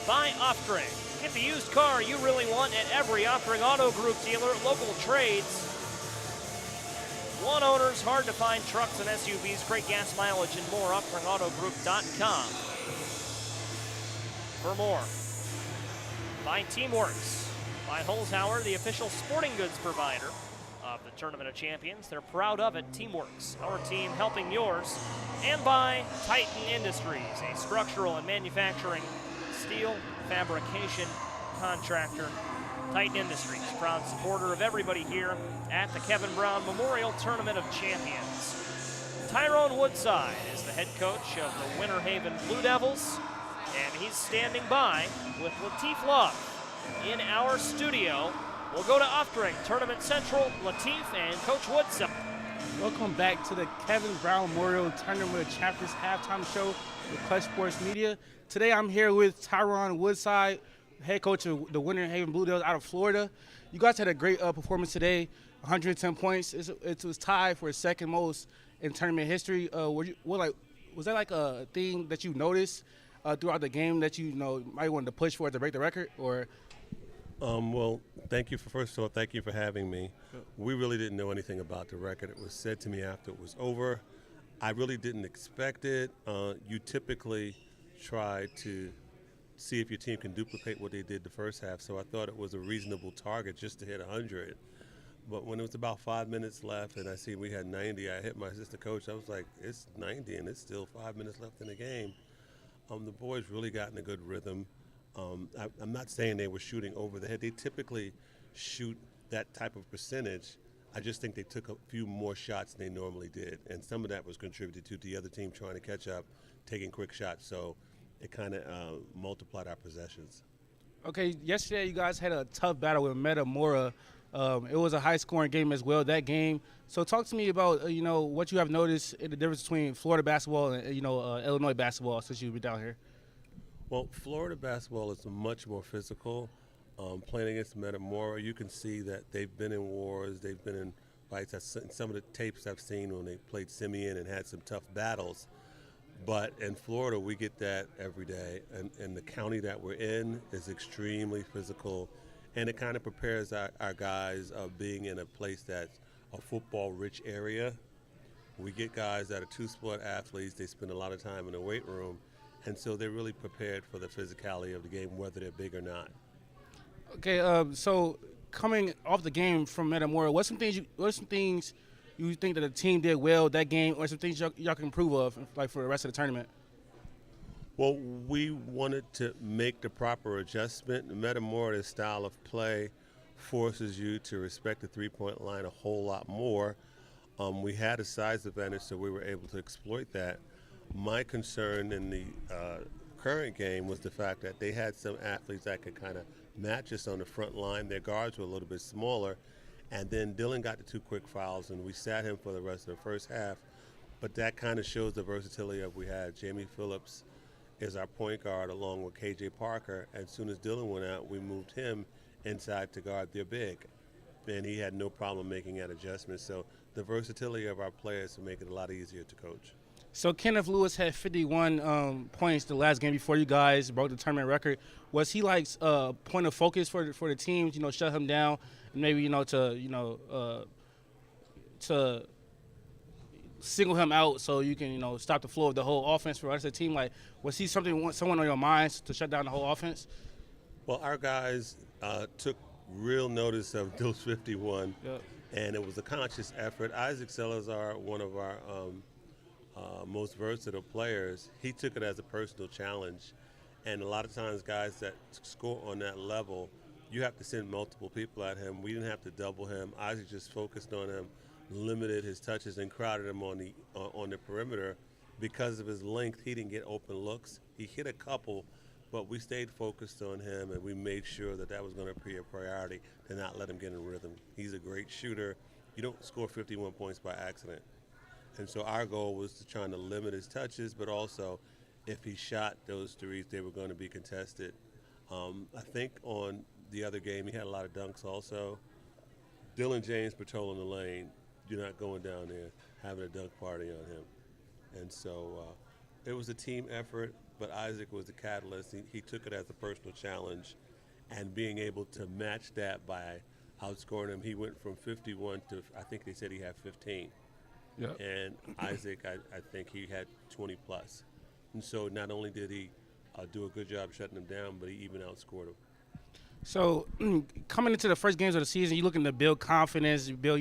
By Oftring. Get the used car you really want at every Oftring Auto Group dealer, local trades. One owners, hard to find trucks and SUVs, great gas mileage and more. OfteringAutoGroup.com for more. by Teamworks, by Holzhauer, the official sporting goods provider of the Tournament of Champions. They're proud of it, Teamworks, our team helping yours. And by Titan Industries, a structural and manufacturing steel fabrication contractor. Titan Industries, proud supporter of everybody here at the Kevin Brown Memorial Tournament of Champions. Tyrone Woodside is the head coach of the Winter Haven Blue Devils, and he's standing by with Latif Love in our studio. We'll go to Uftring, Tournament Central, Latif and Coach Woodside. Welcome back to the Kevin Brown Memorial Tournament of Champions halftime show with Clutch Sports Media. Today I'm here with Tyrone Woodside, head coach of the Winter Haven Blue Devils out of Florida. You guys had a great performance today, 110 points. It was tied for second most in tournament history. Was that like a thing that you noticed throughout the game that you might want to push for to break the record, or? Well, thank you first of all, thank you for having me. We really didn't know anything about the record. It was said to me after it was over. I really didn't expect it. You typically try to see if your team can duplicate what they did the first half, so I thought it was a reasonable target just to hit 100. But when it was about 5 minutes left and I see we had 90, I hit my assistant coach. I was like, it's 90 and it's still 5 minutes left in the game. The boys really got in a good rhythm. I'm not saying they were shooting over the head. They typically shoot that type of percentage. I just think they took a few more shots than they normally did. And some of that was contributed to the other team trying to catch up, taking quick shots. So it kind of multiplied our possessions. Okay, yesterday you guys had a tough battle with Metamora. It was a high-scoring game as well, that game. So talk to me about, what you have noticed in the difference between Florida basketball and, Illinois basketball since you've been down here. Well, Florida basketball is much more physical. Playing against Metamora, you can see that they've been in wars, they've been in fights. Some of the tapes I've seen when they played Simeon and had some tough battles. But in Florida, we get that every day. And the county that we're in is extremely physical. And it kind of prepares our guys of being in a place that's a football-rich area. We get guys that are two-sport athletes. They spend a lot of time in the weight room. And so they're really prepared for the physicality of the game, whether they're big or not. Okay, so coming off the game from Metamora, what are some things you think that the team did well that game, or some things y'all can improve of, like for the rest of the tournament? Well, we wanted to make the proper adjustment. The Metamora style of play forces you to respect the three-point line a whole lot more. We had a size advantage, so we were able to exploit that. My concern in the current game was the fact that they had some athletes that could kind of match us on the front line. Their guards were a little bit smaller, and then Dylan got the 2 quick fouls, and we sat him for the rest of the first half. But that kind of shows the versatility of we had. Jamie Phillips is our point guard along with KJ Parker. As soon as Dylan went out, we moved him inside to guard their big, and he had no problem making that adjustment. So the versatility of our players will make it a lot easier to coach. So Kenneth Lewis had 51 points the last game before you guys broke the tournament record. Was he like a point of focus for the team? Shut him down, and maybe to single him out so you can stop the flow of the whole offense for the rest of the team. Like, was he someone on your minds to shut down the whole offense? Well, our guys took real notice of those 51, and it was a conscious effort. Isaac Salazar, one of our most versatile players, he took it as a personal challenge. And a lot of times guys that score on that level, you have to send multiple people at him. We didn't have to double him. Isaac just focused on him, limited his touches, and crowded him on the perimeter. Because of his length, he didn't get open looks. He hit a couple, but we stayed focused on him, and we made sure that was going to be a priority to not let him get in rhythm. He's a great shooter. You don't score 51 points by accident. And so our goal was to try to limit his touches, but also if he shot those threes, they were going to be contested. I think on the other game, he had a lot of dunks also. Dylan James patrolling the lane, you're not going down there having a dunk party on him. And so it was a team effort, but Isaac was the catalyst. He took it as a personal challenge, and being able to match that by outscoring him, he went from 51 to, I think they said he had 15. Yep. And Isaac, I think he had 20 plus. And so not only did he do a good job shutting him down, but he even outscored him. So coming into the first games of the season, you're looking to build confidence, build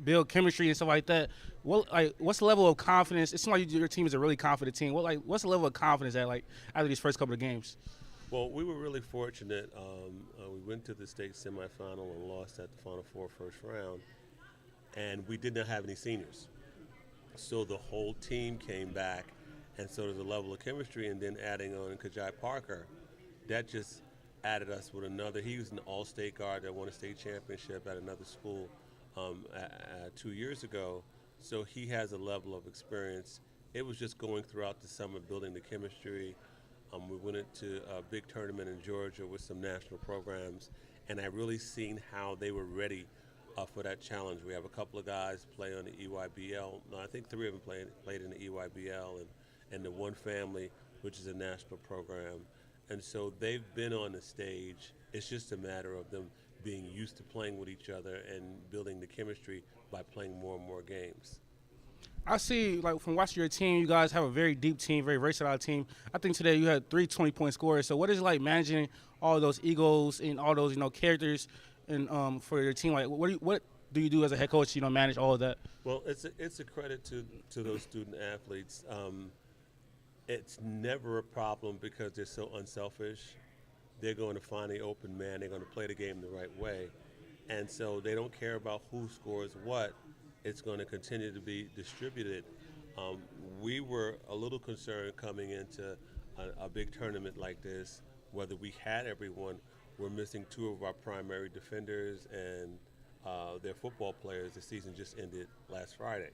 build chemistry and stuff like that. What's the level of confidence? It seems like your team is a really confident team. What's the level of confidence at after these first couple of games? Well, we were really fortunate. We went to the state semifinal and lost at the Final Four first round, and we did not have any seniors. So the whole team came back, and so there's a level of chemistry, and then adding on Kajai Parker, that just added us with another. He was an all-state guard that won a state championship at another school 2 years ago. So he has a level of experience. It was just going throughout the summer, building the chemistry. We went into a big tournament in Georgia with some national programs, and I really seen how they were ready for that challenge. We have a couple of guys play on the EYBL. No, I think 3 of them played in the EYBL, and the One Family, which is a national program. And so they've been on the stage. It's just a matter of them being used to playing with each other and building the chemistry by playing more and more games. I see, from watching your team, you guys have a very deep team, very versatile team. I think today you had 3 20-point scorers. So what is it like managing all those egos and all those, characters and for your team? What do you do as a head coach, manage all of that? Well, it's a credit to those student athletes. It's never a problem because they're so unselfish. They're going to find the open man. They're going to play the game the right way. And so they don't care about who scores what. It's going to continue to be distributed. We were a little concerned coming into a big tournament like this, whether we had everyone. We're missing 2 of our primary defenders and their football players. The season just ended last Friday.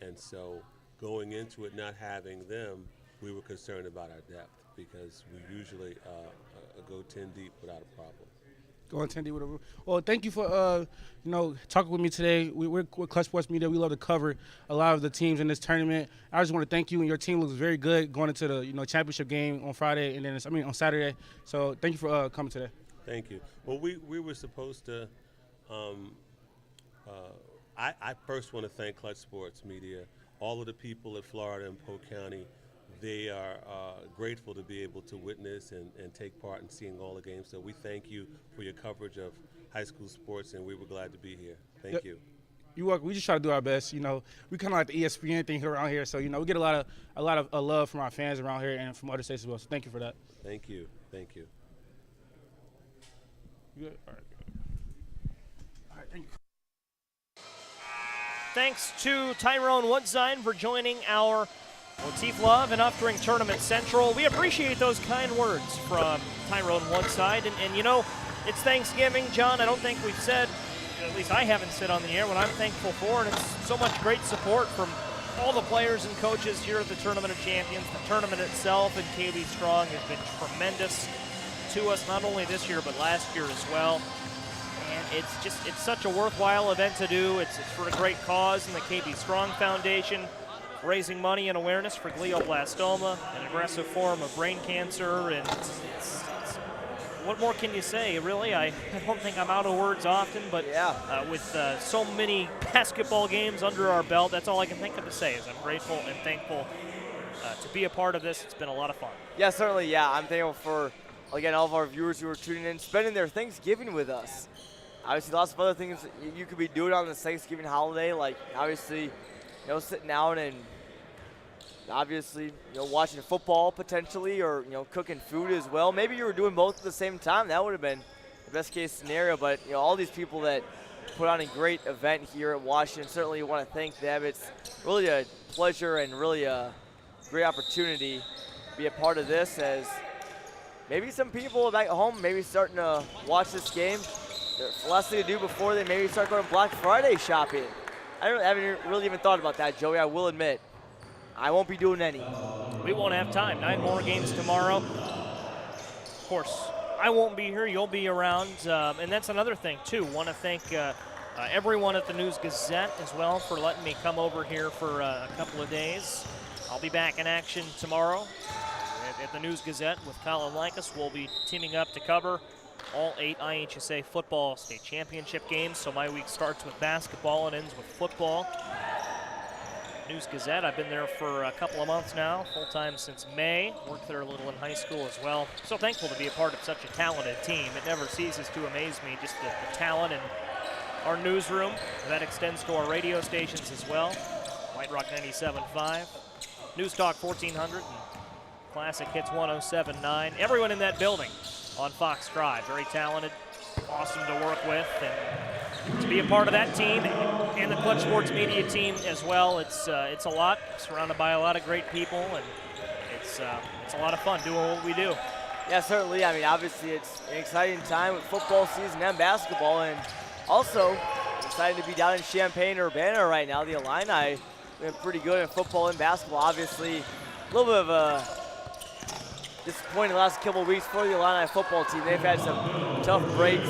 And so going into it not having them, we were concerned about our depth because we usually go 10 deep without a problem. Going 10 deep, whatever. Well, thank you for talking with me today. We're Clutch Sports Media. We love to cover a lot of the teams in this tournament. I just want to thank you, and your team looks very good going into the championship game on Friday and then on Saturday. So thank you for coming today. Thank you. Well, we were supposed to. I first want to thank Clutch Sports Media, all of the people at Florida and Polk County. They are grateful to be able to witness and take part in seeing all the games. So we thank you for your coverage of high school sports, and we were glad to be here. Thank you. You work. We just try to do our best. We kind of like the ESPN thing around here. So we get a lot of love from our fans around here and from other states as well. So thank you for that. Thank you. Thank you. You good? All right. All right. Thank you. Thanks to Tyrone Woodside for joining our Latif Love and Uftring Tournament Central. We appreciate those kind words from Tyrone Woodside. And it's Thanksgiving, John. I don't think we've said, at least I haven't said on the air, what I'm thankful for. And it's so much great support from all the players and coaches here at the Tournament of Champions. The tournament itself and KB Strong has been tremendous to us, not only this year, but last year as well. And it's such a worthwhile event to do. It's for a great cause in the KB Strong Foundation, raising money and awareness for glioblastoma, an aggressive form of brain cancer. And what more can you say, really? I don't think I'm out of words often, but with so many basketball games under our belt, that's all I can think of to say is I'm grateful and thankful to be a part of this. It's been a lot of fun. Yeah, certainly, yeah. I'm thankful for, again, all of our viewers who are tuning in, spending their Thanksgiving with us. Obviously, lots of other things you could be doing on this Thanksgiving holiday, like obviously, sitting down and obviously, watching football potentially, or cooking food as well. Maybe you were doing both at the same time. That would have been the best case scenario. But all these people that put on a great event here at Washington, certainly want to thank them. It's really a pleasure and really a great opportunity to be a part of this, as maybe some people back at home maybe starting to watch this game. There's less thing to do before they maybe start going Black Friday shopping. I haven't really even thought about that, Joey. I will admit, I won't be doing any. We won't have time. 9 more games tomorrow. Of course, I won't be here. You'll be around. And that's another thing, too. Want to thank everyone at the News-Gazette as well for letting me come over here for a couple of days. I'll be back in action tomorrow at the News-Gazette with Colin Likas. We'll be teaming up to cover all 8 IHSA football state championship games. So my week starts with basketball and ends with football. News-Gazette. I've been there for a couple of months now, full-time since May. Worked there a little in high school as well. So thankful to be a part of such a talented team. It never ceases to amaze me, just the talent in our newsroom. That extends to our radio stations as well. White Rock 97.5, News Talk 1400, and Classic Hits 107.9. Everyone in that building on Fox Drive, very talented, awesome to work with, and to be a part of that team and the Clutch Sports Media team as well. It's a lot, surrounded by a lot of great people, and it's a lot of fun doing what we do. Yeah, certainly. I mean, obviously it's an exciting time with football season and basketball, and also excited to be down in Champaign-Urbana right now. The Illini been pretty good in football and basketball. Obviously, a little bit of a disappointing the last couple of weeks for the Illini football team. They've had some tough breaks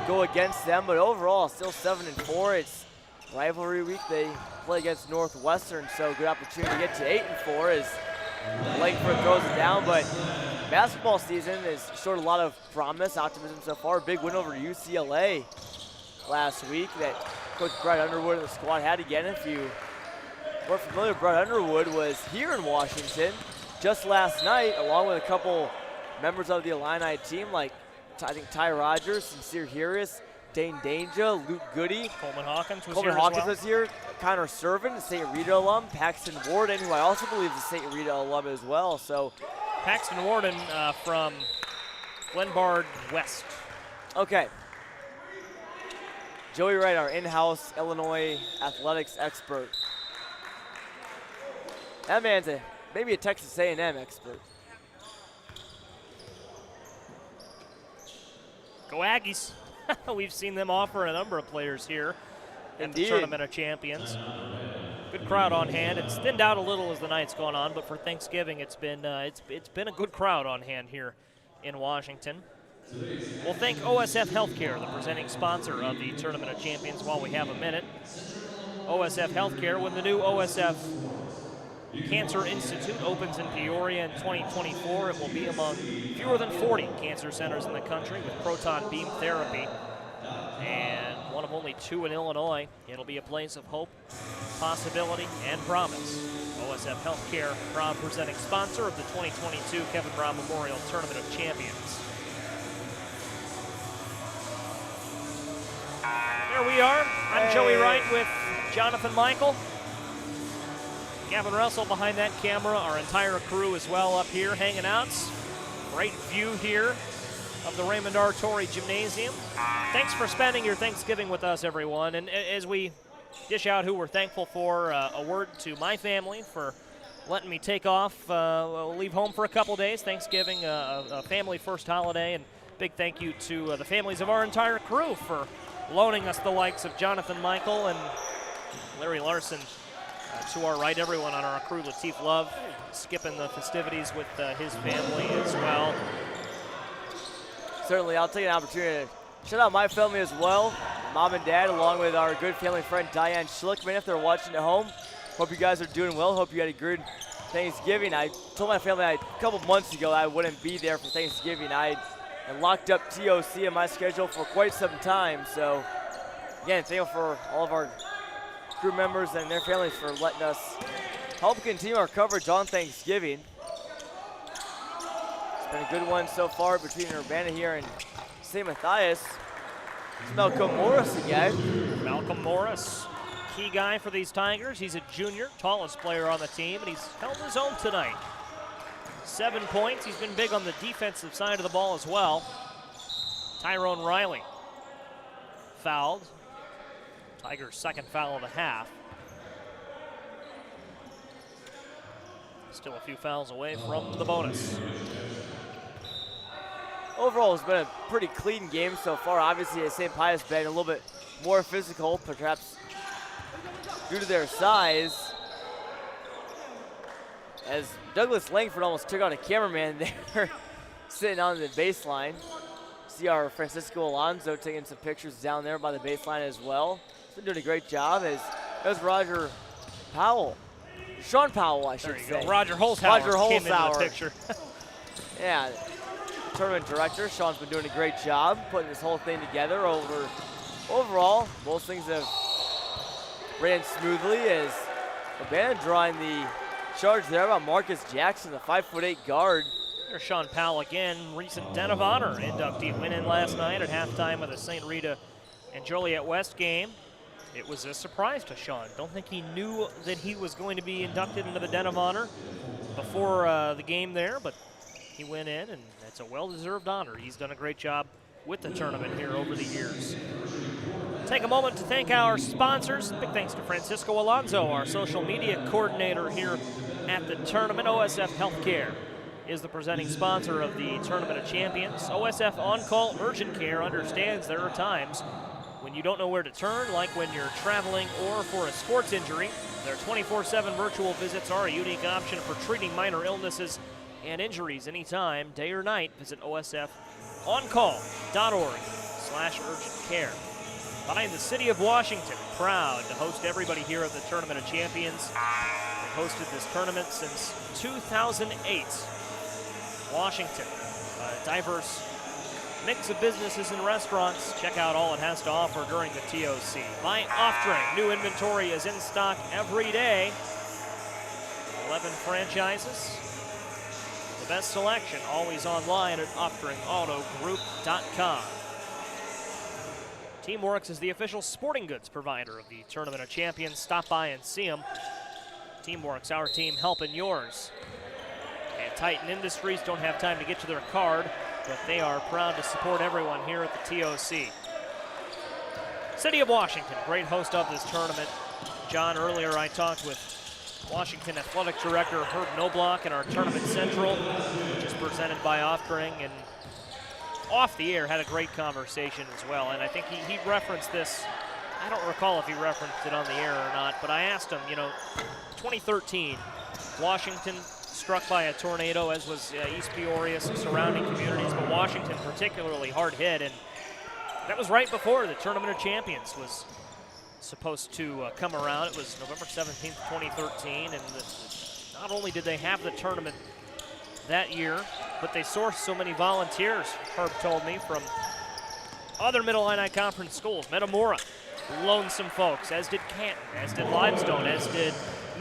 go against them, but overall still 7-4. It's rivalry week. They play against Northwestern, so good opportunity to get to 8-4 as Langford throws it down. But basketball season has showed a lot of promise, optimism so far. Big win over UCLA last week that Coach Brett Underwood and the squad had again. If you weren't familiar, Brett Underwood was here in Washington just last night, along with a couple members of the Illini team, like I think Ty Rogers, Sincere Harris, Dane Danger, Luke Goody. Coleman Hawkins was Coleman here Hawkins as well. was here. Connor Servin, the St. Rita alum. Paxton Warden, who I also believe is a St. Rita alum as well. So Paxton Warden from Glenbard West. Okay. Joey Wright, our in-house Illinois athletics expert. That man's maybe a Texas A&M expert. Go Aggies. We've seen them offer a number of players here at the Tournament of Champions. Good crowd on hand. It's thinned out a little as the night's gone on, but for Thanksgiving, it's been a good crowd on hand here in Washington. We'll thank OSF Healthcare, the presenting sponsor of the Tournament of Champions, while we have a minute. OSF Healthcare, when the new OSF Cancer Institute opens in Peoria in 2024, it will be among fewer than 40 cancer centers in the country with proton beam therapy, and one of only 2 in Illinois. It'll be a place of hope, possibility, and promise. OSF Healthcare, proud presenting sponsor of the 2022 Kevin Brown Memorial Tournament of Champions. There we are. I'm Joey Wright with Jonathan Michael. Gavin Russell behind that camera, our entire crew as well up here hanging out. Great view here of the Raymond R. Torrey Gymnasium. Thanks for spending your Thanksgiving with us, everyone. And as we dish out who we're thankful for, a word to my family for letting me take off, leave home for a couple days. Thanksgiving, a family first holiday, and big thank you to the families of our entire crew for loaning us the likes of Jonathan Michael and Larry Larson. To our right, everyone on our crew, Lateef Love, skipping the festivities with his family as well. Certainly, I'll take an opportunity to shout out my family as well, Mom and Dad, along with our good family friend Diane Schlickman, if they're watching at home. Hope you guys are doing well. Hope you had a good Thanksgiving. I told my family a couple months ago I wouldn't be there for Thanksgiving. I had locked up TOC in my schedule for quite some time. So, again, thankful for all of our crew members and their families for letting us help continue our coverage on Thanksgiving. It's been a good one so far between Urbana here and St. Matthias. It's Malcolm Morris again. Malcolm Morris, key guy for these Tigers. He's a junior, tallest player on the team, and he's held his own tonight. 7 points. He's been big on the defensive side of the ball as well. Tyrone Riley fouled. Tigers' second foul of the half. Still a few fouls away from the bonus. Overall, it's been a pretty clean game so far. Obviously, St. Pius been a little bit more physical, perhaps due to their size. As Douglas Langford almost took out a cameraman there, sitting on the baseline. See our Francisco Alonso taking some pictures down there by the baseline as well. He's been doing a great job, as does Roger Powell. Sean Powell, I should say. Go. Roger Holzhauer came into the Holzhauer. picture. Yeah, tournament director. Sean's been doing a great job putting this whole thing together. Overall, most things have ran smoothly as Urbana drawing the charge there about Marcus Jackson, the 5'8" guard. There's Sean Powell again, recent Den of Honor inductee, went in last night at halftime of the St. Rita and Joliet West game. It was a surprise to Sean. Don't think he knew that he was going to be inducted into the Den of Honor before the game there, but he went in, and it's a well-deserved honor. He's done a great job with the tournament here over the years. Take a moment to thank our sponsors. Big thanks to Francisco Alonso, our social media coordinator here at the tournament. OSF Healthcare is the presenting sponsor of the Tournament of Champions. OSF On-Call Urgent Care understands there are times when you don't know where to turn, like when you're traveling or for a sports injury. Their 24/7 virtual visits are a unique option for treating minor illnesses and injuries anytime, day or night. Visit osfoncall.org/urgent-care. Behind the City of Washington, proud to host everybody here at the Tournament of Champions. They've hosted this tournament since 2008. Washington, a diverse mix of businesses and restaurants. Check out all it has to offer during the TOC. By Off-Drink, new inventory is in stock every day. 11 franchises. The best selection, always online at offdrinkautogroup.com. Teamworks is the official sporting goods provider of the Tournament of Champions. Stop by and see them. Teamworks, our team helping yours. And Titan Industries don't have time to get to their card, but they are proud to support everyone here at the TOC. City of Washington, great host of this tournament. John, earlier I talked with Washington Athletic Director Herb Knobloch in our Tournament Central, which is presented by Off-Drink, and off the air had a great conversation as well. And I think he referenced this. I don't recall if he referenced it on the air or not, but I asked him, 2013, Washington struck by a tornado, as was East Peoria, some surrounding communities, but Washington particularly hard hit, and that was right before the Tournament of Champions was supposed to come around. It was November 17th, 2013, and not only did they have the tournament that year, but they sourced so many volunteers, Herb told me, from other Middle Illini Conference schools. Metamora, lonesome folks, as did Canton, as did Limestone, as did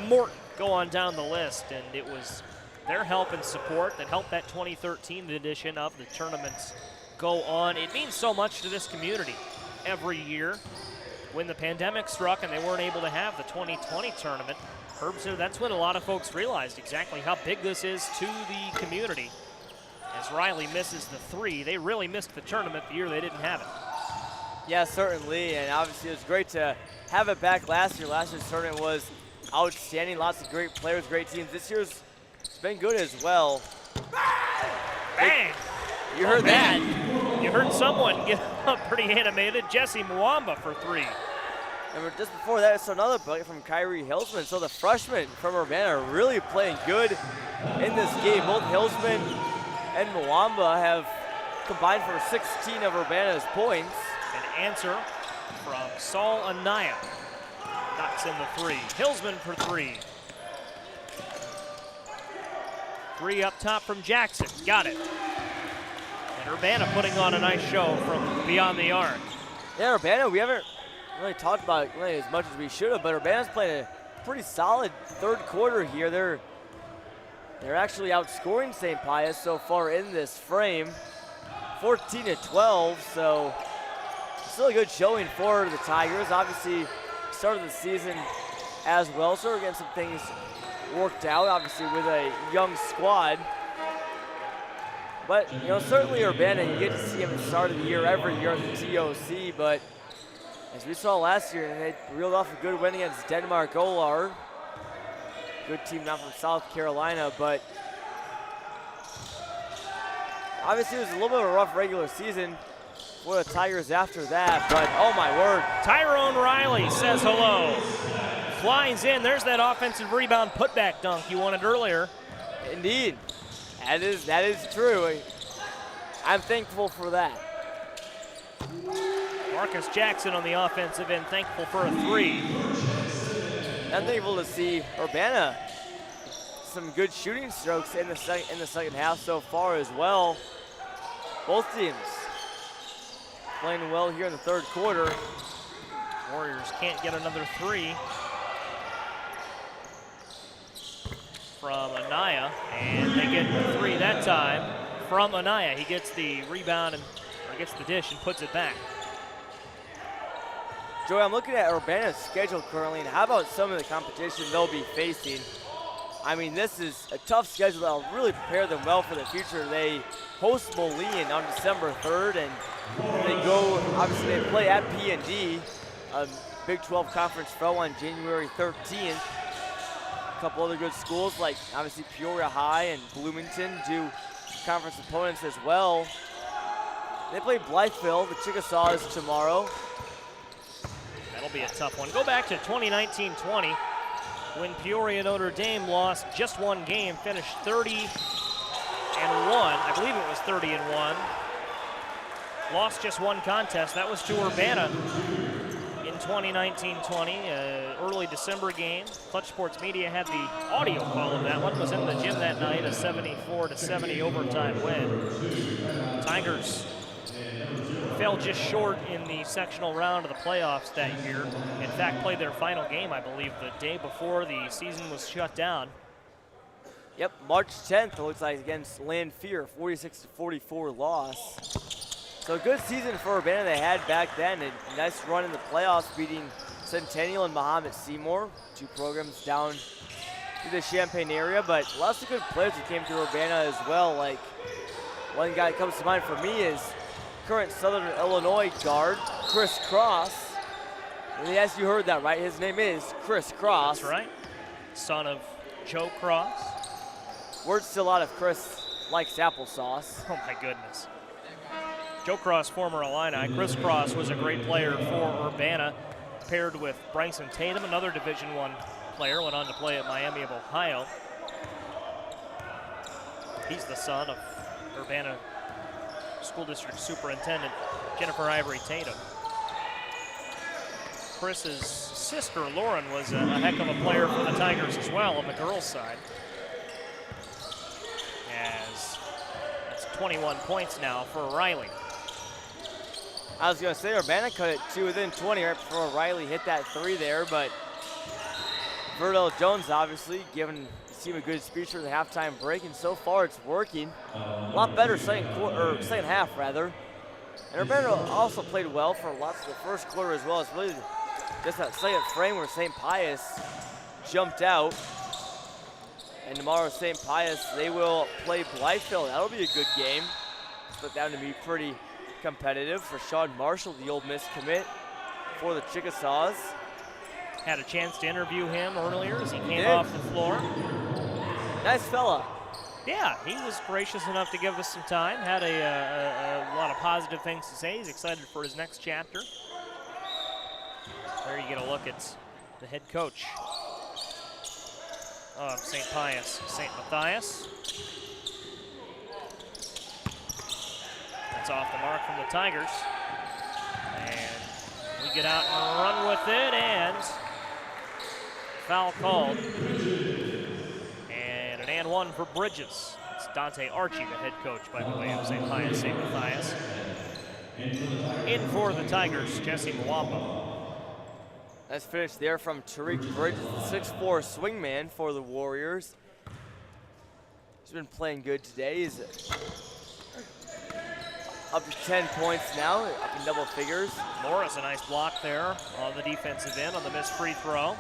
Morton. Go on down the list, and it was their help and support that helped that 2013 edition of the tournaments go on. It means so much to this community every year. When the pandemic struck and they weren't able to have the 2020 tournament, Herb said that's when a lot of folks realized exactly how big this is to the community. As Riley misses the three, they really missed the tournament the year they didn't have it. Yeah, certainly, and obviously it was great to have it back last year. Last year's tournament was outstanding, lots of great players, great teams. This year's it's been good as well. Bang! You heard that. You heard someone get up pretty animated. Jesse Mwamba for three. And just before that, it's another bucket from Kyrie Hilsman. So the freshmen from Urbana are really playing good in this game. Both Hilsman and Mwamba have combined for 16 of Urbana's points. An answer from Saul Anaya. Knocks in the three. Hilsman for three. Three up top from Jackson. Got it. And Urbana putting on a nice show from beyond the arc. Yeah, Urbana, we haven't really talked about it really as much as we should have, but Urbana's playing a pretty solid third quarter here. They're actually outscoring St. Pius so far in this frame, 14-12, so still a good showing for the Tigers. Obviously, started the season as well, so we're getting some things worked out, obviously with a young squad. But, certainly Urbana, you get to see them at the start of the year every year at the TOC, but as we saw last year, they reeled off a good win against Denmark Olar. Good team now from South Carolina, but obviously it was a little bit of a rough regular season for the Tigers after that, but oh my word. Tyrone Riley says hello. Flies in, there's that offensive rebound putback dunk you wanted earlier. Indeed, that is true. I'm thankful for that. Marcus Jackson on the offensive end, thankful for a three. I'm thankful to see Urbana some good shooting strokes in the second half so far as well. Both teams playing well here in the third quarter. Warriors can't get another three. from Anaya, and they get the 3 that time from Anaya. He gets the rebound or gets the dish and puts it back. Joey, I'm looking at Urbana's schedule currently, and how about some of the competition they'll be facing? I mean, this is a tough schedule that'll really prepare them well for the future. They host Moline on December 3rd, and they go, obviously they play at P&D, a Big 12 conference foe on January 13th. A couple other good schools like obviously Peoria High and Bloomington do conference opponents as well. They play Blytheville, the Chickasaws tomorrow. That'll be a tough one. Go back to 2019-20 when Peoria Notre Dame lost just one game, finished 30-1. I believe it was 30-1. Lost just one contest. That was to Urbana in 2019-20, early December game. Clutch Sports Media had the audio call of that one. Was in the gym that night, a 74-70 overtime win. Tigers fell just short in the sectional round of the playoffs that year. In fact, played their final game, I believe, the day before the season was shut down. Yep, March 10th, it looks like, against Lanphier, 46-44 loss. So a good season for Urbana they had back then. A nice run in the playoffs, beating Centennial and Mahomet Seymour, 2 programs down to the Champaign area, but lots of good players that came to Urbana as well. Like, one guy that comes to mind for me is current Southern Illinois guard, Chris Cross. And yes, you heard that right. His name is Chris Cross. That's right. Son of Joe Cross. Word still out if Chris likes applesauce. Oh my goodness. Joe Cross, former Illini. Chris Cross was a great player for Urbana, paired with Bryson Tatum, another Division I player, went on to play at Miami of Ohio. He's the son of Urbana School District Superintendent Jennifer Ivory Tatum. Chris's sister, Lauren, was a heck of a player for the Tigers as well on the girls' side. As that's 21 points now for Riley. I was going to say Urbana cut it to within 20 right before Riley hit that 3 there, but Verdell Jones obviously giving the team a good speech for the halftime break, and so far it's working. A lot better second half rather. And Urbana also played well for lots of the first quarter as well. It's really just that second frame where St. Pius jumped out. And tomorrow St. Pius, they will play Blytheville. That'll be a good game. Split down to be pretty competitive for Sean Marshall, the Ole Miss commit for the Chickasaws. Had a chance to interview him earlier as he came off the floor. Nice fella. Yeah, he was gracious enough to give us some time. Had a lot of positive things to say. He's excited for his next chapter. There you get a look at the head coach of St. Pius, St. Matthias. That's off the mark from the Tigers. And we get out and run with it, and foul called. And an and one for Bridges. It's Dante Archie, the head coach, by the way, of St. Pius, St. Matthias. In for the Tigers, Jesse Mwamba. Nice finish there from Tariq Bridges, the 6'4" swingman for the Warriors. He's been playing good today. He's up to 10 points now, up in double figures. Morris, a nice block there on the defensive end on the missed free throw.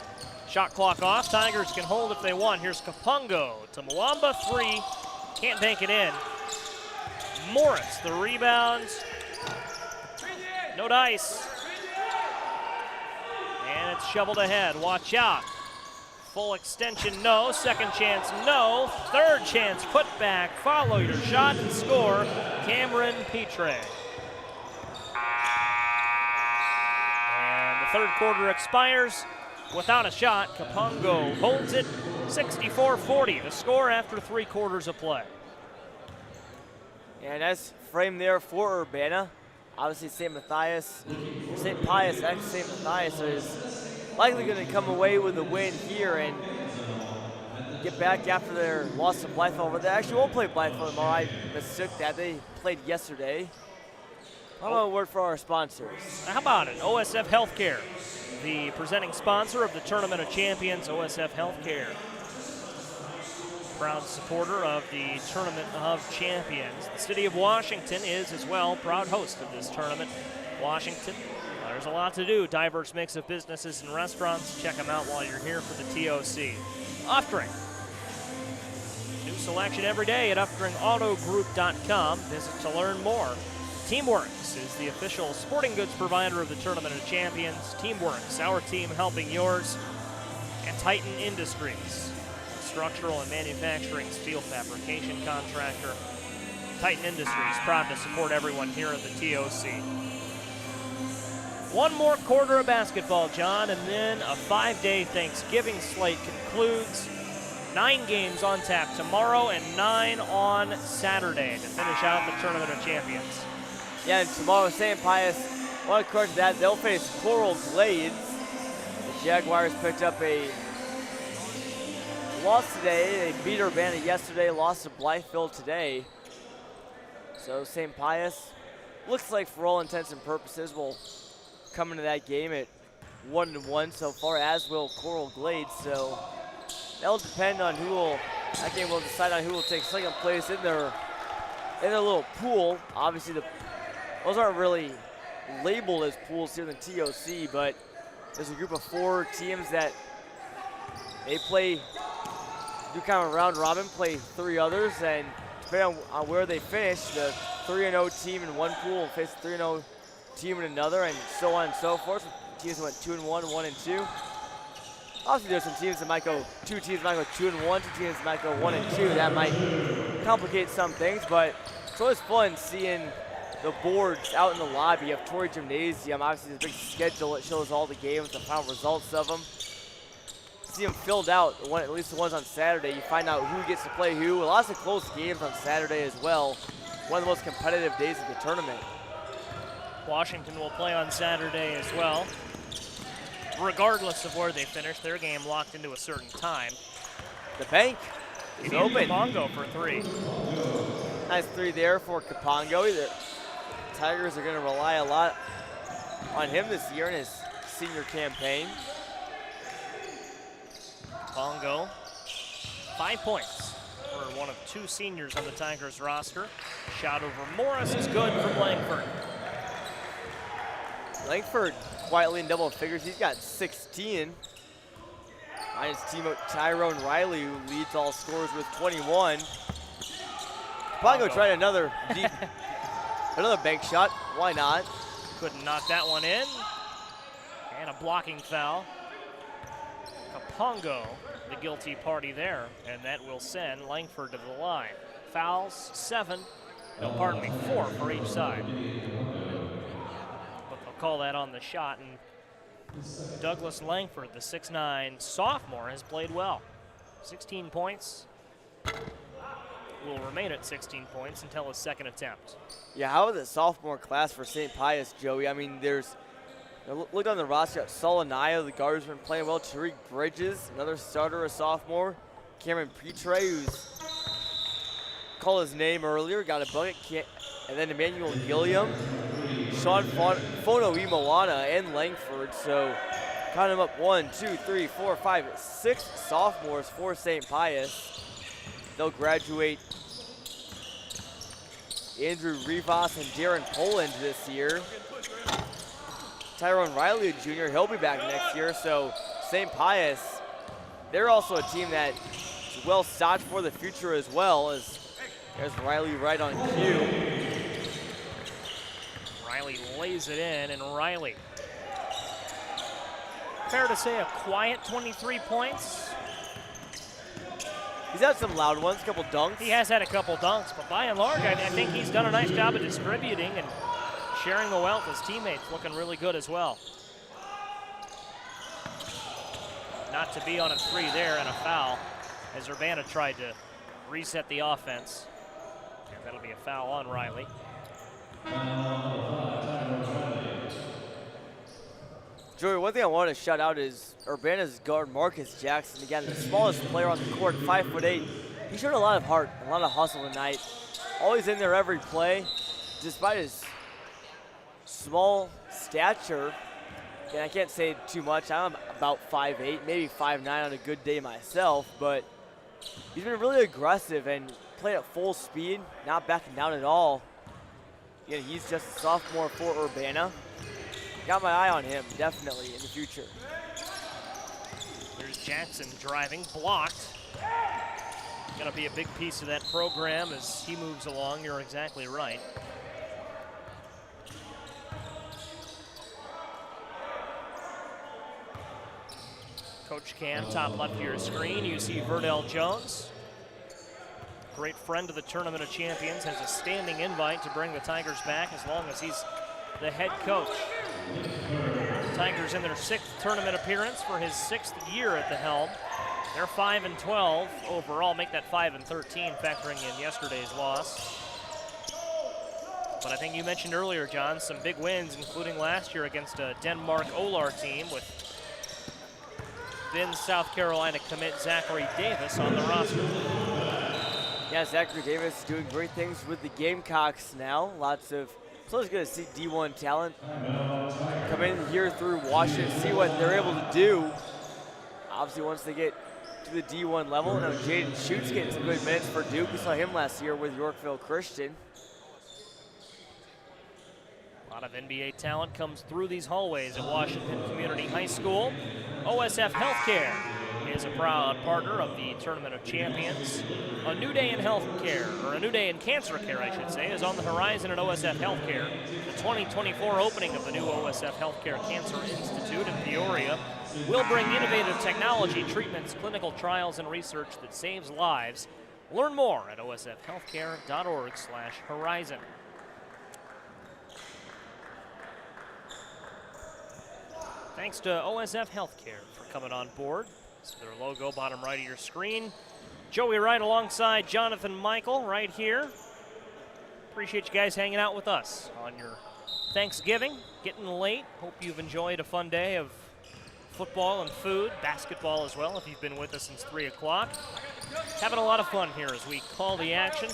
Shot clock off. Tigers can hold if they want. Here's Kapungo to Mwamba, 3. Can't bank it in. Morris, the rebound. No dice. And it's shoveled ahead. Watch out. Full extension, no. Second chance, no. Third chance, put back. Follow your shot and score. Cameron Petre. And the third quarter expires without a shot. Kapungo holds it, 64-40. The score after 3 quarters of play. And that's frame there for Urbana. Obviously, St. Pius, St. Matthias is likely going to come away with a win here and get back after their loss to Blytheville. But they actually won't play Blytheville tomorrow. I mistook that. They played yesterday. How about a word for our sponsors? How about it? OSF Healthcare, the presenting sponsor of the Tournament of Champions, OSF Healthcare. proud supporter of the Tournament of Champions. The city of Washington is as well proud host of this tournament. Washington, there's a lot to do. Diverse mix of businesses and restaurants. Check them out while you're here for the TOC. Uftring. New selection every day at UfteringAutoGroup.com. Visit to learn more. Teamworks is the official sporting goods provider of the Tournament of Champions. Teamworks, our team helping yours. And Titan Industries, structural and manufacturing steel fabrication contractor. Titan Industries, proud to support everyone here at the TOC. One more quarter of basketball, John, and then a 5-day Thanksgiving slate concludes. 9 games on tap tomorrow and 9 on Saturday to finish out the Tournament of Champions. Yeah, and tomorrow, St. Pius, want to correct that, they'll face Coral Glades. The Jaguars picked up a loss today. They beat Urbana yesterday, lost to Blythefield today. So St. Pius looks like, for all intents and purposes, will come into that game at 1-1 so far, as will Coral Glades. So that'll depend on that game will decide on who will take second place in their little pool. Obviously, those aren't really labeled as pools here in the TOC, but there's a group of 4 teams that they do kind of a round robin, play 3 others, and depending on where they finish, the 3-0 team in one pool will face the 3-0 team in another, and so on and so forth. Teams went 2-1, 1-2. Obviously, there's some teams that might go, 2 teams might go 2-1, 2 teams might go 1-2. That might complicate some things, but it's always fun seeing the boards out in the lobby of Torrey Gymnasium. Obviously, there's a big schedule that shows all the games, the final results of them. See them filled out, at least the ones on Saturday. You find out who gets to play who. Lots of close games on Saturday as well. One of the most competitive days of the tournament. Washington will play on Saturday as well. Regardless of where they finish, their game locked into a certain time. The bank is open. Capongo for 3. Nice 3 there for Capongo. The Tigers are going to rely a lot on him this year in his senior campaign. Capongo, 5 points for one of 2 seniors on the Tigers roster. Shot over Morris is good from Langford. Langford quietly in double figures. He's got 16. Minus teammate Tyrone Riley, who leads all scorers with 21. Capongo tried another bank shot. Why not? Couldn't knock that one in. And a blocking foul. Capongo, the guilty party there, and that will send Langford to the line. Fouls, 4 for each side. But they'll call that on the shot, and Douglas Langford, the 6'9" sophomore, has played well. 16 points. Will remain at 16 points until his second attempt. Yeah, how is the sophomore class for St. Pius, Joey? I mean, look on the roster at Solanayo, the guard's been playing well. Tariq Bridges, another starter, a sophomore. Cameron Petre, who's called his name earlier, got a bucket. And then Emmanuel Gilliam, Sean Fono Imawana, and Langford. So count them up 1, 2, 3, 4, 5, 6 sophomores for St. Pius. They'll graduate Andrew Rivas and Darren Poland this year. Tyrone Riley, a junior, he'll be back next year. So St. Pius, they're also a team that is well stocked for the future as well. As there's Riley right on cue. Riley lays it in, and Riley, fair to say, a quiet 23 points. He's had some loud ones, a couple dunks. He has had a couple dunks, but by and large, I think he's done a nice job of distributing and sharing the wealth. His teammates looking really good as well. Not to be on a 3 there, and a foul as Urbana tried to reset the offense. And that'll be a foul on Riley. Joey, one thing I want to shout out is Urbana's guard Marcus Jackson. Again, the smallest player on the court, 5'8". He showed a lot of heart, a lot of hustle tonight. Always in there every play, despite his small stature. And I can't say too much. I'm about 5'8", maybe 5'9" on a good day myself, but he's been really aggressive and played at full speed, not backing down at all. Again, he's just a sophomore for Urbana. Got my eye on him, definitely, in the future. There's Jackson driving, blocked. Going to be a big piece of that program as he moves along. You're exactly right. Coach Cam, top left of your screen, you see Verdell Jones. Great friend of the Tournament of Champions, has a standing invite to bring the Tigers back as long as he's the head coach. Tigers in their 6th tournament appearance for his 6th year at the helm. They're 5-12 overall, make that 5-13, factoring in yesterday's loss. But I think you mentioned earlier, John, some big wins, including last year against a Denmark Olar team with then South Carolina commit Zachary Davis on the roster. Yeah, Zachary Davis is doing great things with the Gamecocks now. Lots of, it's always good to see D1 talent come in here through Washington, see what they're able to do. Obviously, once they get to the D1 level, now Jaden Schutz getting some good minutes for Duke. We saw him last year with Yorkville Christian. A lot of NBA talent comes through these hallways at Washington Community High School. OSF Healthcare is a proud partner of the Tournament of Champions. A new day in healthcare, or a new day in cancer care, I should say, is on the horizon at OSF Healthcare. The 2024 opening of the new OSF Healthcare Cancer Institute in Peoria will bring innovative technology, treatments, clinical trials, and research that saves lives. Learn more at osfhealthcare.org/horizon. Thanks to OSF Healthcare for coming on board. So their logo, bottom right of your screen. Joey Wright alongside Jonathan Michael right here. Appreciate you guys hanging out with us on your Thanksgiving. Getting late. Hope you've enjoyed a fun day of football and food, basketball as well, if you've been with us since 3 o'clock. Having a lot of fun here as we call the action.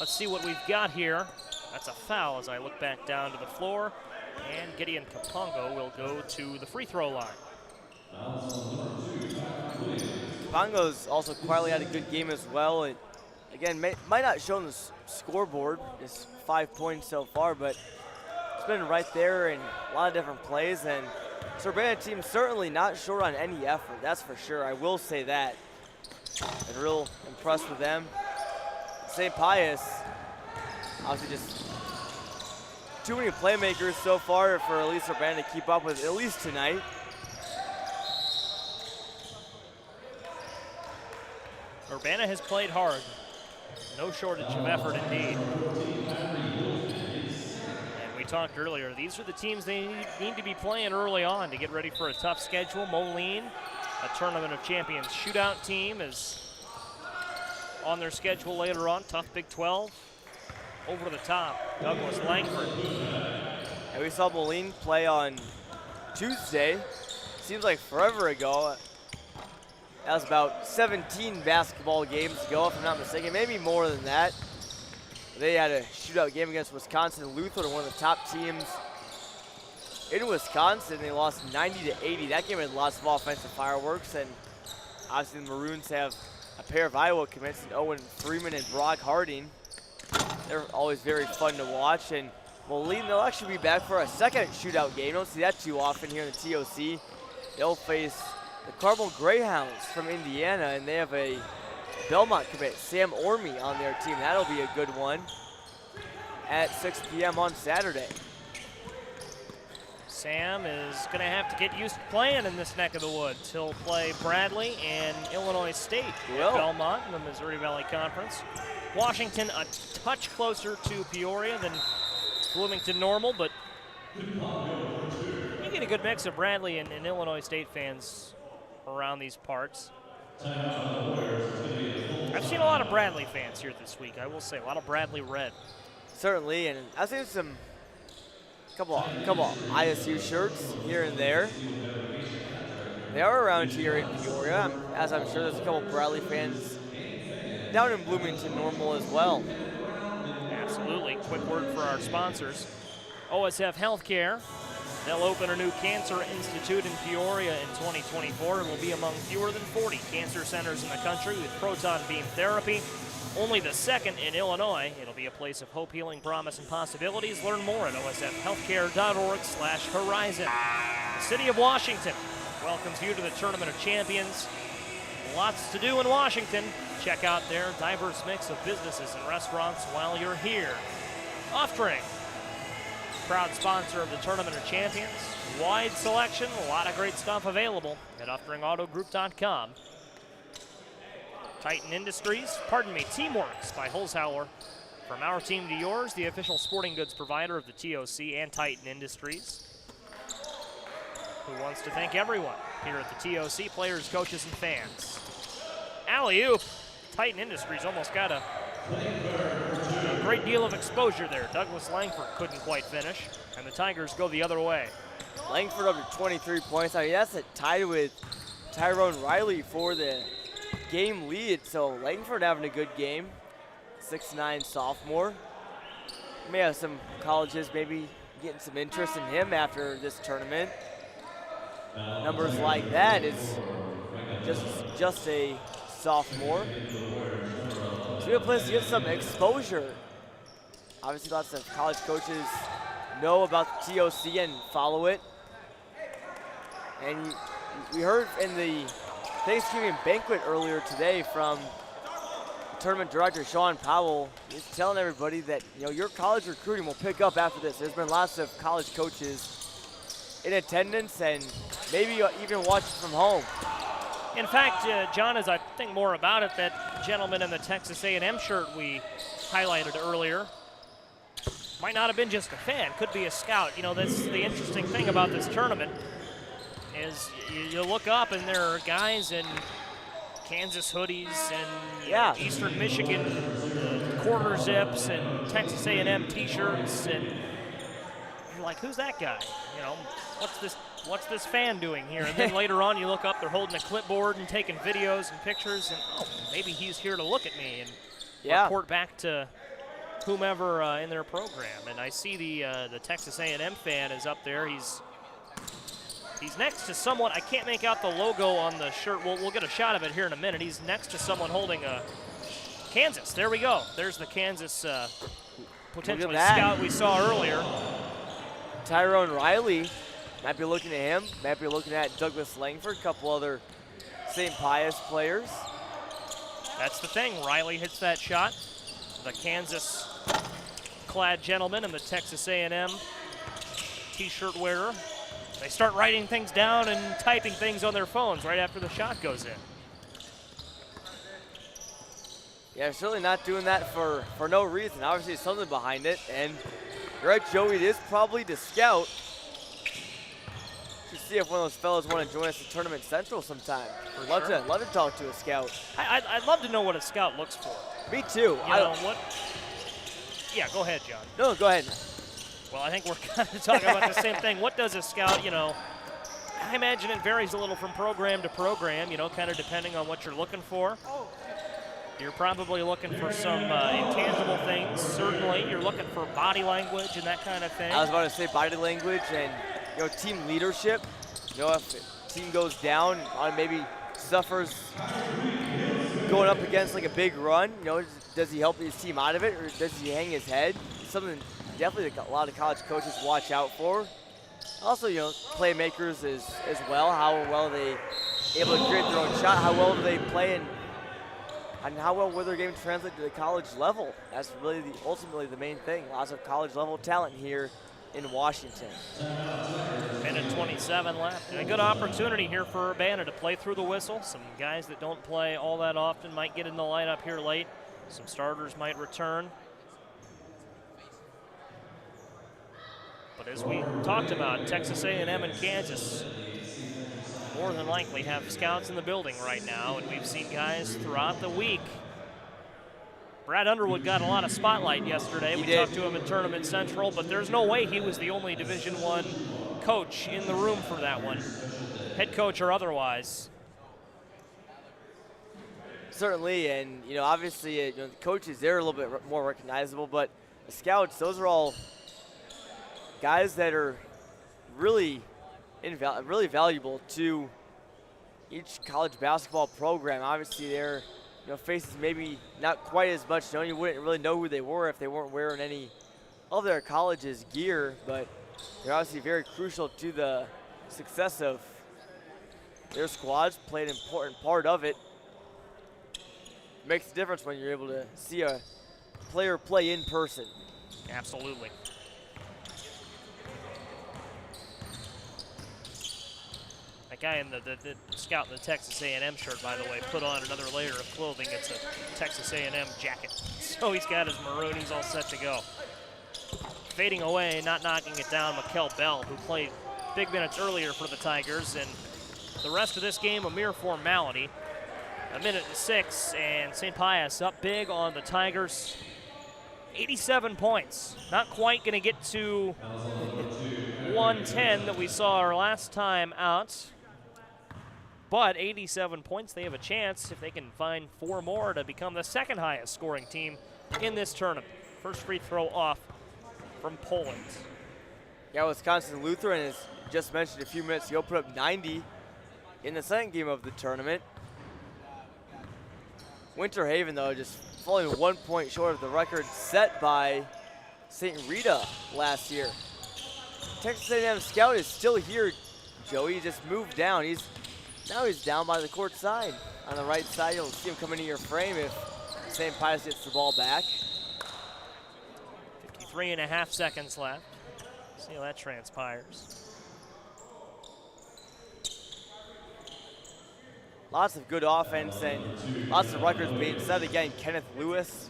Let's see what we've got here. That's a foul as I look back down to the floor. And Gideon Kapongo will go to the free throw line. Kapongo's also quietly had a good game as well. It, again, might not show on the scoreboard, just 5 points so far, but it's been right there in a lot of different plays. And this Urbana team certainly not short on any effort, that's for sure. I will say that. Been real impressed with them. St. Pius, obviously just too many playmakers so far for at least Urbana to keep up with, at least tonight. Urbana has played hard. No shortage of effort indeed. And we talked earlier, these are the teams they need to be playing early on to get ready for a tough schedule. Moline, a Tournament of Champions shootout team, is on their schedule later on. Tough Big 12. Over the top, Douglas Langford. And we saw Moline play on Tuesday. Seems like forever ago. That was about 17 basketball games ago, if I'm not mistaken, maybe more than that. They had a shootout game against Wisconsin Lutheran, one of the top teams in Wisconsin. They lost 90-80. That game had lots of offensive fireworks, and obviously the Maroons have a pair of Iowa commits in Owen Freeman and Brock Harding. They're always very fun to watch, and Moline, they'll actually be back for a second shootout game. Don't see that too often here in the TOC. They'll face the Carmel Greyhounds from Indiana, and they have a Belmont commit, Sam Orme, on their team. That'll be a good one at 6 p.m. on Saturday. Sam is going to have to get used to playing in this neck of the woods. He'll play Bradley and Illinois State at Belmont in the Missouri Valley Conference. Washington a touch closer to Peoria than Bloomington Normal, but you get a good mix of Bradley and Illinois State fans around these parts. I've seen a lot of Bradley fans here this week, I will say. A lot of Bradley red. Certainly, and I've seen some couple ISU shirts here and there. They are around here in Peoria, as I'm sure there's a couple Bradley fans down in Bloomington Normal as well. Absolutely. Quick word for our sponsors. OSF Healthcare They'll open a new cancer institute in Peoria in 2024 and will be among fewer than 40 cancer centers in the country with proton beam therapy. Only the second in Illinois. It'll be a place of hope, healing, promise, and possibilities. Learn more at osfhealthcare.org/horizon. The City of Washington welcomes you to the Tournament of Champions. Lots to do in Washington. Check out their diverse mix of businesses and restaurants while you're here. Off Drink, proud sponsor of the Tournament of Champions. Wide selection, a lot of great stuff available at offdrinkautogroup.com. Titan Industries, Teamworks by Holzhauer. From our team to yours, the official sporting goods provider of the TOC and Titan Industries, who wants to thank everyone here at the TOC, players, coaches, and fans. Alley-oop. Titan Industries almost got a great deal of exposure there. Douglas Langford couldn't quite finish, and the Tigers go the other way. Langford up to 23 points. I mean, that's tied with Tyrone Riley for the game lead. So Langford having a good game. 6'9" sophomore. May have some colleges maybe getting some interest in him after this tournament. Numbers like that is just a sophomore. It's a good place to get some exposure. Obviously, lots of college coaches know about the TOC and follow it. And we heard in the Thanksgiving banquet earlier today from tournament director Sean Powell. He's telling everybody that your college recruiting will pick up after this. There's been lots of college coaches in attendance and maybe even watching from home. In fact, John, as I think more about it, that gentleman in the Texas A&M shirt we highlighted earlier might not have been just a fan, could be a scout. That's the interesting thing about this tournament is you look up and there are guys in Kansas hoodies and Eastern Michigan quarter zips and Texas A&M t-shirts, and you're like, who's that guy? What's this fan doing here? And then later on you look up, they're holding a clipboard and taking videos and pictures, and maybe he's here to look at me and report back to whomever in their program. And I see the Texas A&M fan is up there. He's next to someone. I can't make out the logo on the shirt. We'll get a shot of it here in a minute. He's next to someone holding a Kansas. There we go. There's the Kansas potentially scout we saw earlier. Tyrone Riley might be looking at him. Might be looking at Douglas Langford, a couple other St. Pius players. That's the thing. Riley hits that shot. The Kansas-clad gentleman and the Texas A&M t-shirt wearer. They start writing things down and typing things on their phones right after the shot goes in. Yeah, certainly not doing that for no reason. Obviously, there's something behind it. And you're right, Joey, it is probably the scout. Should see if one of those fellas want to join us at Tournament Central sometime. Love to talk to a scout. I'd love to know what a scout looks for. Me too. Yeah, go ahead, John. No, go ahead. Well, I think we're kind of talking about the same thing. What does a scout, I imagine it varies a little from program to program, kind of depending on what you're looking for. You're probably looking for some intangible things, certainly. You're looking for body language and that kind of thing. I was about to say body language and, team leadership. If a team goes down, maybe suffers going up against like a big run, does he help his team out of it or does he hang his head? Something definitely a lot of college coaches watch out for. Also, playmakers as well. How well are they able to create their own shot? How well do they play and how well will their game translate to the college level? That's really ultimately the main thing. Lots of college level talent here in Washington. Minute 27 left. And a good opportunity here for Urbana to play through the whistle. Some guys that don't play all that often might get in the lineup here late. Some starters might return. But as we talked about, Texas A&M and Kansas more than likely have scouts in the building right now, and we've seen guys throughout the week. Brad Underwood got a lot of spotlight yesterday. We talked to him at Tournament Central, but there's no way he was the only Division I coach in the room for that one, head coach or otherwise. Certainly, and obviously, the coaches, they're a little bit more recognizable, but the scouts, those are all guys that are really, really valuable to each college basketball program. Obviously, their faces maybe not quite as much known. You wouldn't really know who they were if they weren't wearing any of their college's gear, but they're obviously very crucial to the success of their squads, played an important part of it. Makes a difference when you're able to see a player play in person. Absolutely. That guy in the scout in the Texas A&M shirt, by the way, put on another layer of clothing. It's a Texas A&M jacket. So he's got his maroonies all set to go. Fading away, not knocking it down, Mikel Bell, who played big minutes earlier for the Tigers, and the rest of this game a mere formality. 1:06, and St. Pius up big on the Tigers. 87 points. Not quite going to get to 110 that we saw our last time out, but 87 points. They have a chance if they can find 4 more to become the second highest scoring team in this tournament. First free throw off from Poland. Yeah, Wisconsin Lutheran, as just mentioned a few minutes ago, put up 90 in the second game of the tournament. Winter Haven, though, just falling 1 point short of the record set by St. Rita last year. Texas A&M scout is still here, Joey. He just moved down. Now he's down by the court side. On the right side, you'll see him come into your frame if St. Pius gets the ball back. 53.5 seconds left. See how that transpires. Lots of good offense and lots of records being set. Again, Kenneth Lewis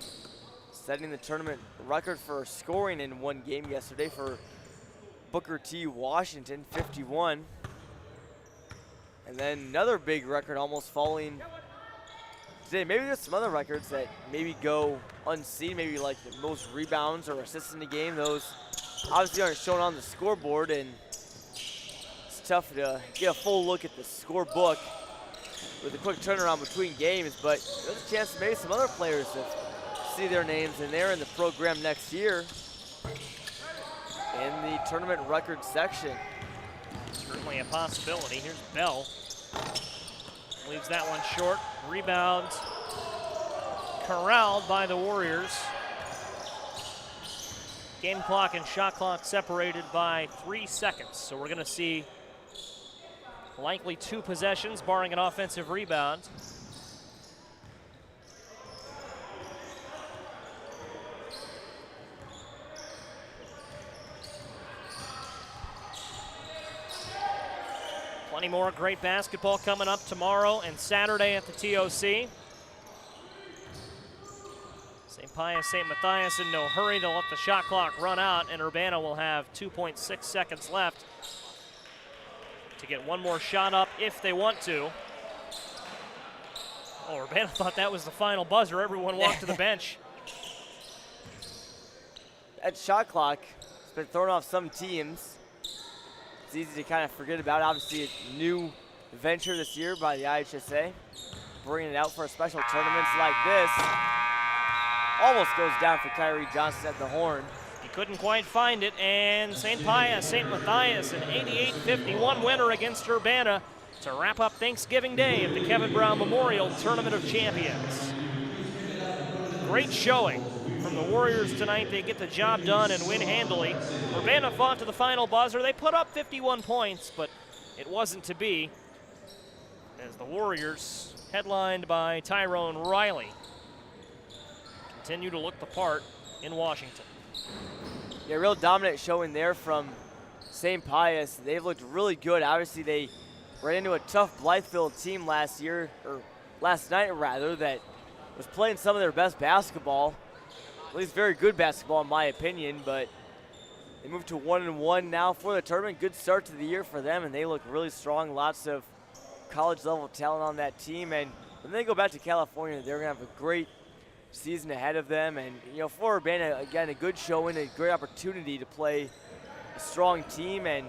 setting the tournament record for scoring in one game yesterday for Booker T. Washington, 51. And then another big record almost falling today. Maybe there's some other records that maybe go unseen, maybe like the most rebounds or assists in the game. Those obviously aren't shown on the scoreboard, and it's tough to get a full look at the scorebook with a quick turnaround between games, but there's a chance maybe some other players to see their names in there in the program next year in the tournament record section. Certainly a possibility. Here's Bell. Leaves that one short. Rebound corralled by the Warriors. Game clock and shot clock separated by 3 seconds. So we're going to see likely 2 possessions, barring an offensive rebound. Plenty more great basketball coming up tomorrow and Saturday at the TOC. St. Pius, St. Matthias in no hurry. They'll let the shot clock run out, and Urbana will have 2.6 seconds left to get one more shot up if they want to. Oh, Urbana thought that was the final buzzer. Everyone walked to the bench. That shot clock has been thrown off some teams. It's easy to kind of forget about. Obviously, a new venture this year by the IHSA, bringing it out for special tournaments like this. Almost goes down for Kyrie Johnson at the horn. He couldn't quite find it, and St. Pius, St. Matthias, an 88-51 winner against Urbana to wrap up Thanksgiving Day at the Kevin Brown Memorial Tournament of Champions. Great showing from the Warriors tonight. They get the job done and win handily. Urbana fought to the final buzzer. They put up 51 points, but it wasn't to be, as the Warriors, headlined by Tyrone Riley, continue to look the part in Washington. Yeah, real dominant showing there from St. Pius. They've looked really good. Obviously, they ran into a tough Blythefield team last night, that was playing some of their best basketball, at least very good basketball in my opinion, but they moved to 1-1 now for the tournament. Good start to the year for them, and they look really strong. Lots of college-level talent on that team, and when they go back to California, they're going to have a great season ahead of them. And, for Urbana, again, a good showing, a great opportunity to play a strong team, and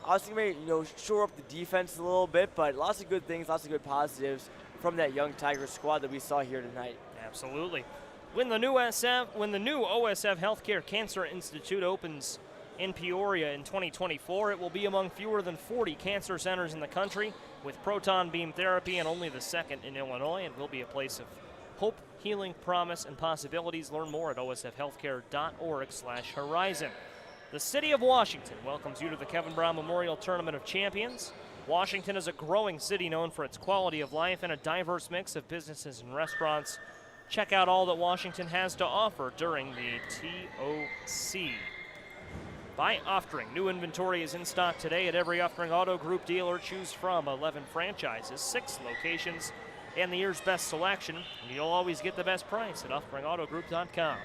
obviously maybe, shore up the defense a little bit, but lots of good things, lots of good positives from that young Tiger squad that we saw here tonight. Absolutely. When the new OSF Healthcare Cancer Institute opens in Peoria in 2024. It will be among fewer than 40 cancer centers in the country, with proton beam therapy and only the second in Illinois. It will be a place of hope, healing, promise, and possibilities. Learn more at osfhealthcare.org/horizon. The City of Washington welcomes you to the Kevin Brown Memorial Tournament of Champions. Washington is a growing city known for its quality of life and a diverse mix of businesses and restaurants. Check out all that Washington has to offer during the TOC. By Oftring. New inventory is in stock today at every Oftring Auto Group dealer. Choose from 11 franchises, 6 locations, and the year's best selection. You'll always get the best price at OfteringAutoGroup.com.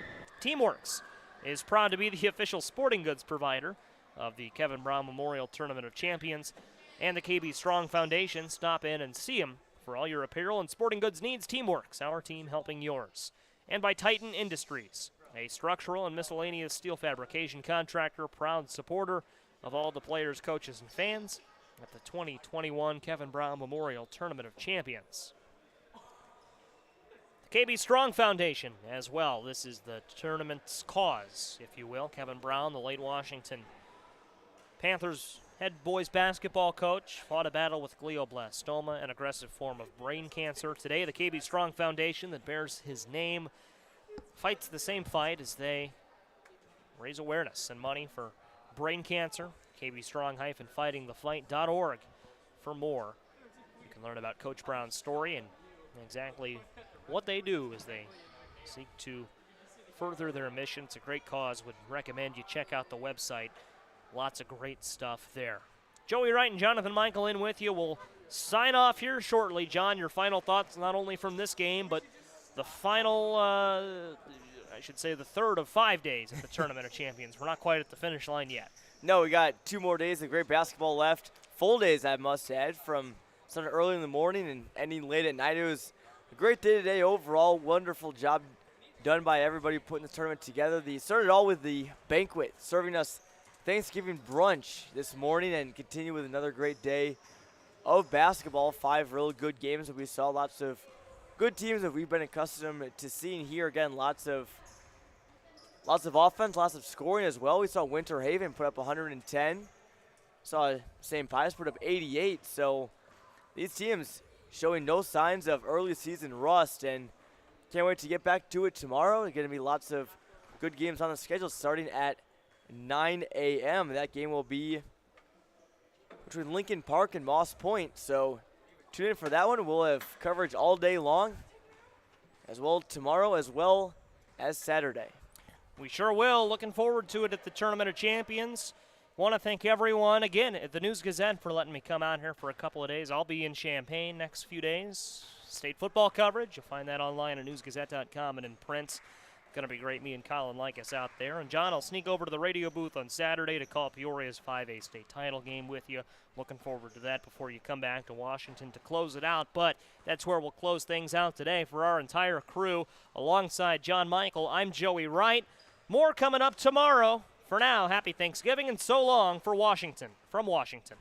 Teamworks is proud to be the official sporting goods provider of the Kevin Brown Memorial Tournament of Champions and the KB Strong Foundation. Stop in and see them for all your apparel and sporting goods needs. Teamworks, our team helping yours. And by Titan Industries, a structural and miscellaneous steel fabrication contractor, proud supporter of all the players, coaches, and fans at the 2021 Kevin Brown Memorial Tournament of Champions. The KB Strong Foundation as well. This is the tournament's cause, if you will. Kevin Brown, the late Washington Panthers head boys basketball coach, fought a battle with glioblastoma, an aggressive form of brain cancer. Today, the KB Strong Foundation that bears his name fights the same fight as they raise awareness and money for brain cancer. kbstrong-fightingthefight.org for more. You can learn about Coach Brown's story and exactly what they do as they seek to further their mission. It's a great cause. Would recommend you check out the website. Lots of great stuff there. Joey Wright and Jonathan Michael in with you. We'll sign off here shortly. John, your final thoughts not only from this game, but the final, I should say the third of 5 days at the Tournament of Champions. We're not quite at the finish line yet. No, we got 2 more days of great basketball left. Full days, I must add, from starting early in the morning and ending late at night. It was a great day today overall. Wonderful job done by everybody putting the tournament together. They started all with the banquet, serving us Thanksgiving brunch this morning, and continue with another great day of basketball. 5 real good games that we saw. Lots of good teams that we've been accustomed to seeing here. Again, lots of offense, lots of scoring as well. We saw Winter Haven put up 110. Saw St. Pius put up 88. So these teams showing no signs of early season rust, and can't wait to get back to it tomorrow. There's going to be lots of good games on the schedule starting at 9 a.m. That game will be between Lincoln Park and Moss Point. So tune in for that one. We'll have coverage all day long, as well tomorrow, as well as Saturday. We sure will. Looking forward to it at the Tournament of Champions. Want to thank everyone, again, at the News Gazette for letting me come out here for a couple of days. I'll be in Champaign next few days. State football coverage. You'll find that online at newsgazette.com and in print. Going to be great. Me and Colin like us out there. And John, I'll sneak over to the radio booth on Saturday to call Peoria's 5A state title game with you. Looking forward to that before you come back to Washington to close it out. But that's where we'll close things out today for our entire crew. Alongside John Michael, I'm Joey Wright. More coming up tomorrow. For now, happy Thanksgiving and so long for Washington. From Washington.